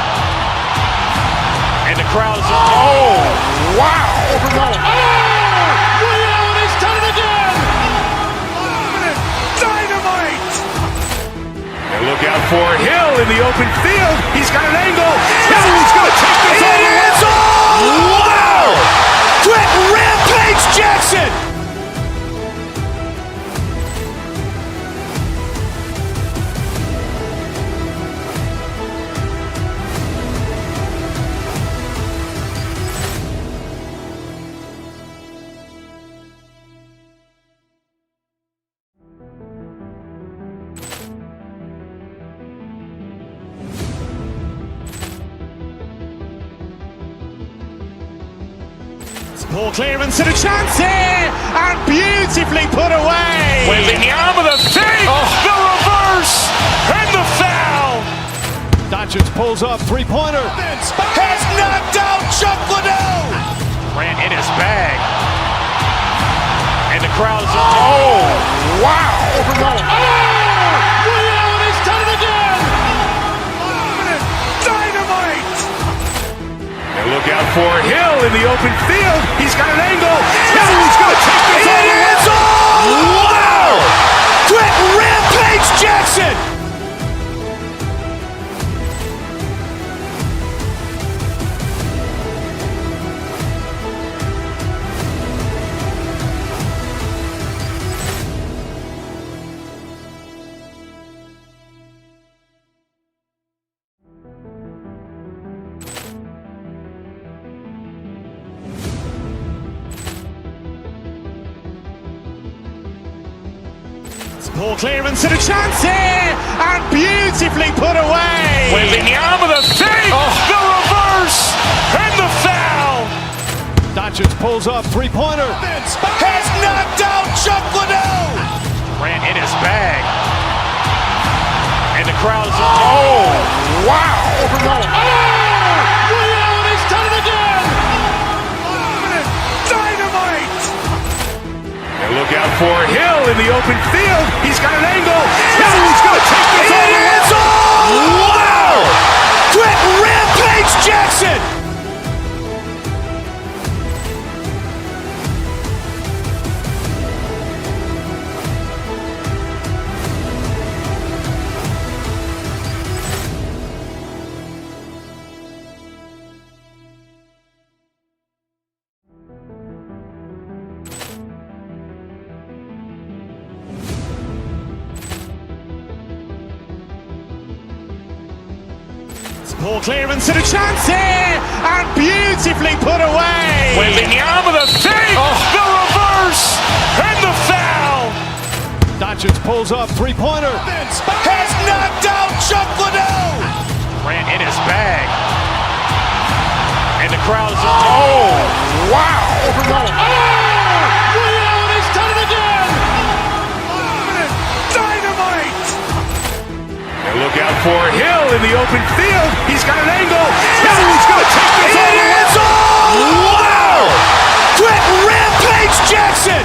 And the crowd is, oh, wow. Liddell, he's done it again. Dynamite. And look out for Hill in the open field. He's got an angle. Hill's going to take this all the way. Wow! Quick Rampage Jackson. Poor clearance and a chance here, and beautifully put away. Wembanyama the fake, the reverse, and the foul. Doncic pulls up, three-pointer. Has knocked out Chuck Liddell. Ran in his bag. And the crowd is, oh, wow. Liddell, he's done it again. Dynamite. And look out for Hill in the open field. He's got an angle. Hill's going to take this all the way. Wow! Quick Rampage Jackson. Poor clearance and a chance here, and beautifully put away. Wembanyama the fake, the reverse, and the foul. Doncic pulls up, three-pointer. Has knocked out Chuck Liddell. Ran in his bag. And the crowd is... Oh, wow. Ray Allen has done it again! Dynamite. And look out for Hill in the open field. He's got an angle. Hill's going to take this all the way. Wow! Quit Rampage Jackson! Ball clearance and a chance here! And beautifully put away! Wembanyama the fake! The reverse! And the foul! Doncic pulls up, three-pointer. Has knocked out Chuck Liddell! Ran in his bag. And the crowd is... Oh, wow! Ray Allen has done it again! Dynamite! And look out for Hill in the open field. He's got an angle. Hill's going to take this all the way. Wow! Quit Rampage Jackson!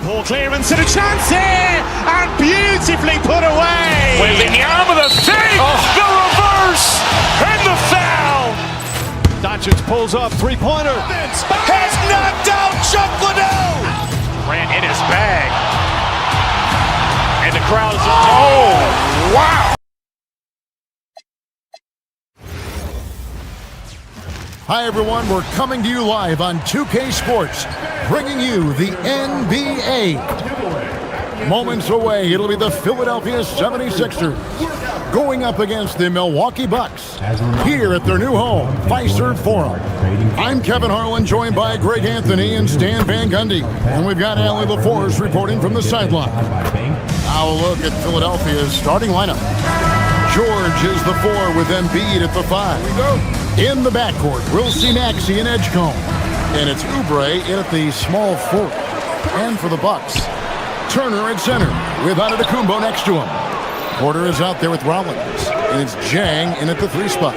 Ball clearance and a chance here! And beautifully put away! Wembanyama the fake! The reverse! And the foul! Doncic pulls up, three-pointer. Has knocked out Chuck Liddell! Ran in his bag. And the crowd is... Oh, wow! Hi, everyone. We're coming to you live on 2K Sports, bringing you the NBA. Moments away, it'll be the Philadelphia 76ers going up against the Milwaukee Bucks here at their new home, Fiserv Forum. I'm Kevin Harlan, joined by Greg Anthony and Stan Van Gundy. And we've got Allie LaForce reporting from the sideline. Now a look at Philadelphia's starting lineup. George is the 4 with Embiid at the 5. In the backcourt, we'll see Maxey and Edgecombe. And it's Oubre in at the small 4. And for the Bucks, Turner at center with Antetokounmpo next to him. Porter is out there with Rollins. And it's Jang in at the 3 spot.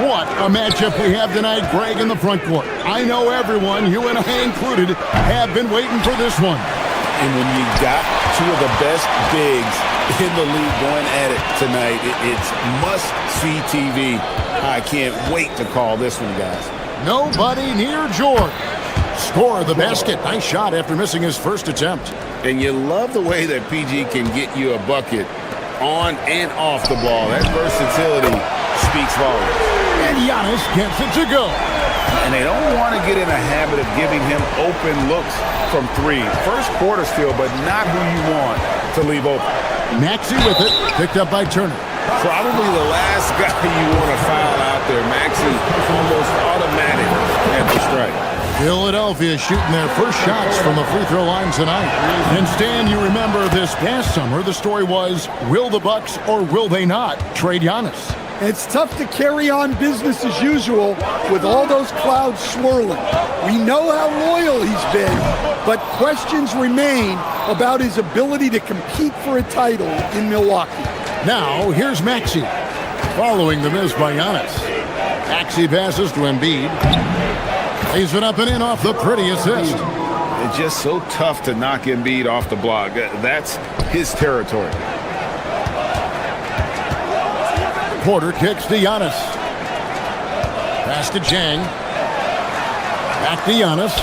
What a matchup we have tonight, Greg, in the front court. I know everyone, you and I included, have been waiting for this one. And when you got two of the best bigs in the league going at it tonight, it's must-see TV. I can't wait to call this one, guys. Nobody near George. Score the basket. Nice shot after missing his first attempt. And you love the way that PG can get you a bucket on and off the ball. That versatility speaks volumes. And Giannis gets it to go. And they don't want to get in a habit of giving him open looks from 3. First quarter still, but not who you want to leave open. Maxey with it, picked up by Turner. Probably the last guy you want to foul out there. Maxey almost automatic at the strike. Philadelphia shooting their first shots from the free throw line tonight. And Stan, you remember this past summer, the story was, will the Bucks or will they not trade Giannis? It's tough to carry on business as usual with all those clouds swirling. We know how loyal he's been, but questions remain about his ability to compete for a title in Milwaukee. Now, here's Maxey, following the miss by Giannis. Maxey passes to Embiid. Lays it up and in off the pretty assist. It's just so tough to knock Embiid off the block. That's his territory. Porter kicks to Giannis. Pass to Jang. Back to Giannis.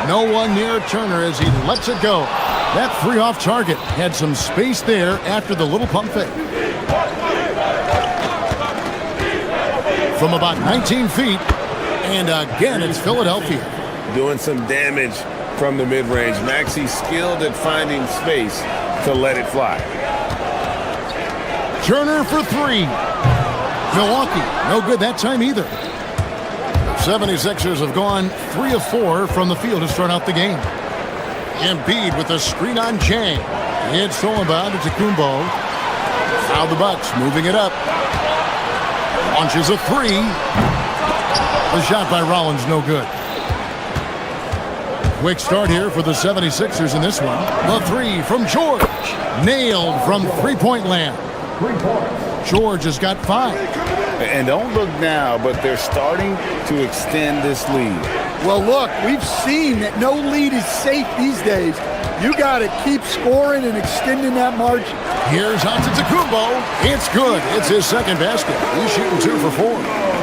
No one near Turner as he lets it go. That 3 off target had some space there after the little pump fake. From about 19 feet, And again, it's Philadelphia. Doing some damage from the mid-range. Maxey skilled at finding space to let it fly. Turner for three. Milwaukee, no good that time either. 76ers have gone 3 of 4 from the field to start out the game. Embiid with a screen on Jang. It's stolen by Antetokounmpo. Now the Bucks moving it up. Launches a three. The shot by Rollins, no good. Quick start here for the 76ers in this one. The three from George. Nailed from three-point land. George has got 5. And don't look now, but they're starting to extend this lead. Well, look, we've seen that no lead is safe these days. You got to keep scoring and extending that margin. Here's Antetokounmpo. It's good. It's his second basket. He's shooting 2 for 4.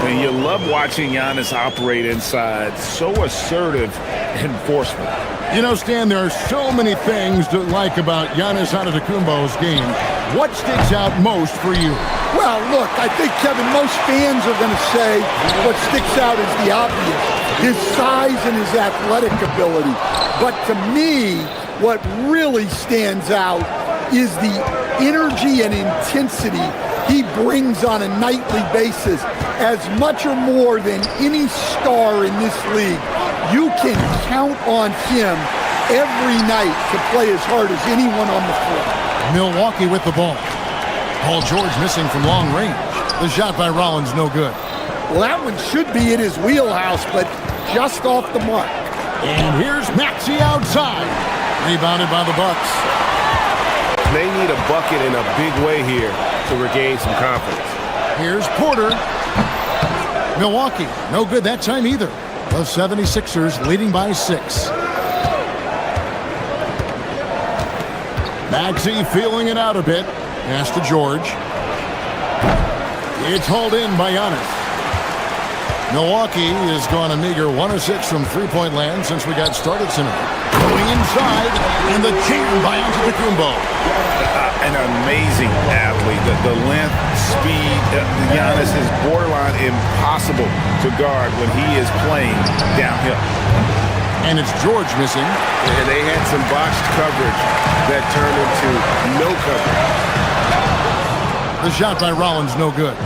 And you love watching Giannis operate inside. So assertive enforcement. You know, Stan, there are so many things to like about Giannis Antetokounmpo's game. What sticks out most for you? Well, look, I think, Kevin, most fans are going to say what sticks out is the obvious. His size and his athletic ability. But to me, what really stands out is the energy and intensity he brings on a nightly basis, as much or more than any star in this league. You can count on him every night to play as hard as anyone on the floor. Milwaukee with the ball. Paul George missing from long range. The shot by Rollins, no good. Well, that one should be in his wheelhouse, but just off the mark. And here's Maxey outside. Rebounded by the Bucks. They need a bucket in a big way here to regain some confidence. Here's Porter. Milwaukee, no good that time either. The 76ers leading by 6. Maxey feeling it out a bit. Pass to George. It's hauled in by Giannis. Milwaukee has gone a meager 1 of 6 from three-point land since we got started tonight. Going inside, and the jam by Antetokounmpo. An amazing athlete. The length, speed, Giannis is borderline impossible to guard when he is playing downhill. And it's George missing. And they had some botched coverage that turned into no coverage. The shot by Rollins, no good.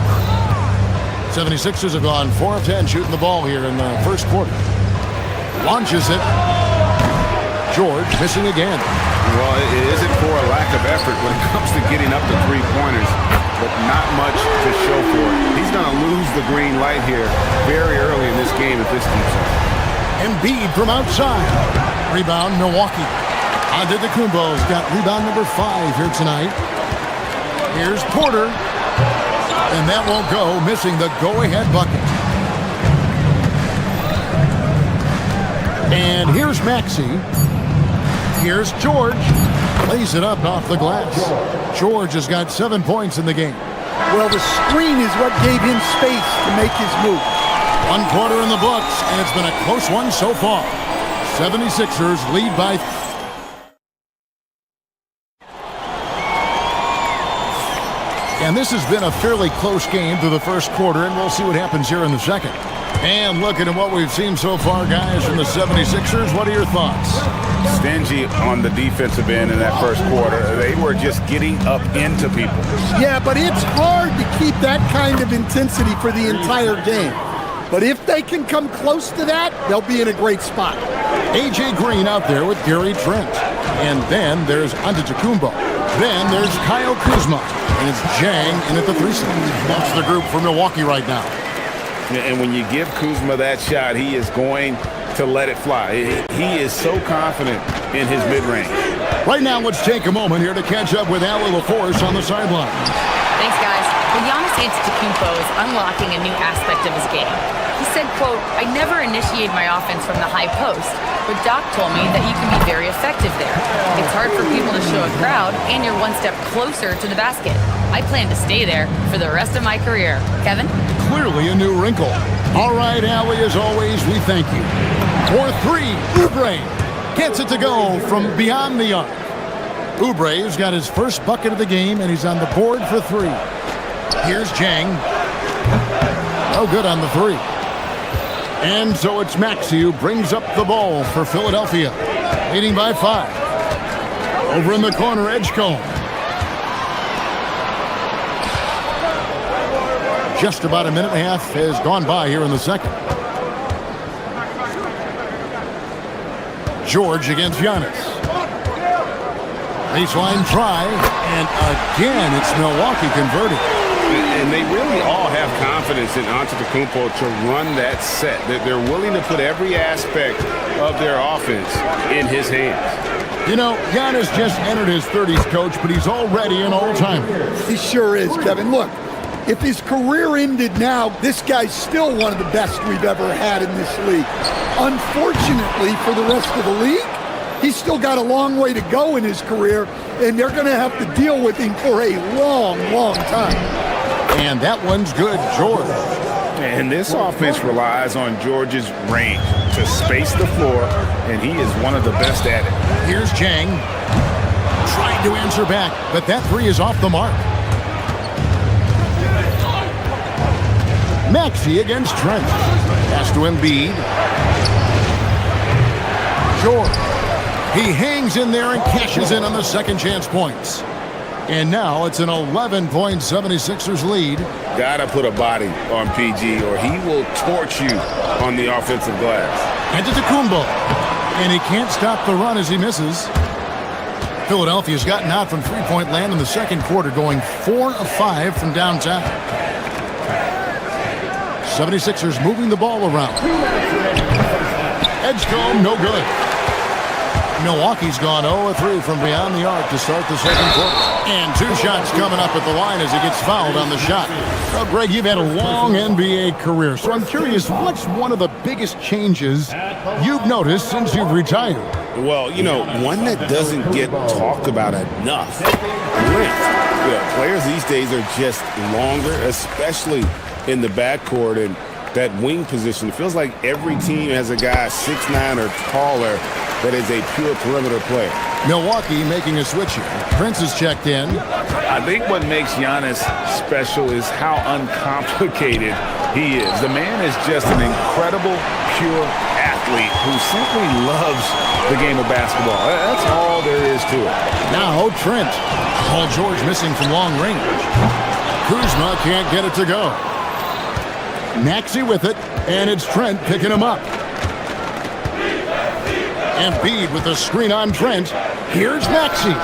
76ers have gone 4 of 10 shooting the ball here in the first quarter. Launches it. George missing again. Well, it isn't for a lack of effort when it comes to getting up to three-pointers, but not much to show for it. He's going to lose the green light here very early in this game if this keeps up. Embiid from outside. Rebound, Milwaukee. Antetokounmpo's got rebound number 5 here tonight. Here's Porter. And that won't go, missing the go-ahead bucket. And here's Maxey. Here's George. Lays it up off the glass. George has got 7 points in the game. Well, the screen is what gave him space to make his move. 1 quarter in the books, and it's been a close one so far. 76ers lead by... And this has been a fairly close game through the first quarter, and we'll see what happens here in the second. And looking at what we've seen so far, guys, from the 76ers, what are your thoughts? Stingy on the defensive end in that first quarter. They were just getting up into people. Yeah, but it's hard to keep that kind of intensity for the entire game. But if they can come close to that, they'll be in a great spot. A.J. Green out there with Gary Trent. And then there's Antetokounmpo. Then there's Kyle Kuzma. And it's Jang in at the 3 slot. That's the group for Milwaukee right now. And when you give Kuzma that shot, he is going to let it fly. He is so confident in his mid-range. Right now, let's take a moment here to catch up with Allie LaForce on the sideline. Thanks, guys. Well, Giannis Antetokounmpo is unlocking a new aspect of his game. He said, quote, "I never initiate my offense from the high post, but Doc told me that you can be very effective there. It's hard for people to show a crowd, and you're one step closer to the basket. I plan to stay there for the rest of my career." Kevin? Clearly a new wrinkle. All right, Allie, as always, we thank you. For 3, Oubre gets it to go from beyond the arc. Oubre's got his first bucket of the game, and he's on the board for 3. Here's Jang. No good on the 3. And so it's Maxey who brings up the ball for Philadelphia, leading by 5. Over in the corner, Edgecombe. Just about a minute and a half has gone by here in the second. George against Giannis. Baseline try, and again it's Milwaukee converted. And they really all have confidence in Antetokounmpo to run that set. They're willing to put every aspect of their offense in his hands. You know, Giannis just entered his 30s, Coach, but he's already an all-timer. He sure is, Kevin. Look, if his career ended now, this guy's still one of the best we've ever had in this league. Unfortunately for the rest of the league, he's still got a long way to go in his career, and they're going to have to deal with him for a long, long time. And that one's good, George. And this offense relies on George's range to space the floor, and he is one of the best at it. Here's Jang. Trying to answer back, but that three is off the mark. Maxey against Trent. Pass to Embiid. George. He hangs in there and cashes in on the second chance points. And now it's an 11-point 76ers lead. Gotta put a body on PG or he will torch you on the offensive glass. Antetokounmpo. And he can't stop the run as he misses. Philadelphia's gotten out from three-point land in the second quarter, going 4 of 5 from downtown. 76ers moving the ball around. Edgecombe, no good. Milwaukee's gone 0-3 from beyond the arc to start the second quarter. And 2 shots coming up at the line as he gets fouled on the shot. Well, Greg, you've had a long NBA career, so I'm curious, what's one of the biggest changes you've noticed since you've retired? Well, you know, one that doesn't get talked about enough. Length. Yeah, players these days are just longer, especially in the backcourt and that wing position. It feels like every team has a guy 6'9" or taller that is a pure perimeter player. Milwaukee making a switch here. Prince is checked in. I think what makes Giannis special is how uncomplicated he is. The man is just an incredible, pure athlete who simply loves the game of basketball. That's all there is to it. Now Trent. Paul George missing from long range. Kuzma can't get it to go. Maxey with it, and it's Trent picking him up. Embiid with the screen on Trent. Here's Maxey.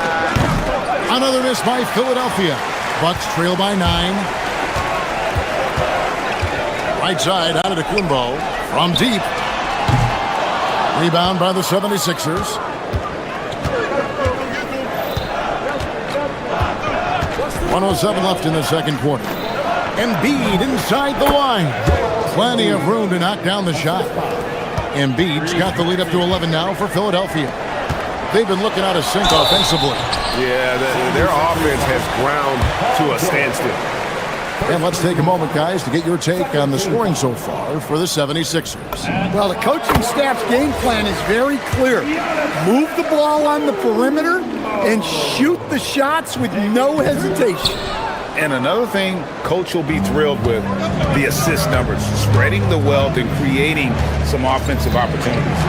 Another miss by Philadelphia. Bucks trail by 9. Right side, Antetokounmpo from deep. Rebound by the 76ers. .107 left in the second quarter. Embiid inside the line. Plenty of room to knock down the shot. Embiid's got the lead up to 11 now for Philadelphia. They've been looking out of sync offensively. Yeah, their offense has ground to a standstill. And let's take a moment, guys, to get your take on the scoring so far for the 76ers. Well, the coaching staff's game plan is very clear. Move the ball on the perimeter and shoot the shots with no hesitation. And another thing Coach will be thrilled with, the assist numbers, spreading the wealth and creating some offensive opportunities.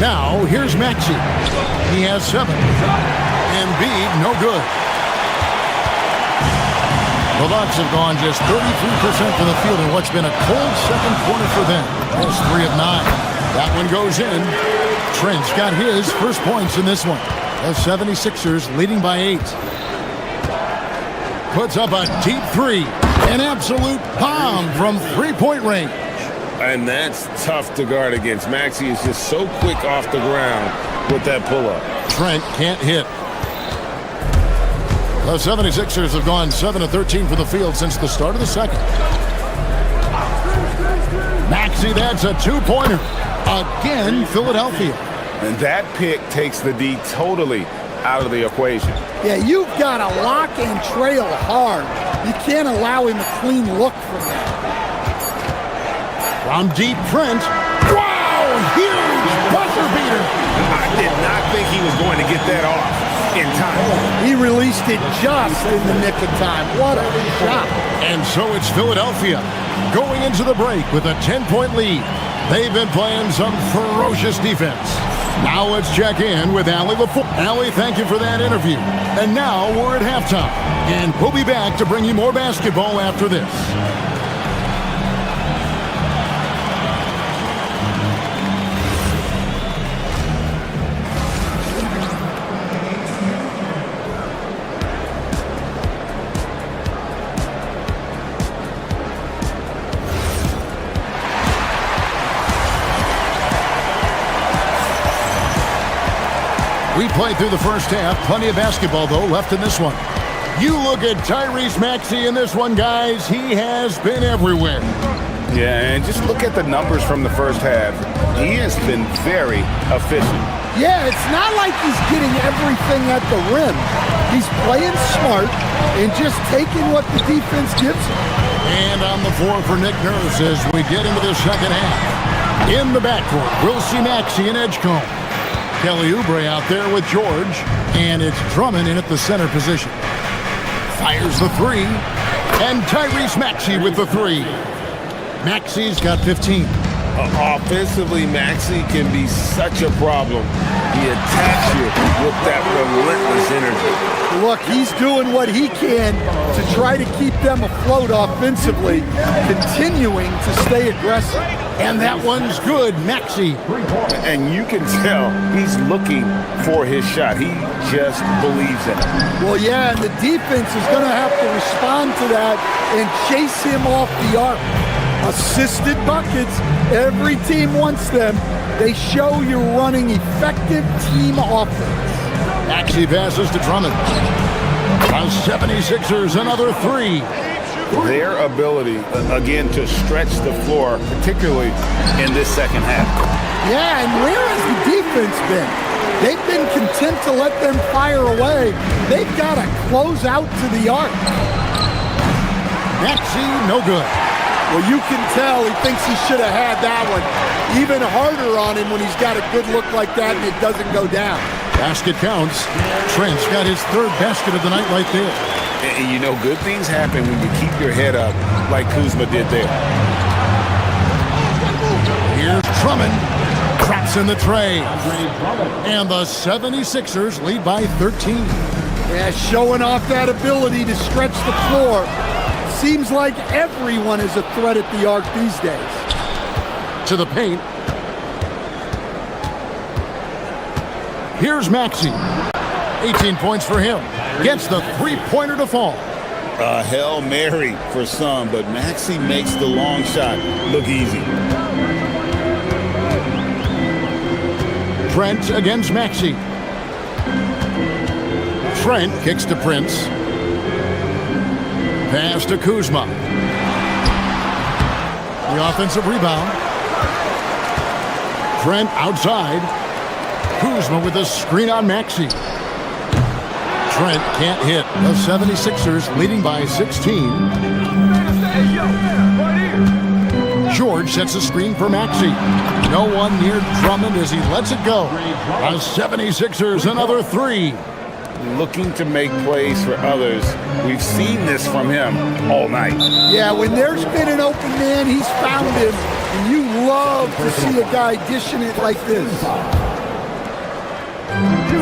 Now, here's Maxey. He has 7. Embiid, no good. The Bucks have gone just 33% from the field in what's been a cold second quarter for them. That's 3 of 9. That one goes in. Trent's got his first points in this one. The 76ers leading by 8. Puts up a deep 3. An absolute bomb from three-point range. And that's tough to guard against. Maxey is just so quick off the ground with that pull-up. Trent can't hit. The 76ers have gone 7 of 13 from the field since the start of the second. Maxey, that's a 2-pointer. Again, Philadelphia. And that pick takes the D totally out of the equation. Yeah, you've got to lock and trail hard. You can't allow him a clean look from that. From deep, Trent. Wow, huge buzzer beater. I did not think he was going to get that off. in time. He released it just in the nick of time. What a shot. And so it's Philadelphia going into the break with a 10-point lead. They've been playing some ferocious defense. Now let's check in with Allie LaFleur. Allie, thank you for that interview. And now we're at halftime. And we'll be back to bring you more basketball after this. We played through the first half. Plenty of basketball, though, left in this one. You look at Tyrese Maxey in this one, guys. He has been everywhere. Yeah, and just look at the numbers from the first half. He has been very efficient. Yeah, it's not like he's getting everything at the rim. He's playing smart and just taking what the defense gives him. And on the floor for Nick Nurse as we get into the second half. In the backcourt, we'll see Maxey and Edgecombe. Kelly Oubre out there with George, and it's Drummond in at the center position. Fires the three, and Tyrese Maxey with the three. Maxey's got 15. Offensively, Maxey can be such a problem. He attacks you with that relentless energy. Look, he's doing what he can to try to keep them afloat offensively, continuing to stay aggressive. And that one's good, Maxey. And you can tell he's looking for his shot. He just believes in it. Well, yeah, and the defense is going to have to respond to that and chase him off the arc. Assisted buckets, every team wants them. They show you're running effective team offense. Maxey passes to Drummond. The 76ers, another three. Their ability, again, to stretch the floor, particularly in this second half. Yeah, and where has the defense been? They've been content to let them fire away. They've got to close out to the arc. Maxey, no good. Well, you can tell he thinks he should have had that one. Even harder on him when he's got a good look like that and it doesn't go down. Basket counts. Trent's got his third basket of the night right there. And you know, good things happen when you keep your head up like Kuzma did there. Here's Drummond. Traps in the tray. And the 76ers lead by 13. Yeah, showing off that ability to stretch the floor. Seems like everyone is a threat at the arc these days. To the paint. Here's Maxey. 18 points for him. Gets the three-pointer to fall. A Hail Mary for some, but Maxey makes the long shot look easy. Trent against Maxey. Trent kicks to Prince. Pass to Kuzma. The offensive rebound. Trent outside. Kuzma with a screen on Maxey. Trent can't hit. The 76ers leading by 16. George sets a screen for Maxey. No one near Drummond as he lets it go. The 76ers another three. Looking to make plays for others. We've seen this from him all night. Yeah, when there's been an open man, he's found him. And you love to see a guy dishing it like this.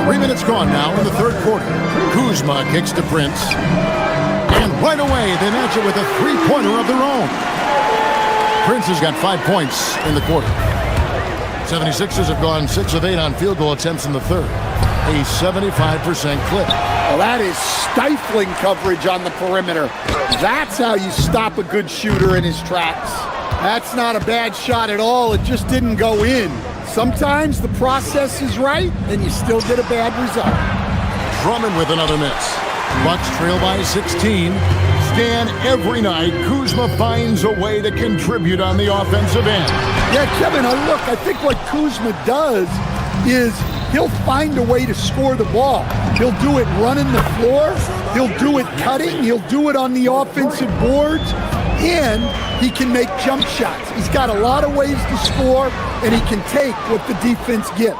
3 minutes gone now in the third quarter. Kuzma kicks to Prince. And right away, they match it with a three-pointer of their own. Prince has got 5 points in the quarter. 76ers have gone 6 of 8 on field goal attempts in the third. A 75% clip. Well, that is stifling coverage on the perimeter. That's how you stop a good shooter in his tracks. That's not a bad shot at all. It just didn't go in. Sometimes the process is right, and you still get a bad result. Drummond with another miss. Bucks trail by 16. Stan every night. Kuzma finds a way to contribute on the offensive end. Yeah, Kevin, I think what Kuzma does is he'll find a way to score the ball. He'll do it running the floor. He'll do it cutting. He'll do it on the offensive boards. And he can make jump shots. He's got a lot of ways to score, and he can take what the defense gives.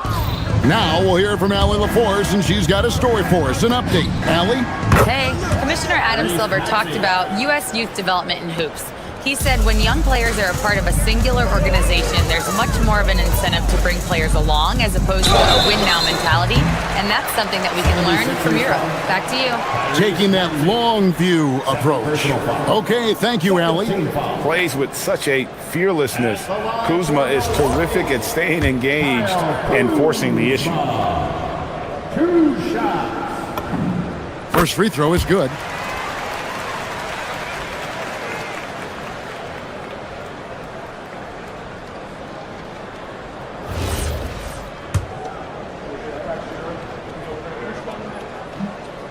Now we'll hear from Allie LaForce, and she's got a story for us. An update. Allie? Hey, Commissioner Adam Silver talked about U.S. youth development in hoops. He said when young players are a part of a singular organization, there's much more of an incentive to bring players along as opposed to a win-now mentality, and that's something that we can learn from Europe. Back to you. Taking that long view approach. Okay, thank you, Allie. Plays with such a fearlessness. Kuzma is terrific at staying engaged and forcing the issue. 2 shots. First free throw is good.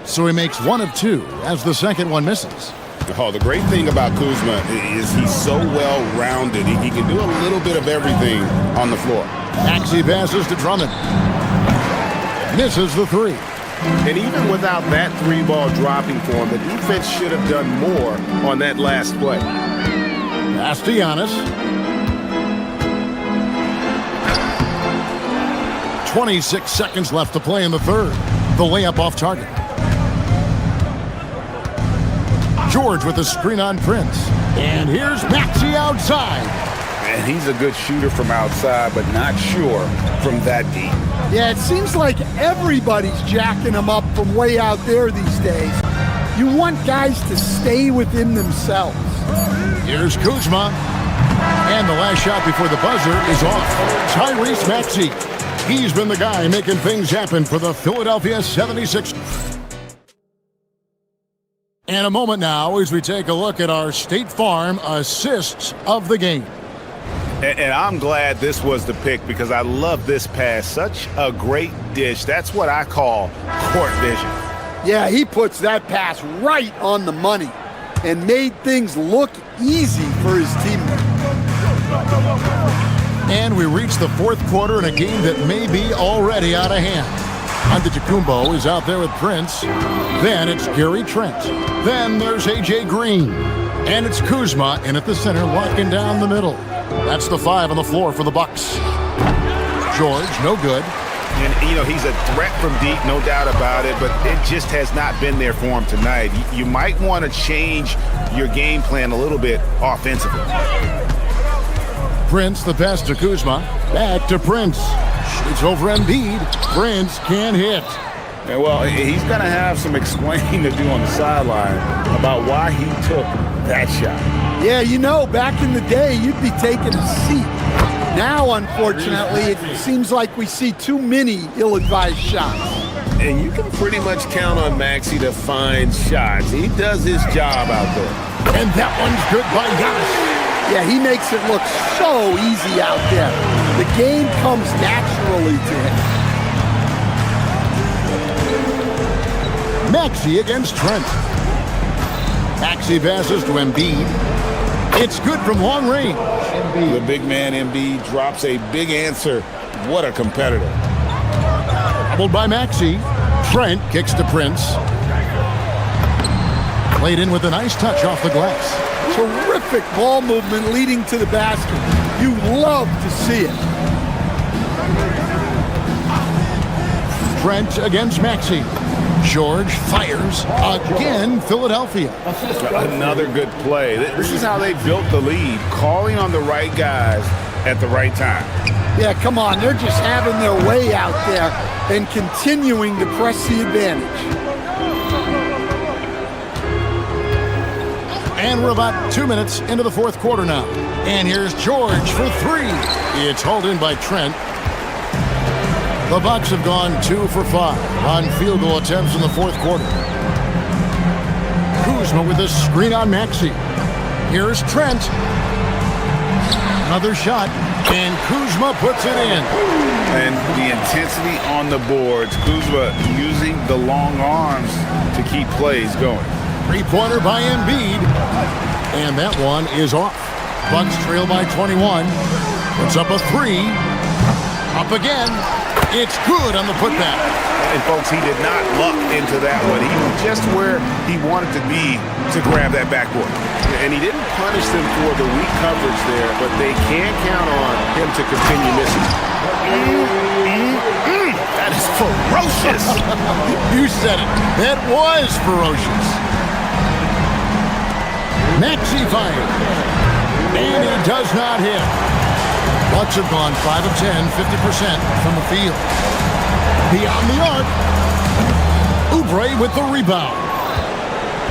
So he makes 1 of 2 as the second one misses. Oh, the great thing about Kuzma is he's so well-rounded. He can do a little bit of everything on the floor. Maxey passes to Drummond. Misses the 3. And even without that 3-ball dropping for him, the defense should have done more on that last play. Pass to Giannis. 26 seconds left to play in the third. The layup off target. George with a screen on Prince. And here's Maxey outside. And he's a good shooter from outside, but not sure from that deep. Yeah, it seems like everybody's jacking him up from way out there these days. You want guys to stay within themselves. Here's Kuzma. And the last shot before the buzzer is off. Tyrese Maxey. He's been the guy making things happen for the Philadelphia 76ers. And a moment now as we take a look at our State Farm assists of the game. And I'm glad this was the pick because I love this pass. Such a great dish. That's what I call court vision. Yeah, he puts that pass right on the money and made things look easy for his teammates. And we reach the fourth quarter in a game that may be already out of hand. Antetokounmpo is out there with Prince. Then it's Gary Trent. Then there's A.J. Green. And it's Kuzma in at the center, locking down the middle. That's the 5 on the floor for the Bucks. George, no good. And, you know, he's a threat from deep, no doubt about it, but it just has not been there for him tonight. You might want to change your game plan a little bit offensively. Prince, the pass to Kuzma. Back to Prince. Shoots over Embiid. Prince can't hit. And well, he's going to have some explaining to do on the sideline about why he took that shot. Yeah, you know, back in the day, you'd be taking a seat. Now, unfortunately, it seems like we see too many ill-advised shots. And you can pretty much count on Maxey to find shots. He does his job out there. And that one's good by Giannis. Yeah, he makes it look so easy out there. The game comes naturally to him. Maxey against Trent. Maxey passes to Embiid. It's good from long range. The big man Embiid drops a big answer. What a competitor. Doubled by Maxey. Trent kicks to Prince. Played in with a nice touch off the glass. Terrific ball movement leading to the basket. You love to see it. Trent against Maxey. George fires again, Philadelphia. Another good play. This is how they built the lead, calling on the right guys at the right time. Yeah, come on. They're just having their way out there and continuing to press the advantage. And we're about 2 minutes into the fourth quarter now. And here's George for 3. It's hauled in by Trent. The Bucks have gone 2 for 5 on field goal attempts in the fourth quarter. Kuzma with a screen on Maxey. Here's Trent. Another shot, and Kuzma puts it in. And the intensity on the boards. Kuzma using the long arms to keep plays going. Three-pointer by Embiid. And that one is off. Bucks trail by 21. Puts up a 3. Up again. It's good on the putback. And folks, he did not luck into that one. He was just where he wanted to be to grab that backboard. And he didn't punish them for the weak coverage there, but they can count on him to continue missing. That is ferocious. You said it. That was ferocious. Maxey fired. And he does not hit. Bucks have gone 5 of 10, 50% from the field. Beyond the arc. Oubre with the rebound.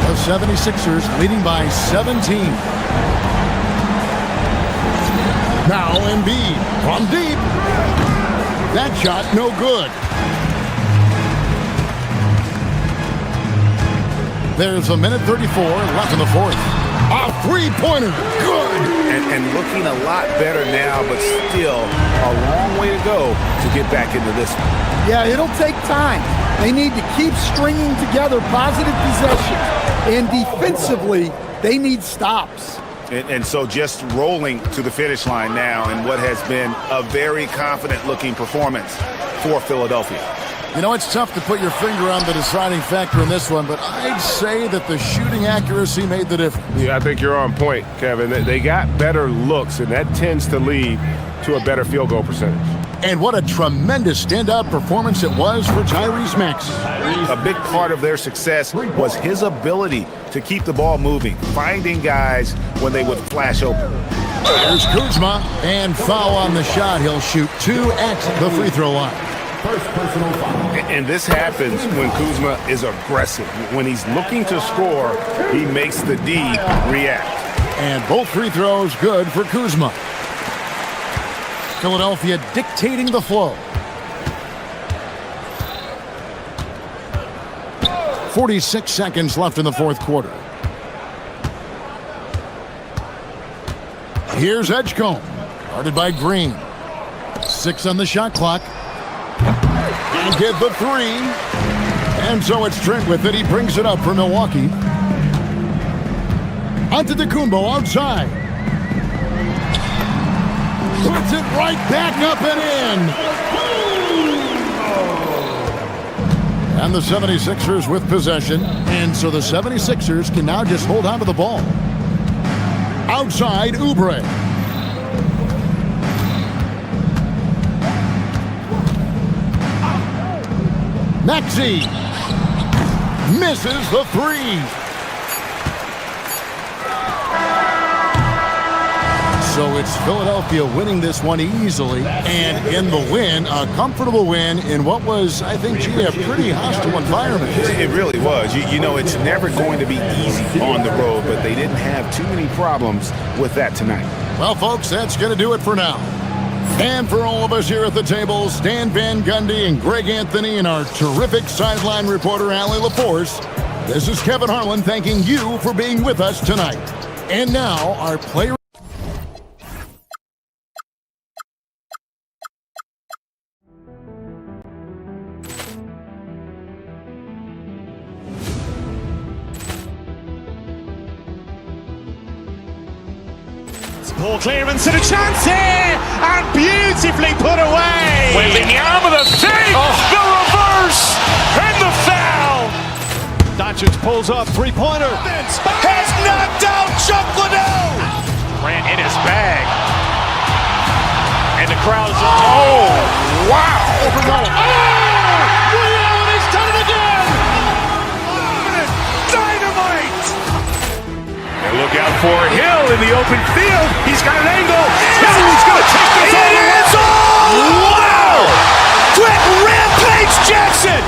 The 76ers leading by 17. Now Embiid from deep. That shot no good. There's a minute 34 left in the fourth. A three-pointer. Good. And looking a lot better now, but still a long way to go to get back into this one. Yeah, it'll take time. They need to keep stringing together positive possessions. And defensively, they need stops. And so just rolling to the finish line now in what has been a very confident-looking performance for Philadelphia. You know, it's tough to put your finger on the deciding factor in this one, but I'd say that the shooting accuracy made the difference. Yeah, I think you're on point, Kevin. They got better looks, and that tends to lead to a better field goal percentage. And what a tremendous standout performance it was for Tyrese Maxey. A big part of their success was his ability to keep the ball moving, finding guys when they would flash open. There's Kuzma, and foul on the shot. He'll shoot 2 at the free throw line. First personal foul. And this happens when Kuzma is aggressive. When he's looking to score, he makes the D react. And both free throws good for Kuzma. Philadelphia dictating the flow. 46 seconds left in the fourth quarter. Here's Edgecombe, guarded by Green. 6 on the shot clock. And get the 3. And so it's Trent with it. He brings it up for Milwaukee. Antetokounmpo outside. Puts it right back up and in. And the 76ers with possession. And so the 76ers can now just hold on to the ball. Outside, Oubre. Maxey misses the 3. So it's Philadelphia winning this one easily, and in the win, a comfortable win in what was, I think, a pretty hostile environment. It really was. You know, it's never going to be easy on the road, but they didn't have too many problems with that tonight. Well, folks, that's going to do it for now. And for all of us here at the table, Stan Van Gundy and Greg Anthony and our terrific sideline reporter, Allie LaForce, this is Kevin Harlan thanking you for being with us tonight. And now, our player... Ball clearance and a chance here, and beautifully put away. Wembanyama the save, the reverse, and the foul. Doncic pulls up, three-pointer. Has knocked out Chuck Liddell. Ran in his bag. And the crowd is, oh, wow. He's done it again. Dynamite. And look out for Hill in the open field. He's got an angle. Hill's going to take this all the way. Wow! Quit Rampage Jackson!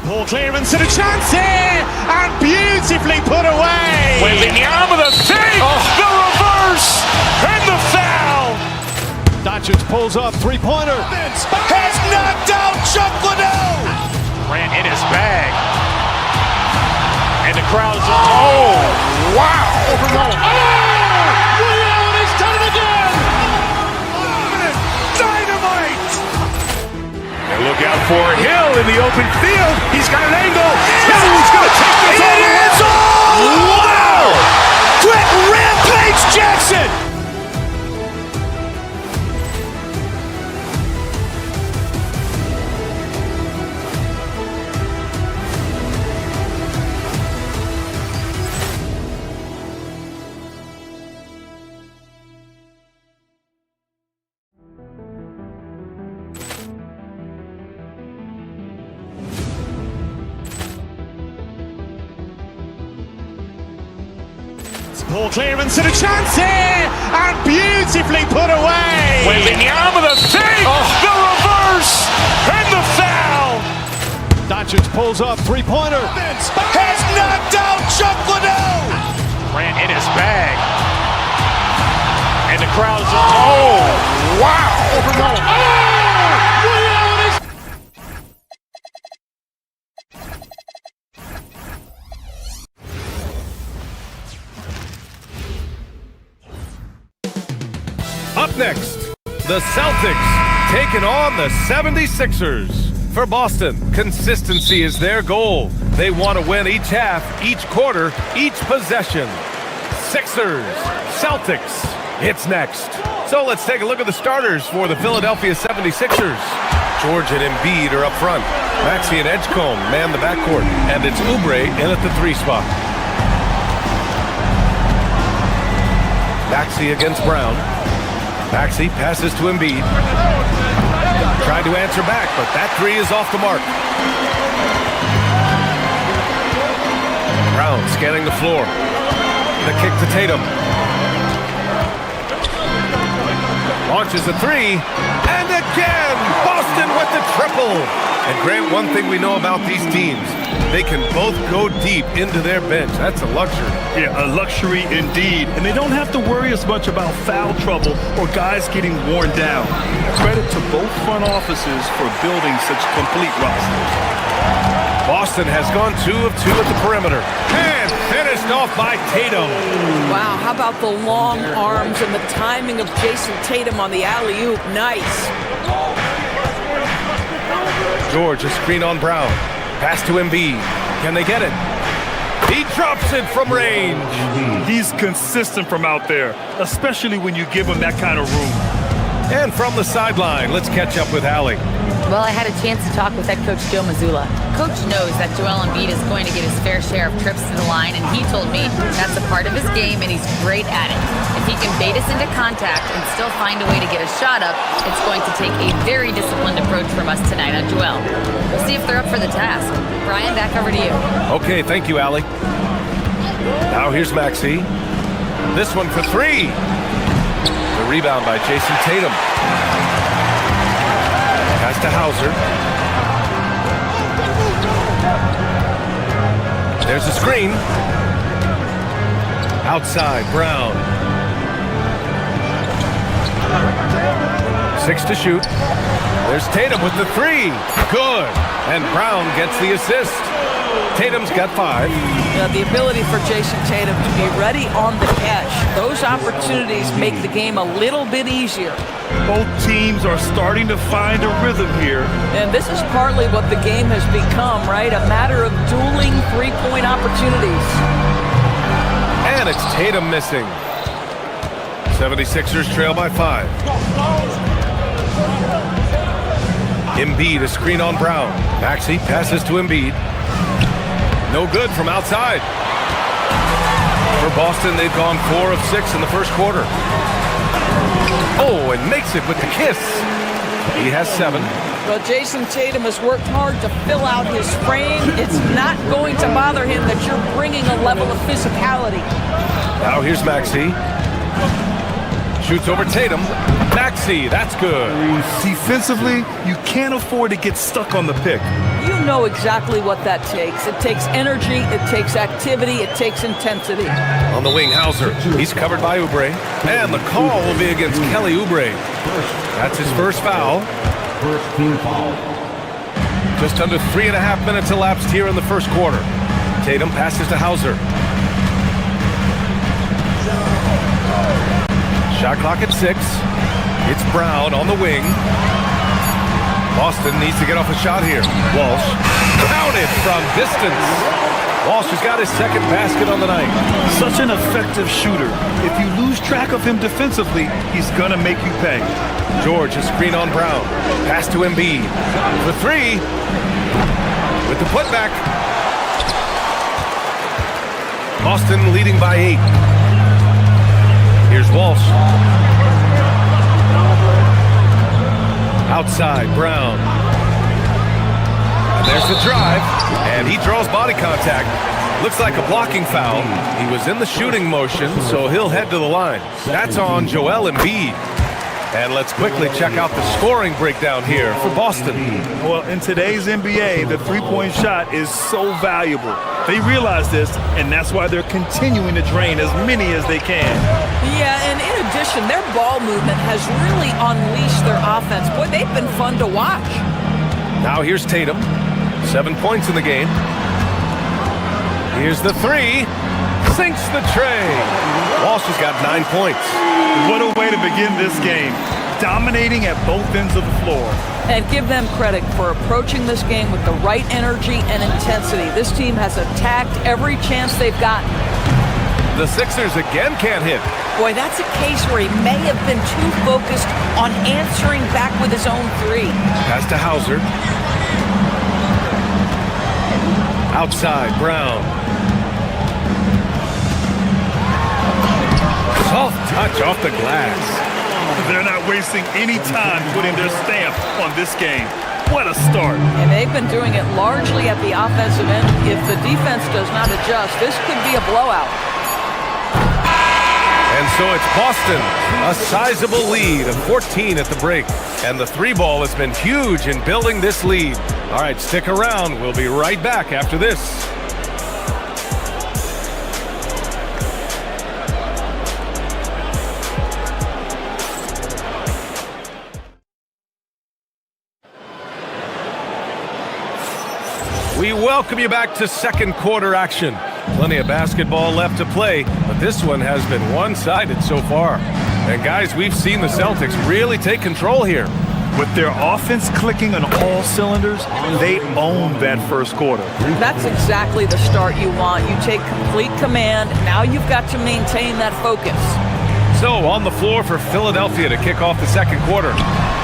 Ball clearance and a chance here, and beautifully put away. Wembanyama the save, the reverse, and the foul. Doncic pulls up, three-pointer. Has knocked out Chuck Liddell. Ran in his bag. And the crowd is, oh, wow. He's done it again. Dynamite. And look out for Hill in the open open field. He's got an angle. He's going to take this all the way. Wow! Quit Rampage Jackson! Ball clearance and a chance here, and beautifully put away. Wembanyama the save, the reverse, and the foul. Doncic pulls up, three-pointer. Has knocked out Chuck Liddell. Grant in his bag. And the crowd is, oh, wow. Up next, the Celtics taking on the 76ers. For Boston, consistency is their goal. They want to win each half, each quarter, each possession. Sixers, Celtics, it's next. So let's take a look at the starters for the Philadelphia 76ers. George and Embiid are up front. Maxey and Edgecombe man the backcourt. And it's Oubre in at the 3 spot. Maxey against Brown. Maxey passes to Embiid. Tried to answer back, but that 3 is off the mark. Brown scanning the floor. The kick to Tatum. Launches a 3. And again, Boston with the triple. And Grant, one thing we know about these teams, they can both go deep into their bench. That's a luxury. Yeah, a luxury indeed. And they don't have to worry as much about foul trouble or guys getting worn down. Credit to both front offices for building such complete rosters. Boston has gone 2 of 2 at the perimeter. And finished off by Tatum. Wow, how about the long arms and the timing of Jason Tatum on the alley-oop? Nice. George, a screen on Brown. Pass to Embiid. Can they get it? He drops it from range. He's consistent from out there, especially when you give him that kind of room. And from the sideline, let's catch up with Allie. Well, I had a chance to talk with head coach Joe Mazzulla. Coach knows that Joel Embiid is going to get his fair share of trips to the line, and he told me that's a part of his game, and he's great at it. If he can bait us into contact and still find a way to get a shot up, it's going to take a very disciplined approach from us tonight on Joel. We'll see if they're up for the task. Brian, back over to you. Okay, thank you, Allie. Now here's Maxey. This one for 3. The rebound by Jason Tatum. Pass to Hauser. There's a screen. Outside, Brown. 6 to shoot. There's Tatum with the 3. Good. And Brown gets the assist. Tatum's got 5. The ability for Jason Tatum to be ready on the catch. Those opportunities make the game a little bit easier. Both teams are starting to find a rhythm here. And this is partly what the game has become, right? A matter of dueling three-point opportunities. And it's Tatum missing. 76ers trail by 5. Embiid, a screen on Brown. Maxey passes to Embiid. No good from outside. For Boston, they've gone 4 of 6 in the first quarter. Oh, and makes it with the kiss. He has 7. Well, Jason Tatum has worked hard to fill out his frame. It's not going to bother him that you're bringing a level of physicality. Now here's Maxey. Shoots over Tatum. Maxey, that's good. Defensively, you can't afford to get stuck on the pick. You know exactly what that takes. It takes energy, it takes activity, it takes intensity. On the wing, Hauser. He's covered by Oubre. And the call will be against Kelly Oubre. That's his first foul. First team foul. Just under 3.5 minutes elapsed here in the first quarter. Tatum passes to Hauser. Shot clock at 6. It's Brown on the wing. Boston needs to get off a shot here. Walsh counted from distance. Walsh has got his second basket on the night. Such an effective shooter. If you lose track of him defensively, he's going to make you pay. George, a screen on Brown. Pass to Embiid. For three. With the putback. Boston leading by 8. Here's Walsh. Outside, Brown. And there's the drive. And he draws body contact. Looks like a blocking foul. He was in the shooting motion, so he'll head to the line. That's on Joel Embiid. And let's quickly check out the scoring breakdown here for Boston. Well, in today's NBA, the three-point shot is so valuable. They realize this, and that's why they're continuing to drain as many as they can. Yeah, and in addition, their ball movement has really unleashed their offense. Boy, they've been fun to watch. Now here's Tatum. 7 points in the game. Here's the three. Sinks the tray. Walsh has got 9 points. What a way to begin this game. Dominating at both ends of the floor. And give them credit for approaching this game with the right energy and intensity. This team has attacked every chance they've gotten. The Sixers again can't hit. Boy, that's a case where he may have been too focused on answering back with his own three. Pass to Hauser. Outside, Brown. Soft touch off the glass. They're not wasting any time putting their stamp on this game. What a start. And they've been doing it largely at the offensive end. If the defense does not adjust, this could be a blowout. And so it's Boston, a sizable lead of 14 at the break. And the three ball has been huge in building this lead. All right, stick around. We'll be right back after this. We welcome you back to second quarter action. Plenty of basketball left to play, but this one has been one-sided so far. And guys, we've seen the Celtics really take control here. With their offense clicking on all cylinders, they own that first quarter. That's exactly the start you want. You take complete command. Now you've got to maintain that focus. So on the floor for Philadelphia to kick off the second quarter.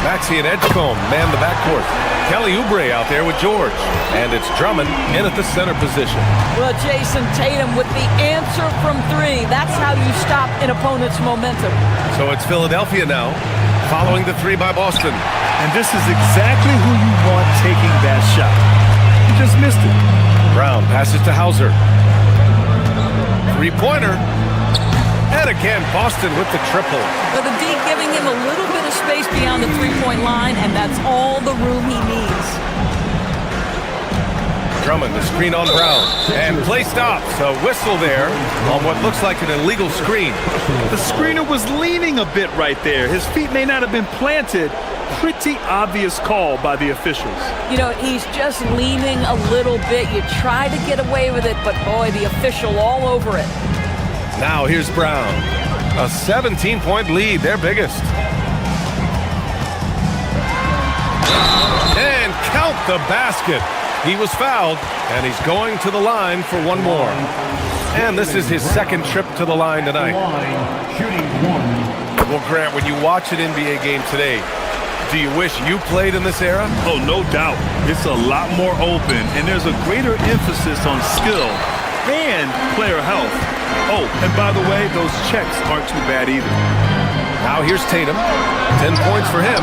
Maxey and Edgecombe man the backcourt. Kelly Oubre out there with George. And it's Drummond in at the center position. Well, Jason Tatum with the answer from three. That's how you stop an opponent's momentum. So it's Philadelphia now, following the three by Boston. And this is exactly who you want taking that shot. You just missed it. Brown passes to Hauser. Three-pointer. And again, Boston with the triple. Well, the D giving him a little bit of space beyond the three-point line, and that's all the room he needs. Drummond, the screen on Brown. And play stops. A whistle there on what looks like an illegal screen. The screener was leaning a bit right there. His feet may not have been planted. Pretty obvious call by the officials. You know, he's just leaning a little bit. You try to get away with it, but boy, the official all over it. Now here's Brown. A 17-point lead, their biggest. And count the basket. He was fouled, and he's going to the line for one more. And this is his second trip to the line tonight. Well, Grant, when you watch an NBA game today, do you wish you played in this era? Oh, no doubt. It's a lot more open, and there's a greater emphasis on skill and player health. Oh, and by the way, those checks aren't too bad either. Now here's Tatum. 10 points for him.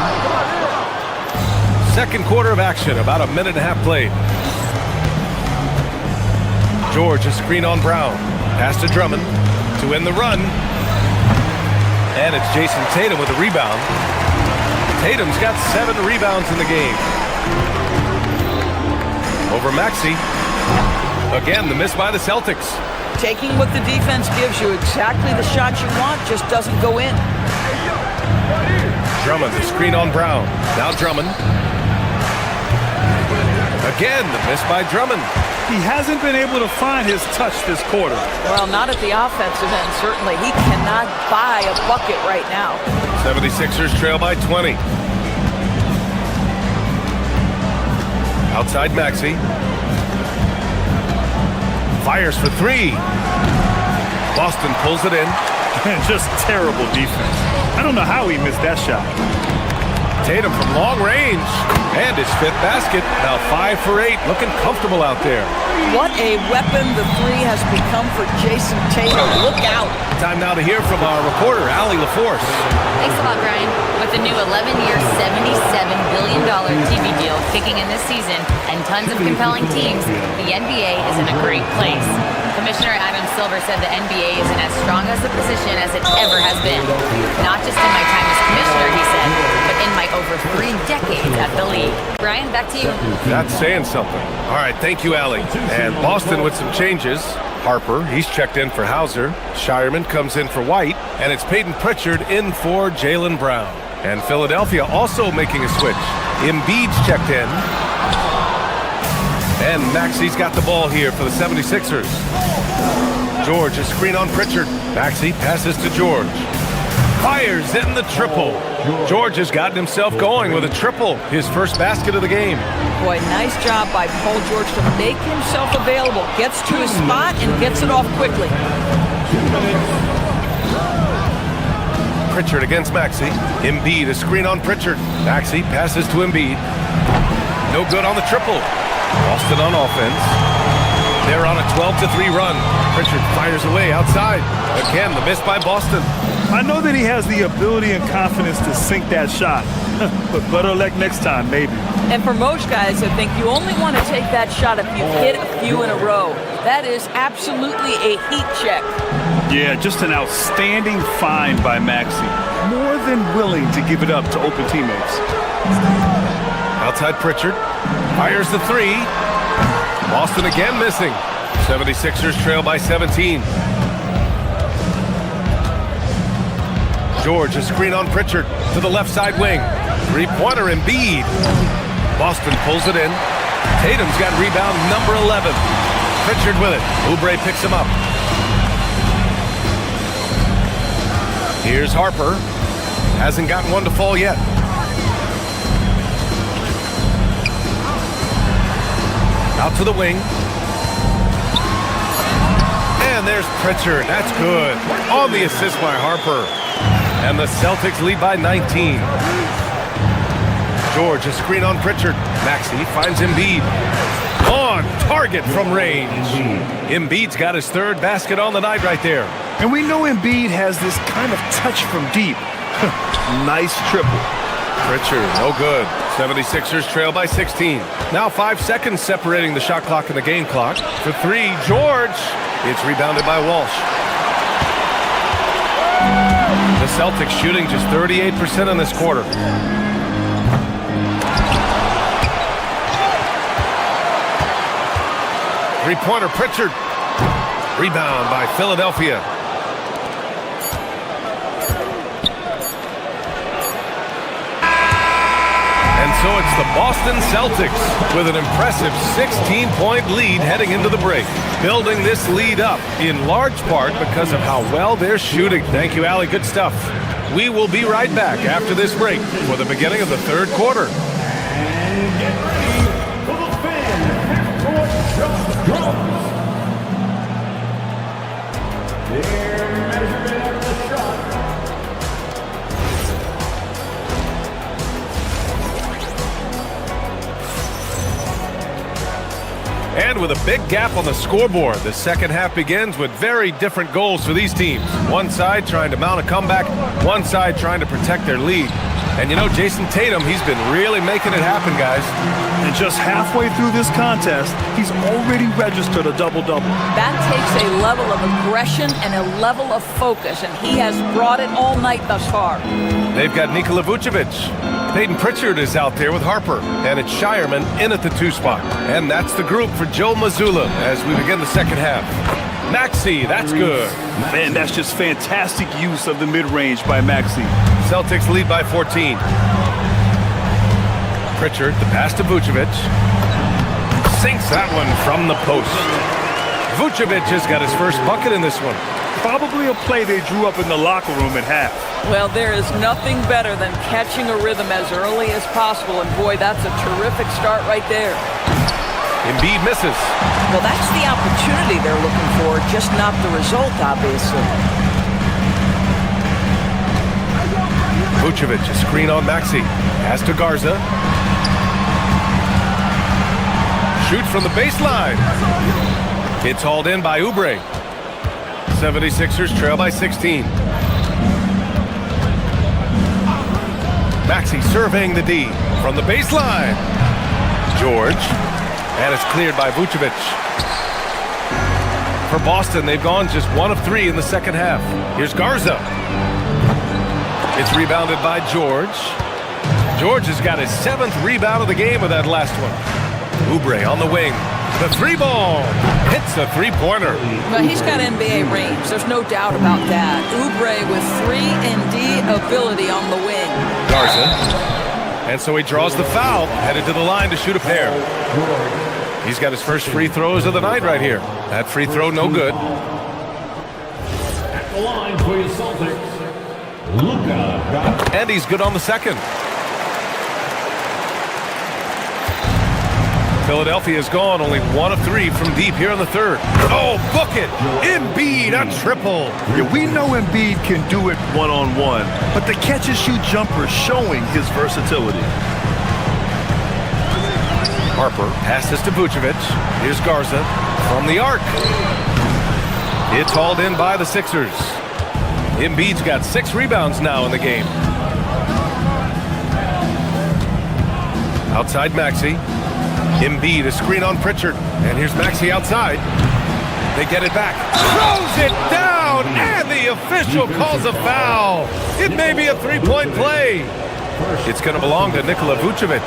Second quarter of action, about a minute and a half played. George, a screen on Brown. Pass to Drummond to end the run. And it's Jason Tatum with a rebound. Tatum's got 7 rebounds in the game. Over Maxey. Again, the miss by the Celtics. Taking what the defense gives you, exactly the shot you want, just doesn't go in. Drummond, the screen on Brown. Now Drummond. Again, the miss by Drummond. He hasn't been able to find his touch this quarter. Well, not at the offensive end, certainly. He cannot buy a bucket right now. 76ers trail by 20. Outside Maxey. Fires for three. Boston pulls it in. Just terrible defense. I don't know how he missed that shot. Tatum from long range. And his fifth basket. Now 5 for 8. Looking comfortable out there. What a weapon the three has become for Jason Tatum. Look out. Time now to hear from our reporter, Allie LaForce. Thanks a lot, Brian. With the new 11-year, $77 billion TV deal kicking in this season and tons of compelling teams, the NBA is in a great place. Commissioner Adam Silver said the NBA is in as strong as a position as it ever has been. Not just in my time as commissioner, he said, but in my over 3 decades at the league. Brian, back to you. That's saying something. All right, thank you, Allie. And Boston with some changes. Harper, he's checked in for Hauser. Shireman comes in for White. And it's Peyton Pritchard in for Jaylen Brown. And Philadelphia also making a switch. Embiid's checked in. And Maxey's got the ball here for the 76ers. George, a screen on Pritchard. Maxey passes to George. Fires in the triple. George has gotten himself going with a triple. His first basket of the game. Boy, nice job by Paul George to make himself available. Gets to his spot and gets it off quickly. Pritchard against Maxey. Embiid, a screen on Pritchard. Maxey passes to Embiid. No good on the triple. Boston on offense. They're on a 12-3 run. Pritchard fires away outside. Again, the miss by Boston. I know that he has the ability and confidence to sink that shot, but better luck next time, maybe. And for most guys, I think you only want to take that shot if you've hit a few in a row. That is absolutely a heat check. Yeah, just an outstanding find by Maxey. More than willing to give it up to open teammates. Outside Pritchard. Fires the three. Boston again missing. 76ers trail by 17. George, a screen on Pritchard to the left side wing. Three-pointer Embiid. Boston pulls it in. Tatum's got rebound number 11. Pritchard with it. Oubre picks him up. Here's Harper. Hasn't gotten one to fall yet. Out to the wing. And there's Pritchard. That's good. On the assist by Harper. And the Celtics lead by 19. George, a screen on Pritchard. Maxey finds Embiid. On target from range. Embiid's got his third basket on the night right there. And we know Embiid has this kind of touch from deep. Nice triple. Pritchard, no good. 76ers trail by 16. Now 5 seconds separating the shot clock and the game clock. For three, George. It's rebounded by Walsh. The Celtics shooting just 38% in this quarter. Three-pointer Pritchard. Rebound by Philadelphia. And so it's the Boston Celtics with an impressive 16-point lead heading into the break. Building this lead up in large part because of how well they're shooting. Thank you, Allie. Good stuff. We will be right back after this break for the beginning of the third quarter. And get ready for the fan half-court shot drums. Their measurement of the shot. And with a big gap on the scoreboard, the second half begins with very different goals for these teams. One side trying to mount a comeback, one side trying to protect their lead. And you know, Jason Tatum, he's been really making it happen, guys. And just halfway through this contest, he's already registered a double-double. That takes a level of aggression and a level of focus, and he has brought it all night thus far. They've got Nikola Vucevic. Peyton Pritchard is out there with Harper, and it's Shireman in at the 2 spot. And that's the group for Joe Mazzulla as we begin the second half. Maxey, that's good. Man, that's just fantastic use of the mid-range by Maxey. Celtics lead by 14. Pritchard, the pass to Vucevic. Sinks that one from the post. Vucevic has got his first bucket in this one. Probably a play they drew up in the locker room at half. Well, there is nothing better than catching a rhythm as early as possible, and boy, that's a terrific start right there. Embiid misses. Well, that's the opportunity they're looking for, just not the result, obviously. Vucevic, a screen on Maxey. Pass to Garza. Shoot from the baseline. It's hauled in by Oubre. 76ers trail by 16. Maxey surveying the D from the baseline. George. And it's cleared by Vucevic. For Boston, they've gone just 1 of 3 in the second half. Here's Garza. It's rebounded by George. George has got his 7th rebound of the game with that last one. Oubre on the wing. The 3-ball hits the 3-pointer. Well, he's got NBA range. There's no doubt about that. Oubre with 3-and-D ability on the wing. Garza. And so he draws the foul, headed to the line to shoot a pair. He's got his first free throws of the night right here. That free throw, no good. At the line for your Celtics, Luka. And he's good on the second. Philadelphia's gone only 1 of 3 from deep here in the third. Oh, book it! Embiid, a triple. Yeah, we know Embiid can do it one-on-one, but the catch-and-shoot jumper is showing his versatility. Harper passes to Vucevic. Here's Garza from the arc. It's hauled in by the Sixers. Embiid's got 6 rebounds now in the game. Outside Maxey. Embiid, a screen on Pritchard. And here's Maxey outside. They get it back. Throws it down, and the official calls a foul. It may be a 3-point play. It's going to belong to Nikola Vucevic.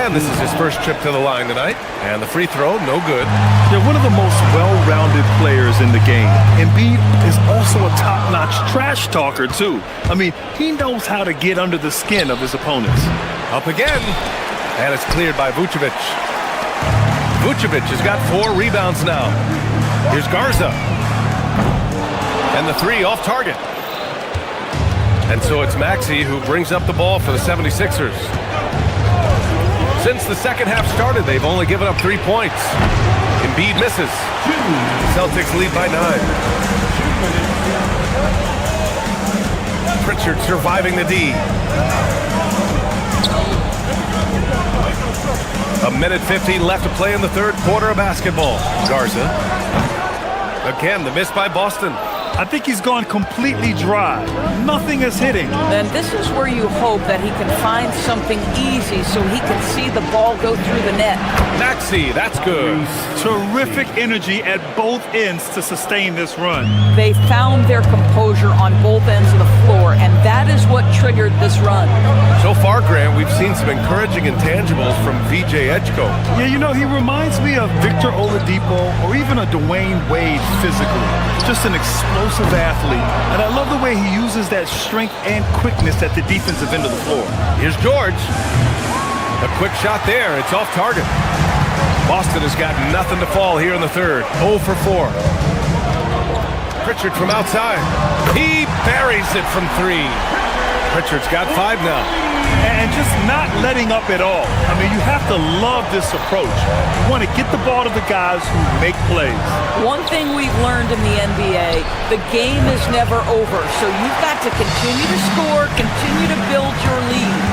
And this is his first trip to the line tonight. And the free throw, no good. They're one of the most well-rounded players in the game. Embiid is also a top-notch trash talker, too. I mean, he knows how to get under the skin of his opponents. Up again. And it's cleared by Vucevic. Vucevic has got 4 rebounds now. Here's Garza. And the 3 off target. And so it's Maxey who brings up the ball for the 76ers. Since the second half started, they've only given up 3 points. Embiid misses. Celtics lead by 9. Pritchard surviving the D. A minute 15 left to play in the third quarter of basketball. Garza. Again, the miss by Boston. I think he's gone completely dry. Nothing is hitting. And this is where you hope that he can find something easy so he can see the ball go through the net. Maxey, that's good. Terrific energy at both ends to sustain this run. They found their composure on both ends of the floor, and that is what triggered this run. So far, Grant, we've seen some encouraging intangibles from VJ Edgecombe. Yeah, you know, he reminds me of Victor Oladipo or even a Dwayne Wade physically. Just an explosive athlete, and I love the way he uses that strength and quickness at the defensive end of the floor. Here's George. A quick shot there. It's off target. Boston has got nothing to fall here in the third. 0 for 4. Pritchard from outside. He buries it from 3. Pritchard's got 5 now. And just not letting up at all. I mean, you have to love this approach. You want to get the ball to the guys who make plays. One thing we've learned in the NBA, the game is never over. So you've got to continue to score, continue to build your lead.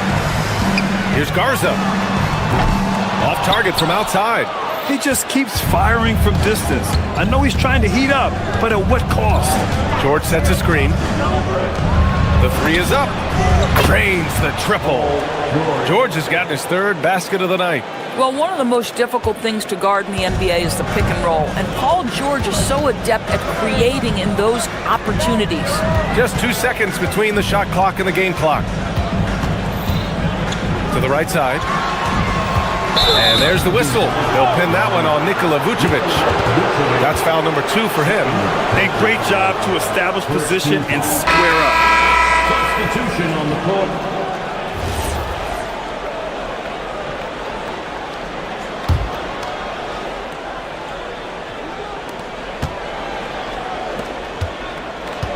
Here's Garza. Off target from outside. He just keeps firing from distance. I know he's trying to heat up, but at what cost? George sets a screen. The 3 is up. Drains the triple. George has gotten his 3rd basket of the night. Well, one of the most difficult things to guard in the NBA is the pick and roll. And Paul George is so adept at creating in those opportunities. Just 2 seconds between the shot clock and the game clock. To the right side. And there's the whistle. They'll pin that one on Nikola Vucevic. That's foul number 2 for him. A great job to establish position and square up. Substitution on the court.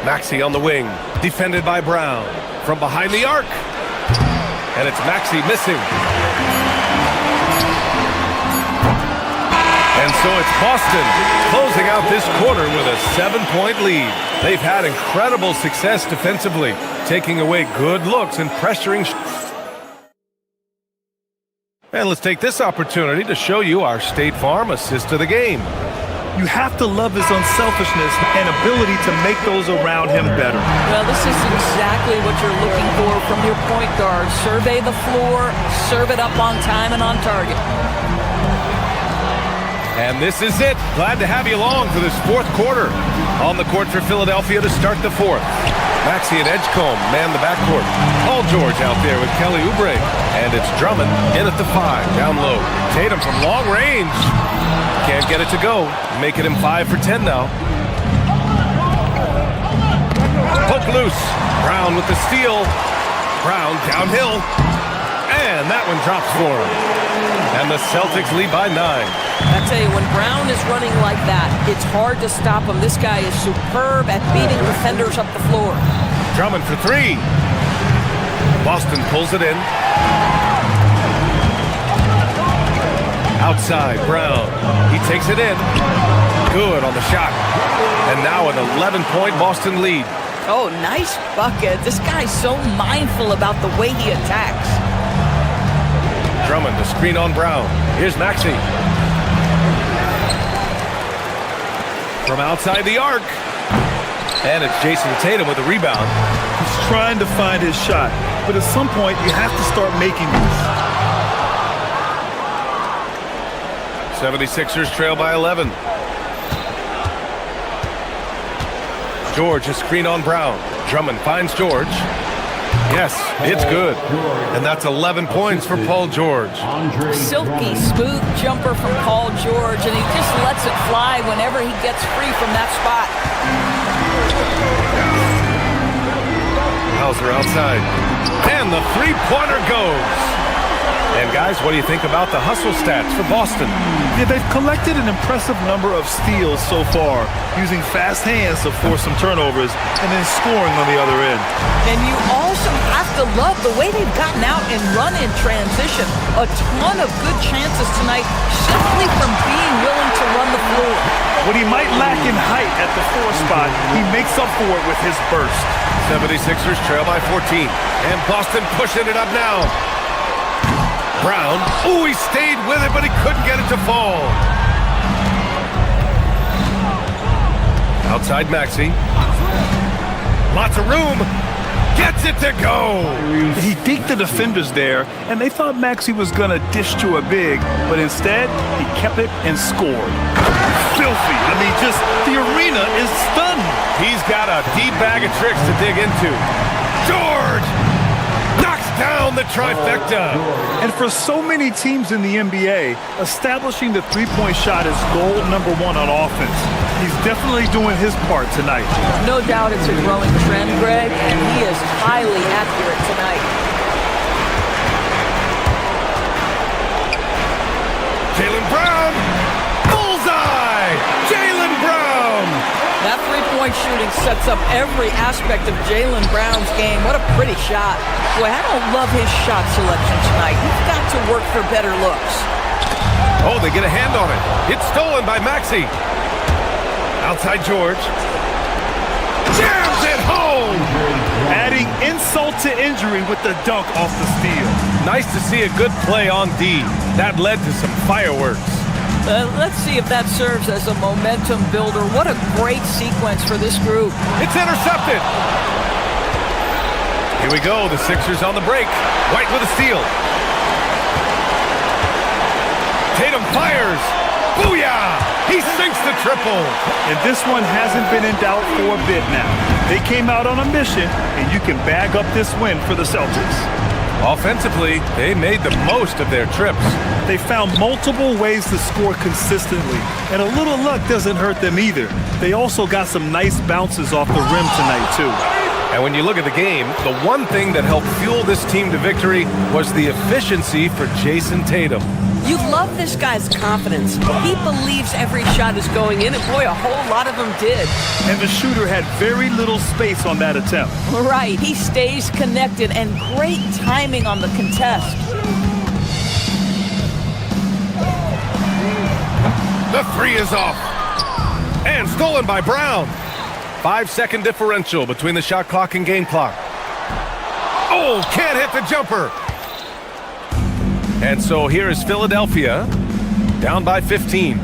Maxey on the wing, defended by Brown. From behind the arc. And it's Maxey missing. And so it's Boston closing out this quarter with a 7-point lead. They've had incredible success defensively, taking away good looks and pressuring. And let's take this opportunity to show you our State Farm assist of the game. You have to love his unselfishness and ability to make those around him better. Well, this is exactly what you're looking for from your point guard. Survey the floor, serve it up on time and on target. And this is it. Glad to have you along for this fourth quarter. On the court for Philadelphia to start the fourth. Maxey and Edgecombe man the backcourt. Paul George out there with Kelly Oubre. And it's Drummond in at the 5, down low. Tatum from long range. Can't get it to go. Making him 5 for 10 now. Poke loose. Brown with the steal. Brown downhill. And that one drops for him. And the Celtics lead by 9. I tell you, when Brown is running like that, it's hard to stop him. This guy is superb at beating defenders up the floor. Drummond for 3. Boston pulls it in. Outside, Brown. He takes it in. Good on the shot. And now an 11-point Boston lead. Oh, nice bucket. This guy's so mindful about the way he attacks. Drummond, the screen on Brown. Here's Maxey. From outside the arc. And it's Jason Tatum with a rebound. He's trying to find his shot, but at some point you have to start making these. 76ers trail by 11. George, a screen on Brown. Drummond finds George. Yes, it's good. And that's 11 points for Paul George. Silky smooth jumper from Paul George, and he just lets it fly whenever he gets free from that spot. Hauser outside. And the three-pointer goes. And guys, what do you think about the hustle stats for Boston? Yeah, they've collected an impressive number of steals so far, using fast hands to force some turnovers and then scoring on the other end. And you also have to love the way they've gotten out and run in transition. A ton of good chances tonight simply from being willing to run the floor. What he might lack in height at the 4 spot, he makes up for it with his burst. 76ers trail by 14. And Boston pushing it up now. Brown, ooh, he stayed with it, but he couldn't get it to fall. Outside Maxey. Lots of room. Gets it to go. He deked the defenders there, and they thought Maxey was going to dish to a big, but instead, he kept it and scored. Filthy. I mean, just the arena is stunned. He's got a deep bag of tricks to dig into. George! Down the trifecta. And for so many teams in the NBA, establishing the three-point shot is goal number 1 on offense. He's definitely doing his part tonight. No doubt it's a growing trend, Greg, and he is highly accurate tonight. Jaylen Brown! Bullseye! Jaylen Brown! That three-point shooting sets up every aspect of Jaylen Brown's game. What a pretty shot. Boy, I don't love his shot selection tonight. He's got to work for better looks. Oh, they get a hand on it. It's stolen by Maxey. Outside George. Jams it home! Adding insult to injury with the dunk off the steal. Nice to see a good play on D. That led to some fireworks. Let's see if that serves as a momentum builder. What a great sequence for this group. It's intercepted. Here we go, the Sixers on the break. White with a steal. Tatum fires. Booyah! He sinks the triple. And this one hasn't been in doubt for a bit now. They came out on a mission, and you can bag up this win for the Celtics. Offensively, they made the most of their trips. They found multiple ways to score consistently, and a little luck doesn't hurt them either. They also got some nice bounces off the rim tonight, too. And when you look at the game, the one thing that helped fuel this team to victory was the efficiency for Jason Tatum. You love this guy's confidence. He believes every shot is going in, and boy, a whole lot of them did. And the shooter had very little space on that attempt. Right, he stays connected, and great timing on the contest. The three is off. And stolen by Brown. 5-second differential between the shot clock and game clock. Oh, can't hit the jumper. And so here is Philadelphia, down by 15.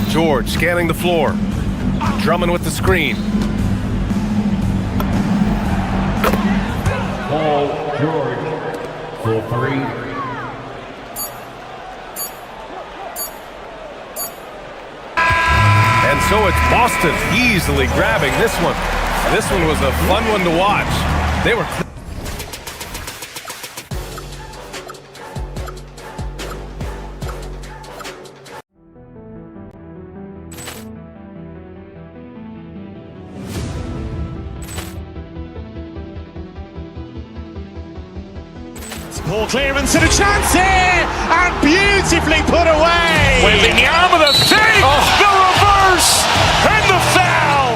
George scanning the floor. Drummond with the screen. Paul George for three. And so it's Boston easily grabbing this one. This one was a fun one to watch. They were... Ball clearance and a chance here, and beautifully put away. Wembanyama the fake, the reverse, and the foul.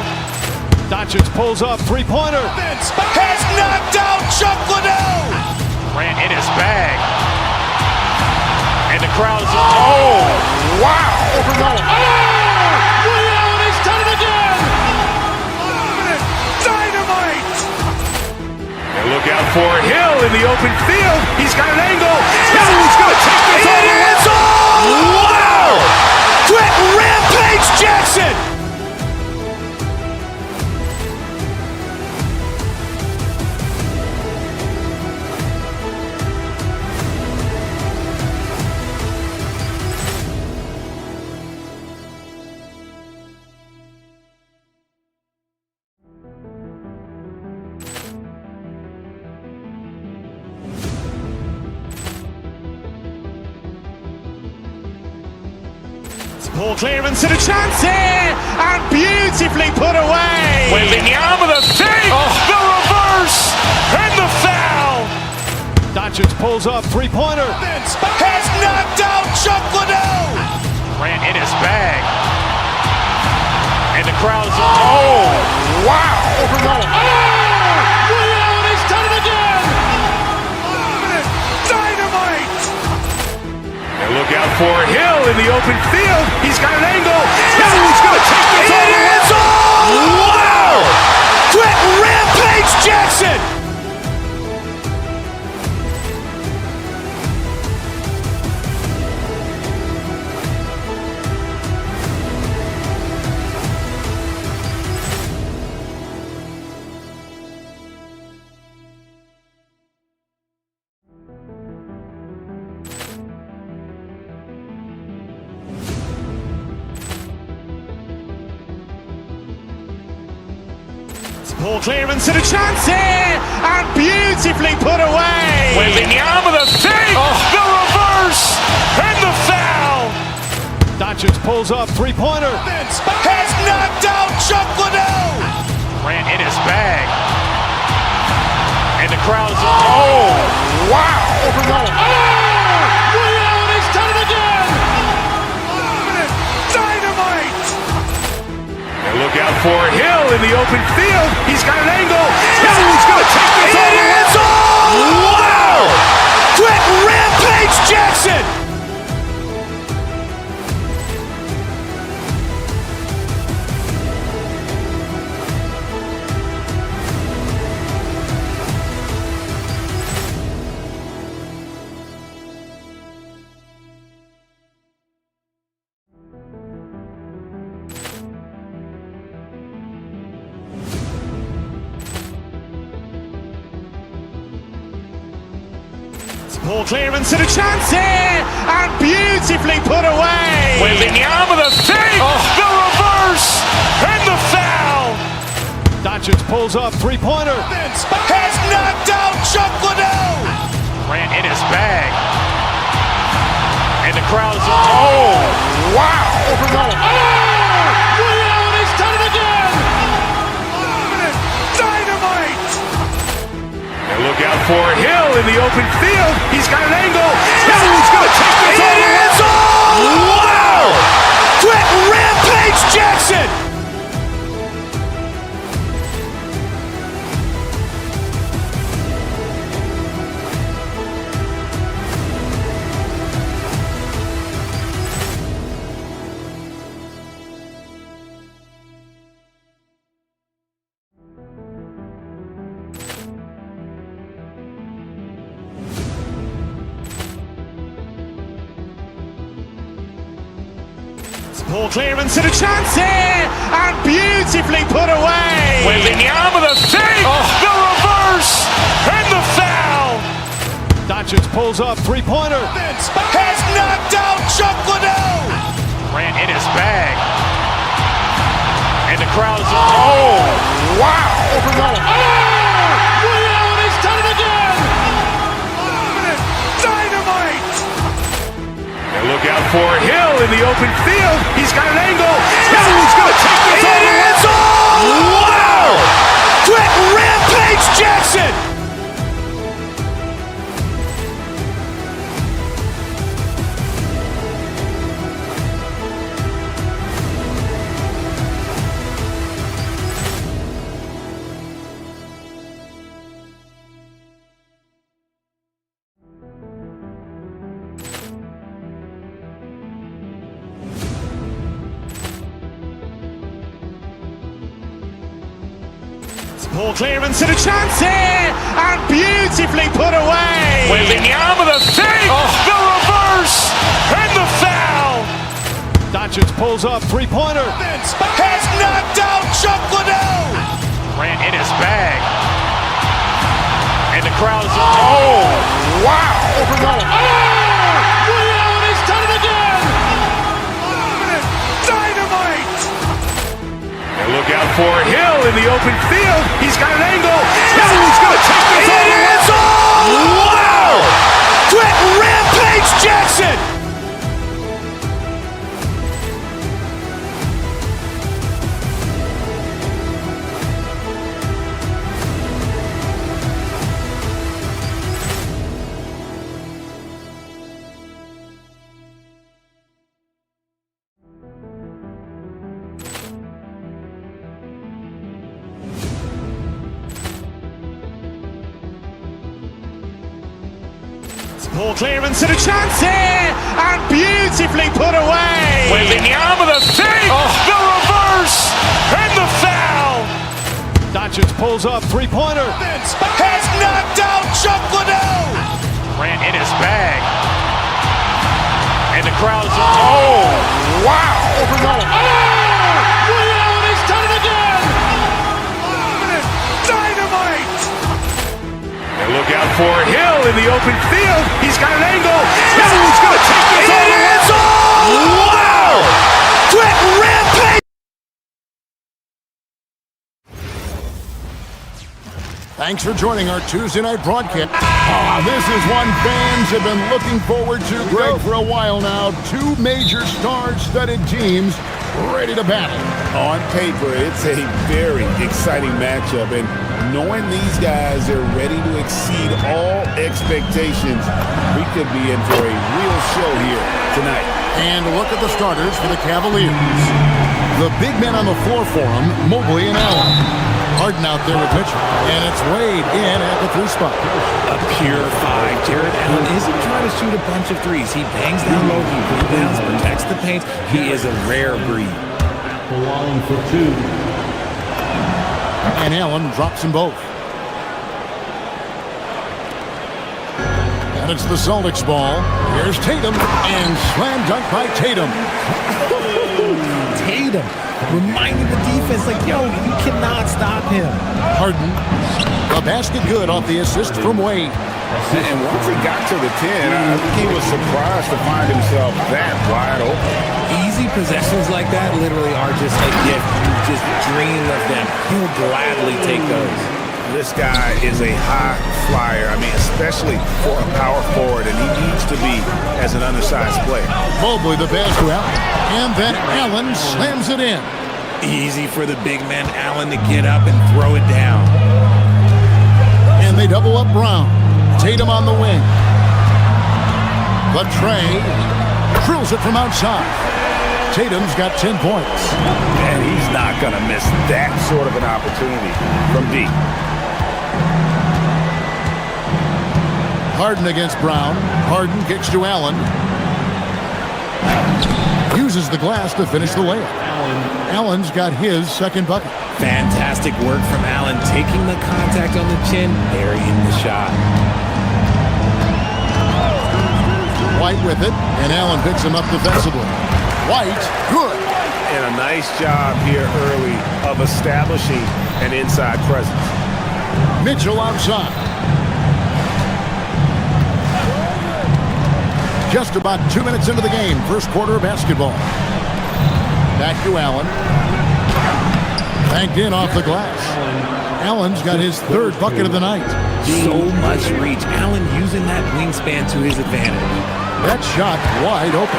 Doncic pulls up, three-pointer. Has knocked out Chuck Liddell. Ran in his bag. And the crowd is... Oh, wow. Liddell, he's done it again. Dynamite. And look out for Hill in the open field. He's got an angle. Hill's going to take this all the way. Wow! Quit Rampage Jackson. Ball clearance and a chance here, and beautifully put away. Wembanyama the fake, the reverse, and the foul. Doncic pulls up, three-pointer. Has knocked out Chuck Liddell. Ran in his bag. And the crowd is... Oh, wow. Liddell, he's done it again. Dynamite. And look out for Hill in the open field. He's got an angle. Hill's going to take this all the way. Wow. Quit Rampage Jackson. Ball clearance and a chance here, and beautifully put away. Wembanyama the fake, the reverse, and the foul. Doncic pulls up, three-pointer. Has knocked out Chuck Liddell. Ran in his bag. And the crowd is... Oh, wow. Liddell, he's done it again. Dynamite. And look out for Hill in the open field. He's got an angle. Hill's going to take this all the way. Wow. Quit Rampage Jackson. Ball clearance and a chance here, and beautifully put away. Wembanyama the fake, the reverse, and the foul. Doncic pulls up, three-pointer. Has knocked out Chuck Liddell. Ran in his bag. And the crowd is... Oh, wow. Liddell, he's done it again. Dynamite. And look out for Hill in the open field. He's got an angle. He's going to take this all the way. Wow! Quit Rampage Jackson! Poor clearance and a chance here, and beautifully put away. Wembanyama the save, the reverse, and the foul. Doncic pulls up, three-pointer. Has knocked out Chuck Liddell. Ran in his bag. And the crowd is, oh, wow. Ray Allen has done it again. Dynamite. And look out for Hill in the open field. He's got an angle. Hill's going to take this all the way. Wow! Quit Rampage Jackson! Poor clearance and a chance here, and beautifully put away. Wembanyama the save, the reverse, and the foul. Doncic pulls up, three-pointer. Has knocked out Chuck Liddell. Ran in his bag. And the crowd is, oh, wow. Ray Allen has done it again. Dynamite. And look out for Hill in the open field. He's got an angle. Hill's going to take this all the way. Wow! Quit Rampage Jackson! Poor clearance and a chance here, and beautifully put away. Wembanyama the save, the reverse, and the foul. Doncic pulls up, three-pointer. Has knocked out Chuck Liddell. Ran in his bag. And the crowd is, oh, wow. Ray Allen has done it again. Dynamite. And look out for Hill in the open field. He's got an angle. Hill's going to take this all the way. Wow! Quit Rampage. Thanks for joining our Tuesday night broadcast. This is one fans have been looking forward to, Greg, for a while now. Two major star-studded teams ready to battle. On paper, it's a very exciting matchup, and knowing these guys are ready to exceed all expectations, we could be in for a real show here tonight. And look at the starters for the Cavaliers. The big men on the floor for them, Mobley and Allen. Harden out there with Mitchell, and it's Wade in at the three spot. A pure five. Jared Allen isn't trying to shoot a bunch of threes. He bangs down low, he rebounds, protects the paint. He is a rare breed. Along for two. And Allen drops them both. And it's the Celtics ball. Here's Tatum, and slam dunk by Tatum. Tatum reminding the defense, like, yo, you cannot stop him. Harden, the basket good off the assist from Wade. And once he got to the 10, I think he was surprised to find himself that wide open. Easy possessions like that literally are just a gift. You just dream of them. He'll gladly take those. This guy is a high flyer. I mean, especially for a power forward, and he needs to be as an undersized player. Mobley the pass to Allen, and then Allen slams it in. Easy for the big man Allen to get up and throw it down. And they double up Brown. Tatum on the wing. The tray. Drills it from outside. Tatum's got 10 points. And he's not going to miss that sort of an opportunity from deep. Harden against Brown. Harden kicks to Allen. Uses the glass to finish the layup. Allen's got his second bucket. Fantastic work from Allen, taking the contact on the chin, burying the shot. White with it, and Allen picks him up defensively. White, good. And a nice job here early of establishing an inside presence. Mitchell outside. Just about 2 minutes into the game, first quarter of basketball. Back to Allen. Banked in off the glass. Allen's got his third bucket of the night. So much reach. Allen using that wingspan to his advantage. That shot wide open.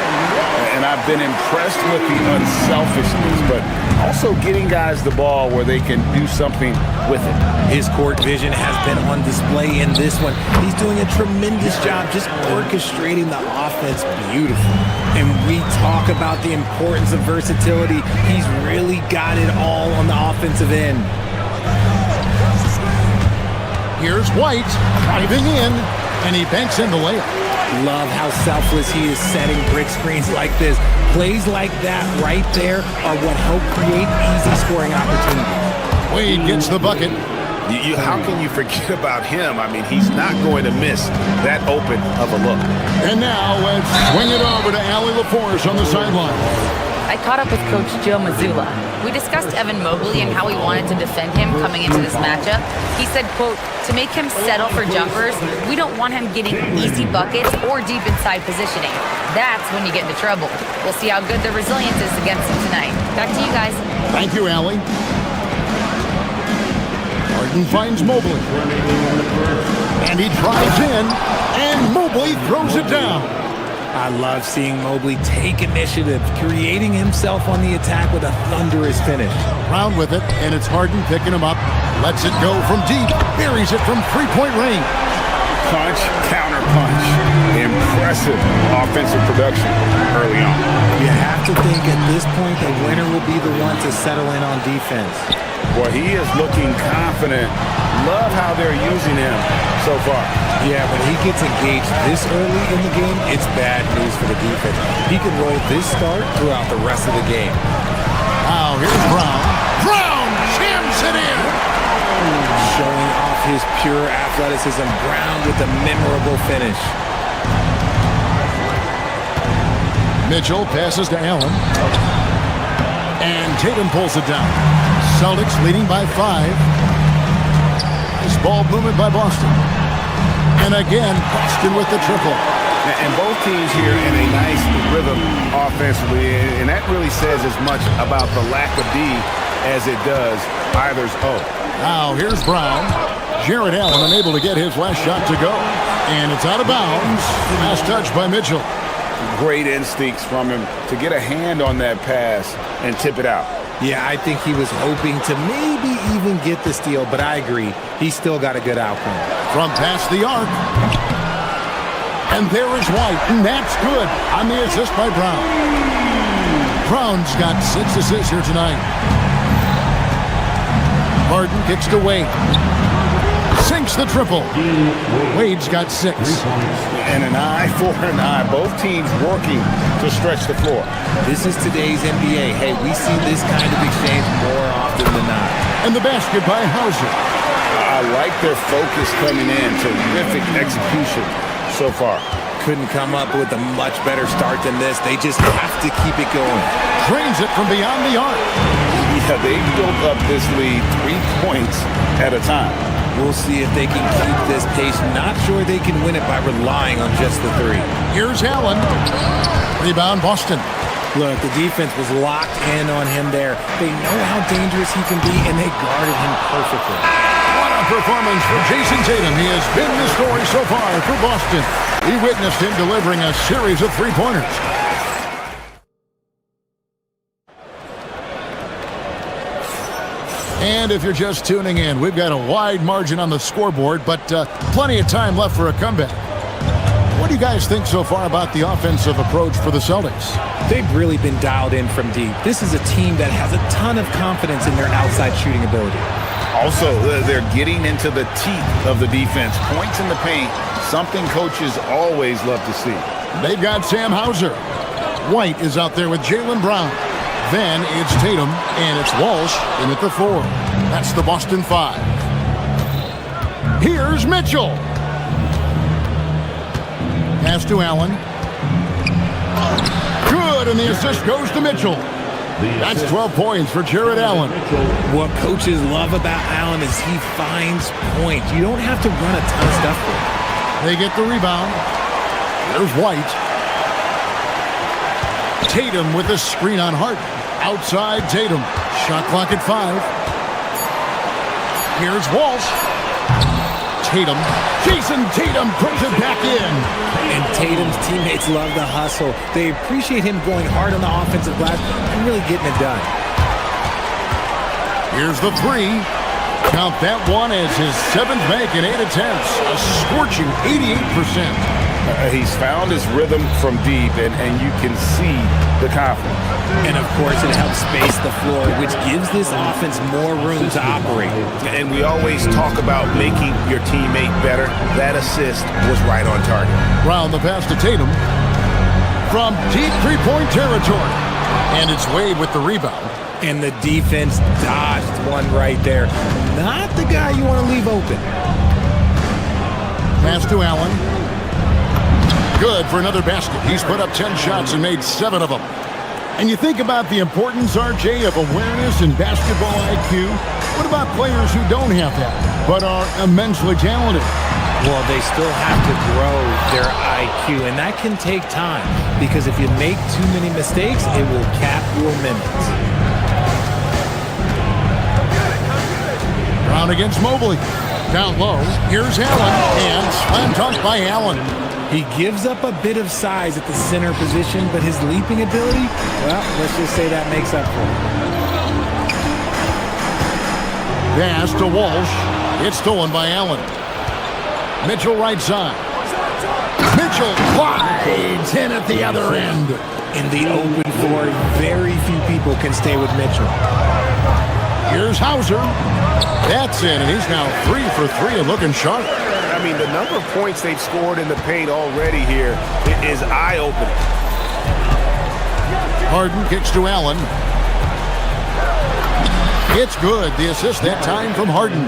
And I've been impressed with the unselfishness, but also getting guys the ball where they can do something with it. His court vision has been on display in this one. He's doing a tremendous job just orchestrating the offense beautifully. And we talk about the importance of versatility. He's really got it all on the offensive end. Here's White driving in, and he banks in the layup. Love how selfless he is setting brick screens like this. Plays like that right there are what help create easy scoring opportunities. Wade gets the bucket. How can you forget about him? I mean, he's not going to miss that open of a look. And now let's swing it over to Allie LaForce on the sideline. I caught up with Coach Joe Mazzulla. We discussed Evan Mobley and how we wanted to defend him coming into this matchup. He said, quote, to make him settle for jumpers, we don't want him getting easy buckets or deep inside positioning. That's when you get into trouble. We'll see how good the resilience is against him tonight. Back to you guys. Thank you, Allie. Harden finds Mobley. And he drives in, and Mobley throws it down. I love seeing Mobley take initiative, creating himself on the attack with a thunderous finish. Brown with it, and it's Harden picking him up. Lets it go from deep, buries it from three-point range. Punch, counter punch. Impressive offensive production early on. You have to think at this point the winner will be the one to settle in on defense. Boy, he is looking confident. Love how they're using him so far. Yeah, when he gets engaged this early in the game, it's bad news for the defense. He could roll this start throughout the rest of the game. Now, here's Brown. Brown jams it in. Showing off his pure athleticism. Brown with a memorable finish. Mitchell passes to Allen. And Tatum pulls it down. Celtics leading by 5. This ball movement by Boston. And again, Boston with the triple. And both teams here in a nice rhythm offensively. And that really says as much about the lack of D as it does either's O. Now here's Brown. Jared Allen unable to get his last shot to go. And it's out of bounds. Last touch by Mitchell. Great instincts from him to get a hand on that pass and tip it out. Yeah, I think he was hoping to maybe even get the steal, but I agree. He's still got a good outcome. From past the arc. And there is White, and that's good on the assist by Brown. Brown's got 6 assists here tonight. Harden kicks to Wade. Sinks the triple. Wade's got 6. And an eye for an eye. Both teams working to stretch the floor. This is today's NBA. Hey, we see this kind of exchange more often than not. And the basket by Hauser. I like their focus coming in. Terrific execution so far. Couldn't come up with a much better start than this. They just have to keep it going. Drains it from beyond the arc. Yeah, they built up this lead 3 points at a time. We'll see if they can keep this pace. Not sure they can win it by relying on just the 3. Here's Allen. Rebound Boston. Look, the defense was locked in on him there. They know how dangerous he can be, and they guarded him perfectly. What a performance for Jason Tatum. He has been the story so far for Boston. We witnessed him delivering a series of three-pointers. And if you're just tuning in, we've got a wide margin on the scoreboard, but plenty of time left for a comeback. What do you guys think so far about the offensive approach for the Celtics? They've really been dialed in from deep. This is a team that has a ton of confidence in their outside shooting ability. Also, they're getting into the teeth of the defense. Points in the paint, something coaches always love to see. They've got Sam Hauser. White is out there with Jaylen Brown. Then it's Tatum, and it's Walsh in at the 4. That's the Boston 5. Here's Mitchell. Pass to Allen. Good, and the assist goes to Mitchell. That's 12 points for Jared Allen. What coaches love about Allen is he finds points. You don't have to run a ton of stuff for him. They get the rebound. There's White. Tatum with the screen on Hart. Outside Tatum. Shot clock at 5. Here's Walsh. Tatum. Jason Tatum puts it back in. And Tatum's teammates love the hustle. They appreciate him going hard on the offensive glass and really getting it done. Here's the 3. Count that one as his 7th make in 8 attempts. A scorching 88%. He's found his rhythm from deep, and you can see the confidence. And, of course, it helps space the floor, which gives this offense more room to operate. And we always talk about making your teammate better. That assist was right on target. Round the pass to Tatum from deep three-point territory. And it's Wade with the rebound. And the defense dodged one right there. Not the guy you want to leave open. Pass to Allen. Good for another basket. He's put up 10 shots and made 7 of them. And you think about the importance, RJ, of awareness and basketball IQ. What about players who don't have that, but are immensely talented? Well, they still have to grow their IQ, and that can take time, because if you make too many mistakes, it will cap your minutes. Brown against Mobley. Down low, here's Allen, and slam dunk by Allen. He gives up a bit of size at the center position, but his leaping ability, well, let's just say that makes up for it. Pass to Walsh. It's stolen by Allen. Mitchell right side. Mitchell glides in at the other end. In the open floor, very few people can stay with Mitchell. Here's Hauser. That's in, and he's now 3 for 3 and looking sharp. I mean, the number of points they've scored in the paint already here is eye-opening. Harden kicks to Allen. It's good. The assist that time from Harden.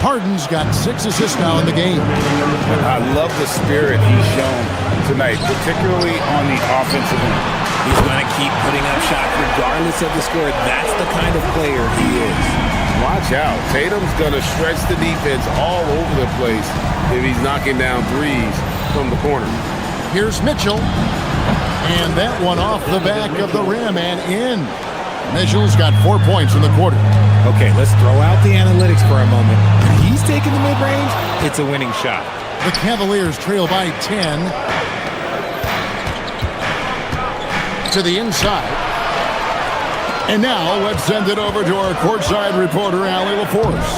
Harden's got 6 assists now in the game. I love the spirit he's shown tonight, particularly on the offensive end. He's going to keep putting up shots regardless of the score. That's the kind of player he is. Watch out. Tatum's going to stretch the defense all over the place if he's knocking down threes from the corner. Here's Mitchell. And that one off the back of the rim and in. Mitchell's got 4 points in the quarter. Okay, let's throw out the analytics for a moment. When he's taking the mid-range, it's a winning shot. The Cavaliers trail by 10. To the inside. And now let's send it over to our courtside reporter, Allie LaForce.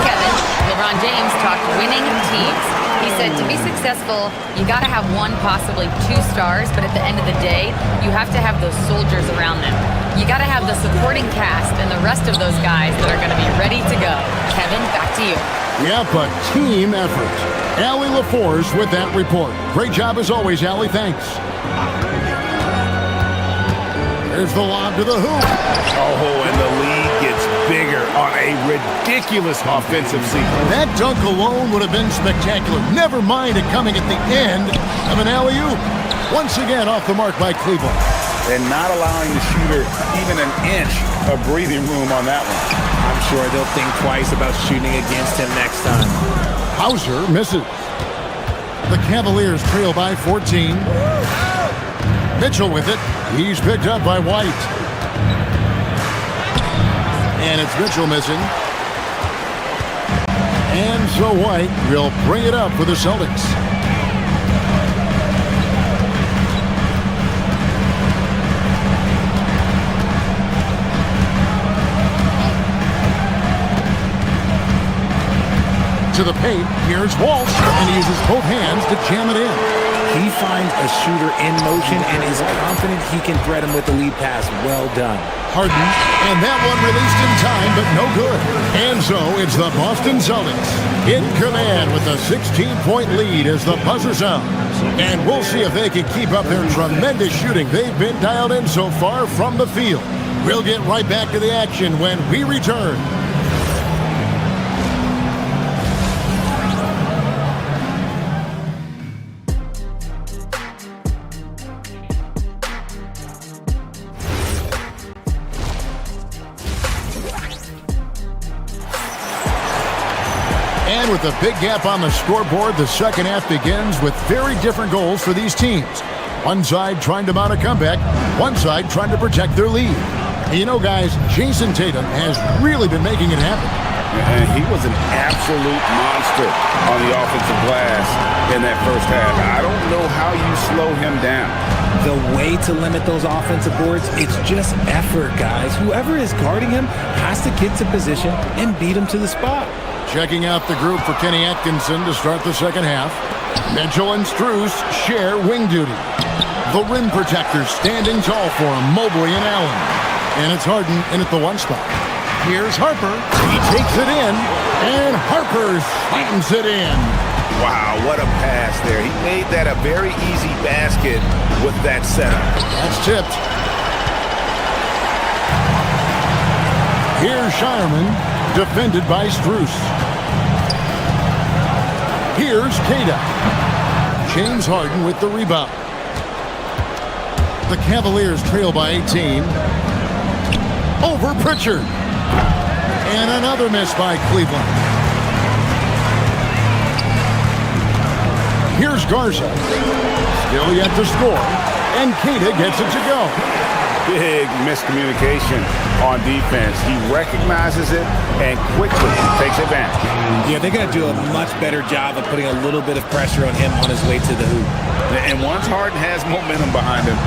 Kevin, LeBron James talked winning teams. He said to be successful, you got to have 1, possibly 2 stars, but at the end of the day, you have to have those soldiers around them. You got to have the supporting cast and the rest of those guys that are going to be ready to go. Kevin, back to you. Yep, a team effort. Allie LaForce with that report. Great job as always, Allie. Thanks. There's the lob to the hoop. Oh, and the lead gets bigger on a ridiculous offensive sequence. That dunk alone would have been spectacular. Never mind it coming at the end of an alley-oop. Once again off the mark by Cleveland. And not allowing the shooter even an inch of breathing room on that one. I'm sure they'll think twice about shooting against him next time. Hauser misses. The Cavaliers trail by 14. Mitchell with it. He's picked up by White. And it's Mitchell missing. And so White will bring it up for the Celtics. To the paint, here's Walsh, and he uses both hands to jam it in. He finds a shooter in motion and is confident he can thread him with the lead pass. Well done. Harden, and that one released in time, but no good. And so it's the Boston Celtics in command with a 16-point lead as the buzzer sounds. And we'll see if they can keep up their tremendous shooting they've been dialed in so far from the field. We'll get right back to the action when we return. And with a big gap on the scoreboard, the second half begins with very different goals for these teams. One side trying to mount a comeback, one side trying to protect their lead. And you know, guys, Jason Tatum has really been making it happen. And he was an absolute monster on the offensive glass in that first half. I don't know how you slow him down. The way to limit those offensive boards, it's just effort, guys. Whoever is guarding him has to get to position and beat him to the spot. Checking out the group for Kenny Atkinson to start the second half. Mitchell and Strus share wing duty. The rim protectors standing tall for him, Mobley and Allen. And it's Harden in at the one spot. Here's Harper. He takes it in, and Harper slams it in. Wow, what a pass there. He made that a very easy basket with that setup. That's tipped. Here's Shireman, defended by Strus. Here's Kada. James Harden with the rebound. The Cavaliers trail by 18. Over Pritchard. And another miss by Cleveland. Here's Garza. Still yet to score. And Kada gets it to go. Big miscommunication on defense. He recognizes it and quickly takes advantage. Yeah, they're going to do a much better job of putting a little bit of pressure on him on his way to the hoop. And once Harden has momentum behind him,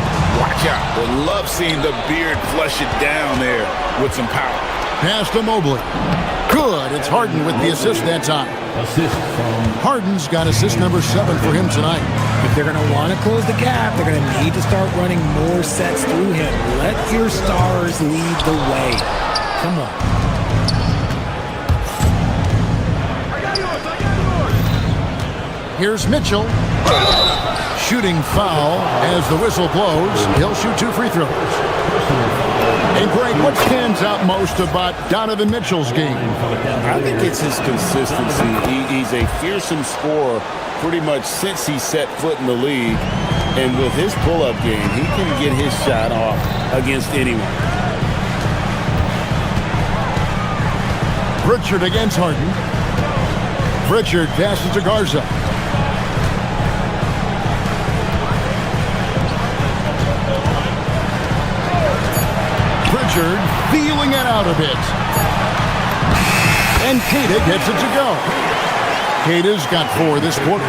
watch out. Would love seeing the beard flush it down there with some power. Pass to Mobley. Good. It's Harden with the assist that time. Harden's got assist number 7 for him tonight. If they're going to want to close the gap, they're going to need to start running more sets through him. Let your stars lead the way. Come on. Here's Mitchell. Shooting foul as the whistle blows. He'll shoot 2 free throws. And Greg, what stands out most about Donovan Mitchell's game? I think it's his consistency. He's a fearsome scorer pretty much since he set foot in the league. And with his pull-up game, he can get his shot off against anyone. Pritchard against Harden. Pritchard passes to Garza. Pritchard feeling it out a bit. And Kada gets it to go. Kada's got 4 this quarter.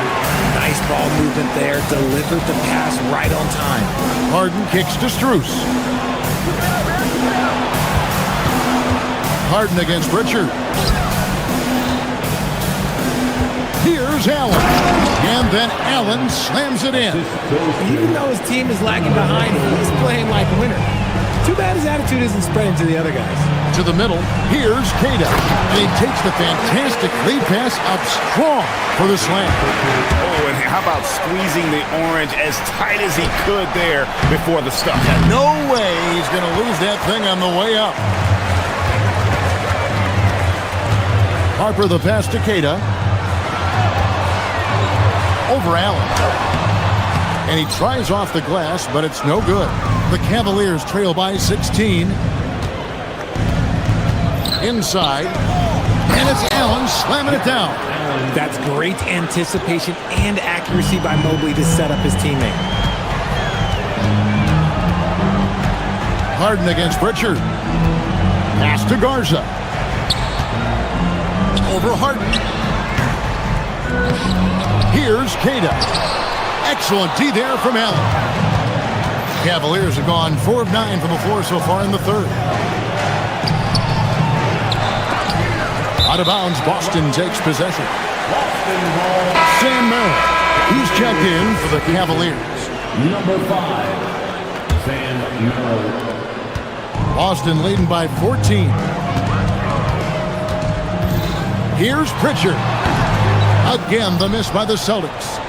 Nice ball movement there. Delivered the pass right on time. Harden kicks to Strus. Harden against Pritchard. Here's Allen. And then Allen slams it in. Even though his team is lagging behind, he's playing like a winner. Too bad his attitude isn't spreading to the other guys. To the middle, here's Kada. And he takes the fantastic lead pass up strong for the slam. Oh, and how about squeezing the orange as tight as he could there before the stuff? No way he's going to lose that thing on the way up. Harper the pass to Kada. Over Allen. And he tries off the glass, but it's no good. The Cavaliers trail by 16. Inside. And it's Allen slamming it down. That's great anticipation and accuracy by Mobley to set up his teammate. Harden against Pritchard. Pass to Garza. Over Harden. Here's Kada. Excellent D there from Allen. Cavaliers have gone 4 of 9 from the floor so far in the third. Out of bounds, Boston takes possession. Sam Merrill. He's checked in for the Cavaliers. Number 5, Sam Merrill. Boston leading by 14. Here's Pritchard. Again, the miss by the Celtics.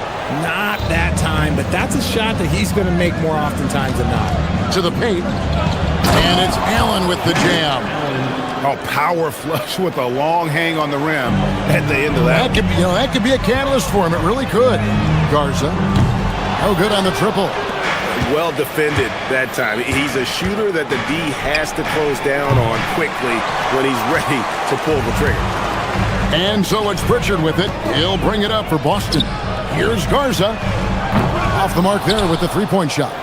Not that time, but that's a shot that he's going to make more oftentimes than not. To the paint. And it's Allen with the jam. A power flush with a long hang on the rim at the end of that. That could be a catalyst for him. It really could. Garza. No good on the triple. Well defended that time. He's a shooter that the D has to close down on quickly when he's ready to pull the trigger. And so it's Pritchard with it. He'll bring it up for Boston. Here's Garza. Off the mark there with the three-point shot.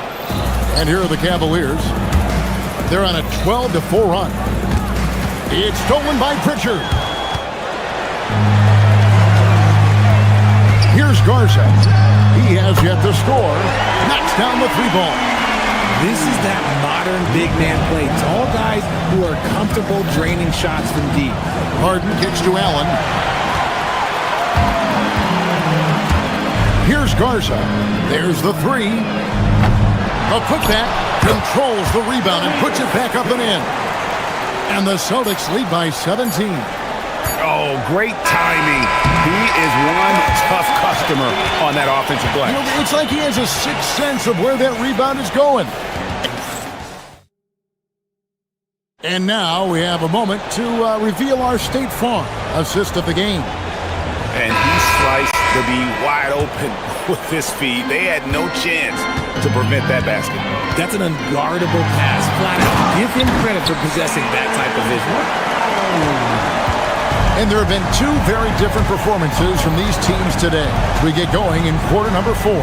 And here are the Cavaliers. They're on a 12-4 run. It's stolen by Pritchard. Here's Garza. He has yet to score. Knocks down the three ball. This is that modern big man play. Tall guys who are comfortable draining shots from deep. Harden kicks to Allen. Here's Garza. There's the three. A putback controls the rebound and puts it back up and in. And the Celtics lead by 17. Oh, great timing. He is one tough customer on that offensive play. It's like he has a sixth sense of where that rebound is going. And now we have a moment to reveal our State Farm assist of the game. And he sliced the B wide open with his feet. They had no chance to prevent that basket. That's an unguardable pass. Flat out. Give him credit for possessing that type of vision. And there have been two very different performances from these teams today. We get going in quarter number 4.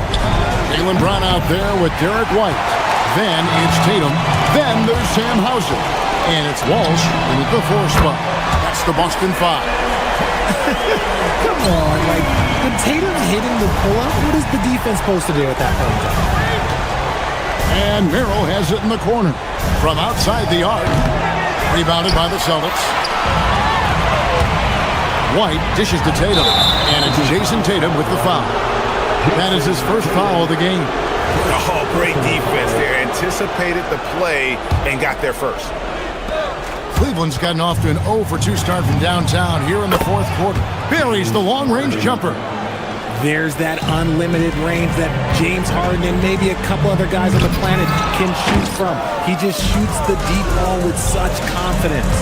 Jaylen Brown out there with Derek White. Then it's Tatum. Then there's Sam Hauser. And it's Walsh in the 4 spot. That's the Boston 5. Come on, when Tatum's hitting the pull-up, what is the defense supposed to do at that point? And Merrill has it in the corner. From outside the arc. Rebounded by the Celtics. White dishes to Tatum. And it's Jason Tatum with the foul. That is his first foul of the game. Oh, great defense there. Anticipated the play and got there first. Cleveland's gotten off to an 0-for-2 start from downtown here in the 4th quarter. Buries the long-range jumper. There's that unlimited range that James Harden and maybe a couple other guys on the planet can shoot from. He just shoots the deep ball with such confidence.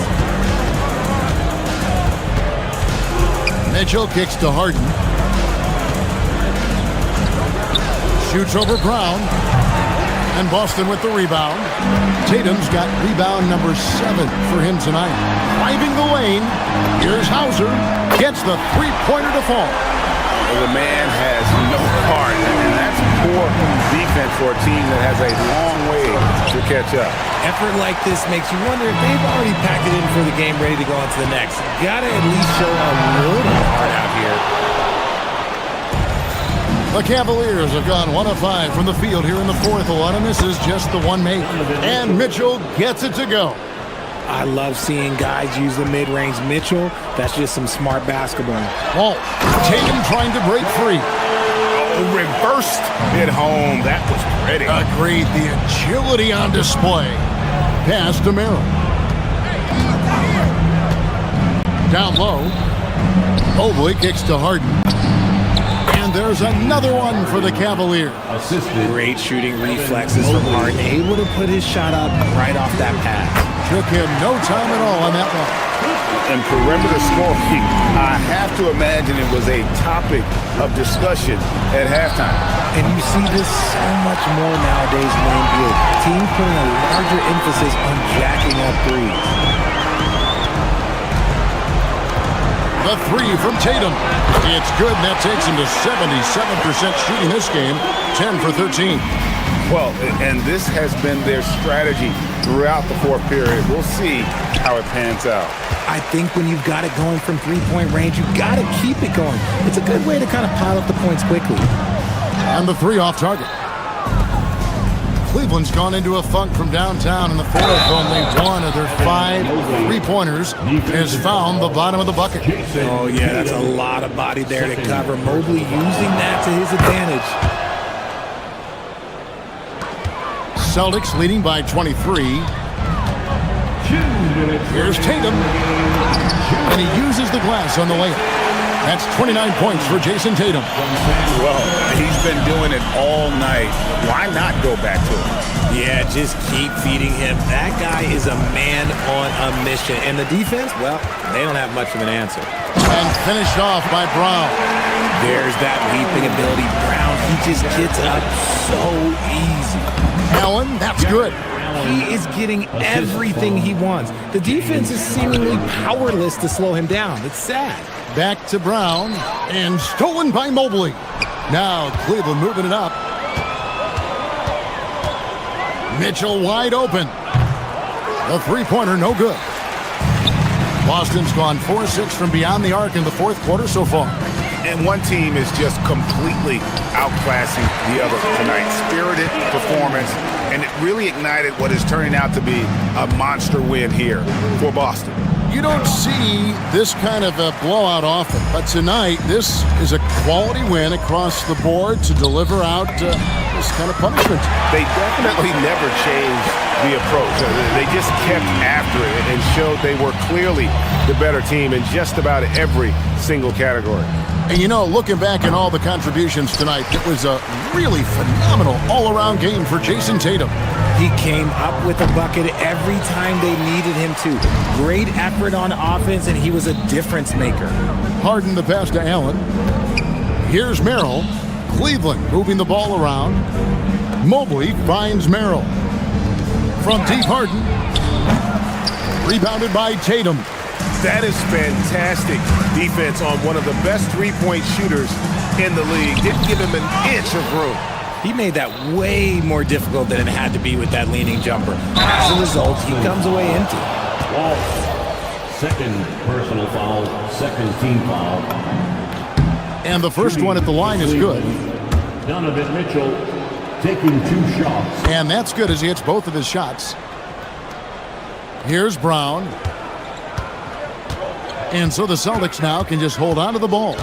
Mitchell kicks to Harden. Shoots over Brown. And Boston with the rebound. Tatum's got rebound number 7 for him tonight. Driving the lane. Here's Hauser. Gets the three-pointer to fall. Well, the man has no heart, and that's poor defense for a team that has a long way to catch up. Effort like this makes you wonder if they've already packed it in for the game ready to go on to the next. Gotta at least show a little heart out here. The Cavaliers have gone 1 of 5 from the field here in the 4th. A lot of misses, just the one make. And Mitchell gets it to go. I love seeing guys use the mid-range. Mitchell, that's just some smart basketball. Oh, Tatum trying to break free. Oh, reversed it home. That was pretty. Agreed. The agility on display. Pass to Merrill. Down low. Mobley kicks to Harden. And there's another one for the Cavaliers. Great shooting reflexes from Harden. Able to put his shot up right off that pass. Took him no time at all on that one. And perimeter scoring, I have to imagine it was a topic of discussion at halftime. And you see this so much more nowadays in the NBA. Teams putting a larger emphasis on jacking up threes. The 3 from Tatum. It's good, and that takes him to 77% shooting this game. 10 for 13. Well, and this has been their strategy throughout the 4th period. We'll see how it pans out. I think when you've got it going from three-point range, you've got to keep it going. It's a good way to kind of pile up the points quickly. And the 3 off target. Cleveland's gone into a funk from downtown in the fourth. Only one of their 5 3-pointers has found the bottom of the bucket. Oh, yeah, that's a lot of body there to cover. Mobley using that to his advantage. Celtics leading by 23. Here's Tatum. And he uses the glass on the layup. That's 29 points for Jason Tatum. Well, he's been doing it all night. Why not go back to him? Yeah, just keep feeding him. That guy is a man on a mission. And the defense, well, they don't have much of an answer. And finished off by Brown. There's that leaping ability. Brown, he just gets up so easy. Allen, that's good. He is getting everything he wants. The defense is seemingly powerless to slow him down. It's sad. Back to Brown, and stolen by Mobley. Now Cleveland moving it up. Mitchell wide open. The three-pointer, no good. Boston's gone 4-6 from beyond the arc in the fourth quarter so far. And one team is just completely outclassing the other tonight. Spirited performance, and it really ignited what is turning out to be a monster win here for Boston. You don't see this kind of a blowout often, but tonight this is a quality win across the board to deliver out this kind of punishment. They definitely never changed the approach. They just kept after it and showed they were clearly the better team in just about every single category. And you know, looking back at all the contributions tonight, it was a really phenomenal all-around game for Jason Tatum. He came up with a bucket every time they needed him to. Great effort on offense, and he was a difference maker. Harden the pass to Allen. Here's Merrill. Cleveland moving the ball around. Mobley finds Merrill. From deep, Harden. Rebounded by Tatum. That is fantastic defense on one of the best three-point shooters in the league. Didn't give him an inch of room. He made that way more difficult than it had to be with that leaning jumper. As a result, he comes away empty. Walsh, second personal foul, second team foul. And the first one at the line is good. Donovan Mitchell taking 2 shots. And that's good as he hits both of his shots. Here's Brown. And so the Celtics now can just hold on to the ball.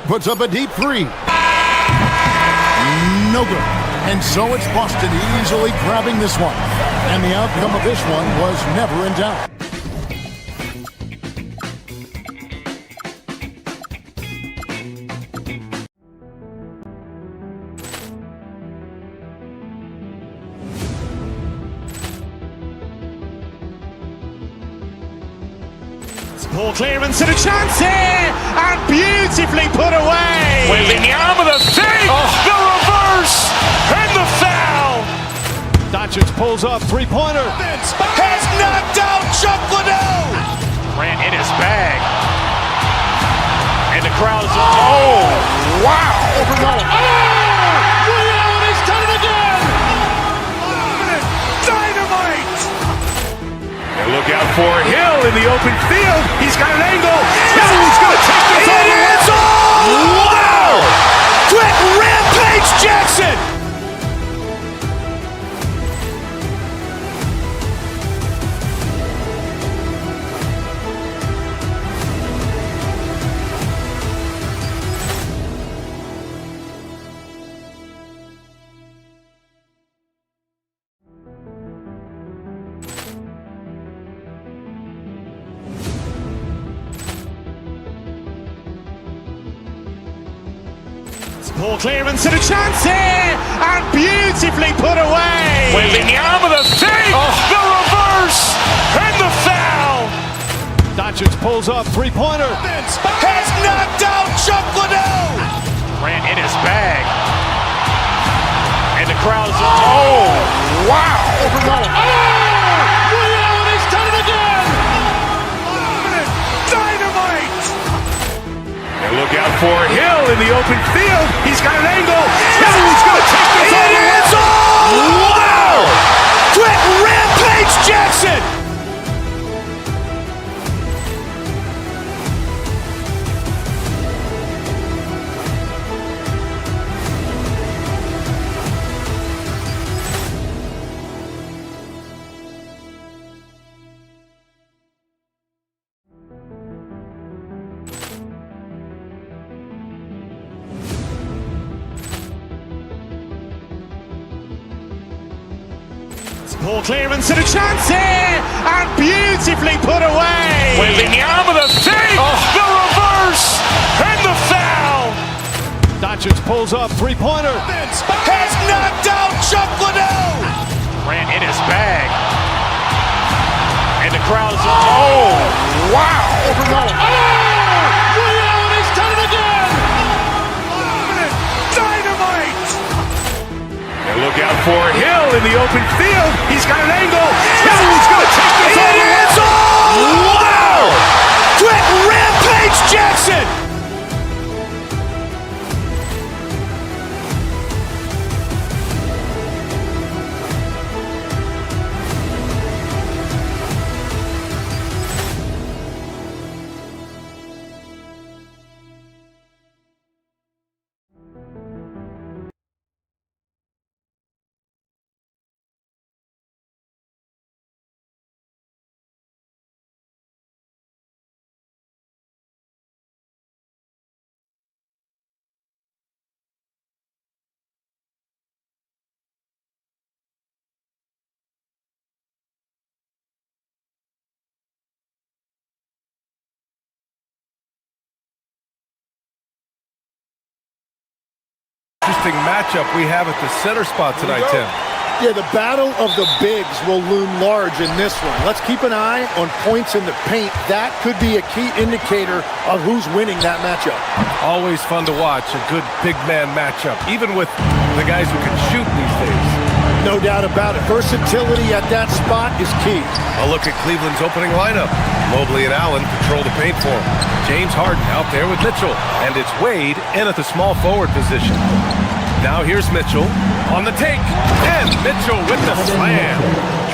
Puts up a deep three. No good. And so it's Boston easily grabbing this one. And the outcome of this one was never in doubt. Ball clearance and a chance here, and beautifully put away. Wembanyama the fake, the reverse, and the foul. Doncic pulls up, three-pointer. Has knocked out Chuck Liddell. Ran in his bag. And the crowd is, oh, wow. Allen has done it again. Dynamite. And look out for Hill in the open field. He's got an angle. Hill's going to take this all the way. Wow. Quick rampage Jackson. Ball clearance and a chance here, and beautifully put away. Wembanyama the fake, the reverse, and the foul. Doncic pulls up, three-pointer. Has knocked out Chuck Liddell. Ran in his bag. And the crowd is, oh, wow. Allen has done it again. Dynamite. And look out for Hill in the open field. He's got an angle. Hill's going to take this all the way. Wow. Quit Rampage Jackson! Poor clearance and a chance here, and beautifully put away. Wembanyama the fake, the reverse, and the foul. Doncic pulls up, three-pointer. Has knocked out Chuck Liddell. Ran in his bag. And the crowd is... Oh, wow. He's done it again. Dynamite. And look out for Hill in the open field. He's got an angle. Hill's going to take this all the way. Wow! Quit Rampage Jackson. Interesting matchup we have at the center spot tonight, Tim. Yeah, the battle of the bigs will loom large in this one. Let's keep an eye on points in the paint. That could be a key indicator of who's winning that matchup. Always fun to watch a good big man matchup, even with the guys who can shoot these days. No doubt about it. Versatility at that spot is key. A look at Cleveland's opening lineup. Mobley and Allen control the paint for him. James Harden out there with Mitchell. And it's Wade in at the small forward position. Now here's Mitchell on the take. And Mitchell with the slam.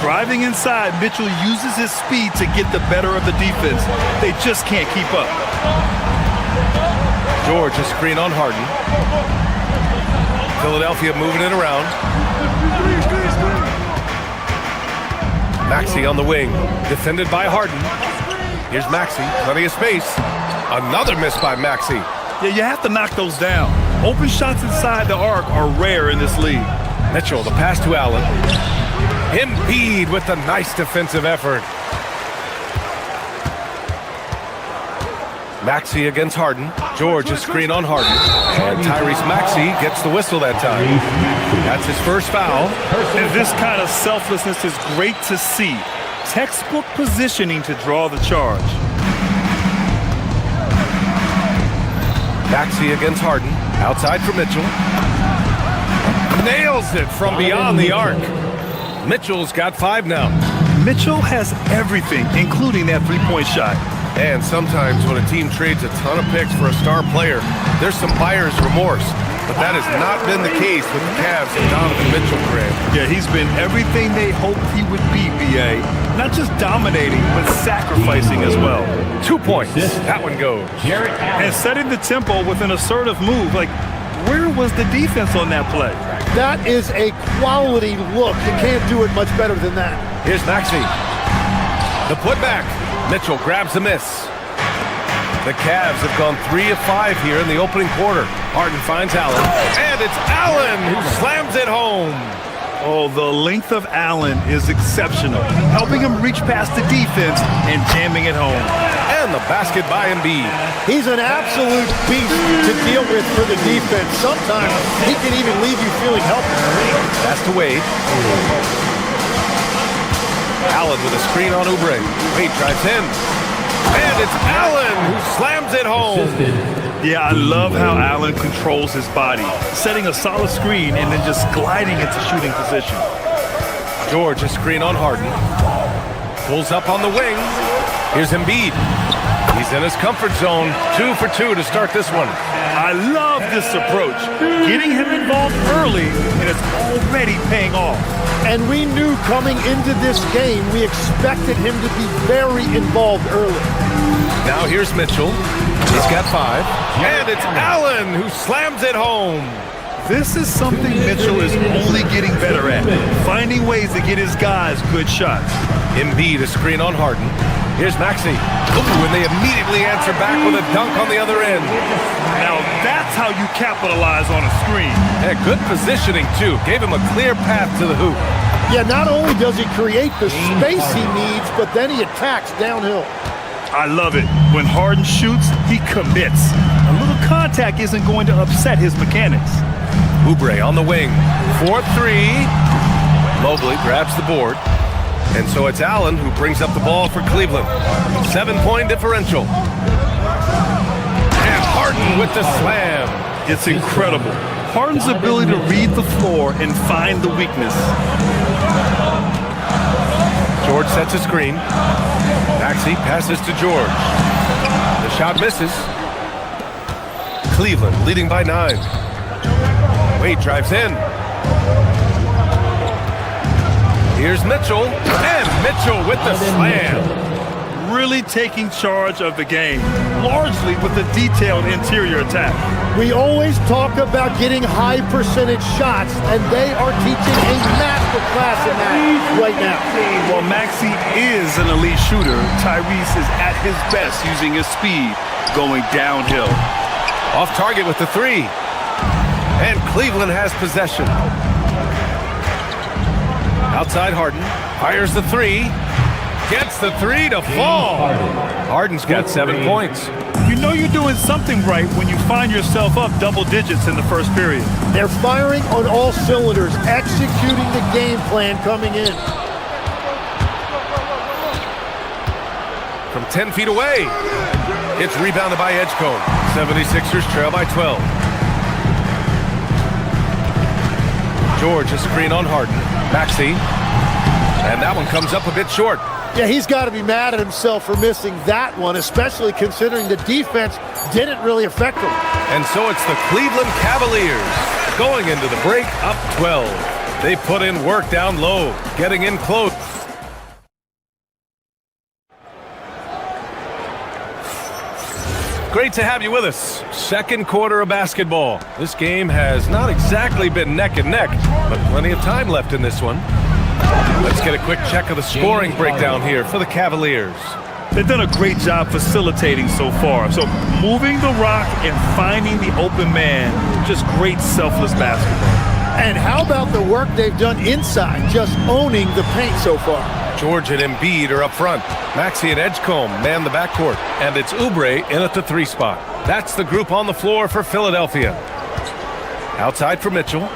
Driving inside, Mitchell uses his speed to get the better of the defense. They just can't keep up. George, a screen on Harden. Philadelphia moving it around. Maxey on the wing, defended by Harden. Here's Maxey, plenty of space. Another miss by Maxey. Yeah, you have to knock those down. Open shots inside the arc are rare in this league. Mitchell, the pass to Allen. Embiid with a nice defensive effort. Maxey against Harden. George, a screen on Harden. And Tyrese Maxey gets the whistle that time. That's his first foul. And this kind of selflessness is great to see. Textbook positioning to draw the charge. Maxey against Harden. Outside for Mitchell. Nails it from beyond the arc. Mitchell's got 5 now. Mitchell has everything, including that three-point shot. And sometimes when a team trades a ton of picks for a star player, there's some buyer's remorse. But that has not been the case with the Cavs and Donovan Mitchell, Grant. Yeah, he's been everything they hoped he would be, B.A. Not just dominating, but sacrificing as well. 2 points. That one goes. And setting the tempo with an assertive move. Like, where was the defense on that play? That is a quality look. You can't do it much better than that. Here's Maxey. The putback. Mitchell grabs the miss. The Cavs have gone 3 of 5 here in the opening quarter. Harden finds Allen. And it's Allen who slams it home. Oh, the length of Allen is exceptional. Helping him reach past the defense and jamming it home. And the basket by Embiid. He's an absolute beast to deal with for the defense. Sometimes he can even leave you feeling helpless. That's to Wade. Allen with a screen on Oubre. Wade drives in. And it's Allen who slams it home. Yeah, I love how Allen controls his body, setting a solid screen and then just gliding into shooting position. George, a screen on Harden. Pulls up on the wing. Here's Embiid. He's in his comfort zone. 2 for 2 to start this one. I love this approach. Getting him involved early, and it's already paying off. And we knew coming into this game, we expected him to be very involved early. Now here's Mitchell. He's got 5. And it's Allen who slams it home. This is something Mitchell is only getting better at, finding ways to get his guys good shots. Embiid a screen on Harden. Here's Maxey. Ooh, and they immediately answer back with a dunk on the other end. Now that's how you capitalize on a screen. Yeah, good positioning, too. Gave him a clear path to the hoop. Yeah, not only does he create the space he needs, but then he attacks downhill. I love it. When Harden shoots, he commits. A little contact isn't going to upset his mechanics. Oubre on the wing. 4-3. Mobley grabs the board. And so it's Allen who brings up the ball for Cleveland. 7-point differential. And Harden with the slam. It's incredible. Harden's ability to read the floor and find the weakness. George sets a screen. Maxey passes to George. The shot misses. Cleveland leading by 9. Wade drives in. Here's Mitchell. And Mitchell with the slam. Really taking charge of the game, largely with a detailed interior attack. We always talk about getting high percentage shots, and they are teaching a master class in that right now. While Maxey is an elite shooter, Tyrese is at his best using his speed going downhill. Off target with the 3. And Cleveland has possession. Outside Harden. Fires the 3. Gets the 3 to fall. Harden's got 7 points. You know you're doing something right when you find yourself up double digits in the first period. They're firing on all cylinders, executing the game plan coming in. From 10 feet away. It's rebounded by Edgecombe. 76ers trail by 12. George a screen on Harden. Maxey. And that one comes up a bit short. Yeah, he's got to be mad at himself for missing that one, especially considering the defense didn't really affect him. And so it's the Cleveland Cavaliers going into the break up 12. They put in work down low, getting in close. Great to have you with us. Second quarter of basketball. This game has not exactly been neck and neck, but plenty of time left in this one. Let's get a quick check of the scoring breakdown here for the Cavaliers. They've done a great job facilitating so far. So moving the rock and finding the open man, just great selfless basketball. And how about the work they've done inside, just owning the paint so far? George and Embiid are up front. Maxey and Edgecombe man the backcourt. And it's Oubre in at the 3 spot. That's the group on the floor for Philadelphia. Outside for Mitchell.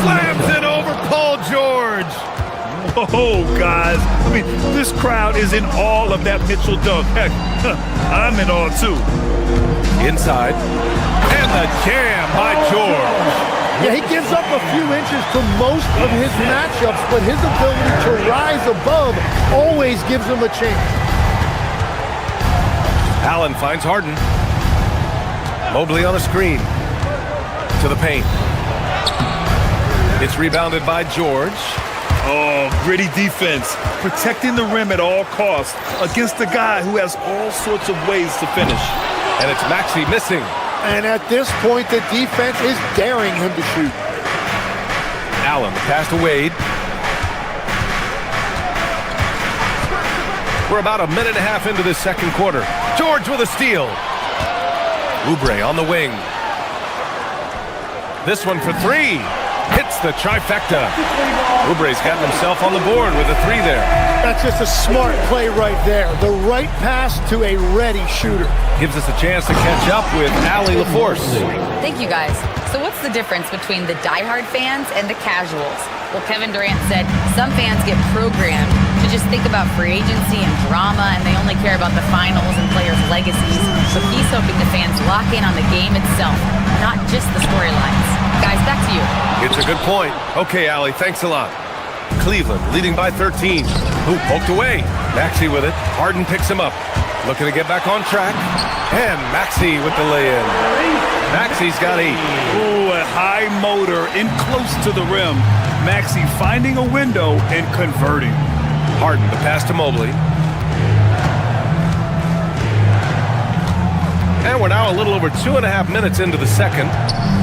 Slams it over Paul George. Oh, guys. I mean, this crowd is in awe of that Mitchell dunk. Heck, I'm in awe, too. Inside. And the jam by George. Yeah, he gives up a few inches to most of his matchups, but his ability to rise above always gives him a chance. Allen finds Harden. Mobley on a screen. To the paint. It's rebounded by George. Oh, gritty defense. Protecting the rim at all costs against a guy who has all sorts of ways to finish. And it's Maxey missing. And at this point, the defense is daring him to shoot. Allen, the pass to Wade. We're about a minute and a half into this second quarter. George with a steal. Oubre on the wing. This one for 3. Hits the trifecta. Oubre's gotten himself on the board with a 3 there. That's just a smart play right there. The right pass to a ready shooter. Gives us a chance to catch up with Allie LaForce. Thank you, guys. So what's the difference between the diehard fans and the casuals? Well, Kevin Durant said some fans get programmed to just think about free agency and drama, and they only care about the finals and players' legacies. So he's hoping the fans lock in on the game itself, not just the storylines. Guys, back to you. It's a good point. Okay, Allie, thanks a lot. Cleveland leading by 13. Hoop poked away. Maxey with it. Harden picks him up. Looking to get back on track. And Maxey with the lay-in. Maxey's got 8. Ooh, a high motor in close to the rim. Maxey finding a window and converting. Harden, the pass to Mobley. And we're now a little over 2.5 minutes into the second.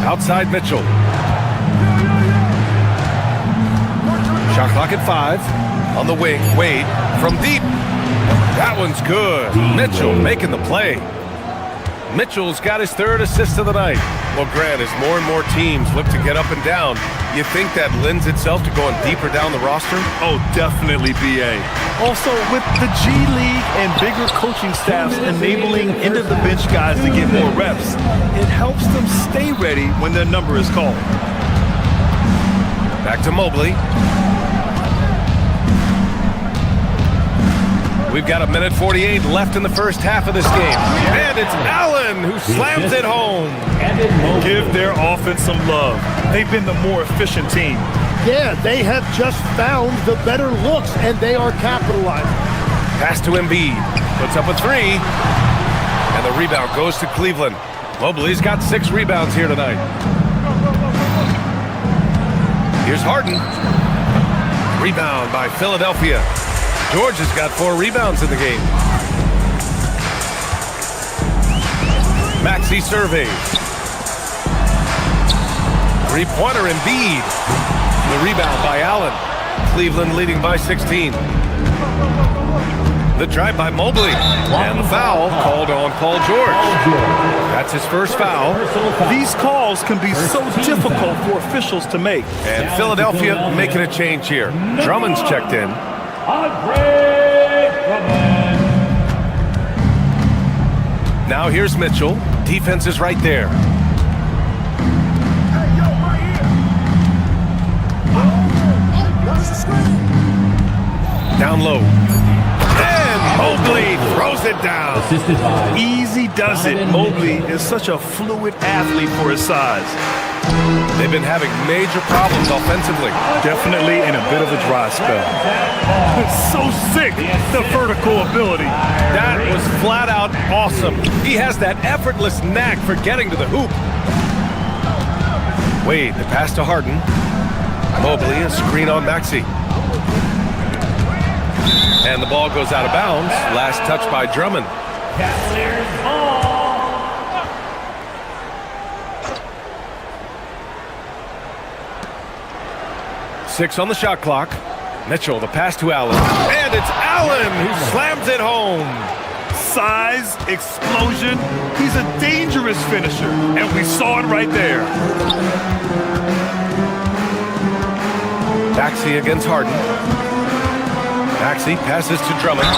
Outside Mitchell. Shot clock at 5. On the wing, Wade from deep. That one's good. Mitchell making the play. Mitchell's got his 3rd assist of the night. Well, Grant, as more and more teams look to get up and down, you think that lends itself to going deeper down the roster? Oh, definitely, BA. Also, with the G League and bigger coaching staffs enabling end-of-the-bench guys to get more reps, it helps them stay ready when their number is called. Back to Mobley. We've got 1:48 left in the first half of this game. And it's Allen who slams it home. Give their offense some love. They've been the more efficient team. Yeah, they have just found the better looks, and they are capitalizing. Pass to Embiid. Puts up a 3. And the rebound goes to Cleveland. Mobley's got 6 rebounds here tonight. Here's Harden. Rebound by Philadelphia. George has got 4 rebounds in the game. Maxey surveys. 3-pointer Embiid. The rebound by Allen. Cleveland leading by 16. The drive by Mobley. And the foul called on Paul George. That's his first foul. These calls can be so difficult for officials to make. And Philadelphia making a change here. Drummond's checked in. Now here's Mitchell. Defense is right there. Down low. And Mobley throws it down. Easy does it. Mobley is such a fluid athlete for his size. They've been having major problems offensively. Definitely in a bit of a dry spell. It's so sick, the vertical ability. That was flat out awesome. He has that effortless knack for getting to the hoop. Wade, the pass to Harden. Mobley, a screen on Maxey. And the ball goes out of bounds. Last touch by Drummond. Cavaliers ball. 6 on the shot clock. Mitchell, the pass to Allen. And it's Allen who slams it home. Size, explosion. He's a dangerous finisher, and we saw it right there. Maxey against Harden. Maxey passes to Drummond.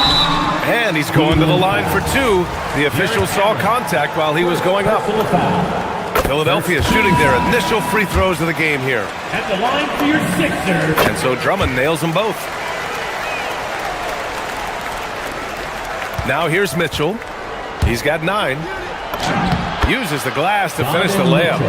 And he's going to the line for 2. The official saw contact while he was going up. Philadelphia shooting their initial free throws of the game here. At the line for your Sixers. And so Drummond nails them both. Now here's Mitchell. He's got 9. Uses the glass to finish the layup.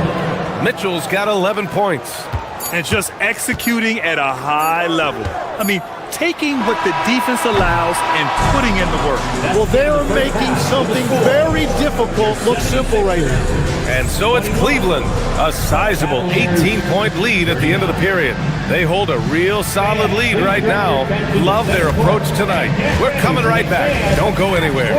Mitchell's got 11 points. And just executing at a high level. I mean, taking what the defense allows and putting in the work. Well, they're making something very difficult look simple right now. And so it's Cleveland, a sizable 18-point lead at the end of the period. They hold a real solid lead right now. Love their approach tonight. We're coming right back. Don't go anywhere.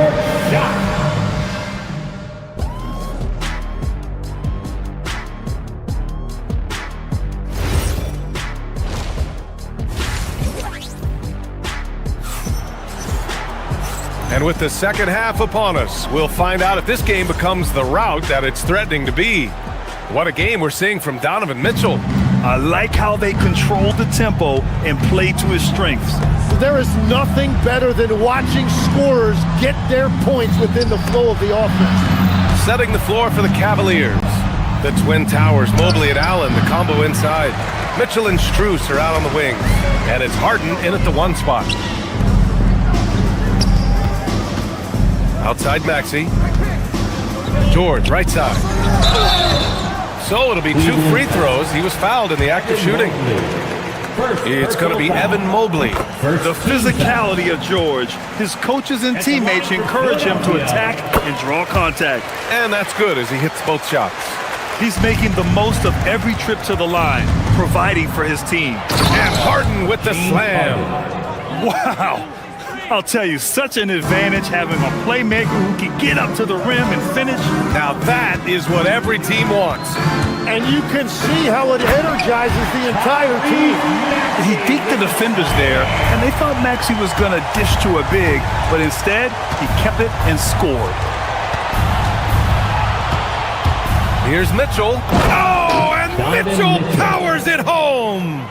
And with the second half upon us, we'll find out if this game becomes the rout that it's threatening to be. What a game we're seeing from Donovan Mitchell. I like how they control the tempo and play to his strengths. There is nothing better than watching scorers get their points within the flow of the offense. Setting the floor for the Cavaliers. The Twin Towers, Mobley and Allen, the combo inside. Mitchell and Strus are out on the wings. And it's Harden in at the 1 spot. Outside Maxey. George, right side. So it'll be 2 free throws. He was fouled in the act of shooting. It's going to be Evan Mobley. The physicality of George. His coaches and teammates encourage him to attack and draw contact. And that's good as he hits both shots. He's making the most of every trip to the line, providing for his team. And Harden with the slam. Wow. I'll tell you, such an advantage having a playmaker who can get up to the rim and finish. Now that is what every team wants. And you can see how it energizes the entire team. He beat the defenders there, and they thought Maxey was going to dish to a big, but instead, he kept it and scored. Here's Mitchell. Oh, and Mitchell powers it home.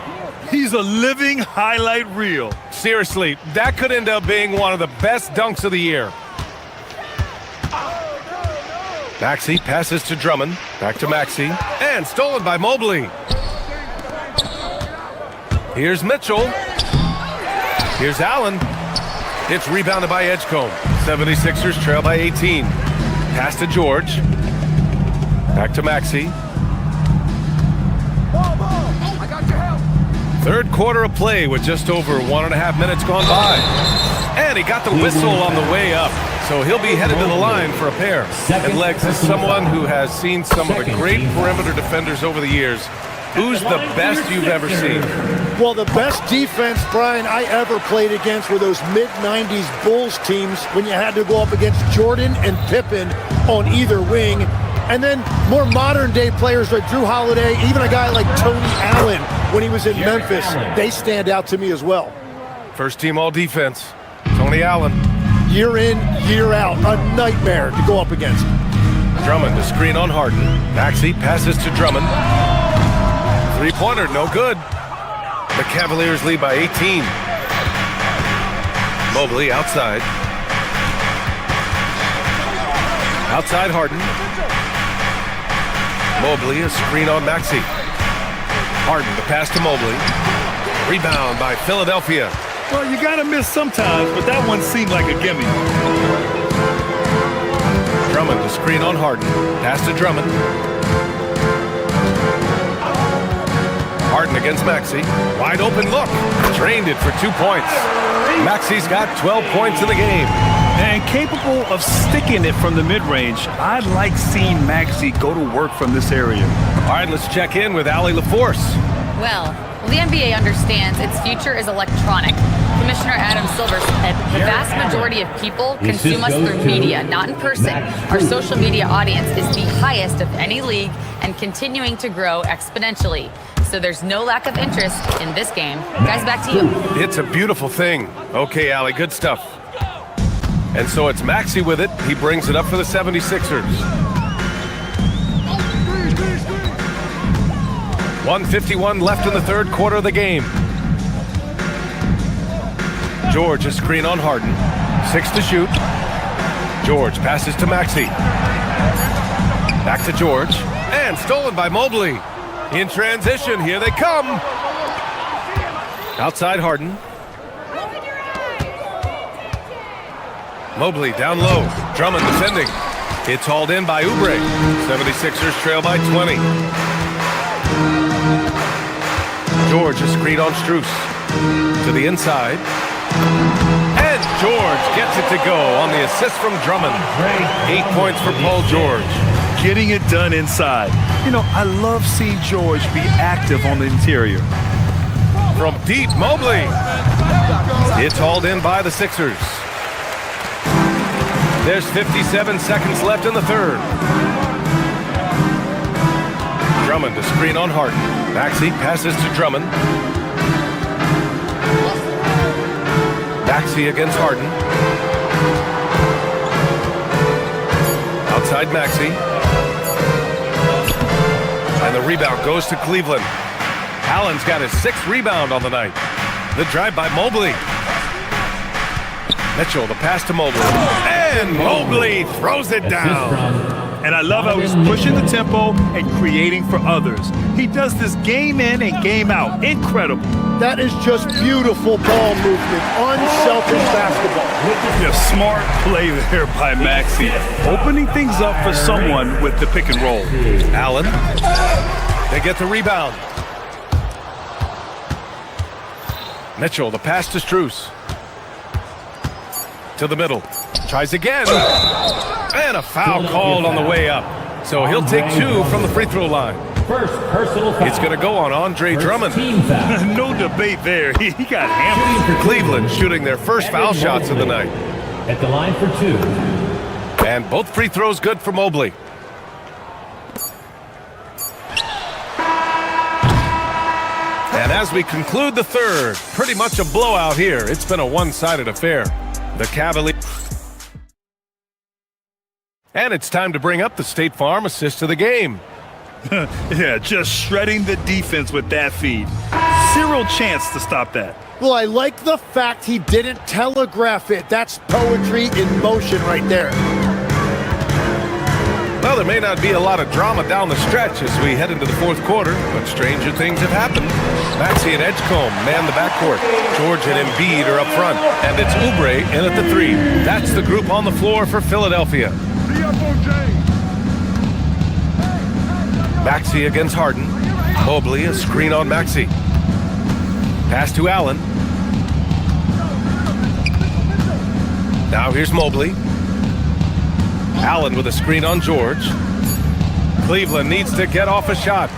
He's a living highlight reel. Seriously, that could end up being one of the best dunks of the year. Maxey passes to Drummond. Back to Maxey. And stolen by Mobley. Here's Mitchell. Here's Allen. It's rebounded by Edgecombe. 76ers trail by 18. Pass to George. Back to Maxey. Third quarter of play with just over 1.5 minutes gone by. And he got the whistle on the way up. So he'll be headed to the line for a pair. And Legs, is someone who has seen some of the great perimeter defenders over the years. Who's the best you've ever seen? Well, the best defense, Brian, I ever played against were those mid-90s Bulls teams when you had to go up against Jordan and Pippen on either wing. And then more modern-day players like Drew Holiday, even a guy like Tony Allen when he was in Memphis, they stand out to me as well. First team all-defense, Tony Allen. Year in, year out, a nightmare to go up against. Drummond to screen on Harden. Maxey passes to Drummond. Three-pointer, no good. The Cavaliers lead by 18. Mobley outside. Outside Harden. Mobley, a screen on Maxey. Harden, the pass to Mobley. Rebound by Philadelphia. Well, you got to miss sometimes, but that one seemed like a gimme. Drummond, the screen on Harden. Pass to Drummond. Harden against Maxey. Wide open look. Drained it for 2 points. Maxey's got 12 points in the game. And capable of sticking it from the mid-range. I like seeing Maxey go to work from this area. All right, let's check in with Allie LaForce. Well, the NBA understands its future is electronic. Commissioner Adam Silver said the vast majority of people consume us through media, not in person. Our social media audience is the highest of any league and continuing to grow exponentially. So there's no lack of interest in this game. Guys, back to you. It's a beautiful thing. Okay, Allie, good stuff. And so it's Maxey with it. He brings it up for the 76ers. 1:51 left in the third quarter of the game. George, a screen on Harden. 6 to shoot. George passes to Maxey. Back to George. And stolen by Mobley. In transition, here they come. Outside Harden. Mobley down low. Drummond defending. It's hauled in by Oubre. 76ers trail by 20. George, a screen on Strus. To the inside. And George gets it to go on the assist from Drummond. 8 points for Paul George. Getting it done inside. You know, I love seeing George be active on the interior. From deep, Mobley. It's hauled in by the Sixers. There's 57 seconds left in the third. Drummond to screen on Harden. Maxey passes to Drummond. Maxey against Harden. Outside Maxey. And the rebound goes to Cleveland. Allen's got his 6th rebound on the night. The drive by Mobley. Mitchell, the pass to Mobley. And Mobley throws it down. And I love how he's pushing the tempo and creating for others. He does this game in and game out. Incredible. That is just beautiful ball movement. Unselfish basketball. Yeah, smart play there by Maxey. Opening things up for someone with the pick and roll. Allen. They get the rebound. Mitchell, the pass to Strus. To the middle. Tries again. And a foul called on the way up. So he'll take 2 from the free throw line. First personal foul. It's going to go on Andre Drummond. No debate there. He got hammered. Cleveland shooting their first foul shots of the night. At the line for 2. And both free throws good for Mobley. And as we conclude the third, pretty much a blowout here. It's been a one-sided affair. The Cavaliers. And it's time to bring up the State Farm assist of the game. Yeah, just shredding the defense with that feed. Zero chance to stop that. Well, I like the fact he didn't telegraph it. That's poetry in motion right there. Well, there may not be a lot of drama down the stretch as we head into the fourth quarter, but stranger things have happened. Maxey and Edgecombe man the backcourt. George and Embiid are up front, and it's Oubre in at the 3. That's the group on the floor for Philadelphia. Maxey against Harden. Mobley, a screen on Maxey. Pass to Allen. Now here's Mobley. Allen with a screen on George. Cleveland needs to get off a shot.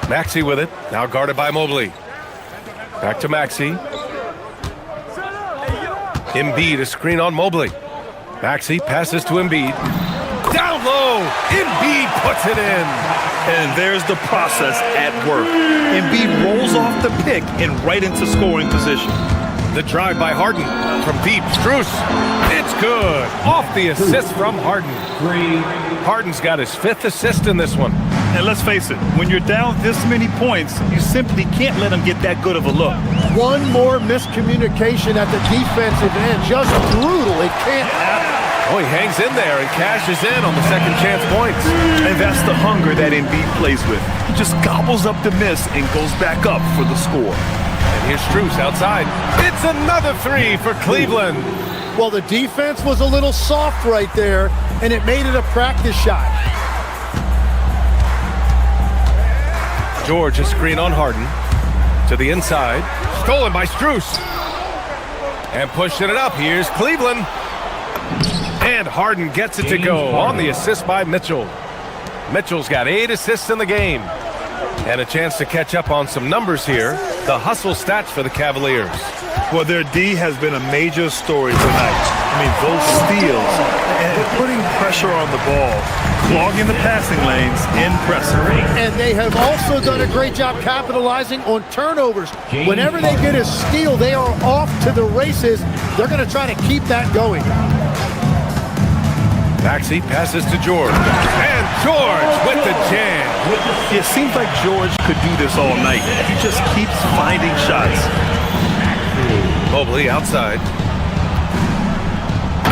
Maxey with it. Now guarded by Mobley. Back to Maxey. Embiid, a screen on Mobley. Maxey passes to Embiid. Down low. Embiid puts it in. And there's the process at work. Embiid rolls off the pick and right into scoring position. The drive by Harden from deep. Strus. It's good. Off the assist from Harden. Harden's got his 5th assist in this one. And let's face it, when you're down this many points, you simply can't let him get that good of a look. One more miscommunication at the defensive end. Just brutal. It can't happen. Oh, he hangs in there and cashes in on the second chance points. And that's the hunger that Embiid plays with. He just gobbles up the miss and goes back up for the score. And here's Strus outside. It's another 3 for Cleveland. Well, the defense was a little soft right there, and it made it a practice shot. George, a screen on Harden. To the inside. Stolen by Strus. And pushing it up. Here's Cleveland. And Harden gets it to go on the assist by Mitchell. Mitchell's got 8 assists in the game. And a chance to catch up on some numbers here. The hustle stats for the Cavaliers. Well, their D has been a major story tonight. I mean, those steals and putting pressure on the ball, clogging the passing lanes, impressive. And they have also done a great job capitalizing on turnovers. Whenever they get a steal, they are off to the races. They're going to try to keep that going. Maxey passes to George. And George with the jam. It seems like George could do this all night. He just keeps finding shots. Mobley outside.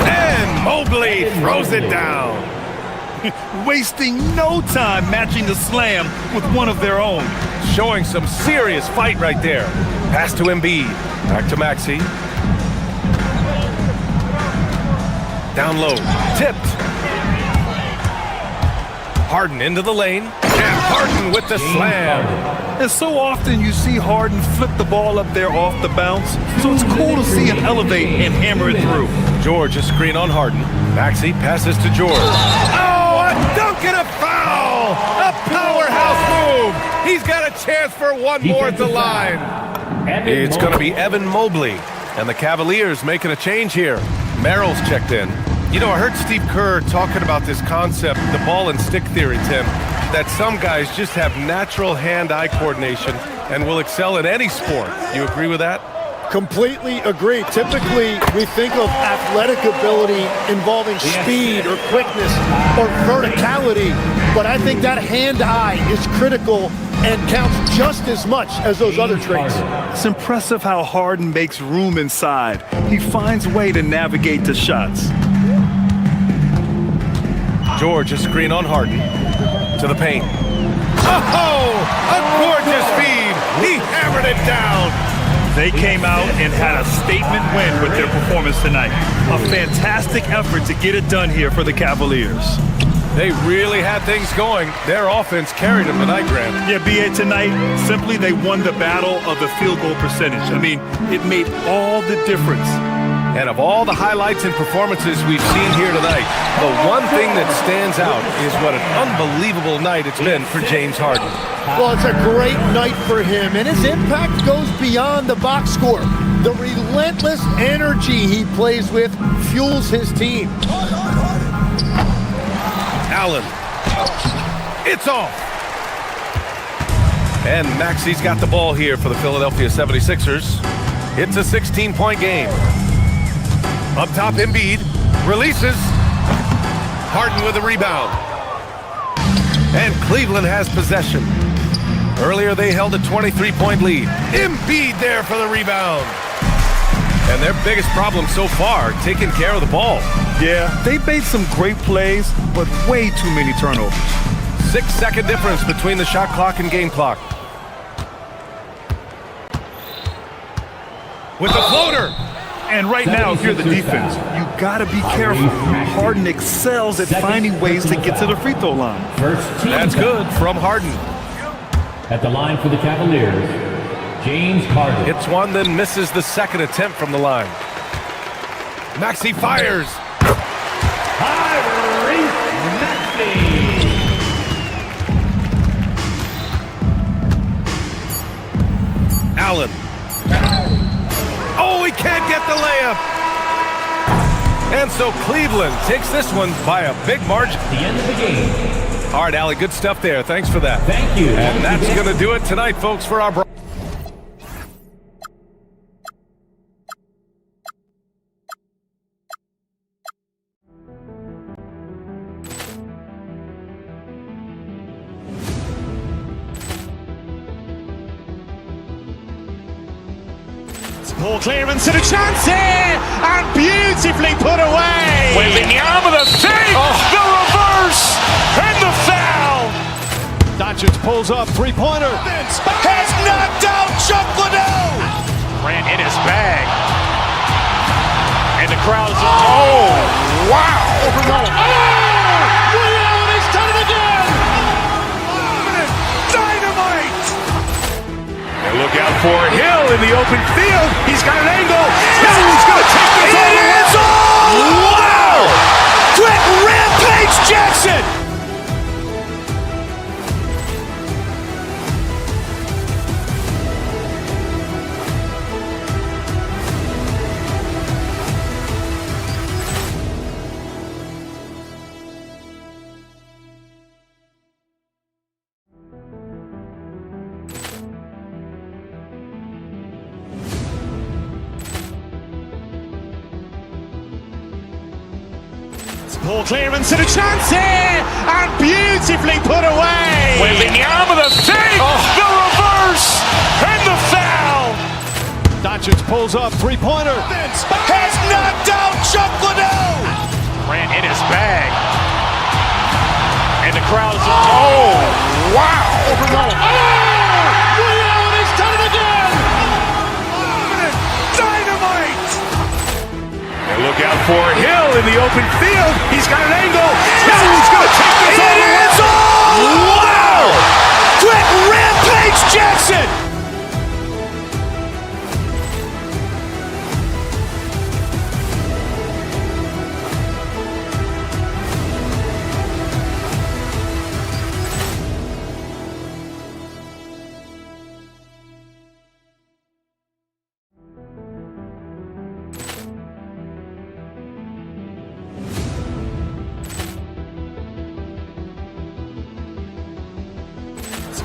And Mobley throws it down. Wasting no time matching the slam with one of their own. Showing some serious fight right there. Pass to Embiid. Back to Maxey. Down low. Tipped. Harden into the lane. And Harden with the slam. And so often you see Harden flip the ball up there off the bounce. So it's cool to see him elevate and hammer it through. George, a screen on Harden. Maxey passes to George. Oh, a dunk and a foul! A powerhouse move! He's got a chance for one more at the line. It's going to be Evan Mobley. And the Cavaliers making a change here. Merrill's checked in. You know, I heard Steve Kerr talking about this concept, the ball and stick theory, Tim, that some guys just have natural hand-eye coordination and will excel in any sport. You agree with that? Completely agree. Typically, we think of athletic ability involving speed or quickness or verticality, but I think that hand-eye is critical and counts just as much as those other traits. It's impressive how Harden makes room inside. He finds a way to navigate the shots. George, a screen on Harden. To the paint. Oh, a gorgeous feed. He hammered it down. They came out and had a statement win with their performance tonight. A fantastic effort to get it done here for the Cavaliers. They really had things going. Their offense carried them tonight, Grant. Yeah, B.A., tonight, simply they won the battle of the field goal percentage. I mean, it made all the difference. And of all the highlights and performances we've seen here tonight, the one thing that stands out is what an unbelievable night it's been for James Harden. Well, it's a great night for him, and his impact goes beyond the box score. The relentless energy he plays with fuels his team. Allen. It's off. And Maxi's got the ball here for the Philadelphia 76ers. It's a 16-point game. Up top, Embiid releases. Harden with a rebound. And Cleveland has possession. Earlier, they held a 23-point lead. Embiid there for the rebound. And their biggest problem so far, taking care of the ball. Yeah, they made some great plays, but way too many turnovers. 6-second difference between the shot clock and game clock. With the floater. And right now, if you're the defense, you gotta be careful. Harden excels at finding ways to get to the free throw line. That's good from Harden. At the line for the Cavaliers, James Harden. Hits one, then misses the second attempt from the line. Maxey fires. Allen. Oh, he can't get the layup. And so Cleveland takes this one by a big margin. The end of the game. All right, Allie, good stuff there. Thanks for that. Thank you. And that's going to do it tonight, folks, for our Ball clearance and a chance here, and beautifully put away. Wembanyama the save, the reverse, and the foul. Doncic pulls up, three-pointer. Has knocked out Chuck Liddell. Grant in his bag. And the crowd's Oh, wow. He's done it again. Dynamite. And look out for Hill in the open field. He's got an angle. Hill's going to take this all the way. Wow! Quit Rampage Jackson. Ball clearance and a chance here, and beautifully put away. Wembanyama the save, the reverse, and the foul. Doncic pulls up, three-pointer. Has knocked out Chuck Liddell. Grant in his bag. And the crowd's wow. He's done it again. Dynamite. And look out for Hill in the open field. He's got an angle. Hill's going to take this all the way. Wow! Quit Rampage Jackson.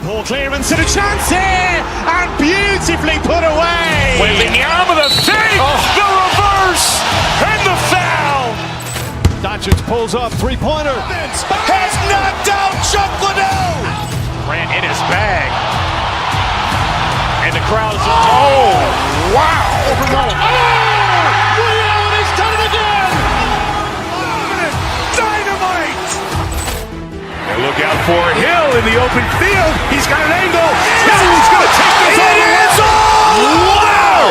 Ball clearance and a chance here, and beautifully put away. Wembanyama the save, the reverse, and the foul. Doncic pulls up, three-pointer. Has knocked out Chuck Liddell. Grant in his bag. And the crowd's wow. He's done it again. Dynamite. And look out for Hill in the open field. He's got an angle. Hill's going to take this all the way. Wow!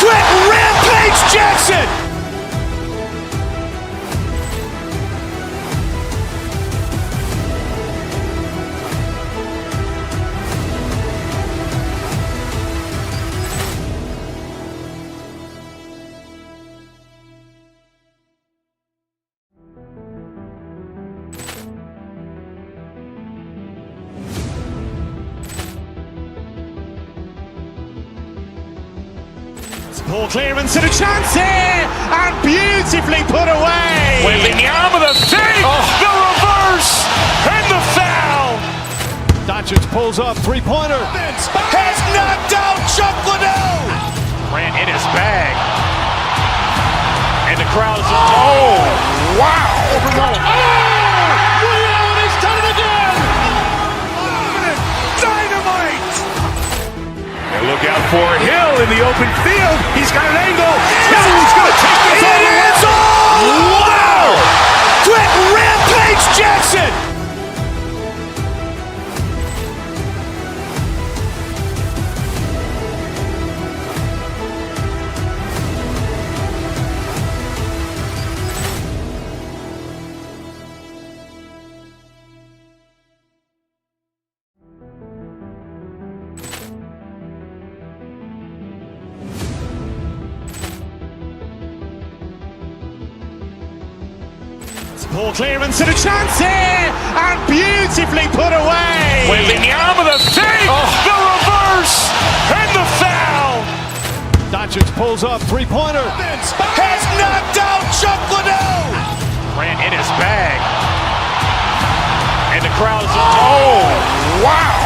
Quit Rampage Jackson. Ball clearance and a chance here, and beautifully put away. Wembanyama the save, the reverse, and the foul. Doncic pulls up, three-pointer. Has knocked out Chuck Liddell. Ran in his bag. And the crowd is... Oh, wow. He's done it again. Dynamite. And look out for Hill in the open field. He's got an angle. Hill's going to take this all the way. Wow. Quit Rampage Jackson. Ball clearance and a chance here, and beautifully put away. Wembanyama the save, the reverse, and the foul. Doncic pulls up, three-pointer. Has knocked out Chuck Liddell. Ran in his bag. And the crowd is... Oh, wow.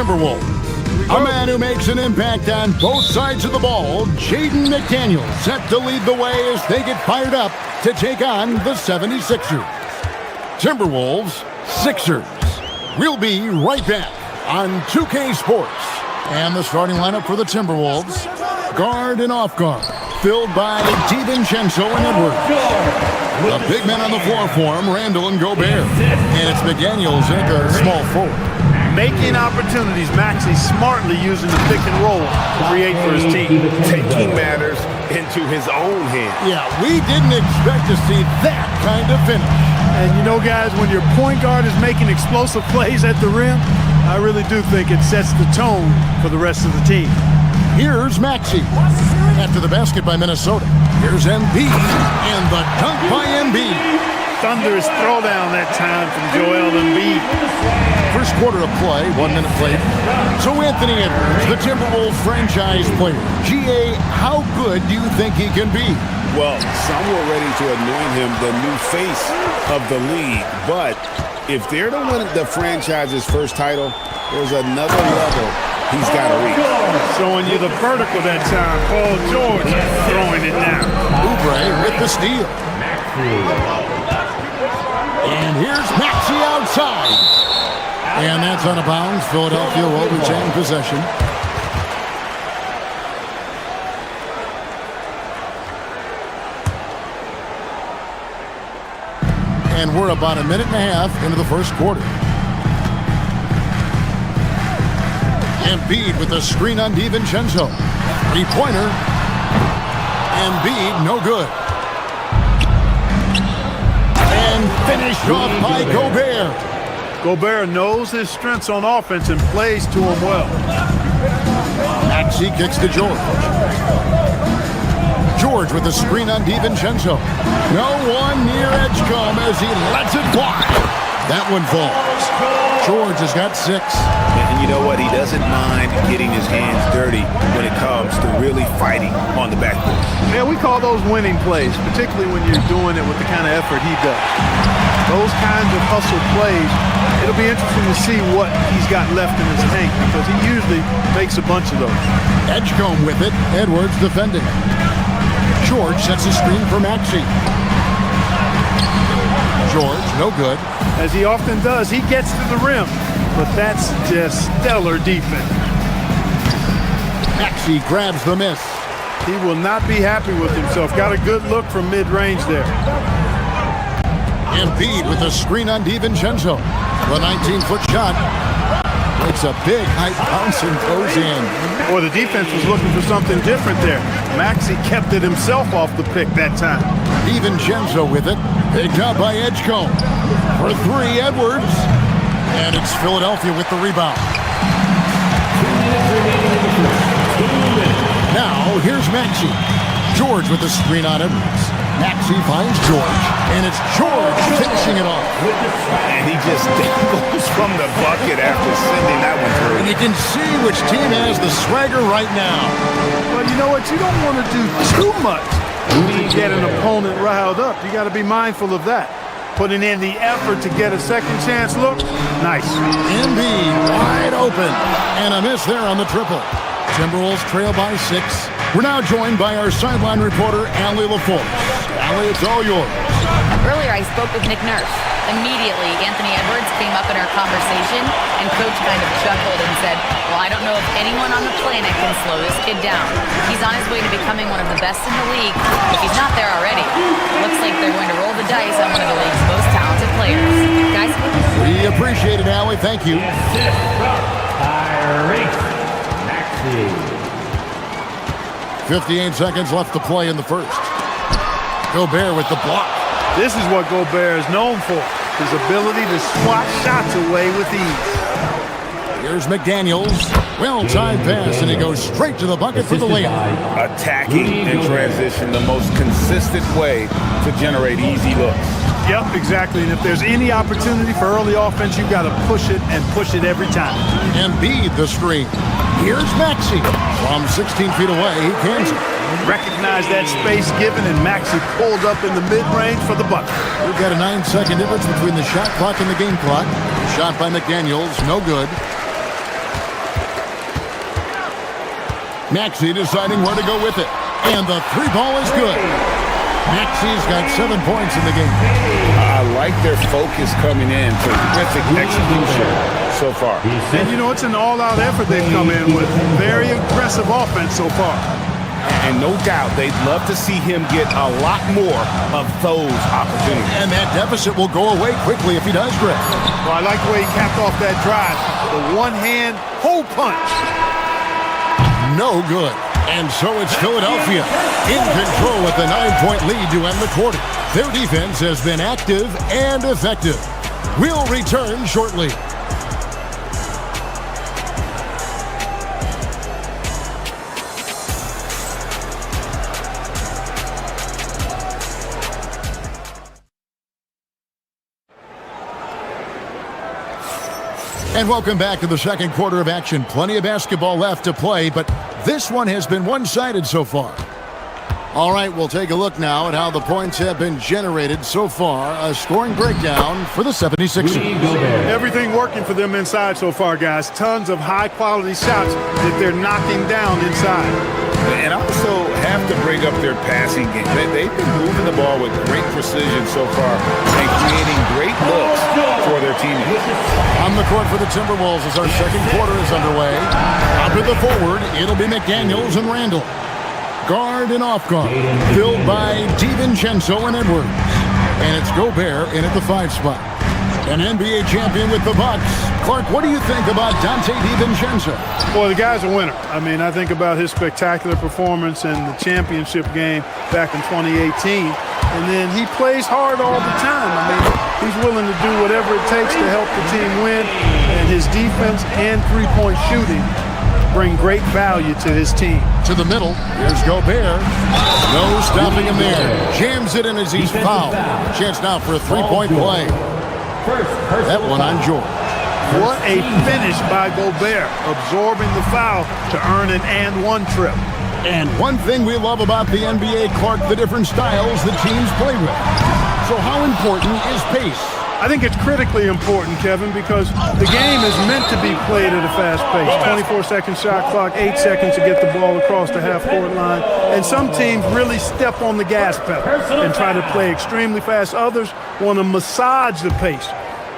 Timberwolves. A man who makes an impact on both sides of the ball, Jaden McDaniels, set to lead the way as they get fired up to take on the 76ers. Timberwolves, Sixers. We'll be right back on 2K Sports. And the starting lineup for the Timberwolves, guard and off guard, filled by DiVincenzo and Edwards. The big men on the floor for him, Randall and Gobert. And it's McDaniels at the small forward. Making opportunities, Maxey smartly using the pick and roll to create for his team. Taking matters into his own hands. Yeah, we didn't expect to see that kind of finish. And you know, guys, when your point guard is making explosive plays at the rim, I really do think it sets the tone for the rest of the team. Here's Maxey. After the basket by Minnesota, here's Embiid, and the dunk by Embiid. Thunderous throwdown that time from Joel Embiid. First quarter of play, 1 minute played. So Anthony Edwards, the Timberwolves franchise player. GA, how good do you think he can be? Well, some were ready to anoint him the new face of the league. But if they're to win the franchise's first title, there's another level he's got to reach. Showing you the vertical that time. Paul George throwing it now. Oubre with the steal. And here's Maxey outside. And that's out of bounds. Philadelphia will retain possession. And we're about a minute and a half into the first quarter. Embiid with the screen on DiVincenzo. Three-pointer. Embiid, no good. And finished off by Gobert. Gobert knows his strengths on offense and plays to him well. Maxey kicks to George. George with the screen on DiVincenzo. No one near Edgecombe as he lets it fly. That one falls. George has got 6. And you know what? He doesn't mind getting his hands dirty when it comes to really fighting on the backboard. Yeah, we call those winning plays, particularly when you're doing it with the kind of effort he does. Those kinds of hustle plays, it'll be interesting to see what he's got left in his tank because he usually makes a bunch of those. Edgecombe with it. Edwards defending. George sets a screen for Maxey. George, no good. As he often does, he gets to the rim, but that's just stellar defense. Maxey grabs the miss. He will not be happy with himself. Got a good look from mid-range there. Embiid with a screen on DiVincenzo. The 19-foot shot. Takes a big height bounce and goes in. Or the defense was looking for something different there. Maxey kept it himself off the pick that time. DiVincenzo with it. Picked up by Edgecombe. For three, Edwards. And it's Philadelphia with the rebound. Now, here's Maxey. George with the screen on Edwards. Maxey finds George, and it's George finishing it off. And he just goes from the bucket after sending that one through. And you can see which team has the swagger right now. Well, you know what? You don't want to do too much to get an opponent riled up. You got to be mindful of that. Putting in the effort to get a second chance look. Nice. Embiid wide open. And a miss there on the triple. Timberwolves trail by 6. We're now joined by our sideline reporter, Allie LaForce. Allie, it's all yours. Earlier, I spoke with Nick Nurse. Immediately, Anthony Edwards came up in our conversation, and Coach kind of chuckled and said, well, I don't know if anyone on the planet can slow this kid down. He's on his way to becoming one of the best in the league, if he's not there already. Looks like they're going to roll the dice on one of the league's most talented players. Guys? We appreciate it, Allie. Thank you. 58 seconds left to play in the first. Gobert with the block. This is what Gobert is known for. His ability to swat shots away with ease. Here's McDaniels. Well-timed pass, and he goes straight to the bucket for the layup. Attacking in transition, the most consistent way to generate easy looks. Yep, exactly. And if there's any opportunity for early offense, you've got to push it and push it every time. Embiid the screen. Here's Maxey. From 16 feet away, he cans it. Recognize that space given, and Maxey pulled up in the mid-range for the bucket. We've got a 9-second difference between the shot clock and the game clock. Shot by McDaniels, no good. Maxey deciding where to go with it. And the three ball is good. Maxey's got 7 points in the game. I like their focus coming in. Terrific execution so far. And you know, it's an all-out effort they've come in with. Very aggressive offense so far. And no doubt they'd love to see him get a lot more of those opportunities. And that deficit will go away quickly if he does, Greg. Well, I like the way he capped off that drive. The one-hand hole punch. No good. And so it's Philadelphia in control with the 9-point lead to end the quarter. Their defense has been active and effective. We'll return shortly. And welcome back to the second quarter of action. Plenty of basketball left to play, but this one has been one-sided so far. All right, we'll take a look now at how the points have been generated so far. A scoring breakdown for the 76ers. Everything working for them inside so far, guys. Tons of high-quality shots that they're knocking down inside. And also have to bring up their passing game. They've been moving the ball with great precision so far and creating great looks for their teammates. On the court for the Timberwolves as our second quarter is underway. Out to the forward, it'll be McDaniels and Randall. Guard and off guard, filled by DiVincenzo and Edwards. And it's Gobert in at the 5 spot. An NBA champion with the Bucks. Clark, what do you think about Dante DiVincenzo? Well, the guy's a winner. I mean, I think about his spectacular performance in the championship game back in 2018. And then he plays hard all the time. I mean, he's willing to do whatever it takes to help the team win. And his defense and three-point shooting bring great value to his team. To the middle, here's Gobert. No stopping him there. Jams it in as he's fouled. Chance now for a three-point play. That one on George. What a finish by Gobert, absorbing the foul to earn an and-one trip. And one thing we love about the NBA, Clark, the different styles the teams play with. So how important is pace? I think it's critically important, Kevin, because the game is meant to be played at a fast pace. 24-second shot clock, 8 seconds to get the ball across the half-court line. And some teams really step on the gas pedal and try to play extremely fast. Others want to massage the pace.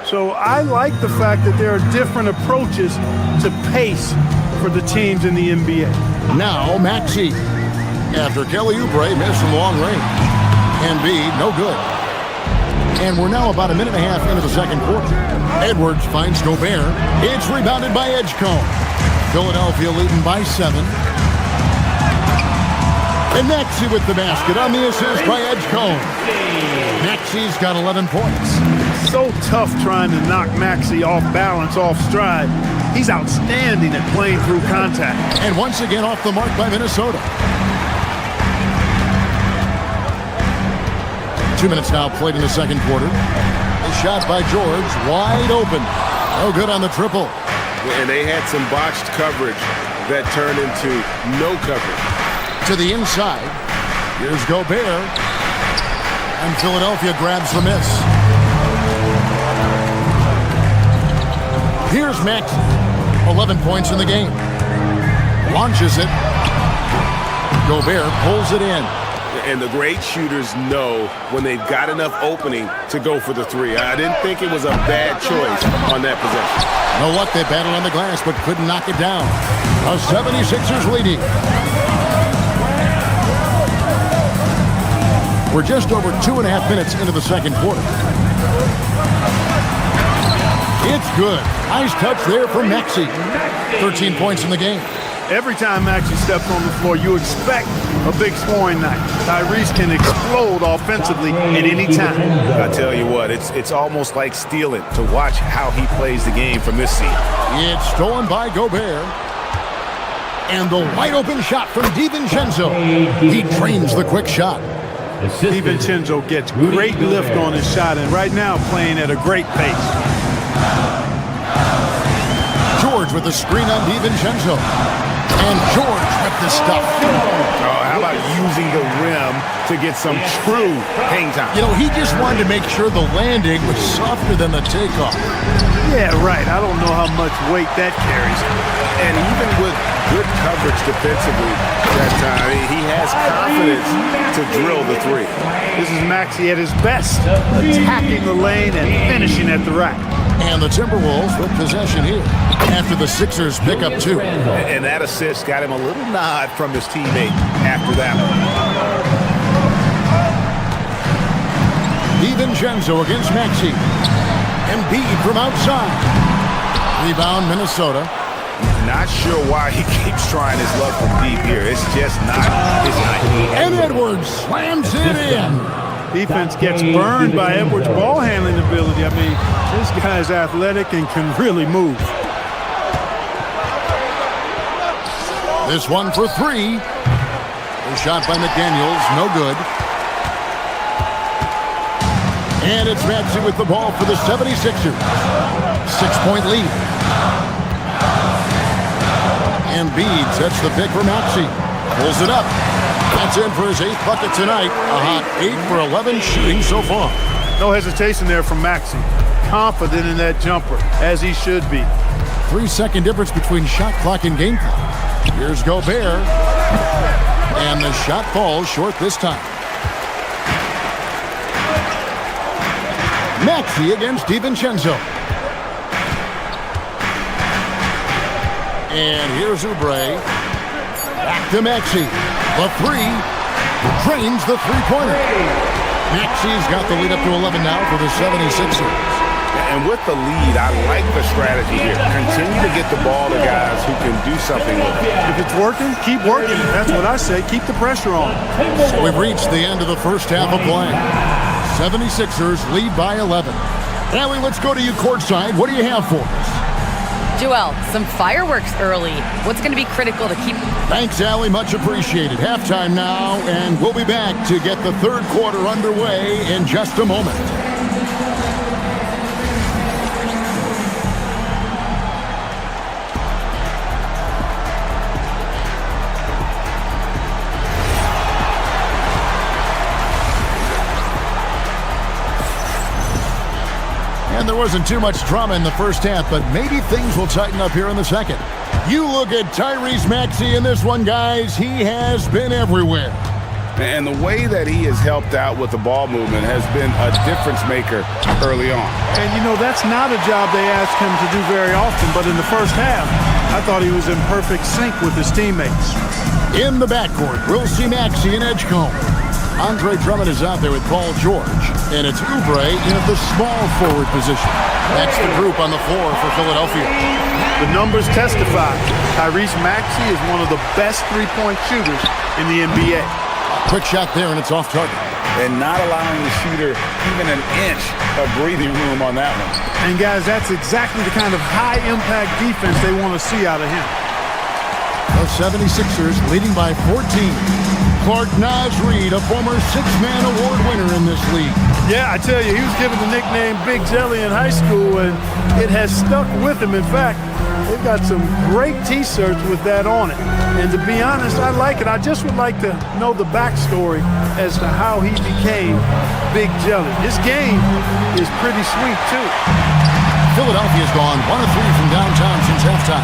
So I like the fact that there are different approaches to pace for the teams in the NBA. Now Maxey. After Kelly Oubre missed from long range. Embiid, no good. And we're now about a minute and a half into the second quarter. Edwards finds Gobert. It's rebounded by Edgecombe. Philadelphia leading by 7. And Maxey with the basket on the assist by Edgecombe. Maxey's got 11 points. So tough trying to knock Maxey off balance, off stride. He's outstanding at playing through contact. And once again off the mark by Minnesota. 2 minutes now played in the second quarter. A shot by George, wide open. No good on the triple. And they had some botched coverage that turned into no coverage. To the inside. Here's Gobert. And Philadelphia grabs the miss. Here's Maxey. 11 points in the game. Launches it. Gobert pulls it in. And the great shooters know when they've got enough opening to go for the three. I didn't think it was a bad choice on that possession. You know what? They battled on the glass but couldn't knock it down. The 76ers leading. We're just over 2.5 minutes into the second quarter. It's good. Nice touch there from Maxey. 13 points in the game. Every time Maxey steps on the floor, you expect a big scoring night. Tyrese can explode offensively at any time. I tell you what, it's almost like stealing to watch how he plays the game from this seat. It's stolen by Gobert. And the wide open shot from DiVincenzo. He trains the quick shot. DiVincenzo gets great lift on his shot and right now playing at a great pace. George with the screen on DiVincenzo. And George with the stuff. Oh, how about using the rim to get some true hang time? You know, he just wanted to make sure the landing was softer than the takeoff. Yeah, right. I don't know how much weight that carries. And even with good coverage defensively that time, he has confidence to drill the three. This is Maxey at his best, attacking the lane and finishing at the rack. And the Timberwolves with possession here after the Sixers pick up 2. And that assist got him a little nod from his teammate after that one. DiVincenzo against Maxey. Embiid from outside. Rebound Minnesota. Not sure why he keeps trying his luck from deep here. It's just not his night. And Edwards slams it in. Defense gets burned by Edwards' ball handling ability. I mean, this guy's athletic and can really move. This one for 3. A shot by McDaniels, no good. And it's Maxey with the ball for the 76ers. 6-point lead. Embiid sets the pick for Maxey. Pulls it up. That's in for his 8th bucket tonight. A hot 8 for 11 shooting so far. No hesitation there from Maxey. Confident in that jumper, as he should be. 3-second difference between shot clock and game clock. Here's Gobert. And the shot falls short this time. Maxey against DiVincenzo. And here's Oubre. Back to Maxey. The 3. Drains the three-pointer. Maxey's got the lead up to 11 now for the 76ers. And with the lead, I like the strategy here. Continue to get the ball to guys who can do something with it. If it's working, keep working. That's what I say. Keep the pressure on. So we've reached the end of the first half of play. 76ers lead by 11. Allie, let's go to you courtside. What do you have for us? Joel, some fireworks early. What's going to be critical to keep... Thanks, Allie. Much appreciated. Halftime now, and we'll be back to get the third quarter underway in just a moment. And there wasn't too much drama in the first half, but maybe things will tighten up here in the second. You look at Tyrese Maxey in this one, guys. He has been everywhere. And the way that he has helped out with the ball movement has been a difference maker early on. And, you know, that's not a job they ask him to do very often, but in the first half, I thought he was in perfect sync with his teammates. In the backcourt, we'll see Maxey and Edgecombe. Andre Drummond is out there with Paul George, and it's Oubre in the small forward position. That's the group on the floor for Philadelphia. The numbers testify. Tyrese Maxey is one of the best three-point shooters in the NBA. Quick shot there, and it's off target. And not allowing the shooter even an inch of breathing room on that one. And guys, that's exactly the kind of high-impact defense they want to see out of him. The 76ers leading by 14. Clark Naz Reed, a former six-man award winner in this league. Yeah, I tell you, he was given the nickname Big Jelly in high school, and it has stuck with him. In fact, they've got some great T-shirts with that on it. And to be honest, I like it. I just would like to know the backstory as to how he became Big Jelly. His game is pretty sweet, too. Philadelphia's gone 1 of 3 from downtown since halftime.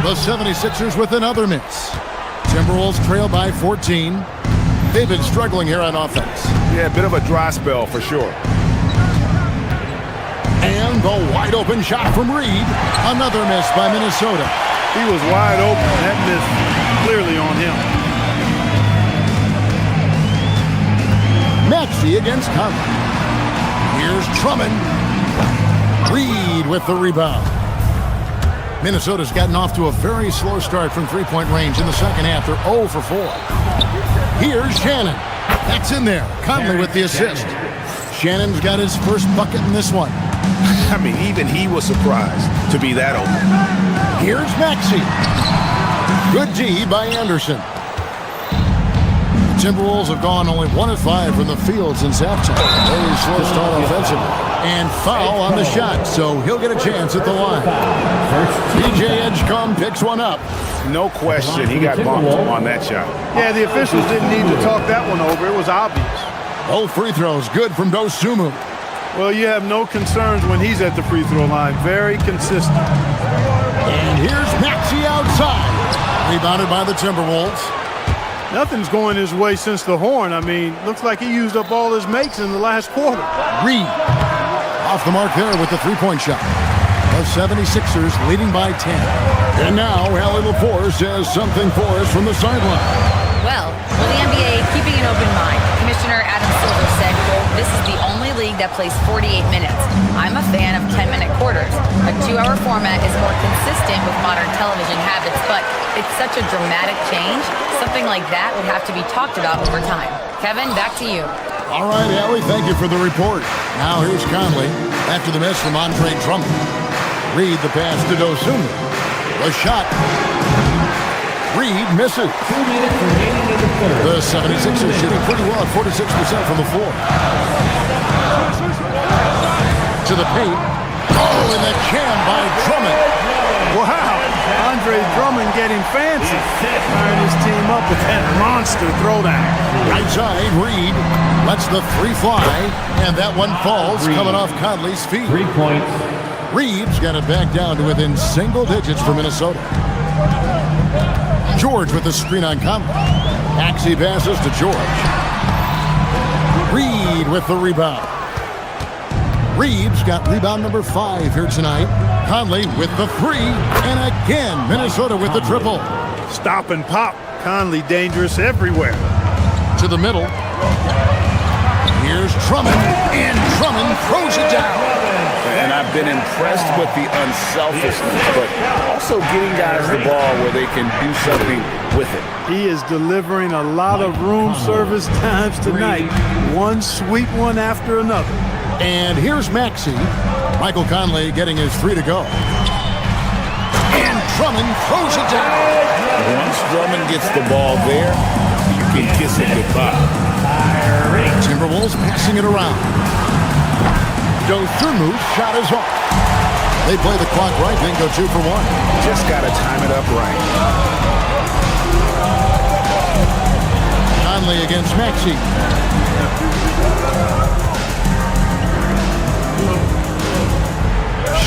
The 76ers with another miss. Timberwolves trail by 14. They've been struggling here on offense. Yeah, a bit of a dry spell for sure. And the wide open shot from Reed. Another miss by Minnesota. He was wide open. That miss clearly on him. Maxey against Conley. Here's Drummond. Reed with the rebound. Minnesota's gotten off to a very slow start from three-point range in the second half. They're 0 for 4. Here's Shannon. That's in there. Conley with the assist. Shannon's got his first bucket in this one. I mean, even he was surprised to be that open. Here's Maxey. Good D by Anderson. The Timberwolves have gone only 1 of 5 from the field since halftime. Very slow start offensively. And foul on the shot, so he'll get a chance at the line. DJ Edgecombe picks one up. No question, he got bumped on that shot. Yeah, the officials didn't need to talk that one over. It was obvious. Both free throws good from Dosunmu. Well, you have no concerns when he's at the free throw line. Very consistent. And here's Maxey outside. Rebounded by the Timberwolves. Nothing's going his way since the horn. I mean, looks like he used up all his makes in the last quarter. Reed. Off the mark there with the three-point shot. The 76ers leading by 10. And now, Allie LaForce has something for us from the sideline. Well, for the NBA, keeping an open mind. Commissioner Adam Silver said, quote, "This is the only league that plays 48 minutes. I'm a fan of 10-minute quarters. A 2-hour format is more consistent with modern television habits, but it's such a dramatic change. Something like that would have to be talked about over time." Kevin, back to you. All right, Allie, thank you for the report. Now here's Conley after the miss from Andre Drummond. Reed the pass to Dosunmu. The shot. Reed misses. 2 minutes remaining in the third. The 76ers shooting pretty well at 46% from the floor. To the paint. Oh, and the jam by Drummond. Wow, Andre Drummond getting fancy. Firing his team up with that monster throwdown. Right side, Reed lets the three fly, and that one falls coming off Conley's feet. 3 points. Reed's got it back down to within single digits for Minnesota. George with the screen on Conley. Maxey passes to George. Reed with the rebound. Reed's got rebound number 5 here tonight. Conley with the 3, and again, Minnesota with the triple. Stop and pop. Conley dangerous everywhere. To the middle. Here's Drummond, and Drummond throws it down. And I've been impressed with the unselfishness, but also getting guys the ball where they can do something with it. He is delivering a lot of room service times tonight. One sweet one after another. And here's Maxey. Michael Conley getting his 3 to go. And Drummond throws it down. Once Drummond gets the ball there, you can kiss it goodbye. Timberwolves passing it around. Dosunmu's shot is off. They play the clock right, then go 2 for 1. Just got to time it up right. Conley against Maxey.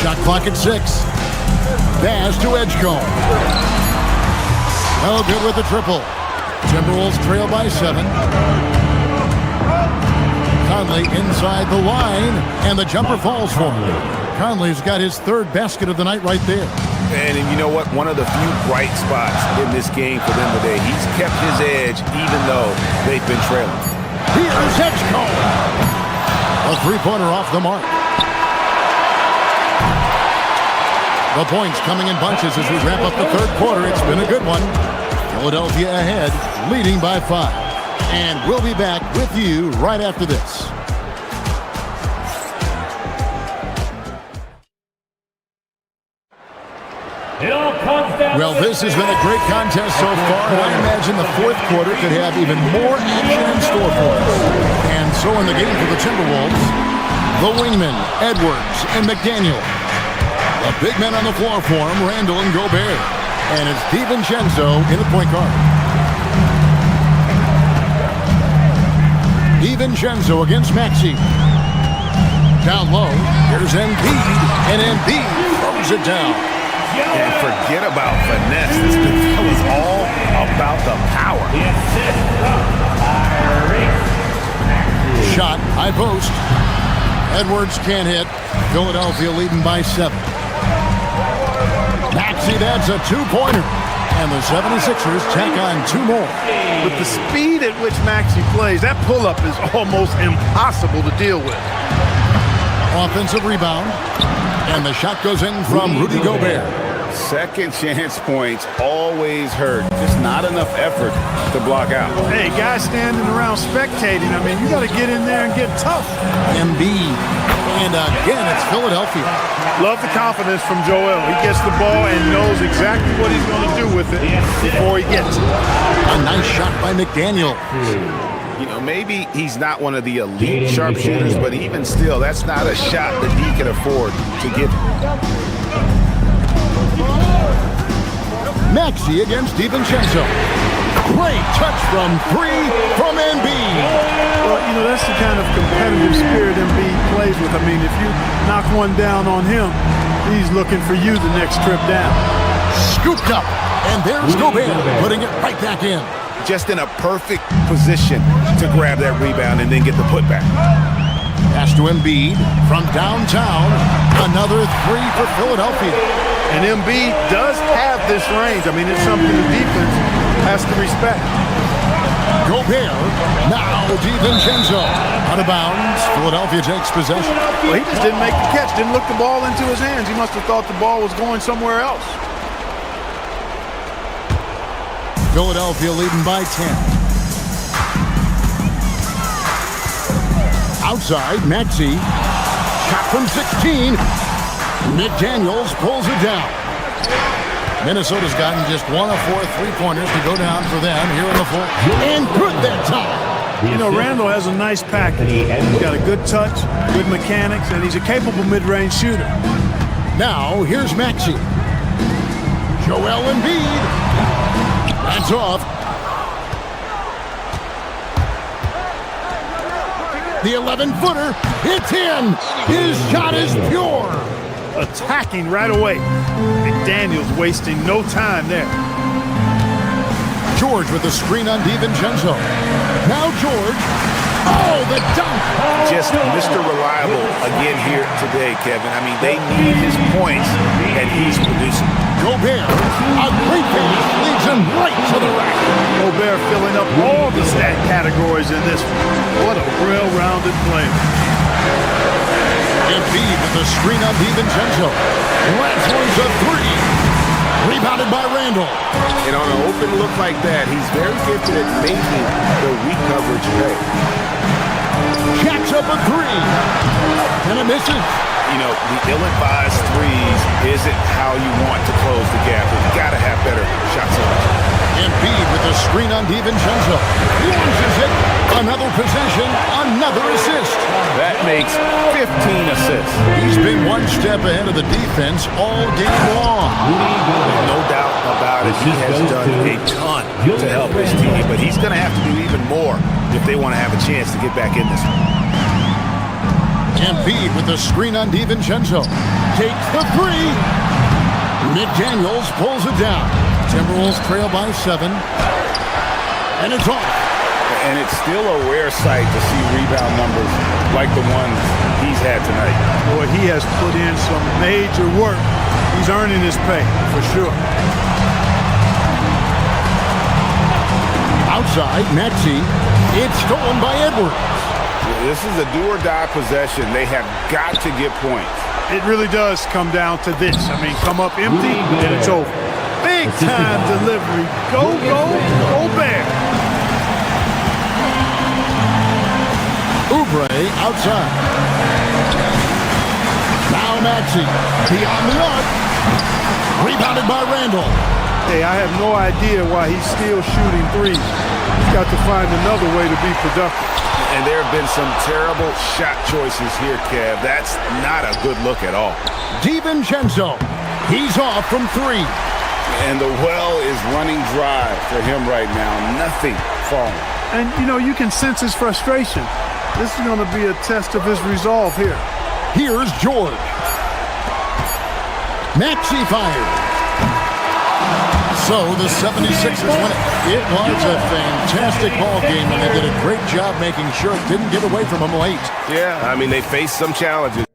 Shot clock at 6. Pass to Edgecombe. No good with the triple. Timberwolves trail by 7. Conley inside the line, and the jumper falls for him. Conley's got his 3rd basket of the night right there. And you know what? One of the few bright spots in this game for them today. He's kept his edge even though they've been trailing. Here's Edgecombe. A three-pointer off the mark. The points coming in bunches as we wrap up the third quarter. It's been a good one. Philadelphia ahead, leading by 5. And we'll be back with you right after this. Well, this has been a great contest so far, and I imagine the fourth quarter could have even more action in store for us. And so in the game for the Timberwolves, the wingmen, Edwards and McDaniel. The big men on the floor for him, Randall and Gobert. And it's DiVincenzo in the point guard. DiVincenzo against Maxey. Down low, here's Embiid, and Embiid throws it down. And forget about finesse. This is all about the power. Shot, high post. Edwards can't hit. Philadelphia leading by 7. Maxey adds a 2-pointer. And the 76ers tack on 2 more. With the speed at which Maxey plays, that pull-up is almost impossible to deal with. Offensive rebound. And the shot goes in from Rudy Gobert. Second chance points always hurt. Just not enough effort to block out. Hey, guys standing around spectating, I mean, you got to get in there and get tough. Embiid. And again, it's Philadelphia. Love the confidence from Joel. He gets the ball and knows exactly what he's going to do with it before he gets it. A nice shot by McDaniel. You know, maybe he's not one of the elite sharpshooters, but even still, that's not a shot that he can afford to give. Maxey against DiVincenzo. Great touch from 3 from Embiid. Well, you know, that's the kind of competitive spirit Embiid plays with. I mean, if you knock one down on him, he's looking for you the next trip down. Scooped up, and there's Gobert putting it right back in. Just in a perfect position to grab that rebound and then get the putback. Pass to Embiid from downtown. Another 3 for Philadelphia. And Embiid does have this range. I mean, it's something the defense has to respect. Gobert, now DiVincenzo. Out of bounds, Philadelphia takes possession. Well, he just didn't make the catch, didn't look the ball into his hands. He must have thought the ball was going somewhere else. Philadelphia leading by 10. Outside, Maxey. Shot from 16. McDaniels pulls it down. Minnesota's gotten just 1 of 4 3-pointers to go down for them here in the fourth. And good that time. You know, Randall has a nice package. He's got a good touch, good mechanics, and he's a capable mid-range shooter. Now, here's Maxey. Joel Embiid. That's off. The 11-footer. It's in. His shot is pure. Attacking right away. McDaniels wasting no time there. George with the screen on DiVincenzo. Now George. Oh, the dunk. Just Mr. Reliable again here today, Kevin. I mean, they need his points, and he's producing. Gobert, a great pass, leads him right to the rack. Gobert filling up all the stat categories in this one. What a well-rounded player. Embiid with the screen on DiVincenzo. Last one's a 3. Rebounded by Randall. And on an open look like that, he's very gifted at making the weak coverage pay. Jacks up a 3. And it misses. You know, the ill-advised threes isn't how you want to close the gap. You've got to have better shot selection. Embiid with the screen on DiVincenzo. Launches it. Another possession. Another assist. That makes 15 assists. He's been one step ahead of the defense all game long. No doubt about it. He has done a ton to help his team, but he's going to have to do even more if they want to have a chance to get back in this one. Embiid with the screen on DiVincenzo. Takes the 3. McDaniels pulls it down. Timberwolves trail by 7. And it's off. And it's still a rare sight to see rebound numbers like the ones he's had tonight. Boy, he has put in some major work He's earning his pay, for sure. Outside, Maxey. It's stolen by Edwards. This is a do-or-die possession. They have got to get points. It really does come down to this. I mean, come up empty, and it's over. Big time delivery. Go, go, go Bear. Oubre outside. Now Maxey. Beyond the arc. Rebounded by Randall. Hey, I have no idea why he's still shooting threes. He's got to find another way to be productive. And there have been some terrible shot choices here, Kev. That's not a good look at all. DiVincenzo. He's off from three. And the well is running dry for him right now. Nothing falling. And, you know, you can sense his frustration. This is going to be a test of his resolve here. Here's George. Maxey fired. So the 76ers win it. It was a fantastic ball game, and they did a great job making sure it didn't get away from them late. Yeah, I mean, they faced some challenges.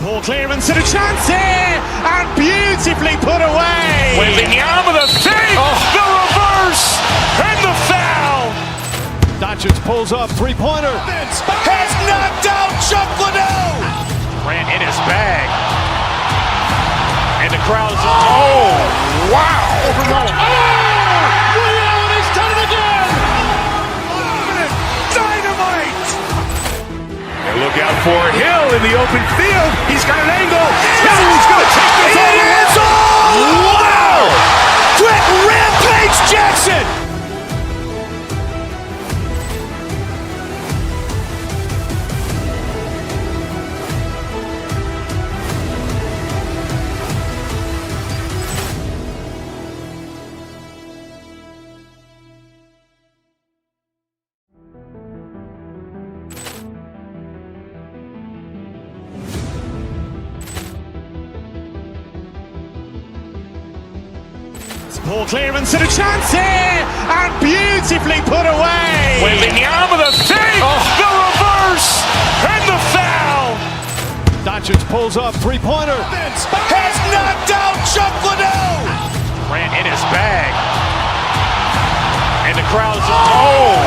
Ball clearance and a chance here, and beautifully put away. Wembanyama the save, the reverse, and the foul. Doncic pulls up, three-pointer. Has knocked out Chuck Liddell. Grant in his bag. And the crowd is... Oh, wow. Overrun. Ray Allen has done it again. Dynamite. And look out for Hill in the open field. He's got an angle. He's going to take this all the way. Wow! Quick Rampage Jackson. Ball clearance and a chance here, and beautifully put away. Wembanyama the save, the reverse, and the foul. Doncic pulls up, three-pointer. Has knocked out Chuck Liddell. Grant in his bag. And the crowd is... Oh,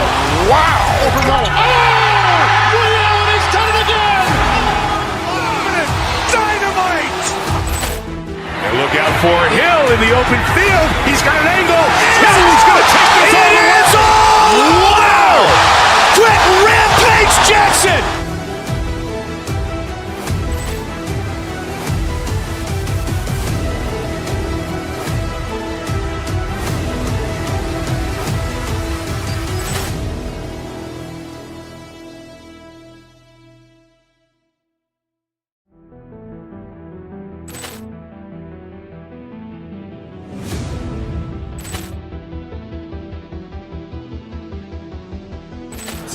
wow. Overrun. Ray Allen has done it again. Dynamite. And look out for Hill in the open field. He's got an angle. He's going to take this all the way. Wow! Quick Rampage Jackson.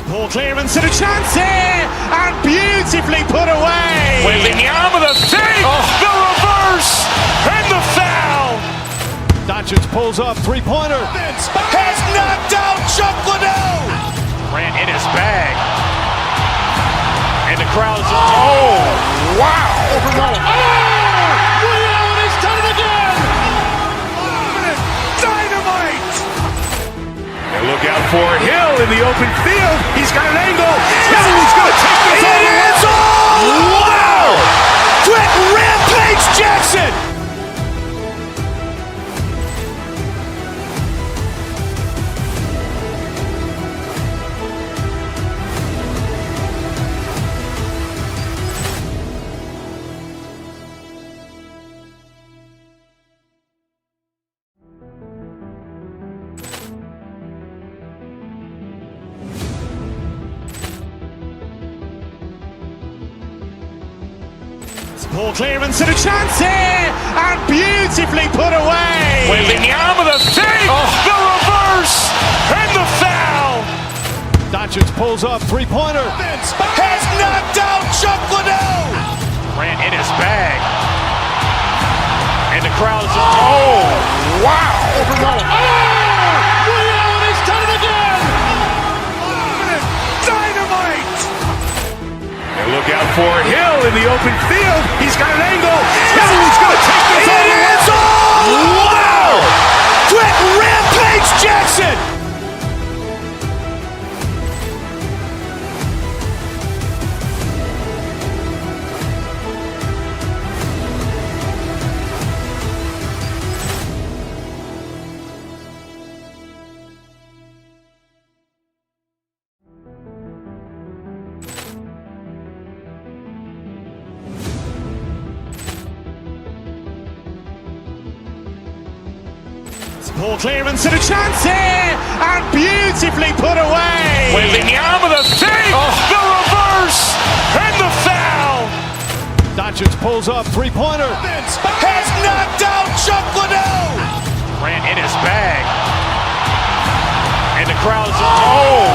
Ball clearance and a chance here, and beautifully put away. Wembanyama the save, the reverse, and the foul. Doncic pulls up, three-pointer. Has knocked out Chuck Liddell. Grant in his bag. And the crowd is... Oh, wow. Overrun. Ray Allen has done it again. Dynamite. And look out for Hill in the open field. He's got an angle. He's going to take this all the way. Wow! Quick Rampage Jackson. Ball clearance and a chance here, and beautifully put away. Wembanyama the save, the reverse, and the foul. Doncic pulls up, three-pointer. Has knocked out Chuck Liddell. Grant in his bag. wow! Over goal. Oh! Ray Allen has done it again! Dynamite! And look out for Hill in the open field. He's got an angle. Hill's going to take this all the way. Wow! Quit Rampage Jackson! Ball clearance and a chance here! And beautifully put away! Wembanyama the save! The reverse! And the foul! Doncic pulls up, three-pointer. Has knocked out Chuck Liddell! Grant in his bag. And the crowd's... Oh,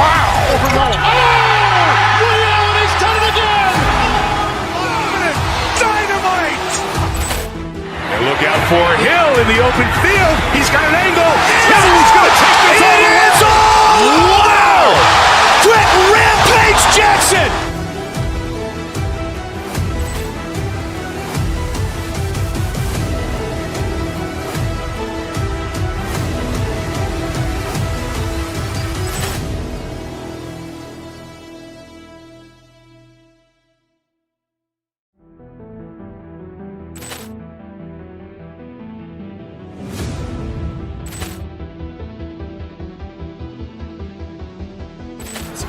wow! Over goal. Oh! Ray Allen has done it again! Dynamite! And look out for Hill in the open field. He's got an angle. Hill's going to take this all the way. Wow! Quit Rampage Jackson!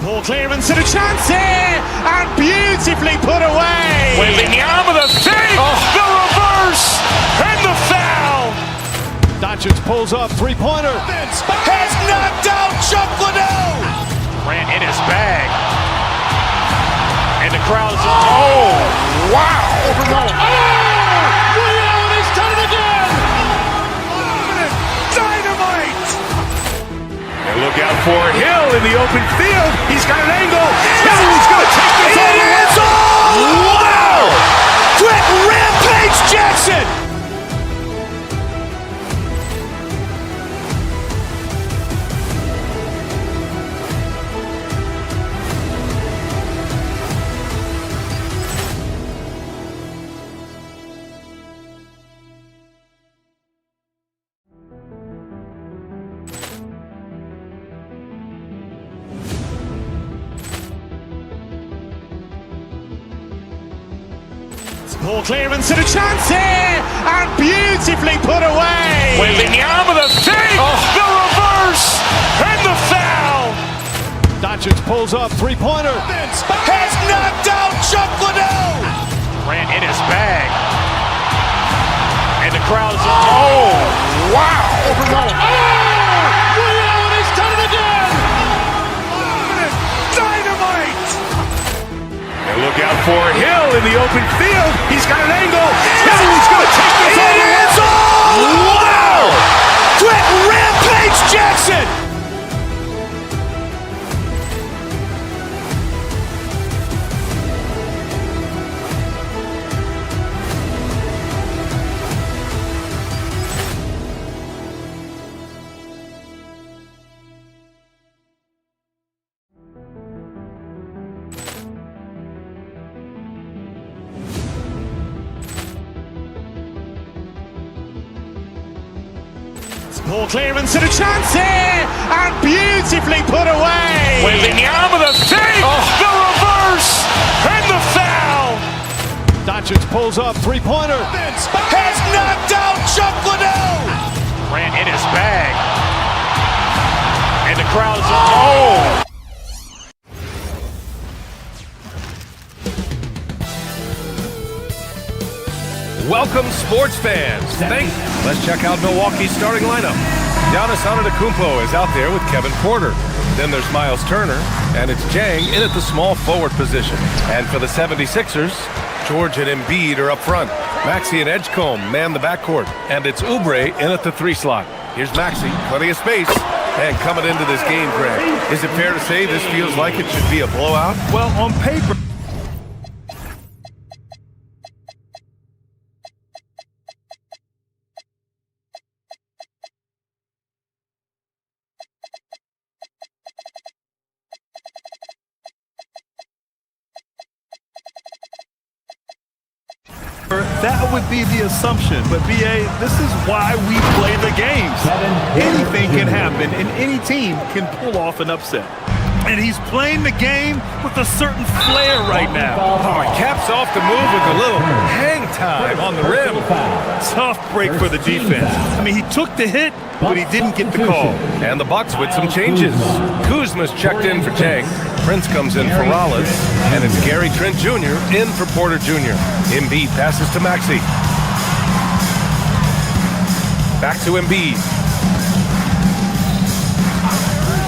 Ball clearance and a chance here! And beautifully put away! Wembanyama the save! The reverse! And the foul! Doncic pulls up, three-pointer. Has knocked out Chuck Liddell! Grant in his bag. And the crowd's... Oh, wow! Over goal. Oh! Ray Allen has done it again! Dynamite! And look out for Hill in the open field. He's got an angle. Hill's going to take this all the way. Wow! Quit Rampage Jackson! Ball clearance and a chance here! And beautifully put away! Wembanyama the save! The reverse! And the foul! Doncic pulls up, three-pointer. Has knocked out Chuck Liddell! Grant in his bag. And the crowd's... Oh, wow! Over goal. Oh! Ray Allen has done it again! Dynamite! And look out for Hill in the open field. He's got an angle. Hill's going to take this all the way. Wow! Quit Rampage Jackson! Ball clearance and a chance here! And beautifully put away! Wembanyama the save! The reverse! And the foul! Doncic pulls up, three-pointer. Has knocked out Chuck Liddell! Grant in his bag. And the crowd's... Oh! Welcome, sports fans. Let's check out Milwaukee's starting lineup. Giannis Antetokounmpo is out there with Kevin Porter. Then there's Miles Turner, and it's Jang in at the small forward position. And for the 76ers, George and Embiid are up front. Maxey and Edgecombe man the backcourt, and it's Oubre in at the 3 slot. Here's Maxey, plenty of space. And coming into this game, Greg, is it fair to say this feels like it should be a blowout? Well, on paper... That would be the assumption. But, B.A., this is why we play the games. Anything can happen, and any team can pull off an upset. And he's playing the game with a certain flair right now. Oh, he caps off the move with a little hang time on the rim. Tough break for the defense. I mean, he took the hit, but he didn't get the call. And the Bucks with some changes. Kuzma's checked in for Chang. Prince comes in for Rollins. And it's Gary Trent Jr. in for Porter Jr. Embiid passes to Maxey. Back to Embiid.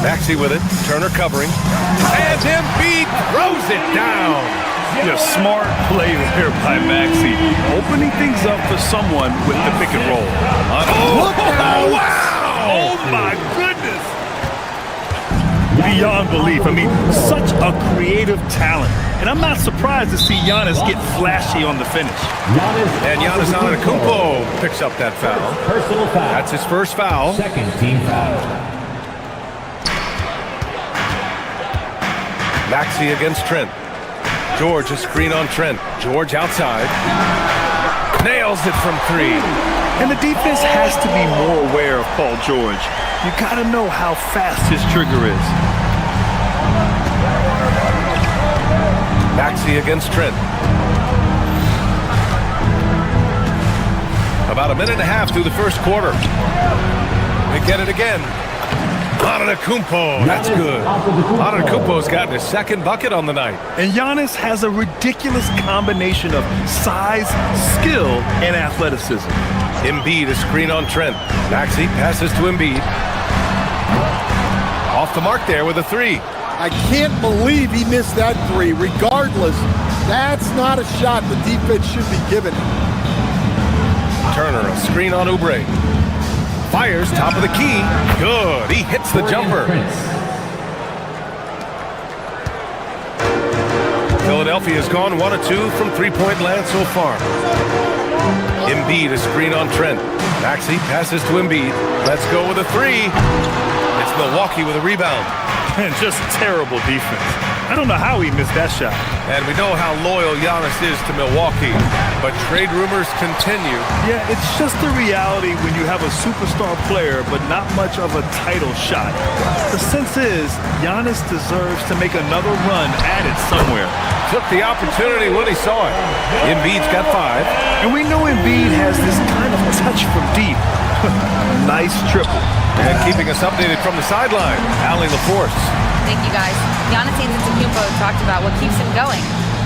Maxey with it. Turner covering. And Embiid throws it down. Smart play there by Maxey. Opening things up for someone with the pick and roll. Oh, wow! Oh, my goodness! Beyond belief. I mean, such a creative talent. And I'm not surprised to see Giannis get flashy on the finish. And Giannis Antetokounmpo picks up that foul. Personal foul. That's his first foul. Second team foul. Maxey against Trent. George, a screen on Trent. George outside. Nails it from three. And the defense has to be more aware of Paul George. You got to know how fast his trigger is. Maxey against Trent. About a minute and a half through the first quarter. They get it again. Antetokounmpo, that's good. Antetokounmpo's gotten his second bucket on the night. And Giannis has a ridiculous combination of size, skill, and athleticism. Embiid, a screen on Trent. Maxey passes to Embiid. Off the mark there with a three. I can't believe he missed that three. Regardless, that's not a shot the defense should be giving. Turner, a screen on Oubre. Fires, top of the key. Good. He hits the jumper. Philadelphia has gone 1 of 2 from three-point land so far. Embiid, a screen on Trent. Maxey passes to Embiid. Let's go with a three. It's Milwaukee with a rebound. And just terrible defense. I don't know how he missed that shot. And we know how loyal Giannis is to Milwaukee, but trade rumors continue. Yeah, it's just the reality when you have a superstar player, but not much of a title shot. The sense is, Giannis deserves to make another run at it somewhere. Took the opportunity when he saw it. Embiid's got 5. And we know Embiid has this kind of touch from deep. Nice triple. And keeping us updated from the sideline, Allie LaForce. Thank you, guys. Giannis Antetokounmpo talked about what keeps him going.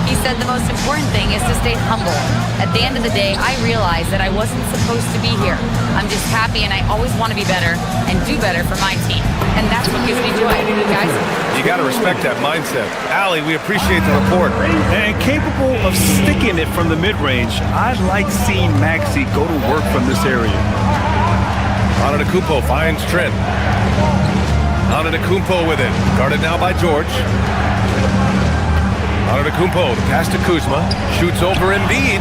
He said the most important thing is to stay humble. At the end of the day, I realized that I wasn't supposed to be here. I'm just happy, and I always want to be better and do better for my team. And that's what gives me joy, guys. You got to respect that mindset. Allie, we appreciate the report. And capable of sticking it from the mid-range, I'd like seeing Maxey go to work from this area. Antetokounmpo finds Trent. Antetokounmpo with it. Guarded now by George. Antetokounmpo, the pass to Kuzma. Shoots over Embiid.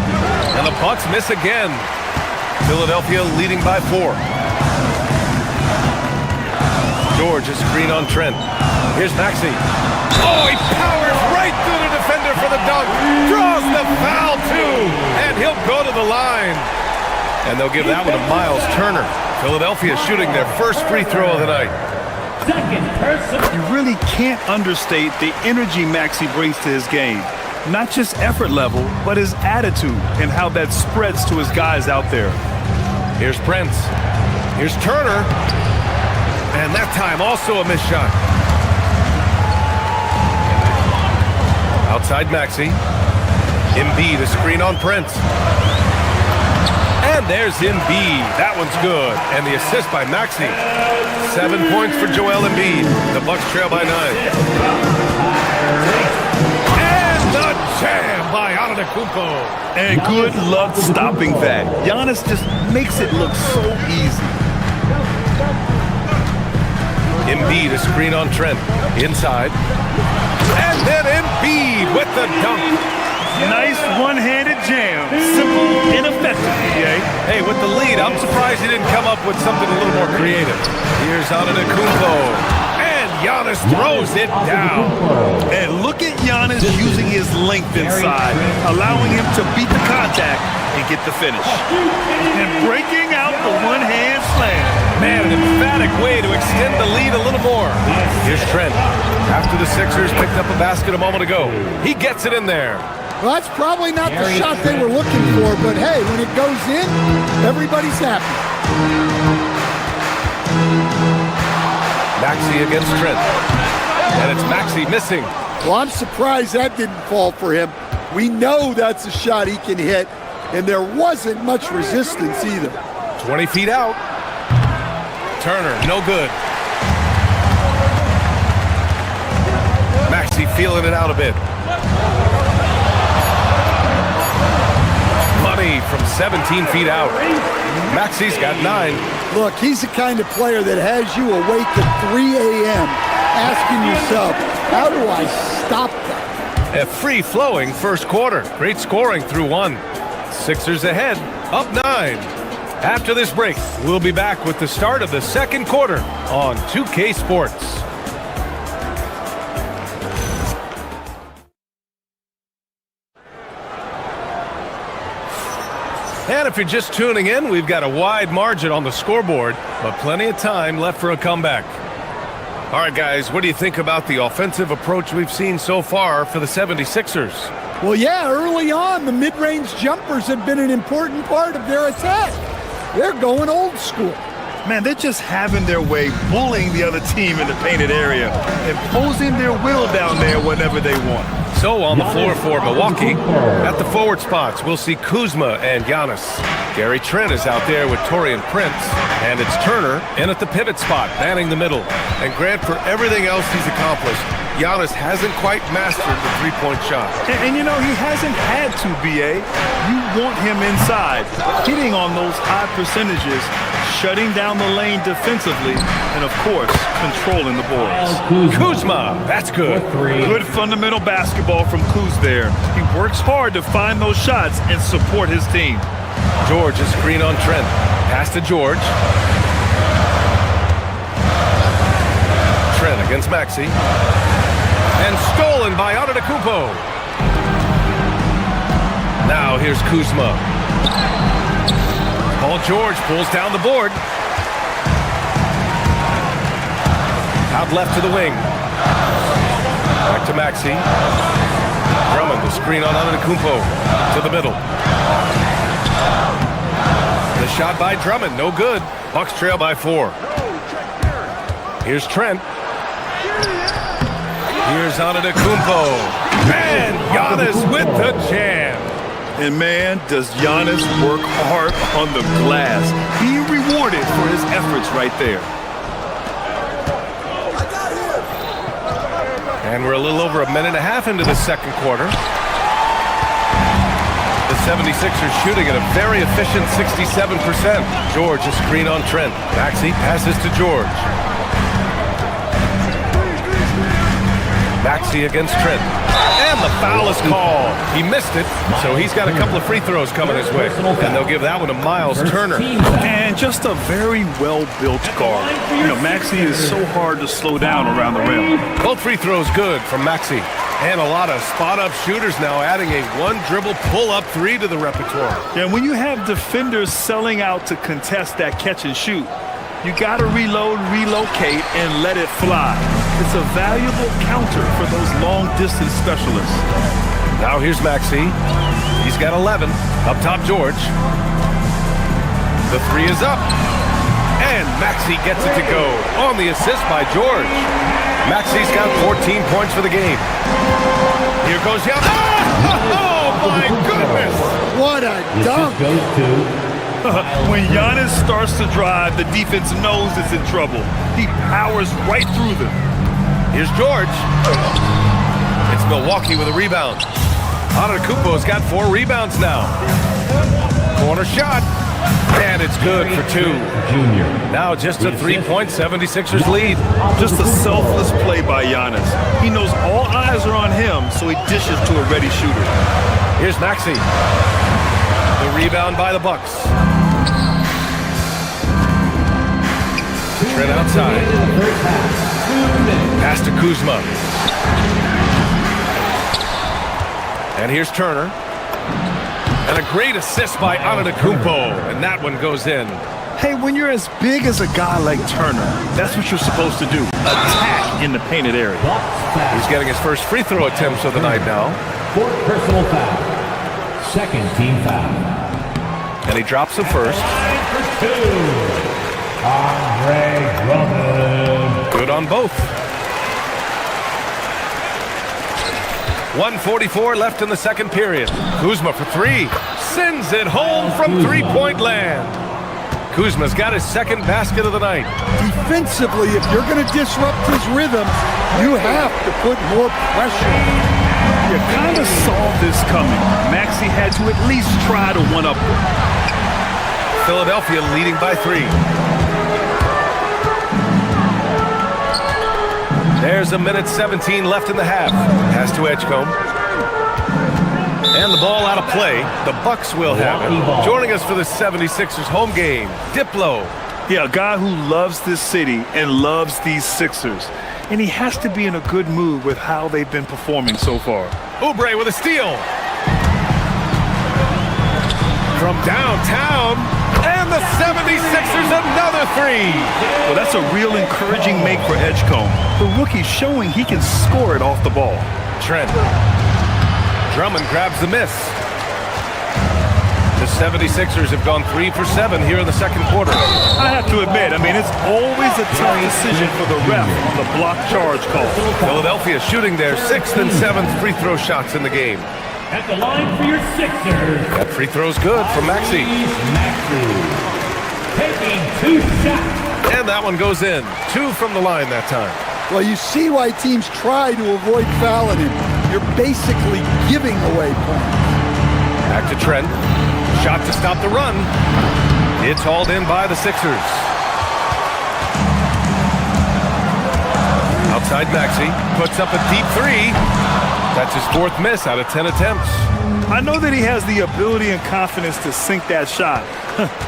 And the Bucks miss again. Philadelphia leading by 4. George, a screen on Trent. Here's Maxey. Oh, he powers right through the defender for the dunk. Draws the foul, too. And he'll go to the line. And they'll give that one to Miles Turner. Philadelphia shooting their first free throw of the night. You really can't understate the energy Maxey brings to his game. Not just effort level, but his attitude and how that spreads to his guys out there. Here's Prince. Here's Turner. And that time also a missed shot. Outside Maxey. Embiid, a screen on Prince. And there's Embiid. That one's good. And the assist by Maxey. 7 points for Joel Embiid. The Bucks trail by 9. And the jam by Antetokounmpo. And good luck stopping that. Giannis just makes it look so easy. Embiid, a screen on Trent. Inside. And then Embiid with the dunk. Nice one-handed jam. Simple and effective, PA. Hey, with the lead, I'm surprised he didn't come up with something a little more creative. Here's Antetokounmpo. And Giannis throws it down. And look at Giannis using his length inside, allowing him to beat the contact and get the finish. And breaking out the one-hand slam. Man, an emphatic way to extend the lead a little more. Here's Trent. After the Sixers picked up a basket a moment ago, he gets it in there. Well, that's probably not the shot they were looking for, but hey, when it goes in, everybody's happy. Maxey against Trent. And it's Maxey missing. Well, I'm surprised that didn't fall for him. We know that's a shot he can hit, and there wasn't much resistance either. 20 feet out. Turner, no good. Maxey feeling it out a bit. Money from 17 feet out. Maxey's got 9. Look, he's the kind of player that has you awake at 3 a.m. asking yourself, how do I stop that? A free-flowing first quarter. Great scoring through 1. Sixers ahead, up 9. After this break, we'll be back with the start of the second quarter on 2K Sports. And if you're just tuning in, we've got a wide margin on the scoreboard, but plenty of time left for a comeback. All right, guys, what do you think about the offensive approach we've seen so far for the 76ers? Well, yeah, early on, the mid-range jumpers have been an important part of their attack. They're going old school. Man, they're just having their way, bullying the other team in the painted area, imposing their will down there whenever they want. So on the floor for Milwaukee, at the forward spots, we'll see Kuzma and Giannis. Gary Trent is out there with Taurean Prince, and it's Turner in at the pivot spot, manning the middle. And Grant, for everything else he's accomplished, Giannis hasn't quite mastered the three-point shot. And you know, he hasn't had to, B.A. You want him inside, hitting on those high percentages, shutting down the lane defensively, and of course, controlling the boards. Kuzma, that's good. Good fundamental basketball from Kuz there. He works hard to find those shots and support his team. George is screen on Trent. Pass to George. Trent against Maxey. And stolen by Antetokounmpo. Now here's Kuzma. Paul George pulls down the board. Out left to the wing. Back to Maxey. Drummond, the screen on Antetokounmpo. To the middle. The shot by Drummond, no good. Bucks trail by 4. Here's Trent. Here's Antetokounmpo. And Giannis with the jam. And man, does Giannis work hard on the glass. He rewarded for his efforts right there. And we're a little over a minute and a half into the second quarter. The 76ers shooting at a very efficient 67%. George a screen on Trent. Maxey passes to George. Maxey against Trent. And the foul is called. He missed it, so he's got a couple of free throws coming his way. And they'll give that one to Miles Turner. And just a very well-built guard. You know, Maxey is so hard to slow down around the rim. Both free throws good from Maxey. And a lot of spot-up shooters now adding a one-dribble pull-up 3 to the repertoire. And when you have defenders selling out to contest that catch and shoot, you got to reload, relocate, and let it fly. It's a valuable counter for those long-distance specialists. Now here's Maxey. He's got 11. Up top, George. The 3 is up. And Maxey gets it to go on the assist by George. Maxey's got 14 points for the game. Here goes Giannis. Oh, my goodness. What a dunk. When Giannis starts to drive, the defense knows it's in trouble. He powers right through them. Here's George. It's Milwaukee with a rebound. Antetokounmpo's got 4 rebounds now. Corner shot. And it's good for 2. Now just a 3-point 76ers lead. Just a selfless play by Giannis. He knows all eyes are on him, so he dishes to a ready shooter. Here's Maxey. The rebound by the Bucks. Trent outside. Pass to Kuzma. And here's Turner. And a great assist by Antetokounmpo. And that one goes in. Hey, when you're as big as a guy like Turner, that's what you're supposed to do. Attack in the painted area. He's getting his first free throw attempts of the night now. Fourth personal foul. Second team foul. And he drops the first. Andre Drummond. Good on both. 1:44 left in the second period. Kuzma for three. Sends it home from three-point land. Kuzma's got his second basket of the night. Defensively, if you're going to disrupt his rhythm, you have to put more pressure. You kind of saw this coming. Maxey had to at least try to one-up them. Philadelphia leading by 3. There's 1:17 left in the half. Pass to Edgecombe. And the ball out of play. The Bucks will have it. Joining us for the 76ers home game, Diplo. Yeah, a guy who loves this city and loves these Sixers. And he has to be in a good mood with how they've been performing so far. Oubre with a steal. From downtown. And the 76ers another three. Well, that's a real encouraging make for Edgecombe. The rookie's showing he can score it off the ball. Trent. Drummond grabs the miss. The 76ers have gone 3 for 7 here in the second quarter. I have to admit, it's always a tough decision for the ref on the block charge call. Philadelphia shooting their 6th and 7th free throw shots in the game. At the line for your Sixers. That free throw's good from Maxey. Taking 2 shots. And that one goes in. 2 from the line that time. Well, you see why teams try to avoid fouling him. You're basically giving away points. Back to Trent. Shot to stop the run. It's hauled in by the Sixers. Outside Maxey. Puts up a deep three. That's his 4th miss out of 10 attempts. I know that he has the ability and confidence to sink that shot.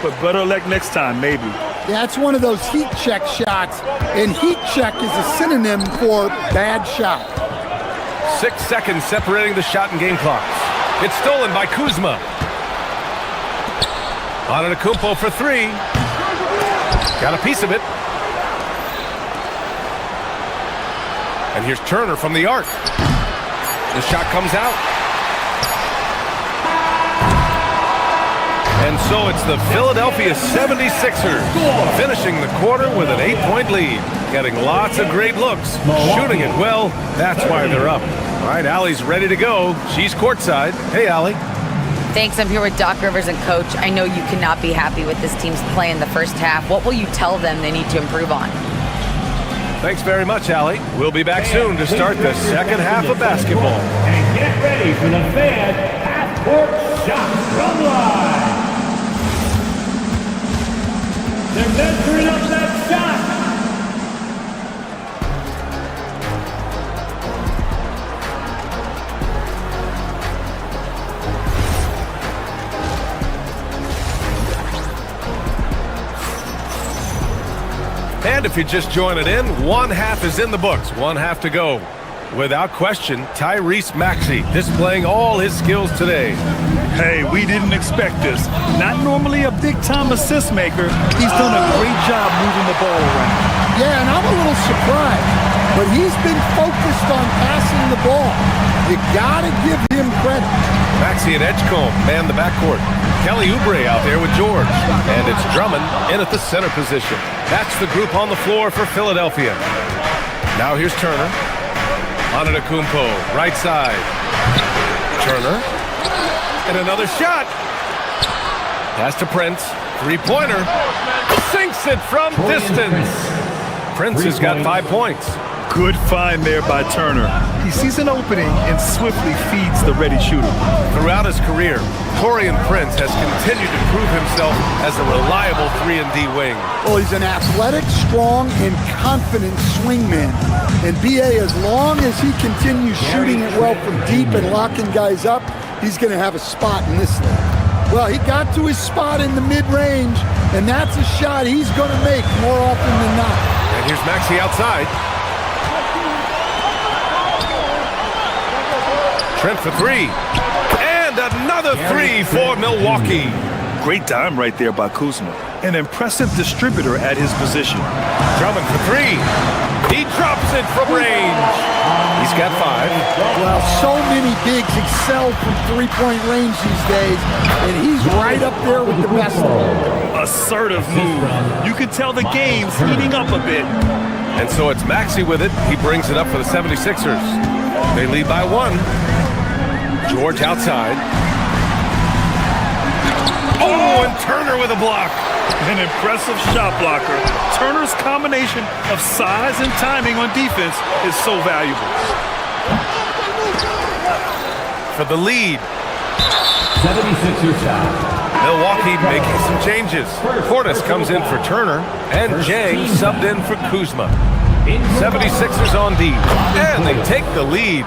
But better luck next time, maybe. Yeah, it's one of those heat check shots. And heat check is a synonym for bad shot. 6 seconds separating the shot and game clocks. It's stolen by Kuzma. Antetokounmpo for 3. Got a piece of it. And here's Turner from the arc. The shot comes out. And so it's the Philadelphia 76ers finishing the quarter with an 8-point lead. Getting lots of great looks. Shooting it well. That's why they're up. All right, Allie's ready to go. She's courtside. Hey, Allie. Thanks. I'm here with Doc Rivers and Coach. I know you cannot be happy with this team's play in the first half. What will you tell them they need to improve on? Thanks very much, Allie. We'll be back soon to start the second half of basketball. And get ready for the Fed half-court shot from line. They're measuring up that shot. And if you're just joining in, one half is in the books. One half to go. Without question, Tyrese Maxey displaying all his skills today. Hey, we didn't expect this. Not normally a big-time assist maker. He's done a great job moving the ball around. Yeah, and I'm a little surprised, but he's been focused on passing the ball. You gotta give him credit. Maxey and Edgecombe man the backcourt. Kelly Oubre out there with George. And it's Drummond in at the center position. That's the group on the floor for Philadelphia. Now here's Turner. Antetokounmpo, right side. Turner. And another shot. Pass to Prince. Three-pointer. Sinks it from distance. Prince has got 5 points. Good find there by Turner. He sees an opening and swiftly feeds the ready shooter. Throughout his career, Taurean Prince has continued to prove himself as a reliable 3-and-D wing. Well, he's an athletic, strong, and confident swingman. And B.A., as long as he continues shooting it well from deep and locking guys up, he's going to have a spot in this league. Well, he got to his spot in the mid-range, and that's a shot he's going to make more often than not. And here's Maxey outside. Trent for three. And another three for Milwaukee. Great dime right there by Kuzma. An impressive distributor at his position. Drummond for three. He drops it from range. He's got five. Well, so many bigs excel from three-point range these days, and he's right up there with the best of them. Assertive move. You can tell the game's heating up a bit. And so it's Maxey with it. He brings it up for the 76ers. They lead by one. George outside. Oh, and Turner with a block. An impressive shot blocker. Turner's combination of size and timing on defense is so valuable. For the lead. 76ers shot. Milwaukee making some changes. Portis comes in for Turner, and Jang subbed in for Kuzma. 76ers on D, and they take the lead.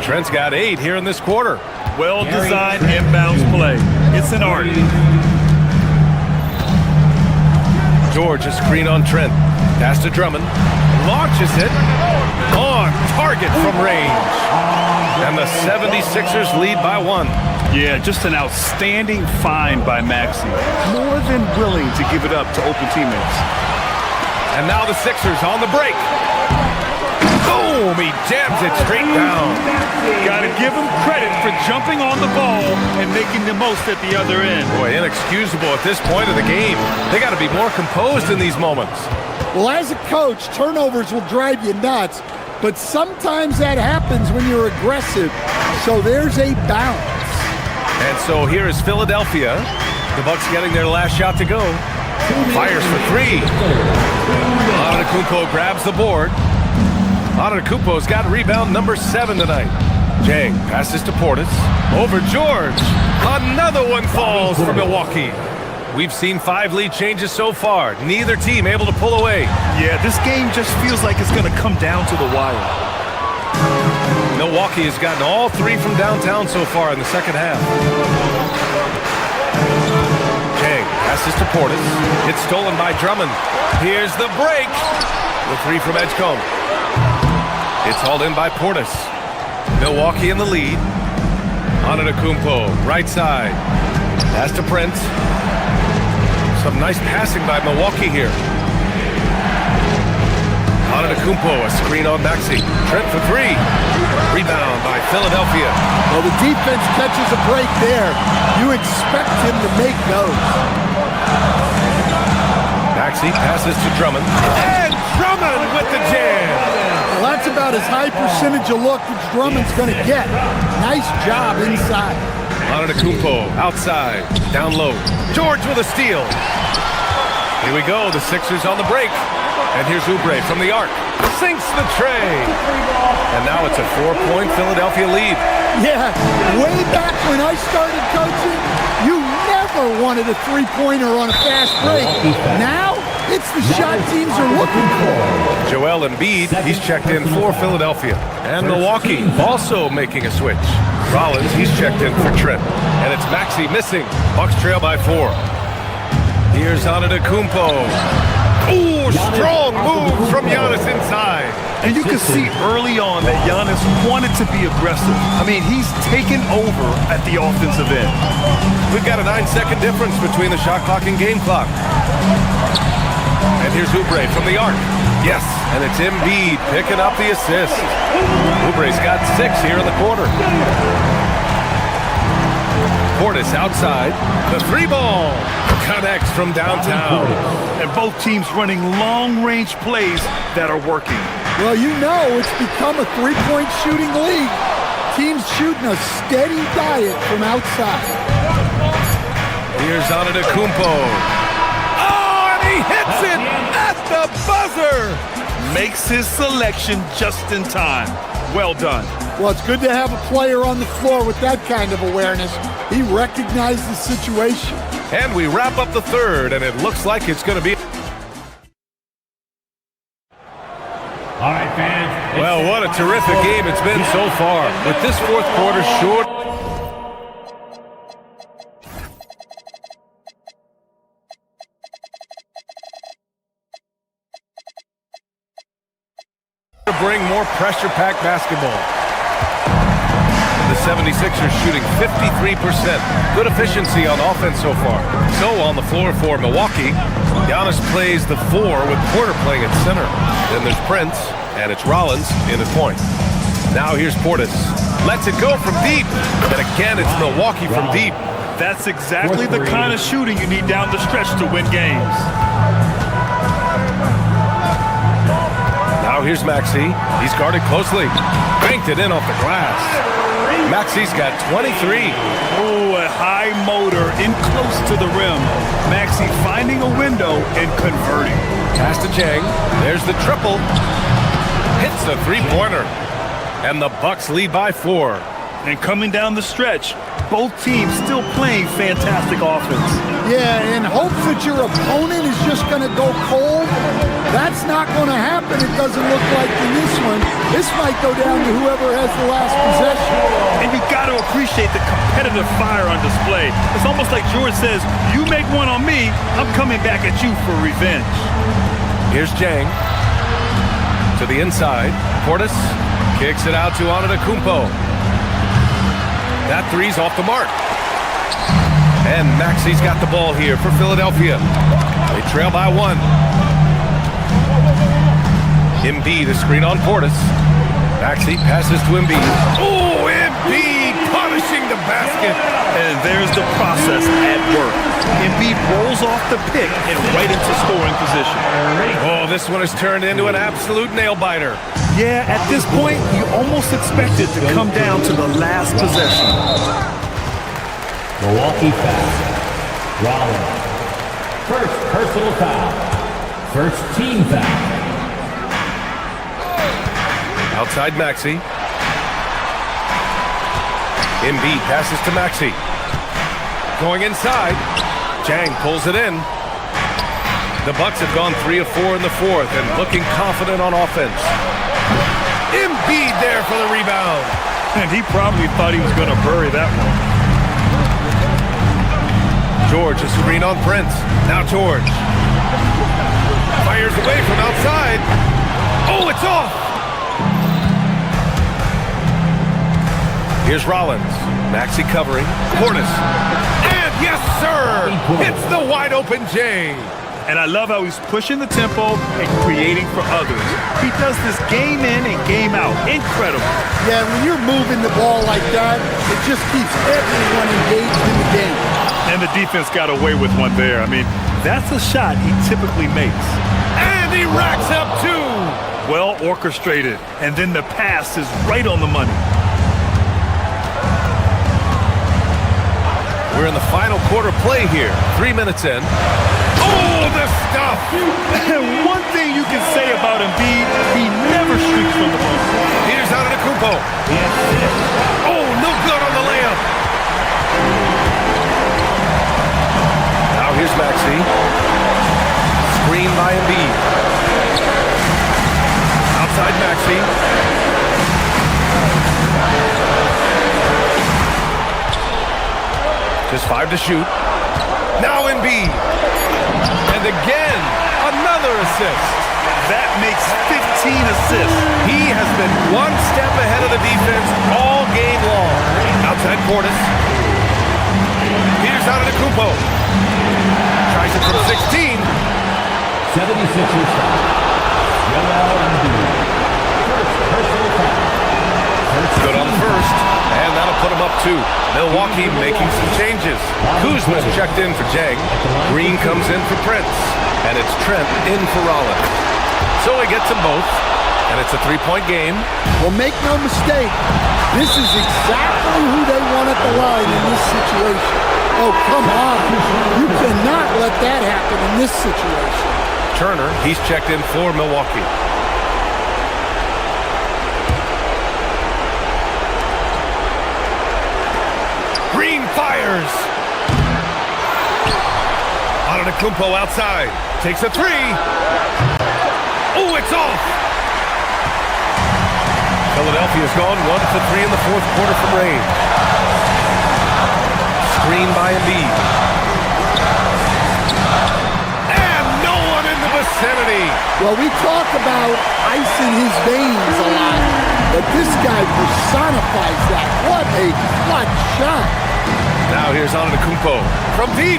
Trent's got 8 here in this quarter. Well-designed inbounds play. It's an art. George, a screen on Trent. Pass to Drummond. Launches it. On target from range. And the 76ers lead by 1. Yeah, just an outstanding find by Maxey. More than willing to give it up to open teammates. And now the Sixers on the break. Boom! He jams it straight down. Got to give him credit for jumping on the ball and making the most at the other end. Boy, inexcusable at this point of the game. They got to be more composed in these moments. Well, as a coach, turnovers will drive you nuts, but sometimes that happens when you're aggressive. So there's a balance. And so here is Philadelphia. The Bucks getting their last shot to go. Fires for three. Antetokounmpo grabs the board. Antetokounmpo's got rebound number 7 tonight. Jang passes to Portis. Over George. Another one falls for Milwaukee. We've seen 5 lead changes so far. Neither team able to pull away. Yeah, this game just feels like it's going to come down to the wire. Milwaukee has gotten all 3 from downtown so far in the second half. Jang passes to Portis. It's stolen by Drummond. Here's the break. The 3 from Edgecombe. It's hauled in by Portis. Milwaukee in the lead. Antetokounmpo, right side. Pass to Prince. Some nice passing by Milwaukee here. Antetokounmpo, a screen on Maxey. Trent for 3. Rebound by Philadelphia. Well, the defense catches a break there. You expect him to make those. Maxey passes to Drummond. And Drummond with the jam. Well, that's about as high percentage of look as Drummond's going to get. Nice job inside. Antetokounmpo outside, down low. George with a steal. Here we go, the Sixers on the break. And here's Oubre from the arc. Sinks the tray. And now it's a 4-point Philadelphia lead. Yeah, way back when I started coaching, you never wanted a three-pointer on a fast break. Now, it's the shot teams are looking for. Joel Embiid, he's checked in for Philadelphia. And Milwaukee also making a switch. Rollins, he's checked in for Trent. And it's Maxey missing. Bucks trail by 4. Here's Antetokounmpo. Ooh, strong move from Giannis inside. And you can see early on that Giannis wanted to be aggressive. I mean, he's taken over at the offensive end. We've got a 9-second difference between the shot clock and game clock. And here's Oubre from the arc. Yes, and it's Embiid picking up the assist. Oubre's got 6 here in the quarter. Portis outside. The 3-ball connects from downtown. And both teams running long-range plays that are working. Well, you know it's become a three-point shooting league. Teams shooting a steady diet from outside. Here's Antetokounmpo. Oh, and he hits it at the buzzer. Makes his selection just in time. Well done. Well, it's good to have a player on the floor with that kind of awareness. He recognized the situation. And we wrap up the third, and it looks like it's going to be... All right, fans. Well, what a terrific game it's been so far. With this fourth quarter short... to bring more pressure-packed basketball. The 76ers shooting 53%. Good efficiency on offense so far. So on the floor for Milwaukee, Giannis plays the 4 with Porter playing at center. Then there's Prince, and it's Rollins in at point. Now here's Portis. Lets it go from deep. And again, it's Milwaukee from deep. That's exactly the kind of shooting you need down the stretch to win games. Now here's Maxey. He's guarded closely. Banked it in off the glass. Maxey's got 23. Oh, a high motor in close to the rim. Maxey finding a window and converting. Pass to Jang. There's the triple. Hits the three-pointer. And the Bucks lead by 4. And coming down the stretch, both teams still playing fantastic offense. Yeah, and hopes that your opponent is just going to go cold. That's not going to happen, it doesn't look like in this one. This might go down to whoever has the last possession. And you got to appreciate the competitive fire on display. It's almost like George says, you make one on me, I'm coming back at you for revenge. Here's Jang. To the inside. Portis kicks it out to Antetokounmpo. That three's off the mark. And Maxey's got the ball here for Philadelphia. They trail by 1. Embiid, the screen on Portis. Maxey passes to Embiid. Oh, Embiid punishing the basket. And there's the process at work. Embiid rolls off the pick and right into scoring position. Oh, this one has turned into an absolute nail-biter. Yeah, at this point, you almost expect it to come down to the last possession. Milwaukee foul. Rollins. First personal foul. First team foul. Outside Maxey. Embiid passes to Maxey. Going inside. Jang pulls it in. The Bucks have gone 3 of 4 in the 4th and looking confident on offense. Embiid there for the rebound. And he probably thought he was going to bury that one. George, a screen on Prince. Now George. Fires away from outside. Oh, it's off. Here's Rollins. Maxey covering. Portis. And yes, sir. Hits the wide open Jay. And I love how he's pushing the tempo and creating for others. He does this game in and game out. Incredible. Yeah, when you're moving the ball like that, it just keeps everyone engaged in the game. And the defense got away with one there. I mean, that's a shot he typically makes. And he racks up 2. Well orchestrated. And then the pass is right on the money. We're in the final quarter play here. 3 minutes in. Oh, the stuff! And one thing you can say about Embiid, he never streaks from the ball. Here's Antetokounmpo. Oh, no good on the layup. Now here's Maxey. Screen by Embiid. Outside Maxey. Just 5 to shoot. Now Embiid. And again, another assist. That makes 15 assists. He has been one step ahead of the defense all game long. Outside Portis. Here's Antetokounmpo. Tries it from 16. 76ers foul. Joel Embiid. First personal foul. Good on the first. And that'll put him up 2. Milwaukee making some changes. Kuzma's checked in for Jang. Green comes in for Prince. And it's Trent in for Rollins. So he gets them both. And it's a 3-point game. Well, make no mistake. This is exactly who they want at the line in this situation. Oh, come on. You cannot let that happen in this situation. Turner, he's checked in for Milwaukee. Green fires. Antetokounmpo outside. Takes a 3. Oh, it's off. Philadelphia's gone 1 for 3 in the 4th quarter from rain. Screen by Embiid. And no one in the vicinity. Well, we talk about ice in his veins a lot. but this guy personifies that. What a clutch shot. Now here's Antetokounmpo from deep.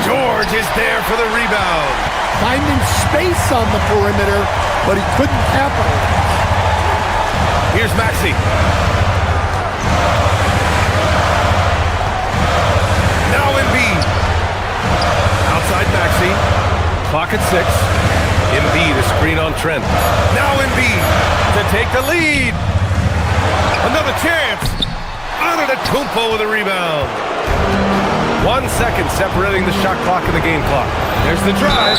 George is there for the rebound. Finding space on the perimeter, but he couldn't capitalize. Here's Maxey. Now Embiid. Outside Maxey. Clock at 6. Embiid, a screen on Trent. Now Embiid to take the lead. Another chance. Antetokounmpo with a rebound. 1 second separating the shot clock and the game clock. There's the drive.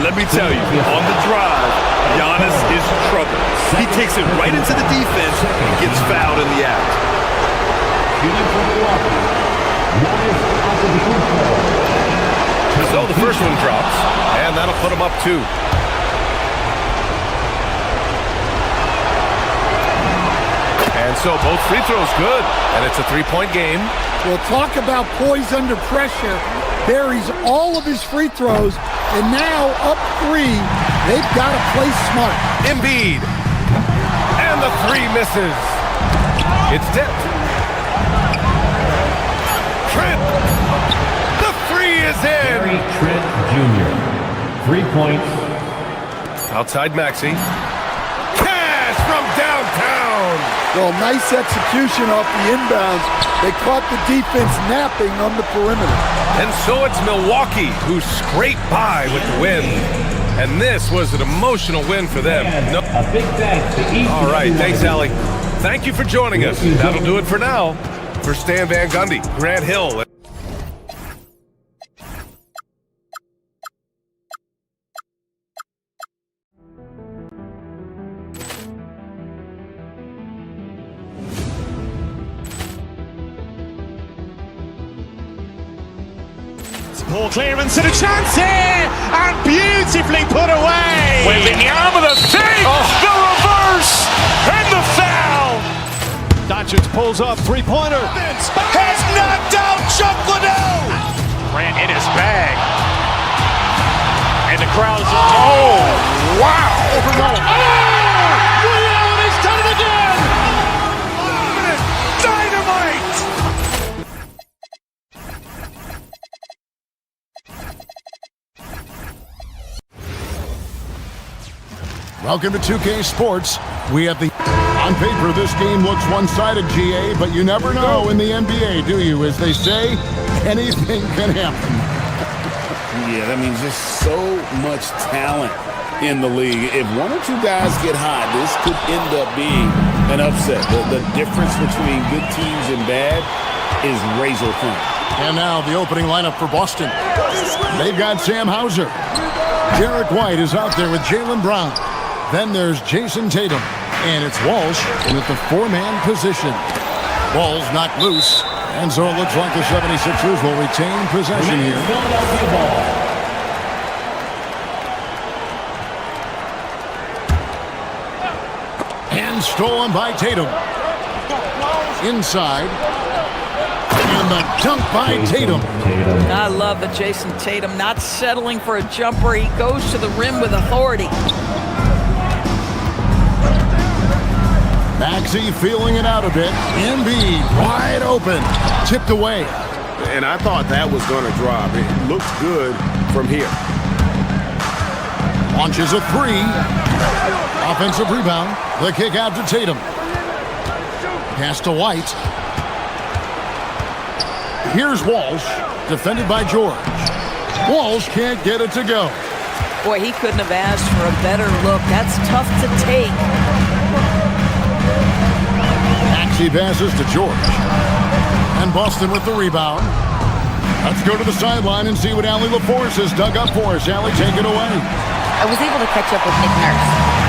Let me tell you, on the drive, Giannis is trouble. He takes it right into the defense and gets fouled in the act. So the first one drops, and that'll put him up 2. And so both free throws good, and it's a 3-point game. Well, talk about poise under pressure. Buries all of his free throws, and now up 3. They've got to play smart. Embiid, and the 3 misses. It's tipped. Trent, the 3 is in. Gary Trent Jr., 3 points. Outside Maxey. Cash from downtown. Well, nice execution off the inbounds. They caught the defense napping on the perimeter. And so it's Milwaukee who scraped by with the win. And this was an emotional win for them. A big thanks to each. All right, thanks, Allie. Thank you for joining us. That'll do it for now. For Stan Van Gundy, Grant Hill. Ball clearance and a chance here, and beautifully put away. With the arm of the fake, the reverse, and the foul. Doncic pulls up, 3-pointer. Has knocked out Chuck Liddell. Ran in his bag. And the crowd's... Oh, wow. Ray Allen has done it again. Dynamite. Welcome to 2K Sports. We have the... On paper, this game looks one-sided, GA, but you never know in the NBA, do you? As they say, anything can happen. Yeah, that means just so much talent in the league. If 1 or 2 guys get hot, this could end up being an upset. The difference between good teams and bad is razor thin. And now the opening lineup for Boston. They've got Sam Hauser. Derek White is out there with Jaylen Brown. Then there's Jason Tatum. And it's Walsh with the 4-man position. Ball's knocked loose. And so it looks like the 76ers will retain possession here. And stolen by Tatum. Inside. And the dunk by Tatum. I love the Jason Tatum not settling for a jumper. He goes to the rim with authority. Maxey feeling it out a bit. Embiid wide open. Tipped away. And I thought that was going to drop. It looks good from here. Launches a 3. Offensive rebound. The kick out to Tatum. Pass to White. Here's Walsh. Defended by George. Walsh can't get it to go. Boy, he couldn't have asked for a better look. That's tough to take. Maxey passes to George. And Boston with the rebound. Let's go to the sideline and see what Allie LaForce has dug up for us. Allie, take it away. I was able to catch up with Nick Nurse.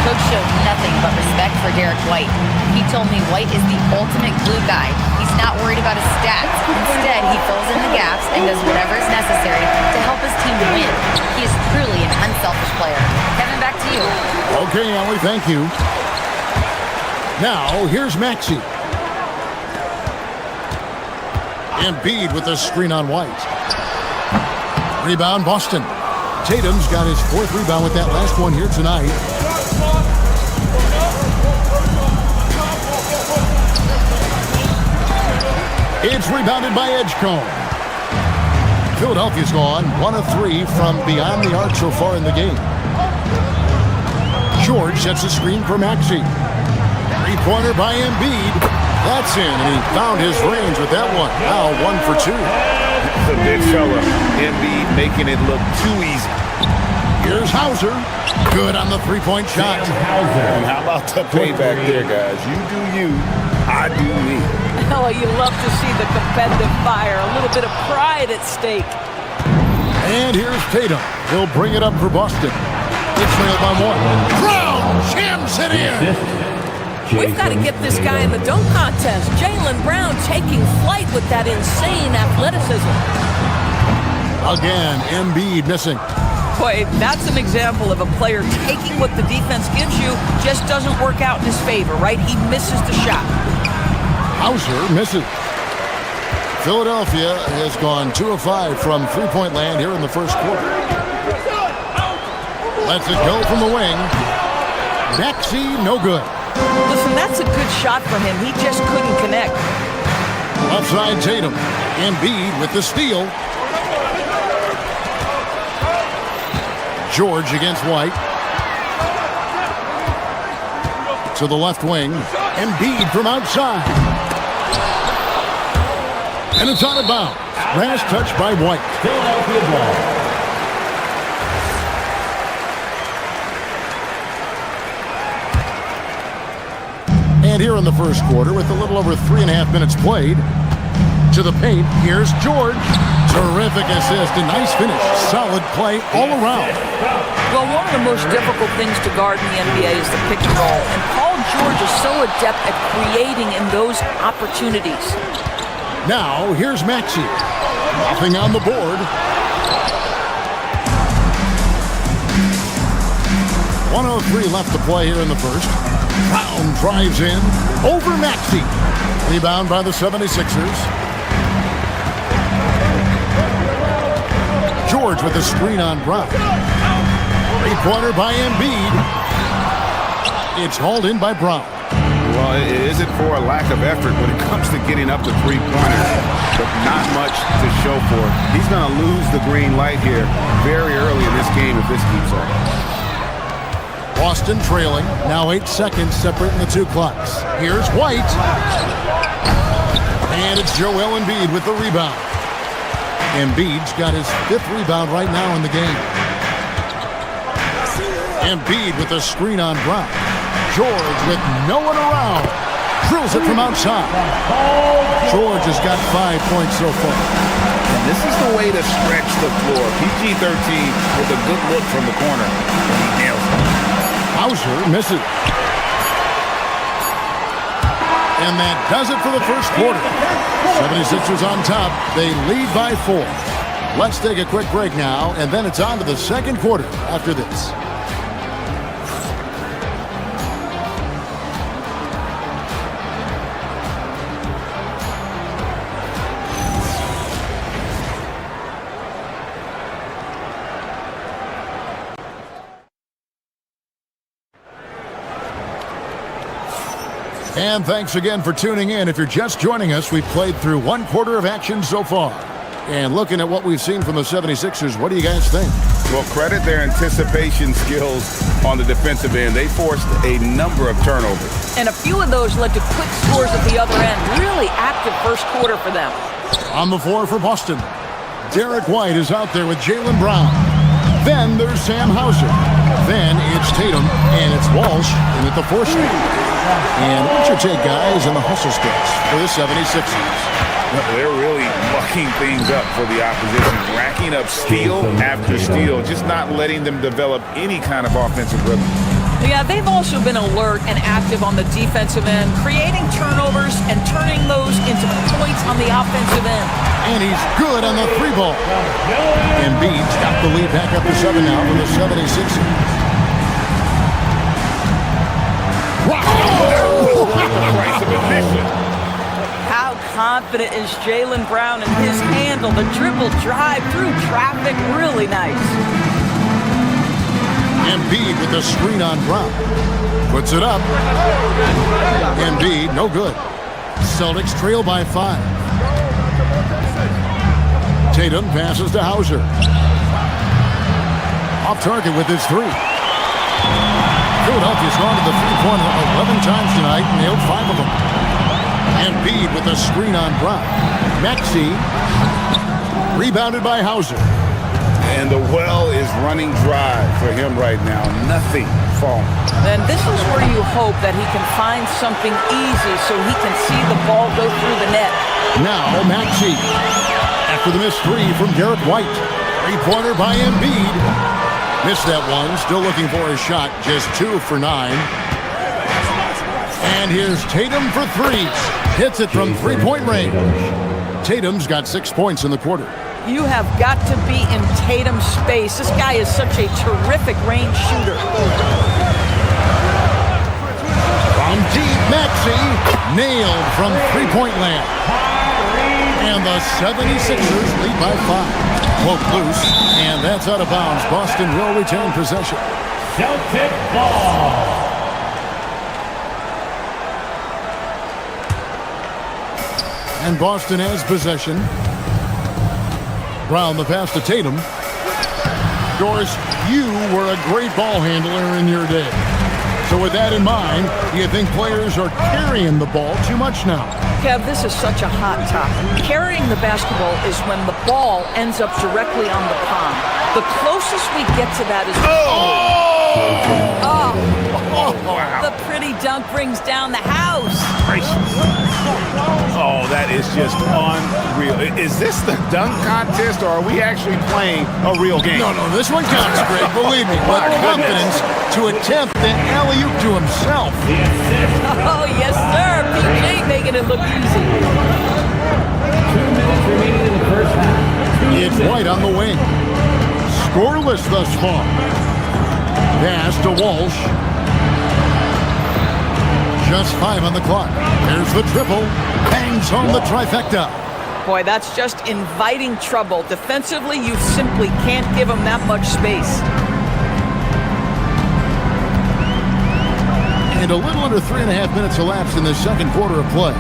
Coach showed nothing but respect for Derek White. He told me White is the ultimate glue guy. He's not worried about his stats. Instead, he fills in the gaps and does whatever is necessary to help his team to win. He is truly an unselfish player. Kevin, back to you. Okay, Allie, thank you. Now, here's Maxey. Embiid with a screen on White. Rebound, Boston. Tatum's got his 4th rebound with that last one here tonight. It's rebounded by Edgecombe. Philadelphia's gone 1 of 3 from beyond the arc so far in the game. George sets a screen for Maxey. Three-pointer by Embiid. That's in, and he found his range with that one. Now 1 for 2. The big fella, Embiid, making it look too easy. Here's Hauser. Good on the three-point shot. And how about the payback there, guys? You do you, I do me. Oh, you love to see the competitive fire. A little bit of pride at stake. And here's Tatum. He'll bring it up for Boston. It's trailed by 1. Brown jams it in. We've got to get this guy in the dunk contest. Jaylen Brown taking flight with that insane athleticism. Again, Embiid missing. Boy, that's an example of a player taking what the defense gives you, just doesn't work out in his favor, right? He misses the shot. Hauser misses. Philadelphia has gone 2 of 5 from three-point land here in the first quarter. Lets it go from the wing. Maxey, no good. Listen, that's a good shot from him. He just couldn't connect. Left side Tatum. Embiid with the steal. George against White. To the left wing. Embiid from outside. And it's out of bounds. Last touch by White. Philadelphia ball. And here in the first quarter, with a little over 3.5 minutes played, to the paint, here's George. Terrific assist, a nice finish. Solid play all around. Well, one of the most difficult things to guard in the NBA is the pick and roll. And Paul George is so adept at creating in those opportunities. Now, here's Maxey. Nothing on the board. 1:03 left to play here in the first. Brown drives in over Maxey. Rebound by the 76ers. George with a screen on Brown. Three-pointer by Embiid. It's hauled in by Brown. Well, it isn't for a lack of effort when it comes to getting up to three-pointers, but not much to show for it. He's going to lose the green light here very early in this game if this keeps up. Boston trailing. Now 8 seconds separating the two clocks. Here's White. And it's Joel Embiid with the rebound. Embiid's got his 5th rebound right now in the game. Embiid with a screen on Brown. George with no one around. Drills it from outside. George has got 5 points so far. And this is the way to stretch the floor. PG-13 with a good look from the corner. And he nails it. Hauser misses. And that does it for the first quarter. 76ers on top. They lead by 4. Let's take a quick break now, and then it's on to the second quarter after this. And thanks again for tuning in. If you're just joining us, we've played through 1 quarter of action so far. And looking at what we've seen from the 76ers, what do you guys think? Well, credit their anticipation skills on the defensive end. They forced a number of turnovers. And a few of those led to quick scores at the other end. Really active first quarter for them. On the floor for Boston, Derek White is out there with Jaylen Brown. Then there's Sam Hauser. Then it's Tatum, and it's Walsh in at the 4th string. And what's your take, guys, in the hustle stretch for the 76ers? They're really mucking things up for the opposition, racking up steal after steal, just not letting them develop any kind of offensive rhythm. Yeah, they've also been alert and active on the defensive end, creating turnovers and turning those into points on the offensive end. And he's good on the 3-ball. Embiid's got the lead back up to 7 now from the 76ers. How confident is Jaylen Brown in his handle? The dribble drive through traffic, really nice. Embiid with the screen on Brown. Puts it up. Embiid, no good. Celtics trail by 5. Tatum passes to Hauser. Off target with his three. Philadelphia's gone to the three-pointer 11 times tonight, nailed 5 of them. Embiid with a screen on Brown. Maxey rebounded by Hauser. And the well is running dry for him right now. Nothing falling. And this is where you hope that he can find something easy so he can see the ball go through the net. Now Maxey. After the missed three from Derek White. Three-pointer by Embiid. Missed that one. Still looking for a shot. Just 2 for 9. And here's Tatum for 3. Hits it from three-point range. Tatum's got 6 points in the quarter. You have got to be in Tatum's space. This guy is such a terrific range shooter. From deep, Maxey nailed from three-point land. And the 76ers lead by 5. Poke loose, and that's out of bounds. Boston will retain possession. Celtic ball. And Boston has possession. Brown the pass to Tatum. Doris, you were a great ball handler in your day. So with that in mind, do you think players are carrying the ball too much now? Kev, this is such a hot topic. Carrying the basketball is when the ball ends up directly on the palm. The closest we get to that is... The pretty dunk brings down the house. Oh, that is just unreal. Is this the dunk contest, or are we actually playing a real game? No, this one counts, Greg. Believe me. What confidence to attempt the alley-oop to himself. Oh, yes, sir. PJ making it look easy. 2 minutes remaining in the first half. It's White on the wing. Scoreless thus far. Pass to Walsh. Just 5 on the clock. There's the triple. Bangs home the trifecta. Boy, that's just inviting trouble. Defensively, you simply can't give him that much space. And a little under 3.5 minutes elapsed in the second quarter of play.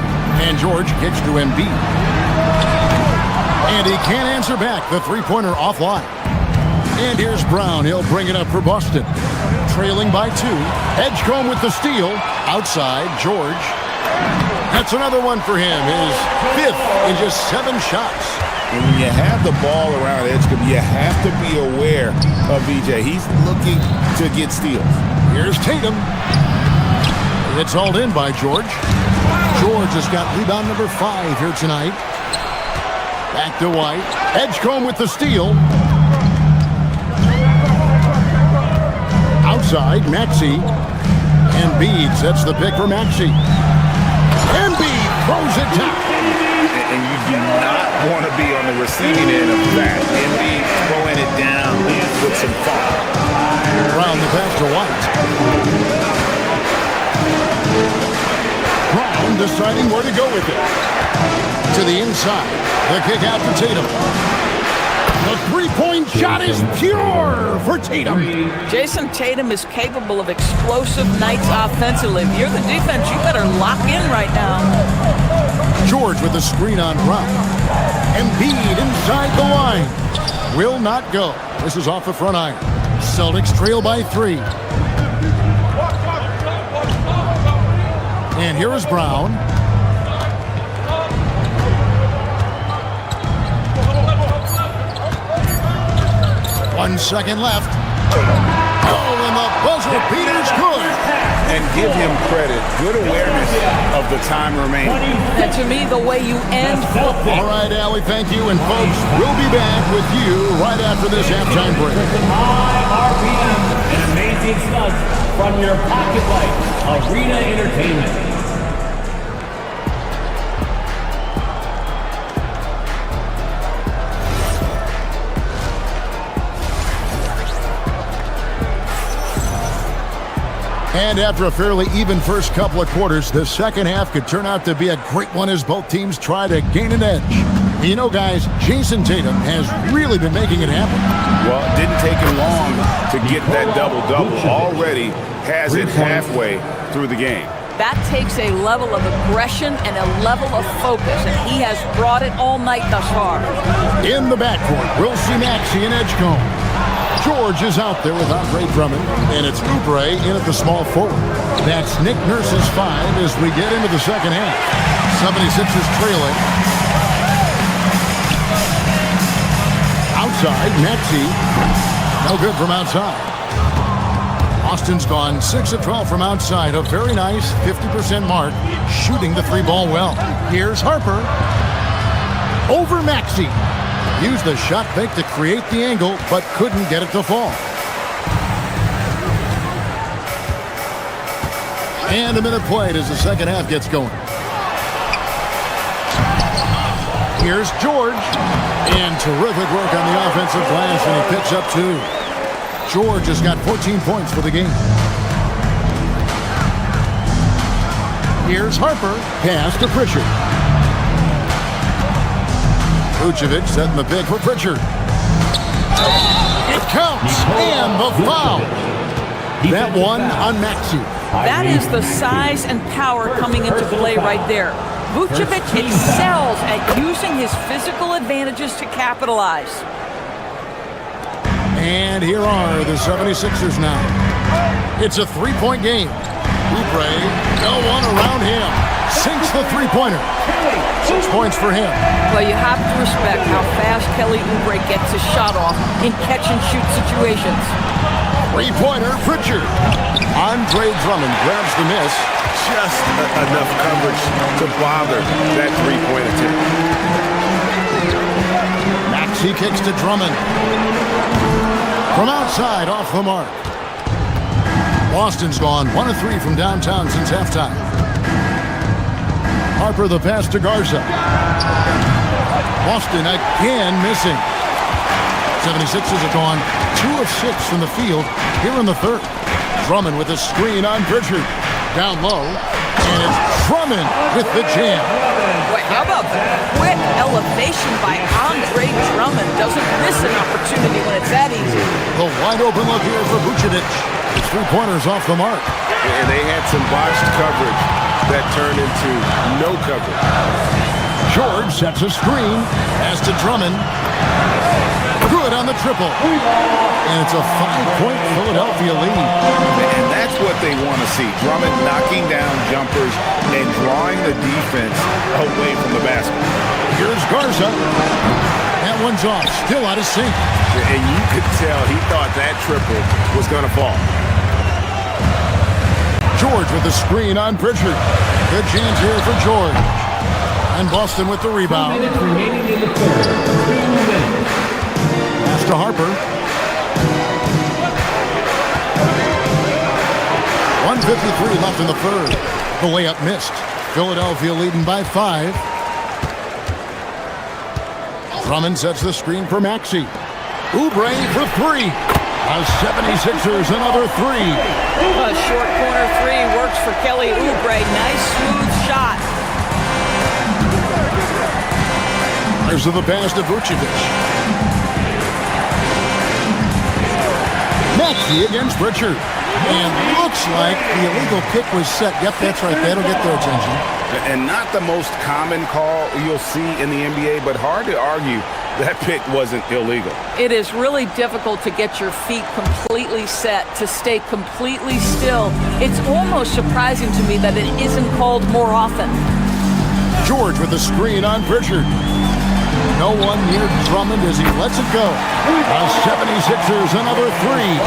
And George kicks to Embiid. And he can't answer back. The three-pointer offline. And here's Brown. He'll bring it up for Boston. Trailing by 2. Edgecombe with the steal. Outside, George. That's another one for him. His 5th in just 7 shots. And when you have the ball around Edgecombe, you have to be aware of VJ. He's looking to get steals. Here's Tatum. It's hauled in by George. George has got rebound number 5 here tonight. Back to White. Edgecombe with the steal. Outside, Maxey. Embiid sets the pick for Maxey. Embiid throws it down. And you do not want to be on the receiving end of that. Embiid throwing it down with some fun. Brown the pass to White. Brown deciding where to go with it. To the inside. The kick out to Tatum. The three-point shot is pure for Tatum. Jason Tatum is capable of explosive nights offensively. If you're the defense, you better lock in right now. George with the screen on Brown. Embiid inside the line. Will not go. This is off the front iron. Celtics trail by 3. And here is Brown. 1 second left. Oh, and the buzzer beater's good. And give him credit. Good awareness of the time remaining. And to me, the way you end football. All right, Allie, thank you. And folks, we'll be back with you right after this halftime break. High RPM and amazing stunts from your Pocket Light Arena Entertainment. And after a fairly even first couple of quarters, the second half could turn out to be a great one as both teams try to gain an edge. You know, guys, Jason Tatum has really been making it happen. Well, it didn't take him long to get that double-double. Already has it halfway through the game. That takes a level of aggression and a level of focus, and he has brought it all night thus far. In the backcourt, we'll see Maxey and Edgecombe. George is out there with Andre Drummond, and it's Oubre in at the small forward. That's Nick Nurse's 5 as we get into the second half. 76ers trailing. Outside, Maxey. No good from outside. Austin's gone 6 of 12 from outside. A very nice 50% mark, shooting the 3-ball well. Here's Harper. Over Maxey. Used the shot fake to create the angle, but couldn't get it to fall. And a minute played as the second half gets going. Here's George. And terrific work on the offensive glass, and he picks up 2. George has got 14 points for the game. Here's Harper. Pass to Pritchard. Vucevic setting the pick for Pritchard. It counts, and the foul. That one on Maxey. That is the size and power coming into play right there. Vucevic excels at using his physical advantages to capitalize. And here are the 76ers now. It's a 3-point game. Oubre, no one around him. Sinks the 3-pointer. 6 points for him. Well, you have to respect how fast Kelly Oubre gets his shot off in catch-and-shoot situations. 3-pointer, Pritchard. Andre Drummond grabs the miss. Just enough coverage to bother that 3-point attempt. Maxey kicks to Drummond. From outside, off the mark. Boston's gone 1 of 3 from downtown since halftime. Harper the pass to Garza. Boston again missing. 76ers have gone 2 of 6 from the field here in the third. Drummond with a screen on Pritchard. Down low, and it's Drummond with the jam. Wait, how about that? Quick elevation by Andre Drummond. Doesn't miss an opportunity when it's that easy. The wide open look here for Vucevic. His 3-pointers off the mark. And they had some botched coverage that turned into no coverage. George sets a screen. Pass to Drummond. Good on the triple. And it's a 5-point Philadelphia lead. And that's what they want to see. Drummond knocking down jumpers and drawing the defense away from the basket. Here's Garza. That one's off. Still out of sync. And you could tell he thought that triple was going to fall. George with the screen on Pritchard. Good chance here for George. And Boston with the rebound. 2 minutes remaining in the third. 2 minutes. Pass to Harper. 1:53 left in the third. The layup missed. Philadelphia leading by 5. Drummond sets the screen for Maxey. Oubre for 3. The 76ers another 3. A short corner 3 works for Kelly Oubre. Nice smooth shot. There's the pass to Vucevic. Maxey against Pritchard. And looks like the illegal kick was set. Yep, that's right. That'll get their attention. And not the most common call you'll see in the NBA, but hard to argue that pick wasn't illegal. It is really difficult to get your feet completely set, to stay completely still. It's almost surprising to me that it isn't called more often. George with the screen on Pritchard. No one near Drummond as he lets it go. The 76ers another 3.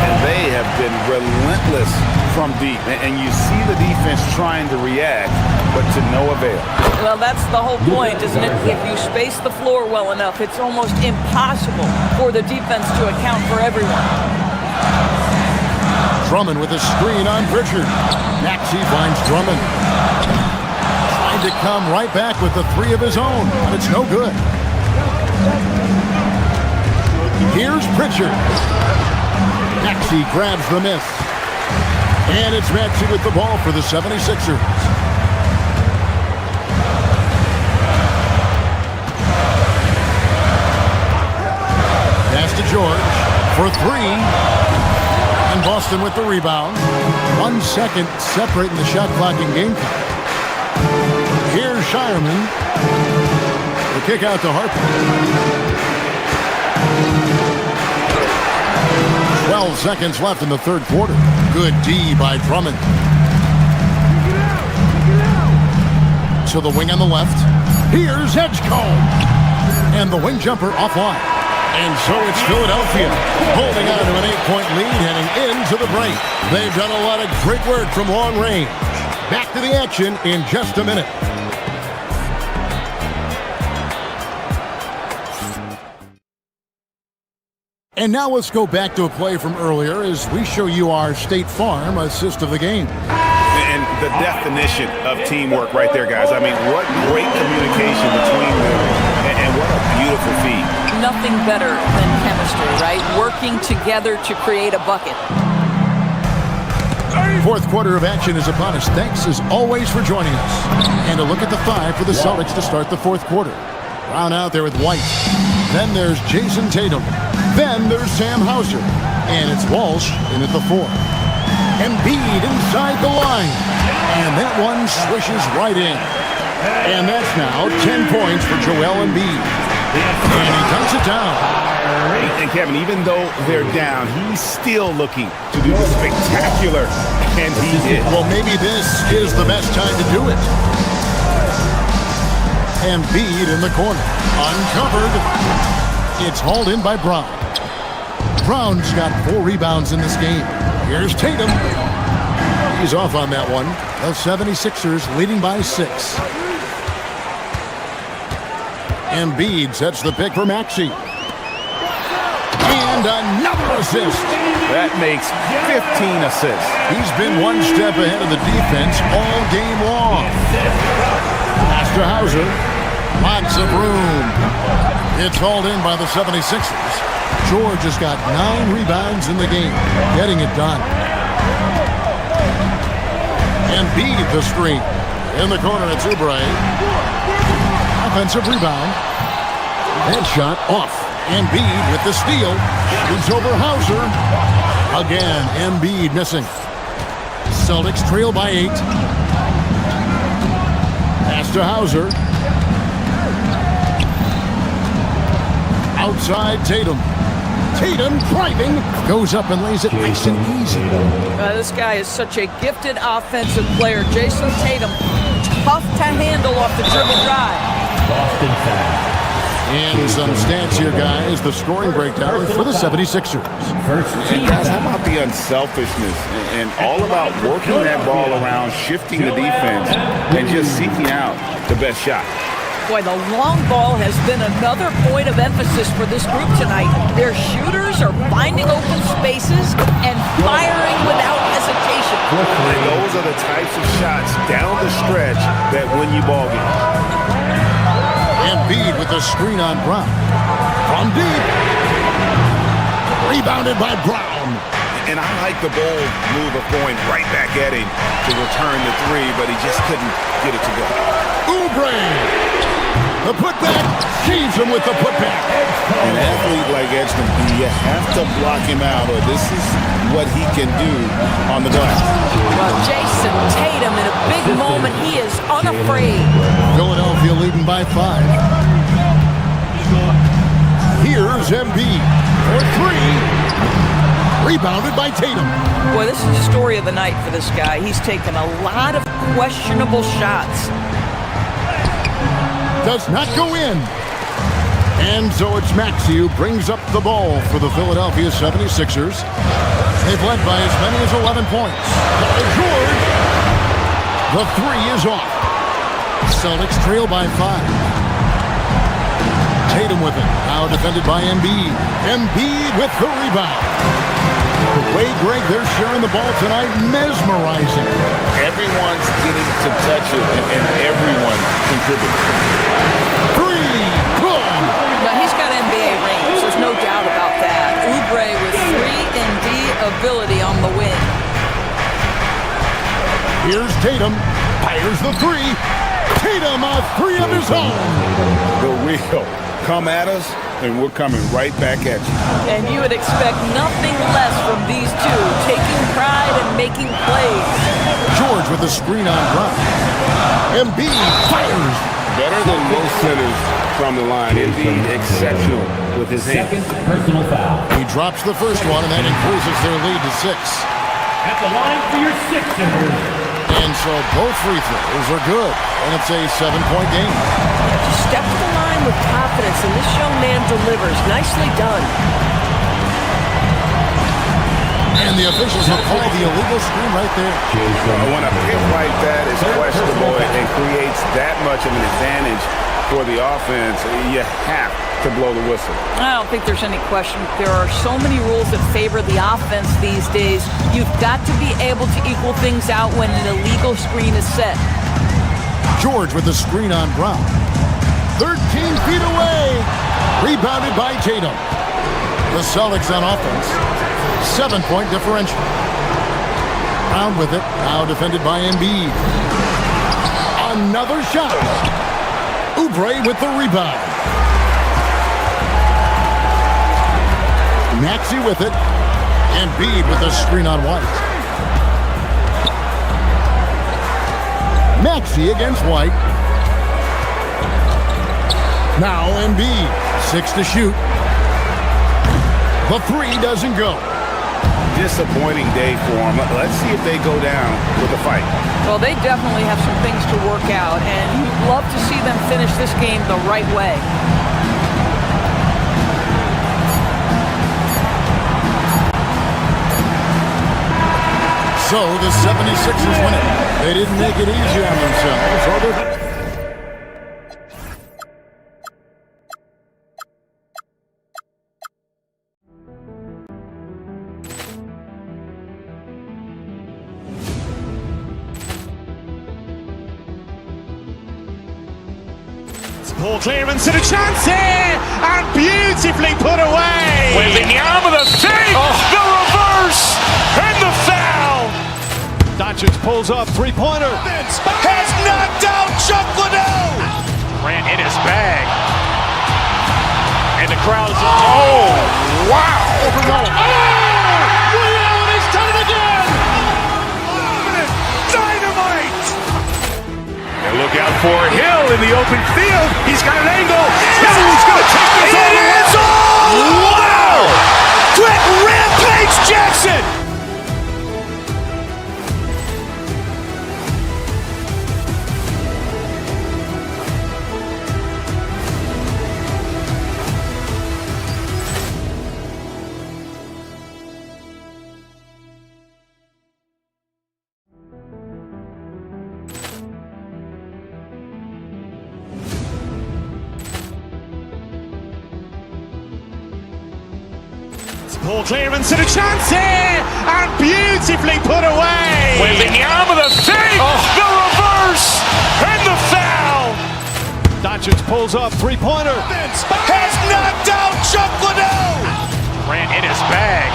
And they have been relentless from deep. And you see the defense trying to react, but to no avail. Well, that's the whole point, isn't it? If you space the floor well enough, it's almost impossible for the defense to account for everyone. Drummond with a screen on Pritchard. Maxey finds Drummond. Trying to come right back with the 3 of his own, but it's no good. Here's Pritchard. Maxey grabs the miss. And it's Maxey with the ball for the 76ers. Pass to George for 3. And Boston with the rebound. 1 second separating the shot clock and game clock. Here's Shireman. The kick out to Harper. 12 seconds left in the third quarter. Good D by Drummond. To the wing on the left. Here's Edgecombe. And the wing jumper offline. And so it's Philadelphia holding on to an 8-point lead heading into the break. They've done a lot of great work from long range. Back to the action in just a minute. And now let's go back to a play from earlier as we show you our State Farm assist of the game. And the definition of teamwork right there, guys. I mean, what great communication between them, and what a beautiful feed. Nothing better than chemistry, right? Working together to create a bucket. Fourth quarter of action is upon us. Thanks as always for joining us. And a look at the 5 for the Celtics to start the fourth quarter. Brown out there with White. Then there's Jason Tatum. Then there's Sam Hauser. And it's Walsh in at the 4. Embiid inside the line. And that one swishes right in. And that's now 10 points for Joel Embiid. And he dunks it down. And Kevin, even though they're down, he's still looking to do the spectacular. And he did. Well, maybe this is the best time to do it. Embiid in the corner. Uncovered. It's hauled in by Brown. Brown's got 4 rebounds in this game. Here's Tatum. He's off on that one. The 76ers leading by 6. Embiid sets the pick for Maxey. And another assist. That makes 15 assists. He's been one step ahead of the defense all game long. Pass to Hauser. Lots of room. It's hauled in by the 76ers. George has got 9 rebounds in the game, getting it done. Embiid the screen. In the corner, it's Oubre. Offensive rebound. Headshot off. Embiid with the steal. Shoots over Hauser. Again, Embiid missing. Celtics trail by 8. Pass to Hauser. Outside Tatum. Tatum driving. Goes up and lays it nice and easy. This guy is such a gifted offensive player. Jason Tatum, tough to handle off the dribble drive. And some stats here, guys. The scoring breakdown for the 76ers. And guys, how about the unselfishness and all about working that ball around, shifting the defense, and just seeking out the best shot. Boy, the long ball has been another point of emphasis for this group tonight. Their shooters are finding open spaces and firing without hesitation. And those are the types of shots down the stretch that win you ball games. Embiid with the screen on Brown. From deep. Rebounded by Brown. And I like the bold move of going right back at him to return the 3, but he just couldn't get it to go. Oubre. The putback. Saves him with the putback. An athlete like Edgecombe, you have to block him out, or this is what he can do on the glass. Well, Jason Tatum in a big moment. He is unafraid. Philadelphia leading by 5. Here's Embiid for 3. Rebounded by Tatum. Boy, this is the story of the night for this guy. He's taken a lot of questionable shots. Does not go in. And so it's Maxey who brings up the ball for the Philadelphia 76ers. They've led by as many as 11 points. George. The 3 is off. Celtics trail by 5. Tatum with it. Now defended by Embiid. Embiid with the rebound. Wade, Greg, they're sharing the ball tonight. Mesmerizing. Everyone's getting to touch it, and everyone contributes. 3. Good. Now, he's got NBA range. There's no doubt about that. Oubre with 3-and-D ability on the wing. Here's Tatum. Fires the 3. Tatum a 3 of his own. The real Come at us, and we're coming right back at you. And you would expect nothing less from these two, taking pride and making plays. George with the screen on Brown. Embiid fires. Better than most centers from the line. Embiid exceptional with his hands. Second personal foul. He drops the first one, and that increases their lead to 6. At the line for your sixers. And so both free throws are good, and it's a 7-point game. Step to the line with confidence, and this young man delivers. Nicely done. And the officials have called the illegal screen right there. When a pick like that is questionable and creates that much of an advantage for the offense, you have to blow the whistle. I don't think there's any question. There are so many rules that favor the offense these days. You've got to be able to equal things out when an illegal screen is set. George with the screen on Brown. 13 feet away. Rebounded by Tatum. The Celtics on offense. 7-point differential. Brown with it. Now defended by Embiid. Another shot. Oubre with the rebound. Maxey with it. Embiid with the screen on White. Maxey against White. Now Embiid. 6 to shoot. The 3 doesn't go. Disappointing day for them. Let's see if they go down with a fight. Well, they definitely have some things to work out, and you'd love to see them finish this game the right way. So the 76ers win it. They didn't make it easy on themselves. Ball clearance and a chance here, and beautifully put away. Wembanyama the save, the reverse, and the foul. Doncic pulls up, three-pointer. Has knocked out Chuck Liddell. Grant in his bag. And the crowd is... Oh, wow. Ray Allen has done it again. Dynamite. And look out for Hill in the open field. He's got an angle. Hill's going to take this all the way. Wow. Quit Rampage Jackson. Ball clearance and a chance here, and beautifully put away. Wembanyama the save, the reverse, and the foul. Doncic pulls up, three-pointer. Has knocked out Chuck Liddell. Grant in his bag.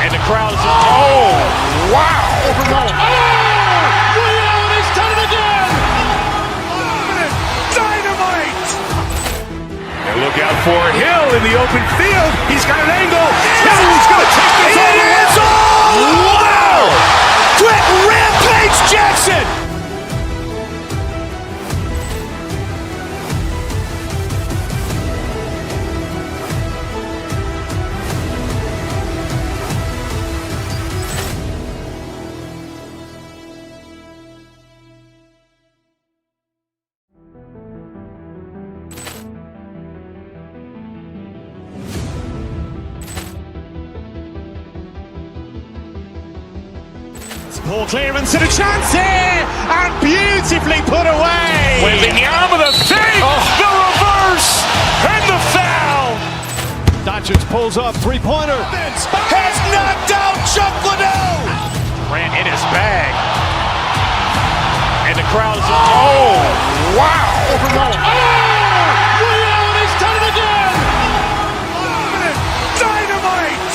And the crowd is... Oh, wow. Ray Allen has done it again. Dynamite. And look out for Hill in the open field. He's got an angle. Hill's going to take this all the way. Wow. Quit Rampage Jackson. Ball clearance and a chance here, and beautifully put away. Wembanyama the save, the reverse, and the foul. Doncic pulls up, three-pointer. Has knocked out Chuck Liddell. Grant in his bag. And the crowd is... Oh, wow. Ray Allen has done it again. Dynamite.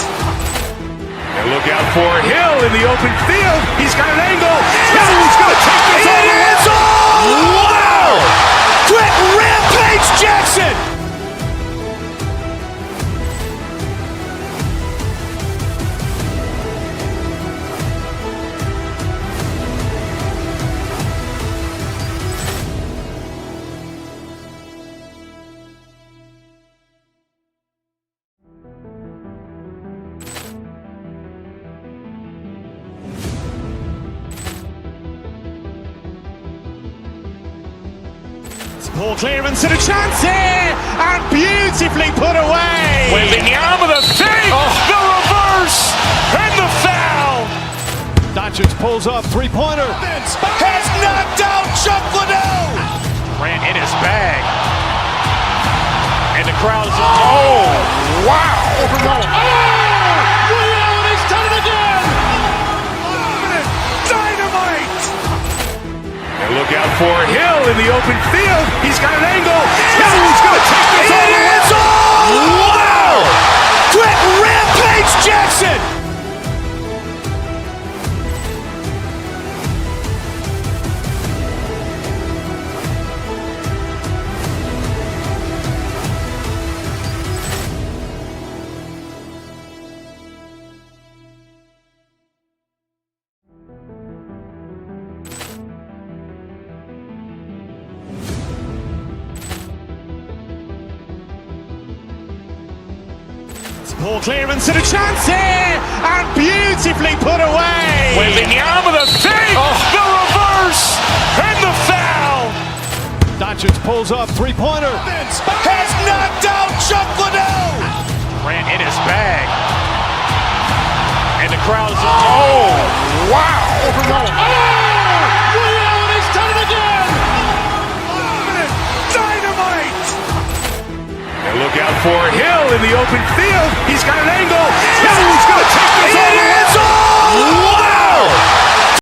And look out for Hill in the open field. He's got an angle. Hill's going to take this all the way. Wow. Quit Rampage Jackson! Poor clearance and a chance here, and beautifully put away. Wembanyama the fake, the reverse, and the foul. Doncic pulls up, three-pointer. Has knocked out Chuck Liddell. Ran in his bag. And the crowd is... Oh, wow. He's done it again. Dynamite. And look out for Hill in the open field. He's got an angle. Hill's going to take this all the way. Wow! Quit Rampage Jackson! Poor clearance and a chance here, and beautifully put away. Wembanyama the fake, the reverse, and the foul. Doncic pulls up, three-pointer. Has knocked out Chuck Liddell. Ran in his bag. And the crowd is... Oh, wow. He's done it again. Dynamite. And look out for Hill in the open field. He's got an angle. Hill's going